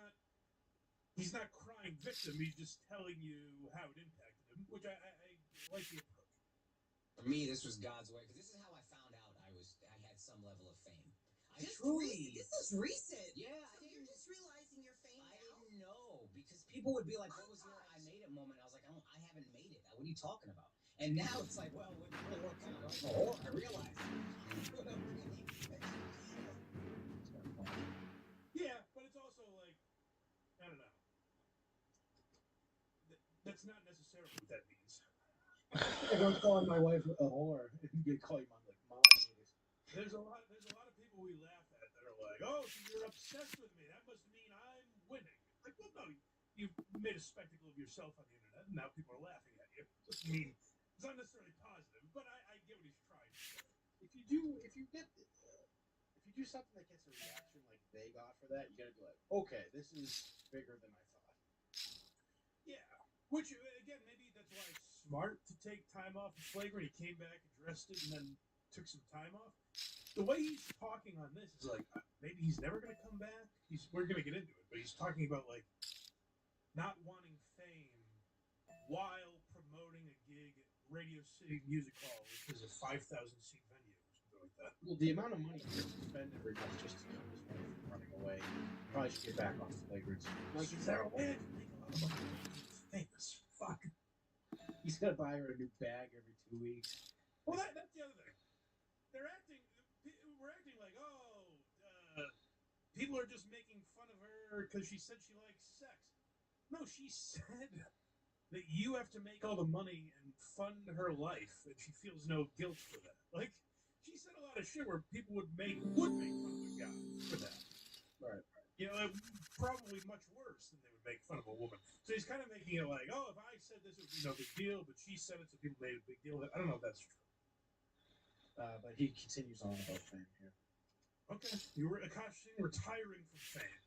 S18: not crying victim, he's just telling you how it impacted him, which I like the approach.
S7: For me, this was God's way, because this is how I found out I had some level of fame.
S17: This is recent.
S7: Yeah.
S17: So you're just realizing your fame now?
S7: I didn't know, because people would be like, what was your I made it moment? I was like, I haven't made it. What are you talking about? And now it's like, well, what kind of whore? I realized.
S18: Yeah, but it's also like, I don't know. That's not necessarily what that means.
S16: Everyone's calling my wife a whore. You call your mom like mom.
S18: There's a lot of people we laugh at that are like, oh, so you're obsessed with me. That must mean I'm winning. Like, well, no, you've made a spectacle of yourself on the internet, and now people are laughing at you. It doesn't mean it's not necessarily positive, but I get what he's trying to say.
S16: If you do something that gets a reaction like they got for that, you gotta be like, okay, this is bigger than I thought.
S18: Yeah, which again, maybe that's why it's smart to take time off of Flagrant. He came back, addressed it, and then took some time off. The way he's talking on this is like, maybe he's never going to come back. We're going to get into it, but he's talking about like not wanting fame while promoting a gig at Radio City Music Hall, which is a 5,000 seat venue.
S16: like that. Well, the amount of money he spend every month just to keep his wife from running away, probably should get back on flagrant.
S18: Like, is there a way I can make a lot of money being famous? Fuck.
S16: He's gonna buy her a new bag every 2 weeks.
S18: Well, that's the other thing. We're acting like, people are just making fun of her because she said she likes sex. No, she said that you have to make all the money and fund her life, and she feels no guilt for that. Like, she said a lot of shit where people would make fun of a guy for that.
S16: Right.
S18: You know, probably much worse than they would make fun of a woman. So he's kind of making it like, oh, if I said this, it would be no big deal, but she said it, so people made a big deal of it. I don't know if that's true.
S16: But he continues on about fame here.
S18: Okay, you were accomplishing retiring from fame.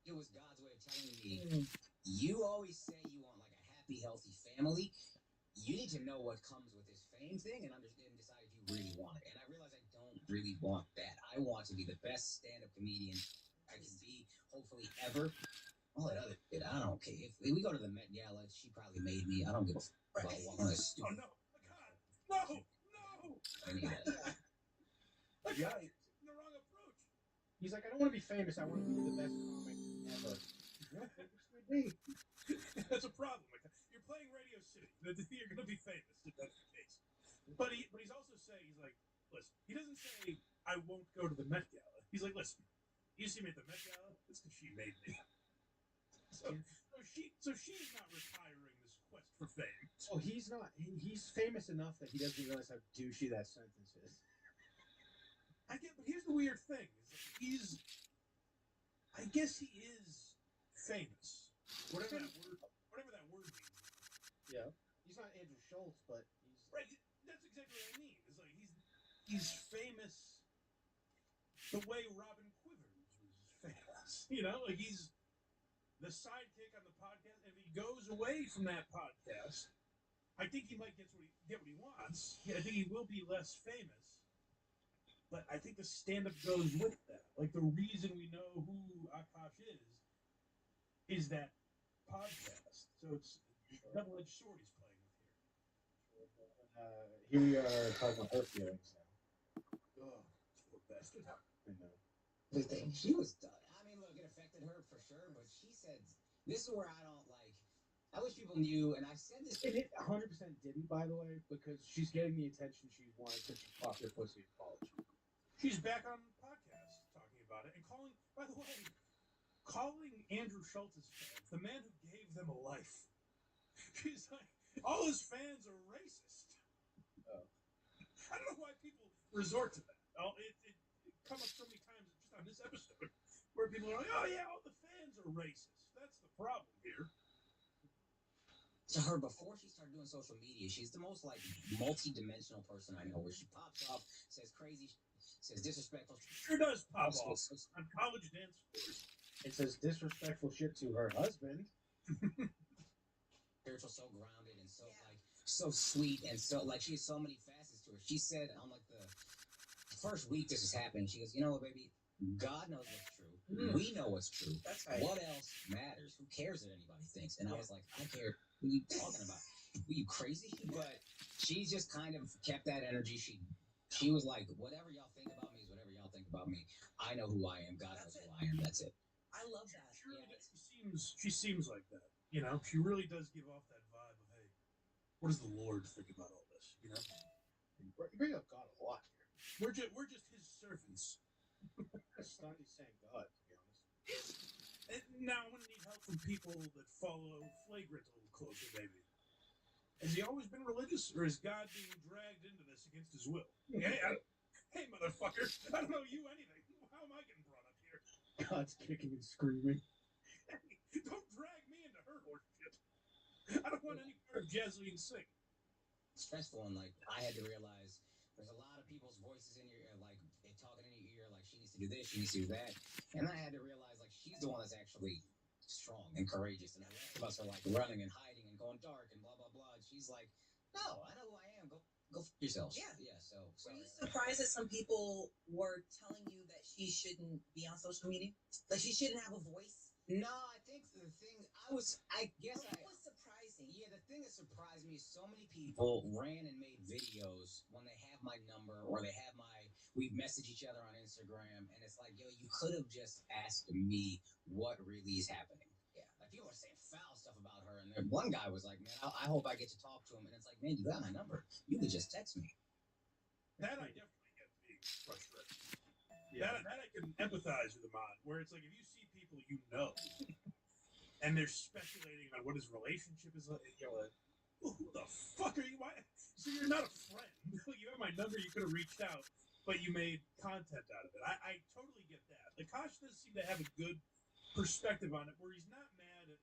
S7: It was God's way of telling me, you always say you want like a happy, healthy family. You need to know what comes with this fame thing and understand and decide if you really want it. And I realize I don't really want that. I want to be the best stand-up comedian I can be, hopefully ever. All that other shit, I don't care. If we go to the Met Gala, she probably made me. I don't give a fuck about walking on a stupid.
S18: Oh no! No!
S7: I mean,
S18: Yeah, the wrong approach.
S16: He's like, I don't want to be famous. I want to be the best comic ever.
S18: That's a problem. Like, you're playing Radio City. You're going to be famous if that's the case. But he's also saying, he's like, listen, he doesn't say, I won't go to the Met Gala. He's like, listen, you see me at the Met Gala? It's because she made me. So she's not retiring this quest for fame.
S16: Oh, he's not. He's famous enough that he doesn't realize how douchey that sentence is.
S18: I get, but here's the weird thing: is like I guess he is famous, whatever that word means.
S16: Yeah, he's not Andrew Schultz, but he's
S18: right. That's exactly what I mean. It's like he's famous the way Robin Quivers was famous. You know, like he's the sidekick on the podcast. If he goes away from that podcast, I think he might get what he wants. Yeah, I think he will be less famous. But I think the stand-up goes with that. Like, the reason we know who Akash is that podcast. So it's a double-edged sword he's playing with here.
S16: Here we are talking about her feelings now.
S18: Oh, poor bastard.
S16: I know.
S7: The thing, she was done. I mean, look, it affected her for sure, but she said, this is where I don't like. I wish people knew, and I said this.
S16: And it 100% didn't, by the way, because she's getting the attention she wanted since she popped her pussy in college.
S18: She's back on podcasts talking about it and calling, by the way, Andrew Schultz's fans, the man who gave them a life. She's like, all his fans are racist.
S16: Oh.
S18: I don't know why people resort to that. It come up so many times just on this episode where people are like, oh yeah, all the fans are racist. That's the problem here.
S7: To her, before she started doing social media, she's the most like multi-dimensional person I know, where she pops off, says crazy, says disrespectful.
S18: Sure does pop off on college dance floors.
S16: It says disrespectful shit to her husband.
S7: Spiritual, so grounded and so like so sweet and so like she has so many facets to her. She said on like the first week this has happened, she goes, you know what, baby, God knows what's true. We know what's true.
S5: That's right.
S7: What else matters? Who cares what anybody thinks? And I was like, I care. What are you talking about? Were you crazy? But she just kind of kept that energy. She was like, whatever y'all think about me is whatever y'all think about me. I know who I am. God knows who I am. That's it.
S5: I love that.
S18: She seems like that. You know, she really does give off that vibe of, hey, what does the Lord think about all this? You know,
S16: you bring up God a lot here.
S18: We're just His servants.
S16: It's not he's saying God, to be honest.
S18: And now I'm gonna need help from people that follow Flagrant a little closer, maybe. Has he always been religious, or is God being dragged into this against his will? Hey, motherfucker! I don't know you anything. How am I getting brought up here?
S16: God's kicking and screaming.
S18: Hey, don't drag me into her horse shit. I don't want any part of Jasmine sing.
S7: Stressful, and like I had to realize there's a lot of people's voices in your ear, like talking in your ear, like she needs to do this, she needs to do that, and I had to realize like she's the one that's actually strong and courageous, and the rest of us are like running and hiding and going dark and blah blah blah. And she's like, no, I know who I am. Go f yourselves.
S5: Yeah.
S7: So
S5: Were you surprised that some people were telling you that she shouldn't be on social media? Like she shouldn't have a voice?
S7: No, I think the thing I guess
S5: What was surprising?
S7: Yeah, the thing that surprised me is so many people ran and made videos when they have my number or they have my we message each other on Instagram, and it's like, yo, you could have just asked me what really is happening. Yeah, like people are saying foul stuff about her, and then one guy was like, man, I hope I get to talk to him, and it's like, man, you got my number, you could just text me.
S18: That I definitely get being frustrated. Yeah. That I can empathize with him on, where it's like if you see people you know, and they're speculating on what his relationship is like, you're like, well, who the fuck are you? Why? So you're not a friend. You have my number. You could have reached out, but you made content out of it. I totally get that. Akash does seem to have a good perspective on it, where he's not mad at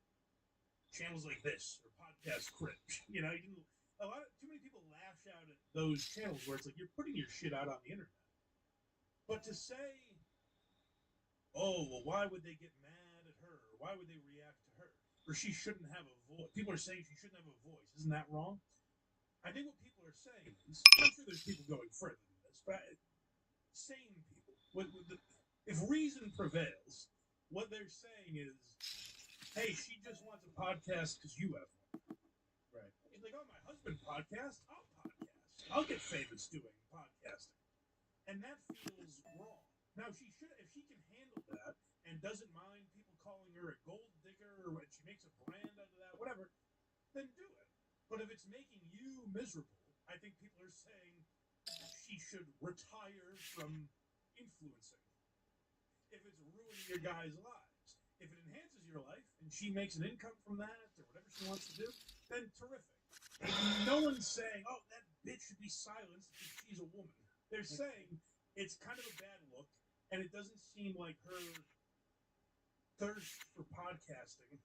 S18: channels like this or podcast cringe. You know, too many people lash out at those channels where it's like you're putting your shit out on the internet. But to say, oh, well, why would they get mad at her? Or why would they react to her? Or she shouldn't have a voice. People are saying she shouldn't have a voice. Isn't that wrong? I think what people are saying is, I'm sure there's people going further than this, but sane people, if reason prevails, what they're saying is, hey, she just wants a podcast because you have one.
S16: Right.
S18: It's like, oh, my husband podcast? I'll podcast. I'll get famous doing podcasting. And that feels wrong. Now, if she can handle that and doesn't mind people calling her a gold digger or when she makes a brand out of that, whatever, then do it. But if it's making you miserable, I think people are saying she should retire from influencing. If it's ruining your guys' lives. If it enhances your life and she makes an income from that or whatever she wants to do, then terrific. No one's saying, oh, that bitch should be silenced because she's a woman. They're saying it's kind of a bad look, and it doesn't seem like her thirst for podcasting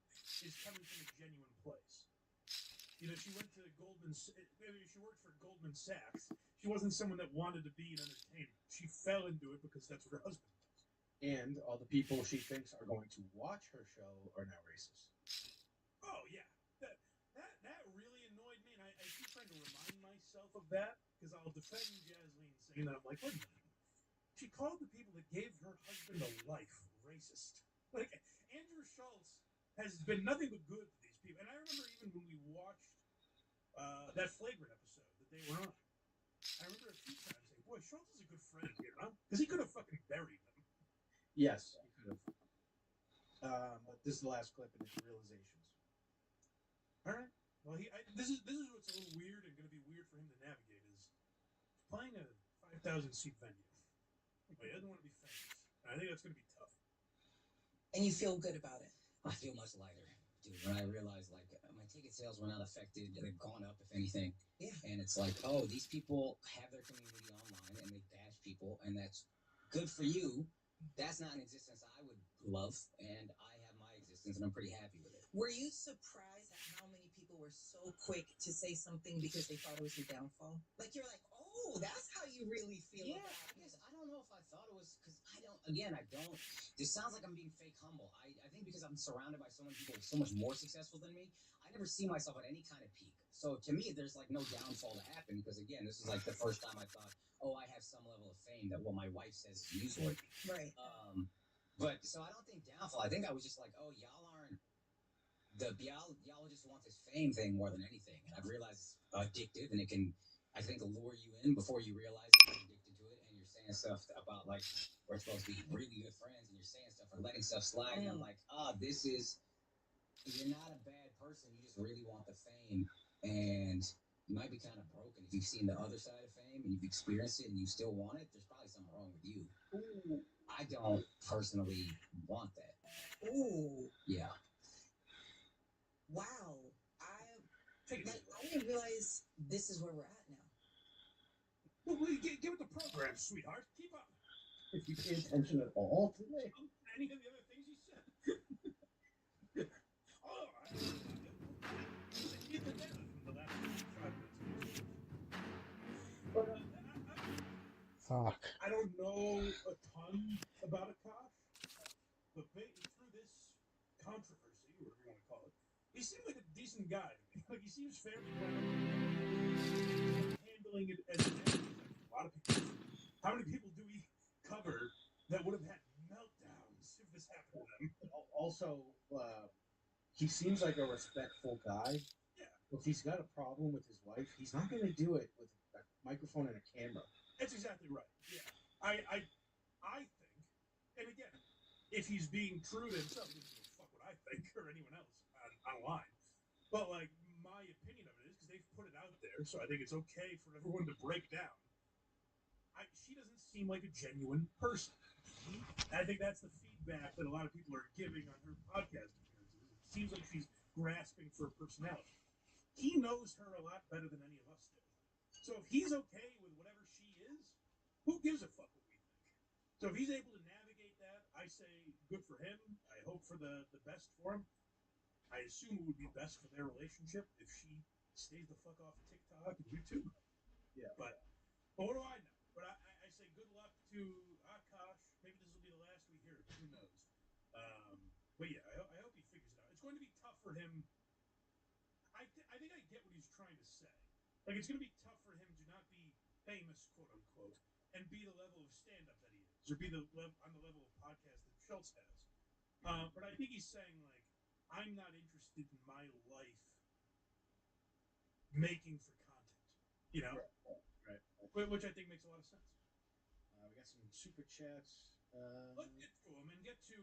S18: is coming from a genuine place. You know, she worked for Goldman Sachs. She wasn't someone that wanted to be in entertainment. She fell into it because that's what her husband does.
S16: And all the people she thinks are going to watch her show are now racist.
S18: Oh, yeah. That really annoyed me, and I keep trying to remind myself of that, because I'll defend Jasleen saying that. I'm like, wait a minute. She called the people that gave her husband a life racist. Like, Andrew Schultz has been nothing but good to these people. And I remember even when we watched that Flagrant episode that they were on, I remember a few times saying, boy, Schultz is a good friend here, huh? Because he could have fucking buried them.
S16: Yes, he could have. But this is the last clip, and it's realizations.
S18: All right. Well, this is what's a little weird and going to be weird for him to navigate is playing a 5,000 seat venue. But he doesn't want to be famous. And I think that's going to be tough.
S5: And you feel good about it.
S7: I feel much lighter, dude, when I realized, like, my ticket sales were not affected. They've gone up, if anything.
S5: Yeah.
S7: And it's like, oh, these people have their community online, and they bash people, and that's good for you. That's not an existence I would love, and I have my existence, and I'm pretty happy with it.
S5: Were you surprised at how many people were so quick to say something because they thought it was your downfall? Like, you're like, oh, that's how you really feel about it.
S7: I don't know if I thought it was, because I don't, this sounds like I'm being fake humble. I think because I'm surrounded by so many people so much more successful than me, I never see myself at any kind of peak. So to me, there's like no downfall to happen, because again, this is like the first time I thought, oh, I have some level of fame that what my wife says is newsworthy.
S5: Right.
S7: But so I don't think downfall. I think I was just like, oh, y'all just want this fame thing more than anything. And I've realized it's addictive, and it can, I think, lure you in before you realize it. You're addicted to it, and you're saying stuff about, like, we're supposed to be really good friends, and you're saying stuff or letting stuff slide. And I'm like, you're not a bad person. You just really want the fame. And you might be kind of broken. If you've seen the other side of fame and you've experienced it and you still want it, there's probably something wrong with you.
S5: Ooh.
S7: I don't personally want that.
S5: Ooh.
S7: Yeah.
S5: Wow. I didn't realize this is where we're at now.
S18: Well, give it the program, sweetheart. Keep up.
S16: If you pay attention at all today.
S18: Any of the other things he said.
S3: Fuck.
S18: I don't know a ton about Akash, but through this controversy, whatever you want to call it, he seemed like a decent guy to me. Like, he seems fairly handling it as a lot of people. How many people do we cover that would have had meltdowns if this happened to them?
S16: Also, he seems like a respectful guy.
S18: Yeah.
S16: If he's got a problem with his wife, he's not going to do it with a microphone and a camera.
S18: That's exactly right. Yeah. I think, and again, if he's being true to himself, he doesn't give a fuck what I think or anyone else online. But like my opinion of it is because they've put it out there, so I think it's okay for everyone to break down. She doesn't seem like a genuine person. And I think that's the feedback that a lot of people are giving on her podcast appearances. It seems like she's grasping for a personality. He knows her a lot better than any of us do. So if he's okay with whatever she is, who gives a fuck what we think? So if he's able to navigate that, I say good for him. I hope for the best for him. I assume it would be best for their relationship if she stays the fuck off TikTok and YouTube.
S16: Yeah.
S18: But what do I know? But I say good luck to Akash. Maybe this will be the last we hear. Who knows? But yeah, I hope he figures it out. It's going to be tough for him. I think I get what he's trying to say. Like, it's going to be tough for him to not be famous, quote unquote, and be the level of stand-up that he is, or be on the level of podcast that Schultz has. But I think he's saying, like, I'm not interested in my life making for content, you know?
S16: Right.
S18: Which I think makes a lot of sense.
S16: We got some super chats.
S18: Let's get through them and get to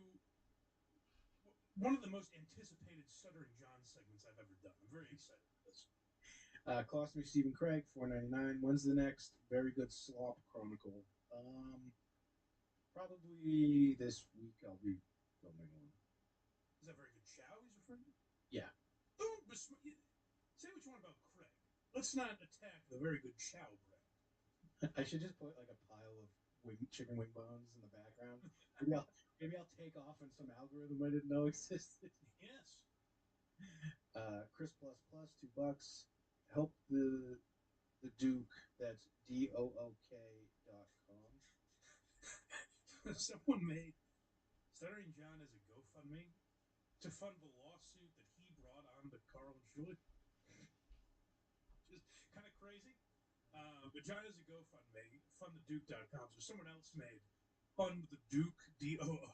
S18: one of the most anticipated Stuttering John segments I've ever done. I'm very excited for this.
S16: Cost me Stephen Craig, $4.99. When's the next Very Good Slop Chronicle? Probably this week. I'll be filming one.
S18: Is that Very Good Chow he's referring to?
S16: Yeah.
S18: Don't say what you want about Craig. Let's not attack the Very Good Chow brand.
S16: I should just put like a pile of chicken wing bones in the background. Maybe I'll take off on some algorithm I didn't know existed.
S18: Yes.
S16: Chris plus $2. Help the Duke. That's DOOK.com.
S18: Someone made Stuttering John as a GoFundMe to fund the lawsuit that he brought on to Carl and Julie. Just kind of crazy. But John is a GoFundMe, fundtheduke.com. So someone else made fundtheduke, DOOK.com.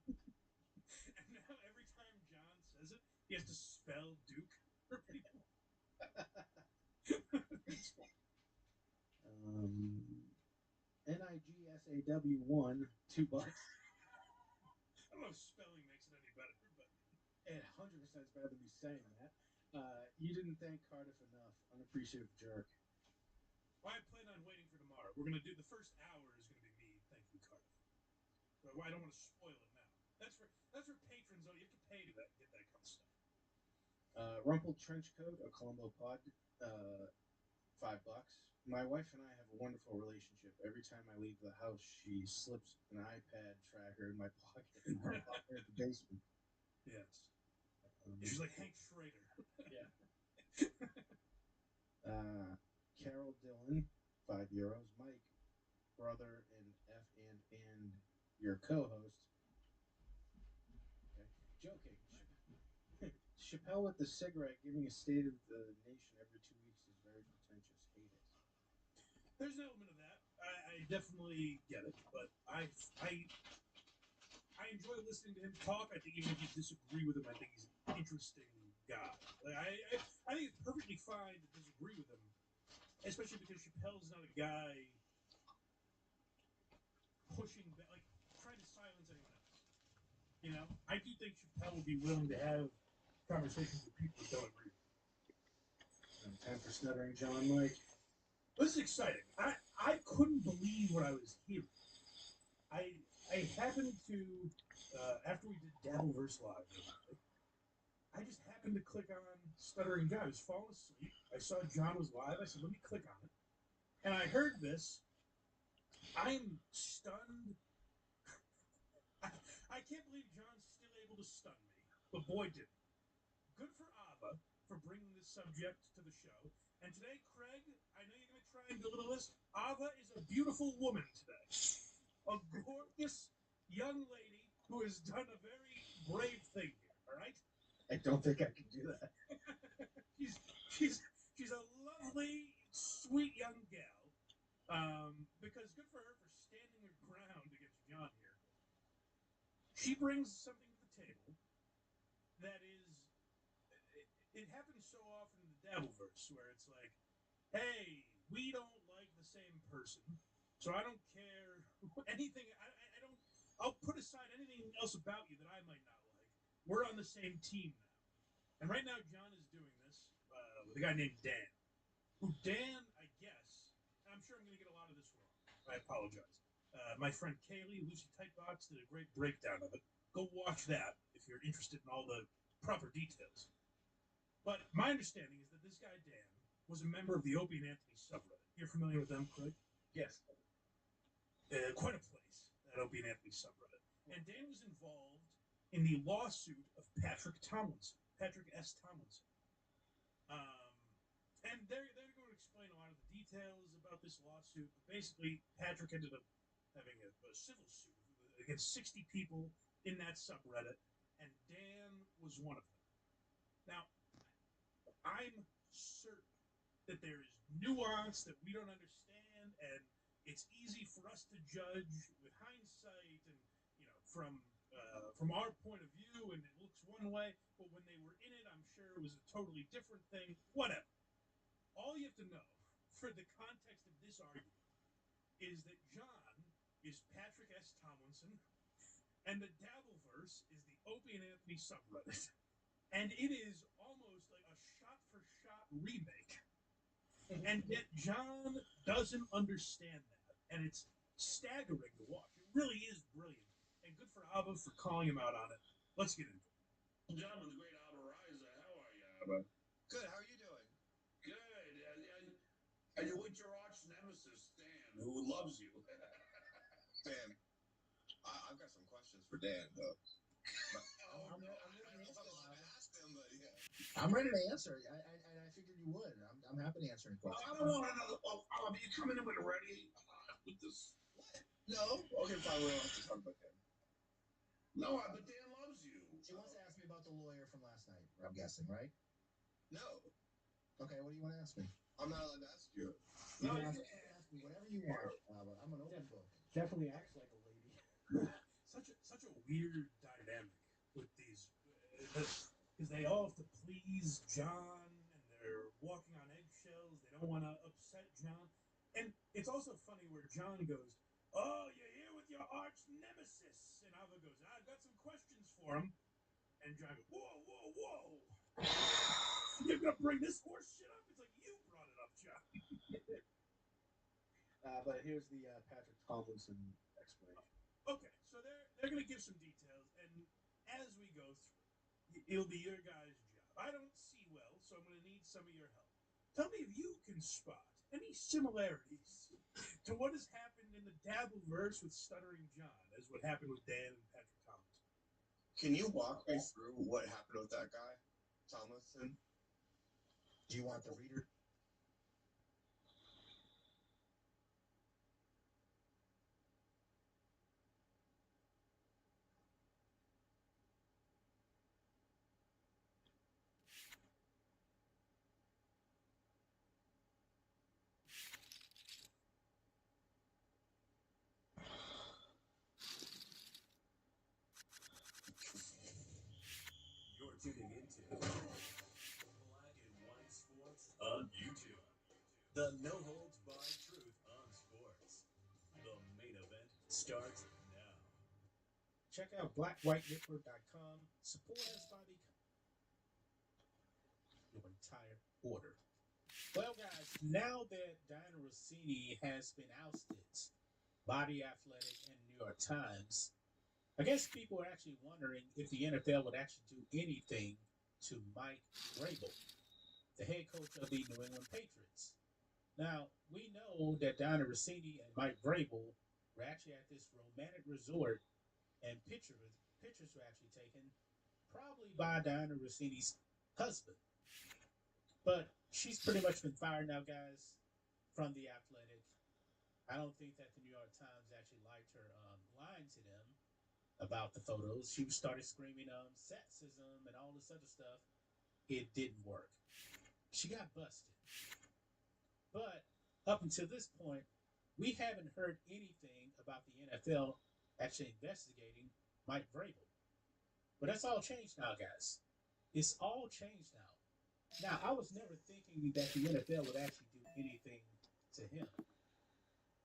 S18: And now every time John says it, he has to spell Duke for people.
S16: NIGSAW1, $2.
S18: I don't know if spelling makes it any better, but
S16: it 100% is better than me saying that. You didn't thank Cardiff enough. Unappreciative jerk.
S18: Well, I plan on waiting for tomorrow. We're gonna do the first hour is gonna be me. Thank you, Cardiff. So I don't want to spoil it now. That's for patrons though. You have to pay to get that kind of stuff.
S16: Rumpled trench coat, a Colombo pod, $5. My wife and I have a wonderful relationship. Every time I leave the house, she slips an iPad tracker in my pocket in her locker at the basement.
S18: Yes. She's like Hank Schrader.
S16: Yeah. Carol Dillon, €5. Mike, brother, and your co-host. Okay. Joking. Chappelle with the cigarette giving a state of the nation every 2 weeks is very pretentious. Hate it.
S18: There's an element of that. I definitely get it, but I enjoy listening to him talk. I think even if you disagree with him, I think he's an interesting guy. Like, I think it's perfectly fine to disagree with him, especially because Chappelle's not a guy pushing back, like trying to silence anyone else. You know, I do think Chappelle will be willing to have conversations with people who don't agree.
S16: Time for Stuttering John, Mike.
S18: This is exciting. I couldn't believe what I was hearing. I happened to after we did Dabbleverse Live, I just happened to click on Stuttering John. I was falling asleep. I saw John was live. I said, let me click on it. And I heard this. I'm stunned. I can't believe John's still able to stun me. But boy, did he. Good for Ava for bringing this subject to the show. And today, Craig, I know you're going to try and belittle this. Ava is a beautiful woman today. A gorgeous young lady who has done a very brave thing here, all right?
S16: I don't think I can do that.
S18: she's a lovely, sweet young gal. Because good for her for standing her ground against John here. She brings something to the table that is, it happens so often in the Dabbleverse where it's like, hey, we don't like the same person, So I don't care anything. I don't. I'll put aside anything else about you that I might not like. We're on the same team now. And right now, John is doing this with a guy named Dan. Who Dan, I guess, and I'm sure I'm going to get a lot of this wrong. I apologize. My friend Kaylee, Lucy Tightbox, did a great breakdown of it. Go watch that if you're interested in all the proper details. But my understanding is that this guy Dan was a member of the Opie and Anthony subreddit. You're familiar with them, Craig?
S11: Yes.
S18: Quite a place, that Opie and Anthony subreddit. And Dan was involved in the lawsuit of Patrick S. Tomlinson. And they're going to explain a lot of the details about this lawsuit. But basically, Patrick ended up having a civil suit against 60 people in that subreddit, and Dan was one of them. Now, I'm certain that there is nuance that we don't understand, and it's easy for us to judge with hindsight, and from our point of view, and it looks one way. But when they were in it, I'm sure it was a totally different thing. Whatever. All you have to know for the context of this argument is that John is Patrick S. Tomlinson, and the Dabbleverse is the Opie and Anthony subreddit, and it is almost like a shot-for-shot remake. And yet John doesn't understand that, and it's staggering to watch. It really is brilliant, and good for Abba for calling him out on it. Let's get into it.
S14: Gentlemen, the great Abba Riza, how are you, Abba?
S15: Good. How are you doing?
S14: Good. And you're with your arch nemesis, Dan, who loves you.
S15: Dan, I've got some questions for Dan, though.
S14: I'm
S15: ready
S14: to answer them.
S15: ask them, but yeah.
S22: I'm ready to answer. I figured you would. I'm happy to answer any questions.
S14: I don't want another. Are you coming in with with this?
S15: What? No. Okay, fine. We don't have to talk about Dan.
S14: No, but Dan loves you.
S22: She wants to ask me about the lawyer from last night, I'm guessing, right?
S15: No.
S22: Okay, what do you want to ask me?
S15: I'm not allowed to ask you.
S22: You can ask me whatever you want. I'm an open book.
S16: Definitely acts like a lady.
S18: Such a weird dynamic with these, because they all have to please John, and they're walking on eggshells. They don't want to upset John, and it's also funny where John goes, "Oh, you're here with your arch nemesis," and Alva goes, "I've got some questions for him," and John goes, "Whoa, whoa, whoa! You're gonna bring this horse shit up?" It's like, you brought it up, John.
S16: But here's the Patrick Tomlinson explanation.
S18: Okay, so they're going to give some details, and as we go through, it'll be your guys' job. I don't see well, so I'm going to need some of your help. Tell me if you can spot any similarities to what has happened in the Dabbleverse with Stuttering John as what happened with Dan and Patrick Tomlinson.
S15: Can you walk me through what happened with that guy, Tomlinson?
S22: Do you want the reader?
S23: You're tuning into Black and White Sports on YouTube. The no holds barred truth on sports. The main event starts now.
S16: Check out blackwhitenetwork.com. Support us by becoming your entire order. Well, guys, now that Diana Rossini has been ousted by The Athletic and New York Times, I guess people are actually wondering if the NFL would actually do anything to Mike Vrabel, the head coach of the New England Patriots. Now, we know that Diana Rossini and Mike Vrabel were actually at this romantic resort, and pictures were actually taken, probably by Diana Rossini's husband. But she's pretty much been fired now, guys, from The Athletic. I don't think that the New York Times actually liked her lying to them about the photos. She started screaming sexism and all this other stuff. It didn't work. She got busted. But up until this point, we haven't heard anything about the NFL actually investigating Mike Vrabel. But that's all changed now, guys. It's all changed now. Now, I was never thinking that the NFL would actually do anything to him.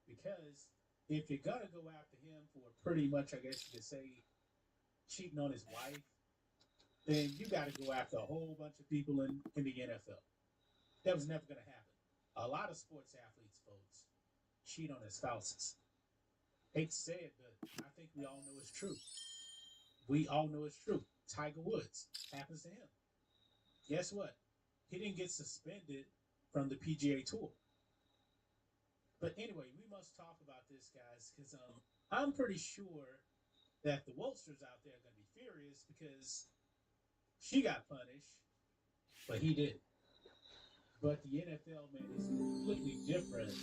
S18: Because if you're gonna go after him for pretty much, I guess you could say, cheating on his wife, then you got to go after a whole bunch of people in the NFL. That was never gonna happen. A lot of sports athletes, folks, cheat on their spouses. Hate to say it, but I think we all know it's true. We all know it's true. Tiger Woods happens to him. Guess what? He didn't get suspended from the PGA Tour. But anyway, we must talk about this, guys, because I'm pretty sure that the Wolsters out there are going to be furious because she got punished, but he didn't. But the NFL, man, is completely different,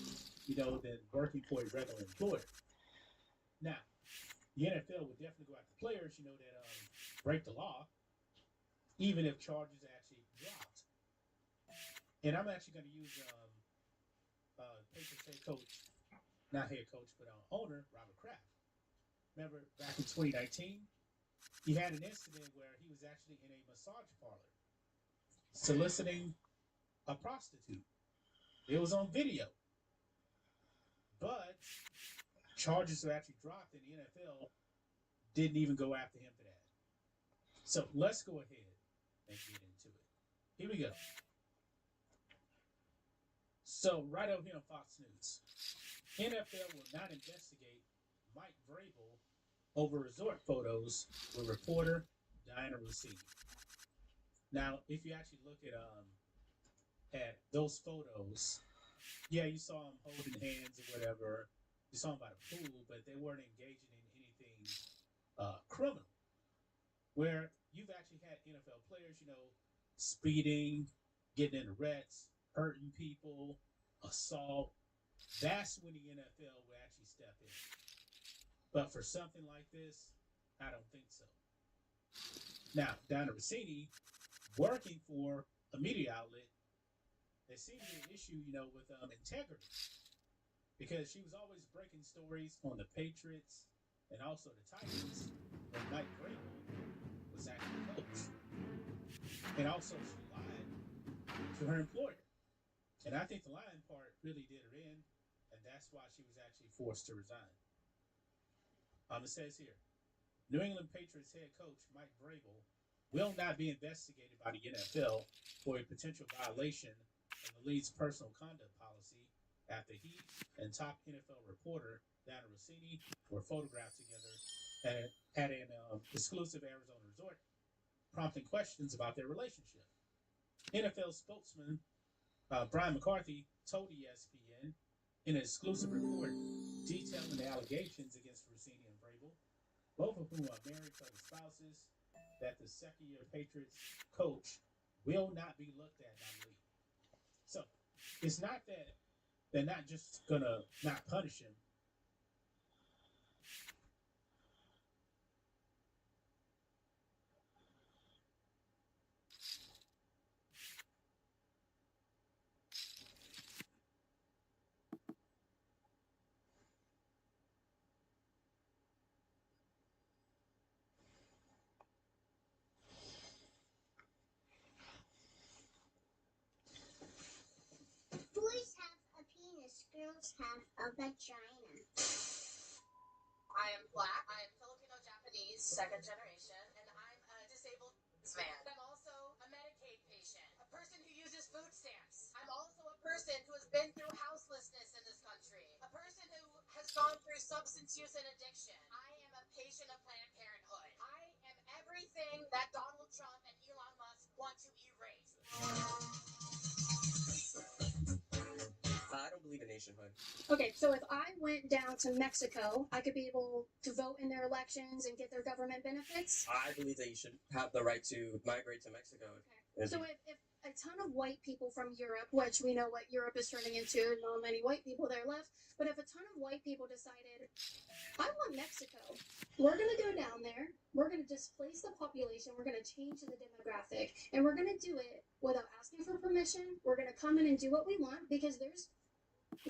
S18: than working for a regular employer. Now, the NFL would definitely go after players, that break the law, even if charges are actually dropped. And I'm actually going to use Patriots head coach, not head coach, but owner, Robert Kraft. Remember back in 2019, he had an incident where he was actually in a massage parlor soliciting a prostitute. It was on video. But charges were actually dropped, and the NFL didn't even go after him for that. So let's go ahead and get into it. Here we go. So right over here on Fox News, NFL will not investigate Mike Vrabel over resort photos with reporter Diana Rossini. Now, if you actually look at those photos, yeah, you saw them holding hands or whatever. You saw them by the pool, but they weren't engaging in anything criminal. Where you've actually had NFL players, speeding, getting into wrecks, hurting people, assault. That's when the NFL will actually step in. But for something like this, I don't think so. Now, Diana Rossini, working for a media outlet, there seemed to be an issue, with integrity. Because she was always breaking stories on the Patriots and also the Titans when Mike Vrabel was actually coach. And also she lied to her employer. And I think the lying part really did her in, and that's why she was actually forced to resign. It says here, New England Patriots head coach Mike Vrabel will not be investigated by the NFL for a potential violation of the league's personal conduct policy after he and top NFL reporter Diana Rossini were photographed together at an exclusive Arizona resort, prompting questions about their relationship. NFL spokesman Brian McCarthy told ESPN in an exclusive report detailing the allegations against Rossini and Vrabel, both of whom are married to other spouses, that the second-year Patriots coach will not be looked at by the league. So it's not that they're not just gonna not punish him.
S8: Boys have a penis, girls have a vagina. I am black. I am Filipino Japanese, second generation, and I'm a disabled man. I'm also a Medicaid patient, a person who uses food stamps. I'm also a person who has been through houselessness in this country, a person who has gone through substance use and addiction. I am a patient of Planned Parenthood. I am everything that Donald Trump and Elon Musk want to erase.
S9: I don't believe in nationhood.
S8: Okay, so if I went down to Mexico, I could be able to vote in their elections and get their government benefits?
S9: I believe that you should have the right to migrate to Mexico.
S8: Okay. So if a ton of white people from Europe, which we know what Europe is turning into, not many white people there left, but if a ton of white people decided, I want Mexico, we're going to go down there, we're going to displace the population, we're going to change the demographic, and we're going to do it without asking for permission, we're going to come in and do what we want, because there's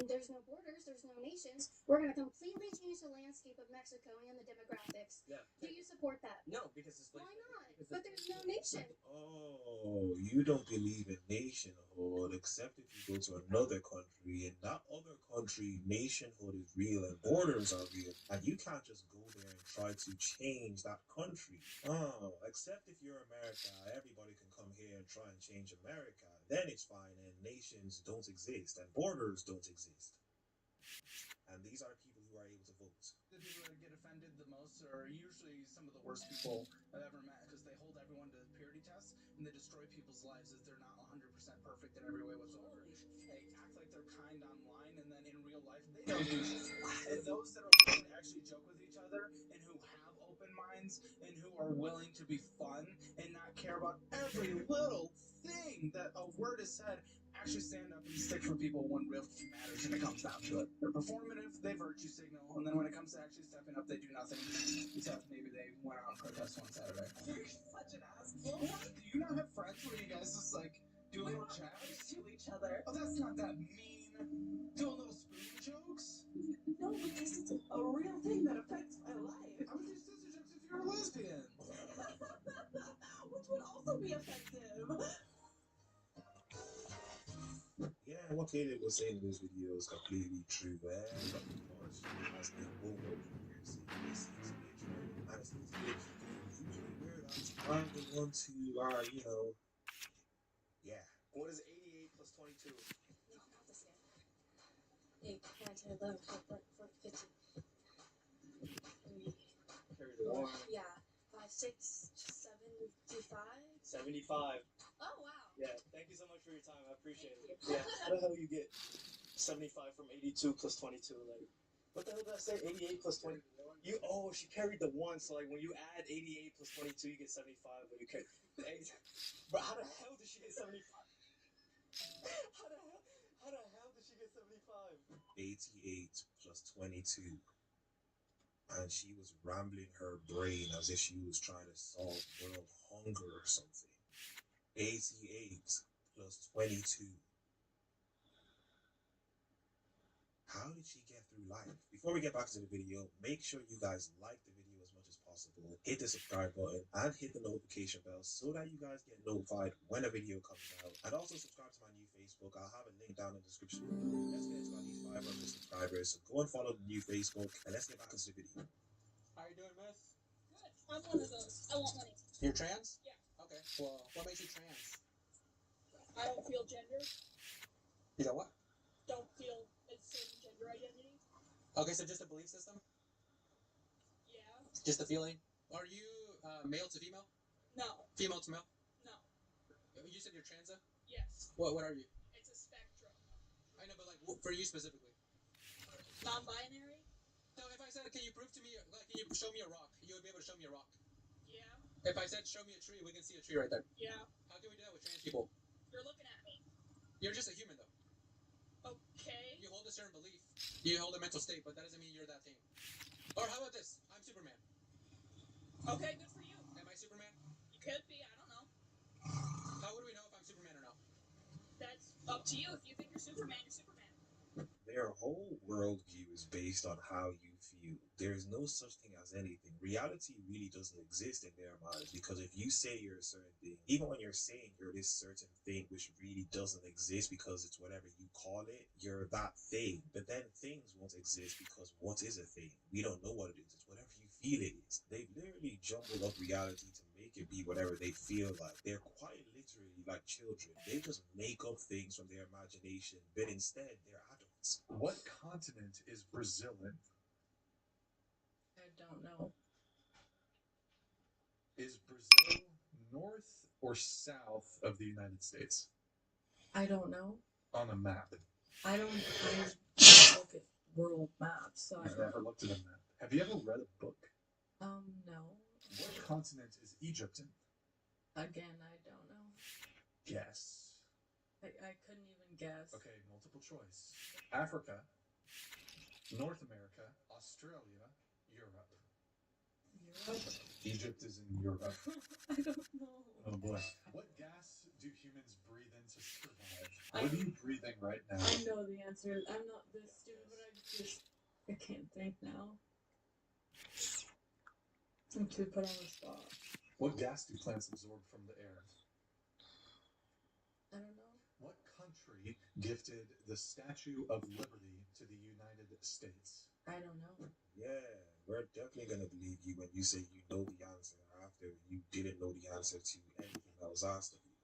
S8: There's no borders, there's no nations. We're going to completely change the landscape of Mexico and the demographics.
S9: Yeah.
S8: Do you support that?
S9: No, because it's like.
S8: Why not? But there's no nation.
S6: Oh, you don't believe in nationhood, except if you go to another country. In that other country, nationhood is real and borders are real. And you can't just go there and try to change that country. Oh, except if you're America, everybody can come here and try and change America. Then it's fine, and nations don't exist, and borders don't exist. And these are people who are able to vote.
S10: The people that get offended the most are usually some of the worst people I've ever met because they hold everyone to purity tests and they destroy people's lives as they're not 100% perfect in every way whatsoever. They act like they're kind online and then in real life they don't do shit. And those that are willing to actually joke with each other and who have open minds and who are willing to be fun and not care about every little thing that a word is said actually stand up and stick for people when real matters and it comes down to it. They're performative, they virtue signal, and then when it comes to actually stepping up, they do nothing. Except maybe they went out and protest one Saturday. You're such an asshole. What? Do you not have friends where you guys just like do little jabs to each other? Oh, that's not that mean. Doing little spoon jokes? No, because it's a real thing that affects my life. I would do sister jokes if you were a lesbian. Which would also be offensive.
S6: Yeah, what Caleb was saying in this video is completely true, man. But of course, she has the homoerotic piercing. This is literally, and it's usually weird. I'm the ones who are, yeah.
S9: What is 88 plus 22?
S8: No, not this yet. 8, 9, 10, 11, 12, 13, 14, 15.
S9: Carry the one.
S8: Yeah. 5, 6, 75.
S9: 75.
S8: Oh, wow.
S9: Yeah, thank you so much for your time. I appreciate it.
S8: Thank you.
S9: Yeah, how the hell you get 75 from 82 plus 22? Like, what the hell did I say? 88 plus 20? She carried the 1, so like when you add 88 plus 22, you get 75. When you carry, but how the hell did she get 75? How the hell did she get 75?
S6: 88 plus 22. And she was rambling her brain as if she was trying to solve world hunger or something. 88 plus 22. How did she get through life? Before we get back to the video, make sure you guys like the video as much as possible. Hit the subscribe button and hit the notification bell so that you guys get notified when a video comes out. And also subscribe to my new Facebook. I'll have a link down in the description. Let's get into at least 500 subscribers. So go and follow the new Facebook and let's get back into the video.
S5: How are you doing, miss?
S8: Good. I'm one of those. I want money.
S5: You're trans?
S8: Yeah.
S5: Okay. Well, what makes you trans?
S8: I don't feel gender.
S5: You know what?
S8: Don't feel a certain gender identity.
S5: Okay, so just a belief system?
S8: Yeah.
S5: Just a feeling? Are you male to female?
S8: No.
S5: Female to male?
S8: No.
S5: You said you're transa?
S8: Yes.
S5: What are you?
S8: It's a spectrum.
S5: I know, but like for you specifically?
S8: Non-binary?
S5: No, if I said, can you prove to me, like, can you show me a rock? You would be able to show me a rock.
S8: Yeah.
S5: If I said, show me a tree, we can see a tree right there.
S8: Yeah.
S5: How can we do that with trans people?
S8: You're looking at me.
S5: You're just a human, though.
S8: Okay.
S5: You hold a certain belief. You hold a mental state, but that doesn't mean you're that thing. Or how about this? I'm Superman.
S8: Okay, good for you.
S5: Am I Superman?
S8: You could be. I don't know.
S5: How would we know if I'm Superman or not?
S8: That's up to you. If you think you're Superman, you're Superman.
S6: Their whole worldview is based on how you feel. There is no such thing as anything. Reality really doesn't exist in their minds, because if you say you're a certain thing, even when you're saying you're this certain thing, which really doesn't exist because it's whatever you call it, you're that thing. But then things won't exist because what is a thing? We don't know what it is. It's whatever you feel it is. They've literally jumbled up reality to make it be whatever they feel like. They're quite literally like children. They just make up things from their imagination, but instead they're adults.
S12: What continent is Brazil in?
S8: I don't know.
S12: Is Brazil north or south of the United States?
S8: I don't know.
S12: On a map.
S8: I don't look at world maps, so
S12: I've never looked at a map. Have you ever read a book?
S8: No.
S12: What continent is Egypt in?
S8: Again, I don't know.
S12: Guess.
S8: I couldn't even guess.
S12: Okay, multiple choice. Africa, North America, Australia, Europe.
S8: Europe?
S12: Egypt is in Europe.
S8: I don't know.
S12: Oh boy. What gas do humans breathe in to survive? What are you breathing right now?
S1: I know the answer. I'm not this stupid, but I can't think now. I'm too put on the spot.
S12: What gas do plants absorb from the air?
S1: I don't know.
S12: What country gifted the Statue of Liberty to the United States?
S1: I don't know.
S13: Yeah, we're definitely gonna believe you when you say you know the answer after you didn't know the answer to anything that was asked of you.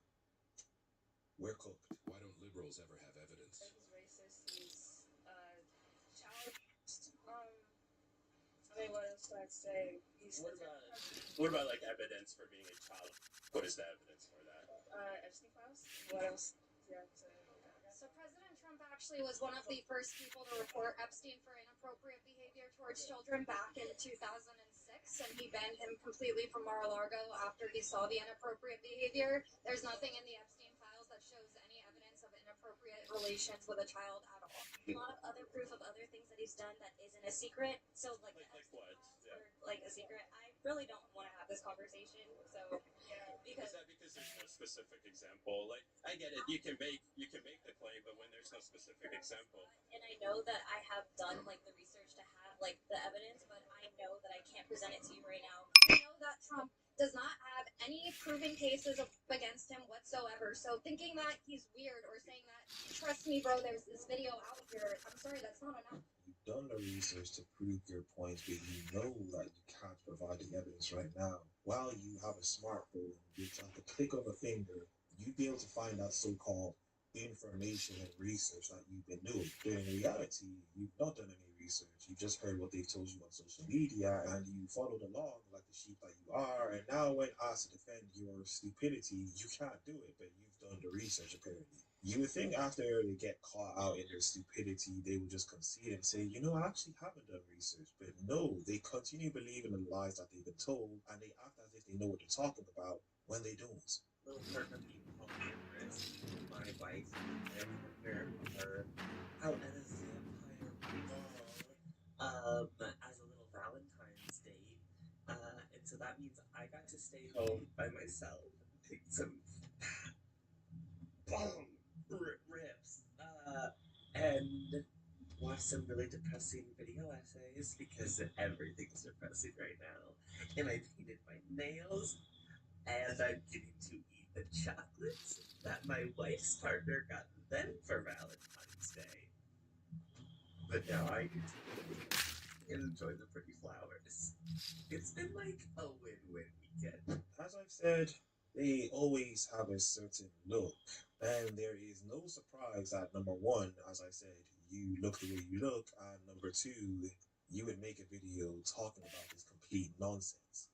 S13: We're cooked.
S19: Why don't liberals ever have evidence?
S8: He's racist. He's challenged. I mean, what else do I say? He's
S24: What about like evidence for being a child? What is the evidence for that?
S8: Epstein files. What else do you have to say? So President Trump actually was one of the first people to report Epstein for inappropriate behavior towards children back in 2006, and he banned him completely from Mar-a-Lago after he saw the inappropriate behavior. There's nothing in the Epstein files that shows any evidence of inappropriate relations with a child at all. A lot of other proof of other things that he's done that isn't a secret. So like
S24: what? Yeah.
S8: Like a secret. I really don't want to have this conversation. So
S24: Is that because there's no specific example? Like I get it, you can make the claim, but when there's no specific example.
S8: And I know that I have done like the research to have like the evidence, but I know that I can't present it to you right now. I know that Trump does not have any proven cases against him whatsoever. So thinking that he's weird or saying that, trust me, bro, there's this video out here. I'm sorry, that's not enough.
S13: You've done the research to prove your point, but you know that you can't provide the evidence right now. While you have a smartphone, which at the click of a finger, you'd be able to find that so-called information and research that you've been doing. But in reality, you've not done any research. You just heard what they've told you on social media, and you followed along like the sheep that you are. And now, when asked to defend your stupidity, you can't do it, but you've done the research apparently. You would think after they get caught out in their stupidity, they would just concede and say, you know, I actually haven't done research. But no, they continue believing the lies that they've been told, and they act as if they know what they're talking about when they don't.
S25: Little Kirk my wife, and her out at a vampire ball as a little Valentine's date. And so that means I got to stay home by myself and take some rips and watch some really depressing video essays because everything's depressing right now. And I painted my nails and I'm getting to eat the chocolates that my wife's partner got them for Valentine's Day. But now I get to enjoy the pretty flowers. It's been like a win-win weekend.
S13: As I've said, they always have a certain look, and there is no surprise that number one, as I said, you look the way you look, and number two, you would make a video talking about this complete nonsense.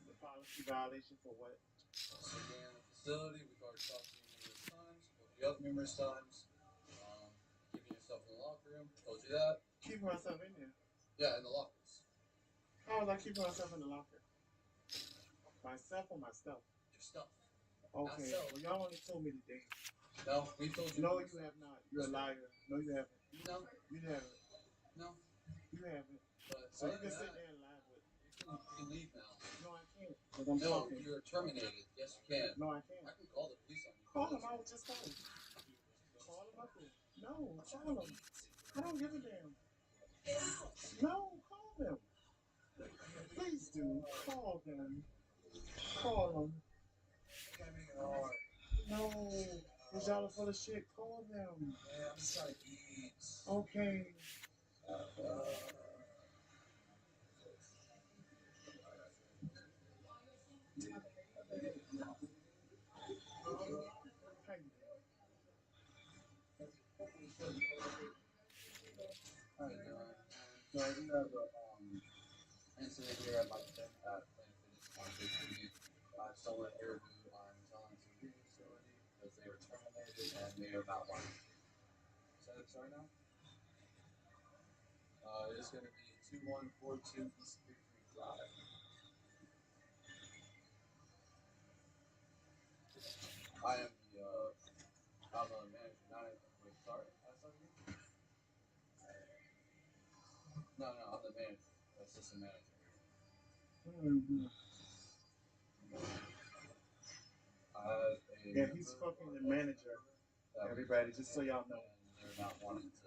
S4: The policy violation for what?
S26: So again, in the facility, we've already talked to you numerous times, told you up numerous times. Keeping yourself in the locker room, told you that.
S4: Keeping myself in there?
S26: Yeah, in the lockers.
S4: How was I keeping myself in the locker? Myself or my stuff?
S26: Your stuff.
S4: Okay, well, y'all only told me today.
S26: No, we told you.
S4: No, you have not. You're a liar. No, you haven't.
S26: No.
S4: You haven't.
S26: No.
S4: You haven't.
S26: But
S4: So you can sit there and lie with me.
S26: You can leave now.
S4: No, I can't. Because I'm talking.
S26: You're terminated. Yes, you can.
S4: No, I can't.
S26: I can call the police on you.
S4: Call them. I was just calling. Call them up there. No, call them. I don't give a damn. No, call them. Please do. Call them. Call them. No, because y'all are full of shit. Call them.
S26: Yeah, I'm just trying to eat.
S4: Okay.
S26: So I do have a incident here at my gym at Planet Fitness on someone here who I'm telling to leave the facility because they were terminated and they are not wanted. Sorry now? It is going to be 2142 East Victory Drive. I am the manager, not wait, sorry, No, I'm the manager, assistant manager.
S4: Yeah, he's fucking the manager.
S2: Everybody, just so y'all know.
S26: And they're not wanting to leave.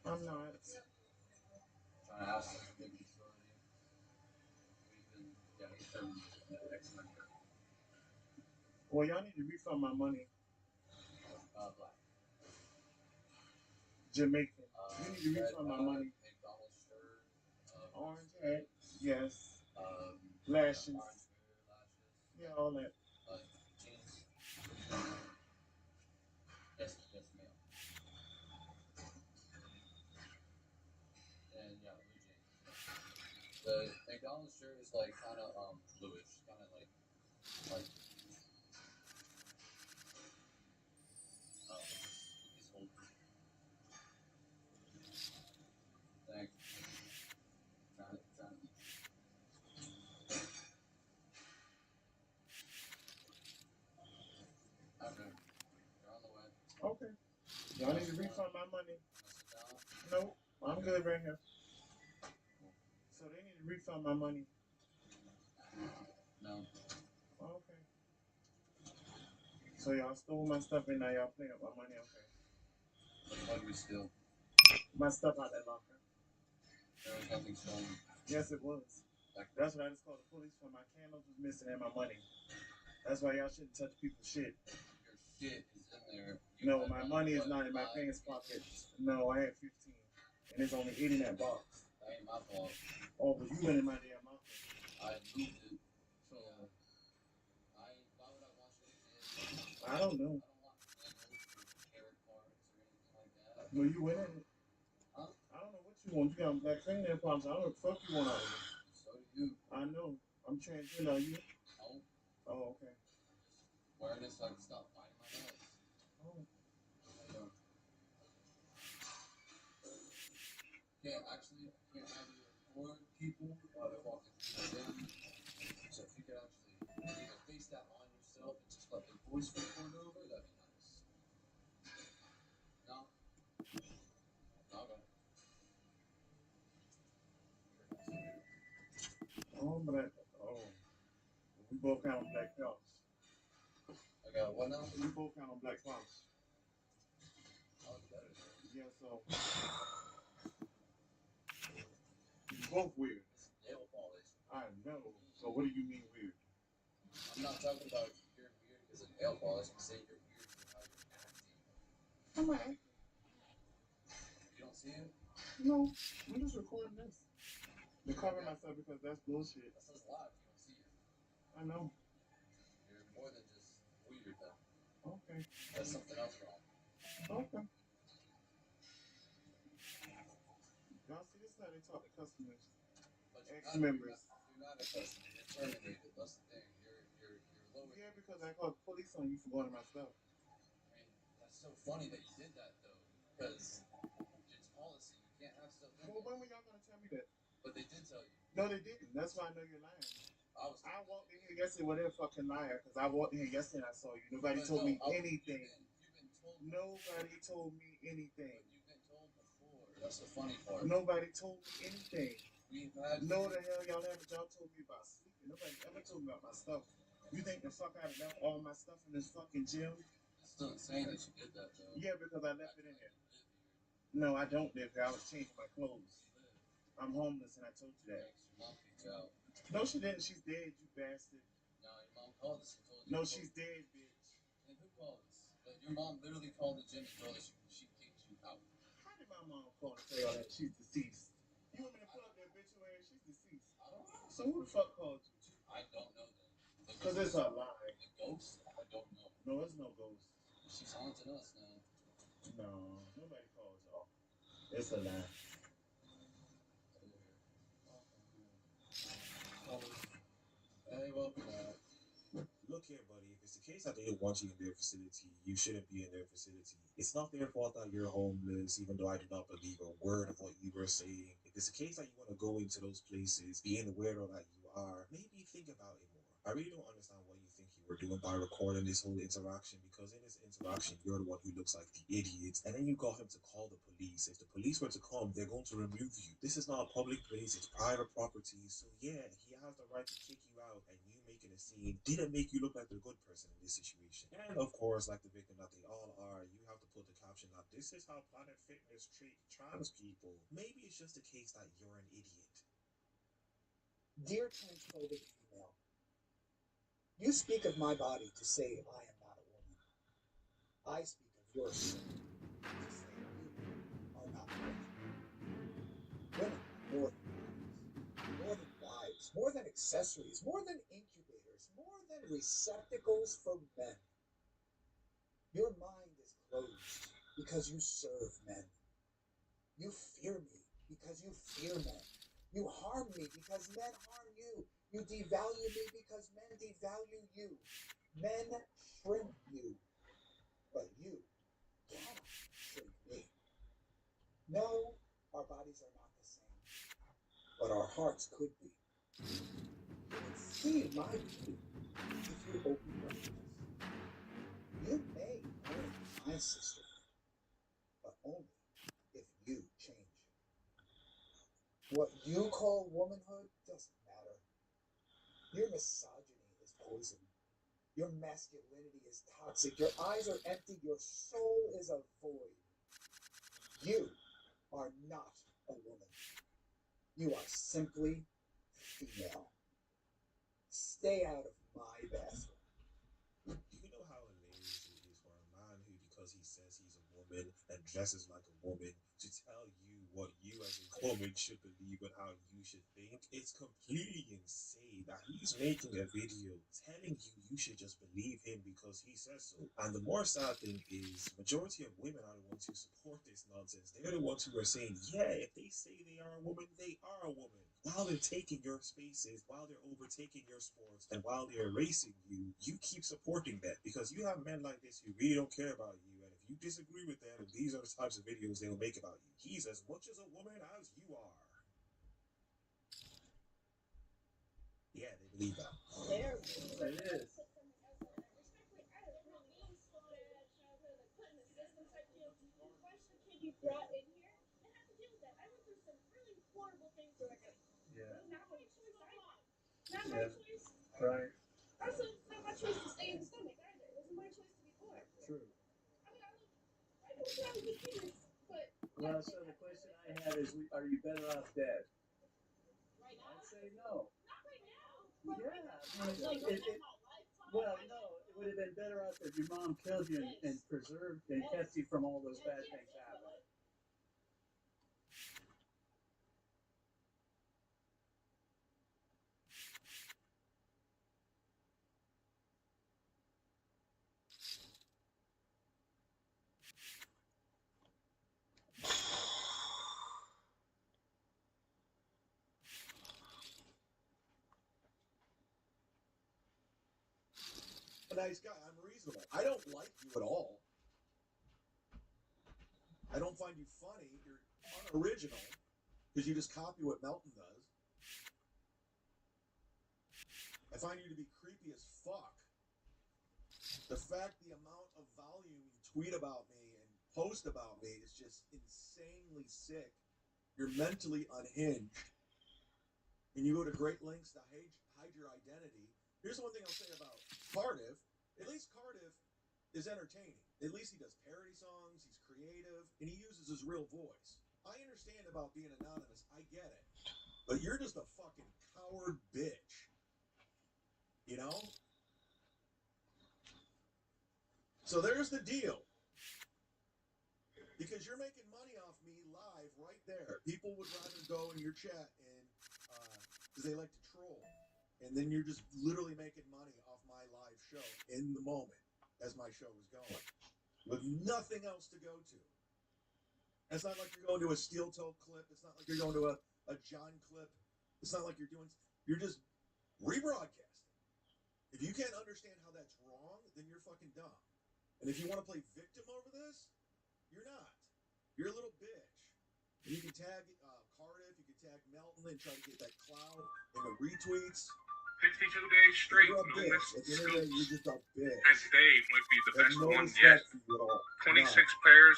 S2: I'm not.
S26: Trying to ask them to leave the facility. We've been getting terminated at X number.
S2: Well, y'all need to refund my money.
S26: Black.
S2: Jamaican. You need to refund my money.
S26: McDonald's shirt.
S2: Orange hat. Yes.
S26: Lashes.
S2: Lashes. Yeah, all that.
S26: Jeans. Yes, ma'am. And yeah, blue jeans. The McDonald's shirt is like kind of bluish, kind of like cookies holder. Thanks. Trying to. Okay. You're on the way.
S2: Okay. Y'all need to refund my money. No, I'm good right here. So they need to refund my money.
S26: No.
S2: Okay. So y'all stole my stuff and now y'all playing with my money. Okay.
S26: What did we steal?
S2: My stuff out that locker.
S26: There was nothing stolen.
S2: Yes, it was. That's what I just called the police for. My candles was missing and my money. That's why y'all shouldn't touch people's shit.
S26: Your shit is in there.
S2: No, my money is not in my pants pocket. No, I had 15. And there's only 8 in that box.
S26: That ain't my fault.
S2: Oh, but you went in my damn mouth.
S26: I moved it.
S2: So,
S26: why would I want your shit?
S2: I don't know.
S26: I don't want carrot cards or anything like that.
S2: No, you went in it.
S26: Huh?
S2: I don't know what you want. You got black fingernail problems. I don't know what the fuck you want out of it.
S26: So do you.
S2: I know. I'm transgender. Are you?
S26: No.
S2: Oh, okay.
S26: Wearing this so I can stop biting my nails.
S2: Oh.
S26: Can't have you record people while they're walking through the gym. So if you could actually either face that on yourself and just let the voice record over, that'd be nice. No? Okay.
S2: Oh, but we both count on black cross.
S26: I got what now?
S2: We both count on black cross.
S26: Oh, better.
S2: Yeah, so both weird.
S26: Nail polish.
S2: I know. So what do you mean weird?
S26: I'm not talking about you're weird because of nail polish. I'm saying you're weird for how you're acting.
S2: I'm not acting.
S26: You don't see it?
S2: No, I'm just recording this. To cover myself because that's bullshit.
S26: That says live. You don't see it.
S2: I know.
S26: You're more than just weird then.
S2: Okay.
S26: There's something else wrong.
S2: Okay. Y'all see, this is how they talk to customers. Ex-members.
S26: You're not a customer. You're terminated. That's the thing. You're low.
S2: Yeah, because I called the police on you for going to my stuff.
S26: I mean, that's so funny that you did that though, because it's policy. You can't have stuff.
S2: Well, when were y'all gonna tell me that?
S26: But they did tell you.
S2: No, they didn't. That's why I know you're lying. I walked in here yesterday. Well, they're a fucking liar because I walked in here yesterday and I saw you. Nobody told me anything.
S26: You've been told.
S2: Nobody told me anything.
S26: But you've been told before. That's the funny part.
S2: Nobody told me anything.
S26: We've had.
S2: No, the hell y'all haven't. Y'all told me about sleeping. Nobody ever told me about my stuff. You think the fuck I left all my stuff in this fucking gym?
S26: It's still insane that you did that though.
S2: Yeah, because I left it in here. No, I don't live here. I was changing my clothes. I'm homeless, and I told you that.
S26: Your mom kicked you out.
S2: No, she didn't. She's dead, you bastard.
S26: No, your mom called us and told you.
S2: No, she's dead, bitch.
S26: And who called us? Your mom literally called the gym and told us she kicked you out.
S2: How did my mom call and say all that? She's deceased. You want me to pull up that bitch where she's deceased?
S26: I don't know.
S2: So who the fuck called you?
S26: I don't know then.
S2: Because it's a lie.
S26: The ghost? I don't know.
S2: No, it's no ghost.
S26: She's haunting us now.
S2: No, nobody calls y'all. It's a lie.
S26: Hey, welcome back.
S13: Look here, buddy. If it's the case that they don't want you in their facility, you shouldn't be in their facility. It's not their fault that you're homeless, even though I do not believe a word of what you were saying. If it's the case that you want to go into those places, being aware of that you are, maybe think about it more. I really don't understand what you think you were doing by recording this whole interaction, because in this interaction, you're the one who looks like the idiot, and then you got him to call the police. If the police were to come, they're going to remove you. This is not a public place, it's private property, so yeah, he has the right to kick you out, and you make making a scene didn't make you look like the good person in this situation. And of course, like the victim that they all are, you have to put the caption that this is how Planet Fitness treat trans people. Maybe it's just a case that you're an idiot.
S3: Dear transphobic female, you speak of my body to say I am not a woman. I speak of your soul to say you are not women. Women are more than bodies, more than wives, more than accessories, more than incubators, more than receptacles for men. Your mind is closed because you serve men. You fear me because you fear men. You harm me because men harm you. You devalue me because men devalue you. Men shrink you, but you cannot shrink me. No, our bodies are not the same, but our hearts could be. You would see my beauty if you open your eyes. You may own my sisterhood, but only if you change. What you call womanhood doesn't matter. Your misogyny is poison. Your masculinity is toxic. Your eyes are empty. Your soul is a void. You are not a woman. You are simply female. Stay out of my bathroom.
S13: Do you know how amazing it is for a man who, because he says he's a woman and dresses like a woman, to tell you what you as a woman should believe and how you should think? It's completely insane that he's making a video telling you should just believe him because he says so. And the more sad thing is, majority of women are the ones who support this nonsense. They're the ones who are saying, yeah, if they say they are a woman, they are a woman. While they're taking your spaces, while they're overtaking your sports, and while they're erasing you, you keep supporting them because you have men like this who really don't care about you. And if you disagree with them, these are the types of videos they will make about you. He's as much as a woman as you are. Yeah, they believe that.
S9: It is.
S8: Brought in here and have to deal with that. I went through some really horrible things growing up.
S9: Yeah.
S8: It was not my choice either. Not my
S9: Yeah.
S8: choice.
S9: Right.
S8: Also, it's not my choice to stay in the stomach either. It wasn't my choice to be born.
S9: True.
S8: I mean, I know that was the fetus, but
S9: Well, so the question I had is, are you better off dead?
S8: right now,
S9: I'd say no.
S8: not right now.
S9: Yeah. Well, no, it would have been better off if your mom killed you and preserved and kept you from all those bad things happening.
S13: A nice guy. I'm reasonable. I don't like you at all. I don't find you funny. You're unoriginal because you just copy what Melton does. I find you to be creepy as fuck. The amount of volume you tweet about me and post about me is just insanely sick. You're mentally unhinged. And you go to great lengths to hide your identity. Here's one thing I'll say about Cardiff. At least Cardiff is entertaining. At least he does parody songs, he's creative, and he uses his real voice. I understand about being anonymous, I get it. But you're just a fucking coward bitch. You know? So there's the deal. Because you're making money off me live right there. People would rather go in your chat and because they like to troll. And then you're just literally making money off my live show in the moment as my show is going. With nothing else to go to. It's not like you're going to a steel toe clip. It's not like you're going to a John clip. It's not like you're just rebroadcasting. If you can't understand how that's wrong, then you're fucking dumb. And if you want to play victim over this, you're not. You're a little bitch. And you can tag Cardiff, you can tag Melton and try to get that clout and the retweets.
S7: 52 days straight,
S13: You're a
S7: no
S13: bitch.
S7: missed
S13: At the end of the day, you're just a bitch.
S7: And today might be the
S13: There's
S7: best
S13: no
S7: one
S13: respect
S7: yet.
S13: for you at all.
S7: 26
S13: None.
S7: pairs,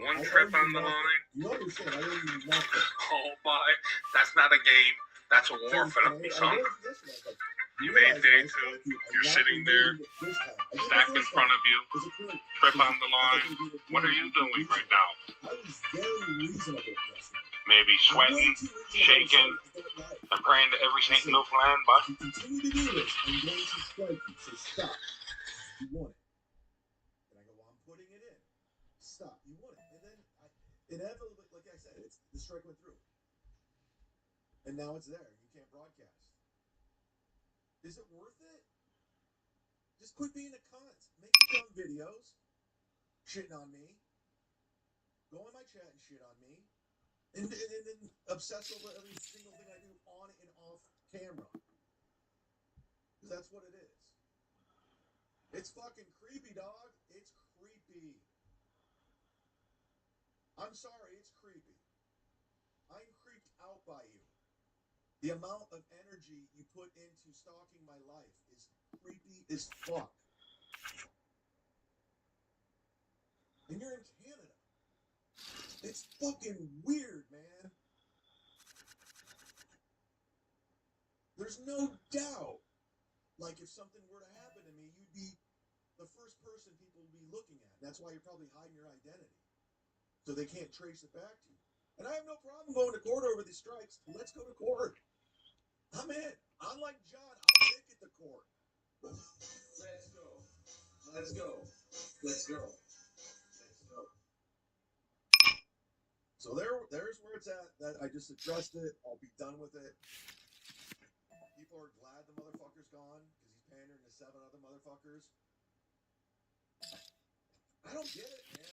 S7: one
S13: I
S7: trip
S13: owe you
S7: on the
S13: nothing.
S7: line.
S13: You understand, I owe you nothing.
S7: Oh my, that's not a game. That's a war for the
S13: I
S7: peace, huh?
S13: listen,
S7: Today's day two. You're sitting there, stacked in front of you, trip on the line. What are you doing right now? Maybe sweating, shaking, and praying to every saint in Newfoundland, but
S13: Continue to do this. I'm going to strike you. So stop. You want it. And I go, well, I'm putting it in. Stop. You want it. And then inevitably, like I said, the strike went through. And now it's there. You can't broadcast. Is it worth it? Just quit being a cunt. Make your own videos. Shitting on me. Go on my chat and shit on me. And then obsess over every single thing I do on and off camera. Because that's what it is. It's fucking creepy, dog. It's creepy. I'm sorry, it's creepy. I'm creeped out by you. The amount of energy you put into stalking my life is creepy as fuck. And you're in Canada. It's fucking weird, man. There's no doubt. Like, if something were to happen to me, you'd be the first person people would be looking at. That's why you're probably hiding your identity. So they can't trace it back to you. And I have no problem going to court over these strikes. Let's go to court. I'm in. Unlike John, I'll take it to court. Let's go. Let's go. Let's go. Let's go. So there's where it's at. That I just addressed it. I'll be done with it. People are glad the motherfucker's gone because he's pandering to 7 other motherfuckers. I don't get it, man.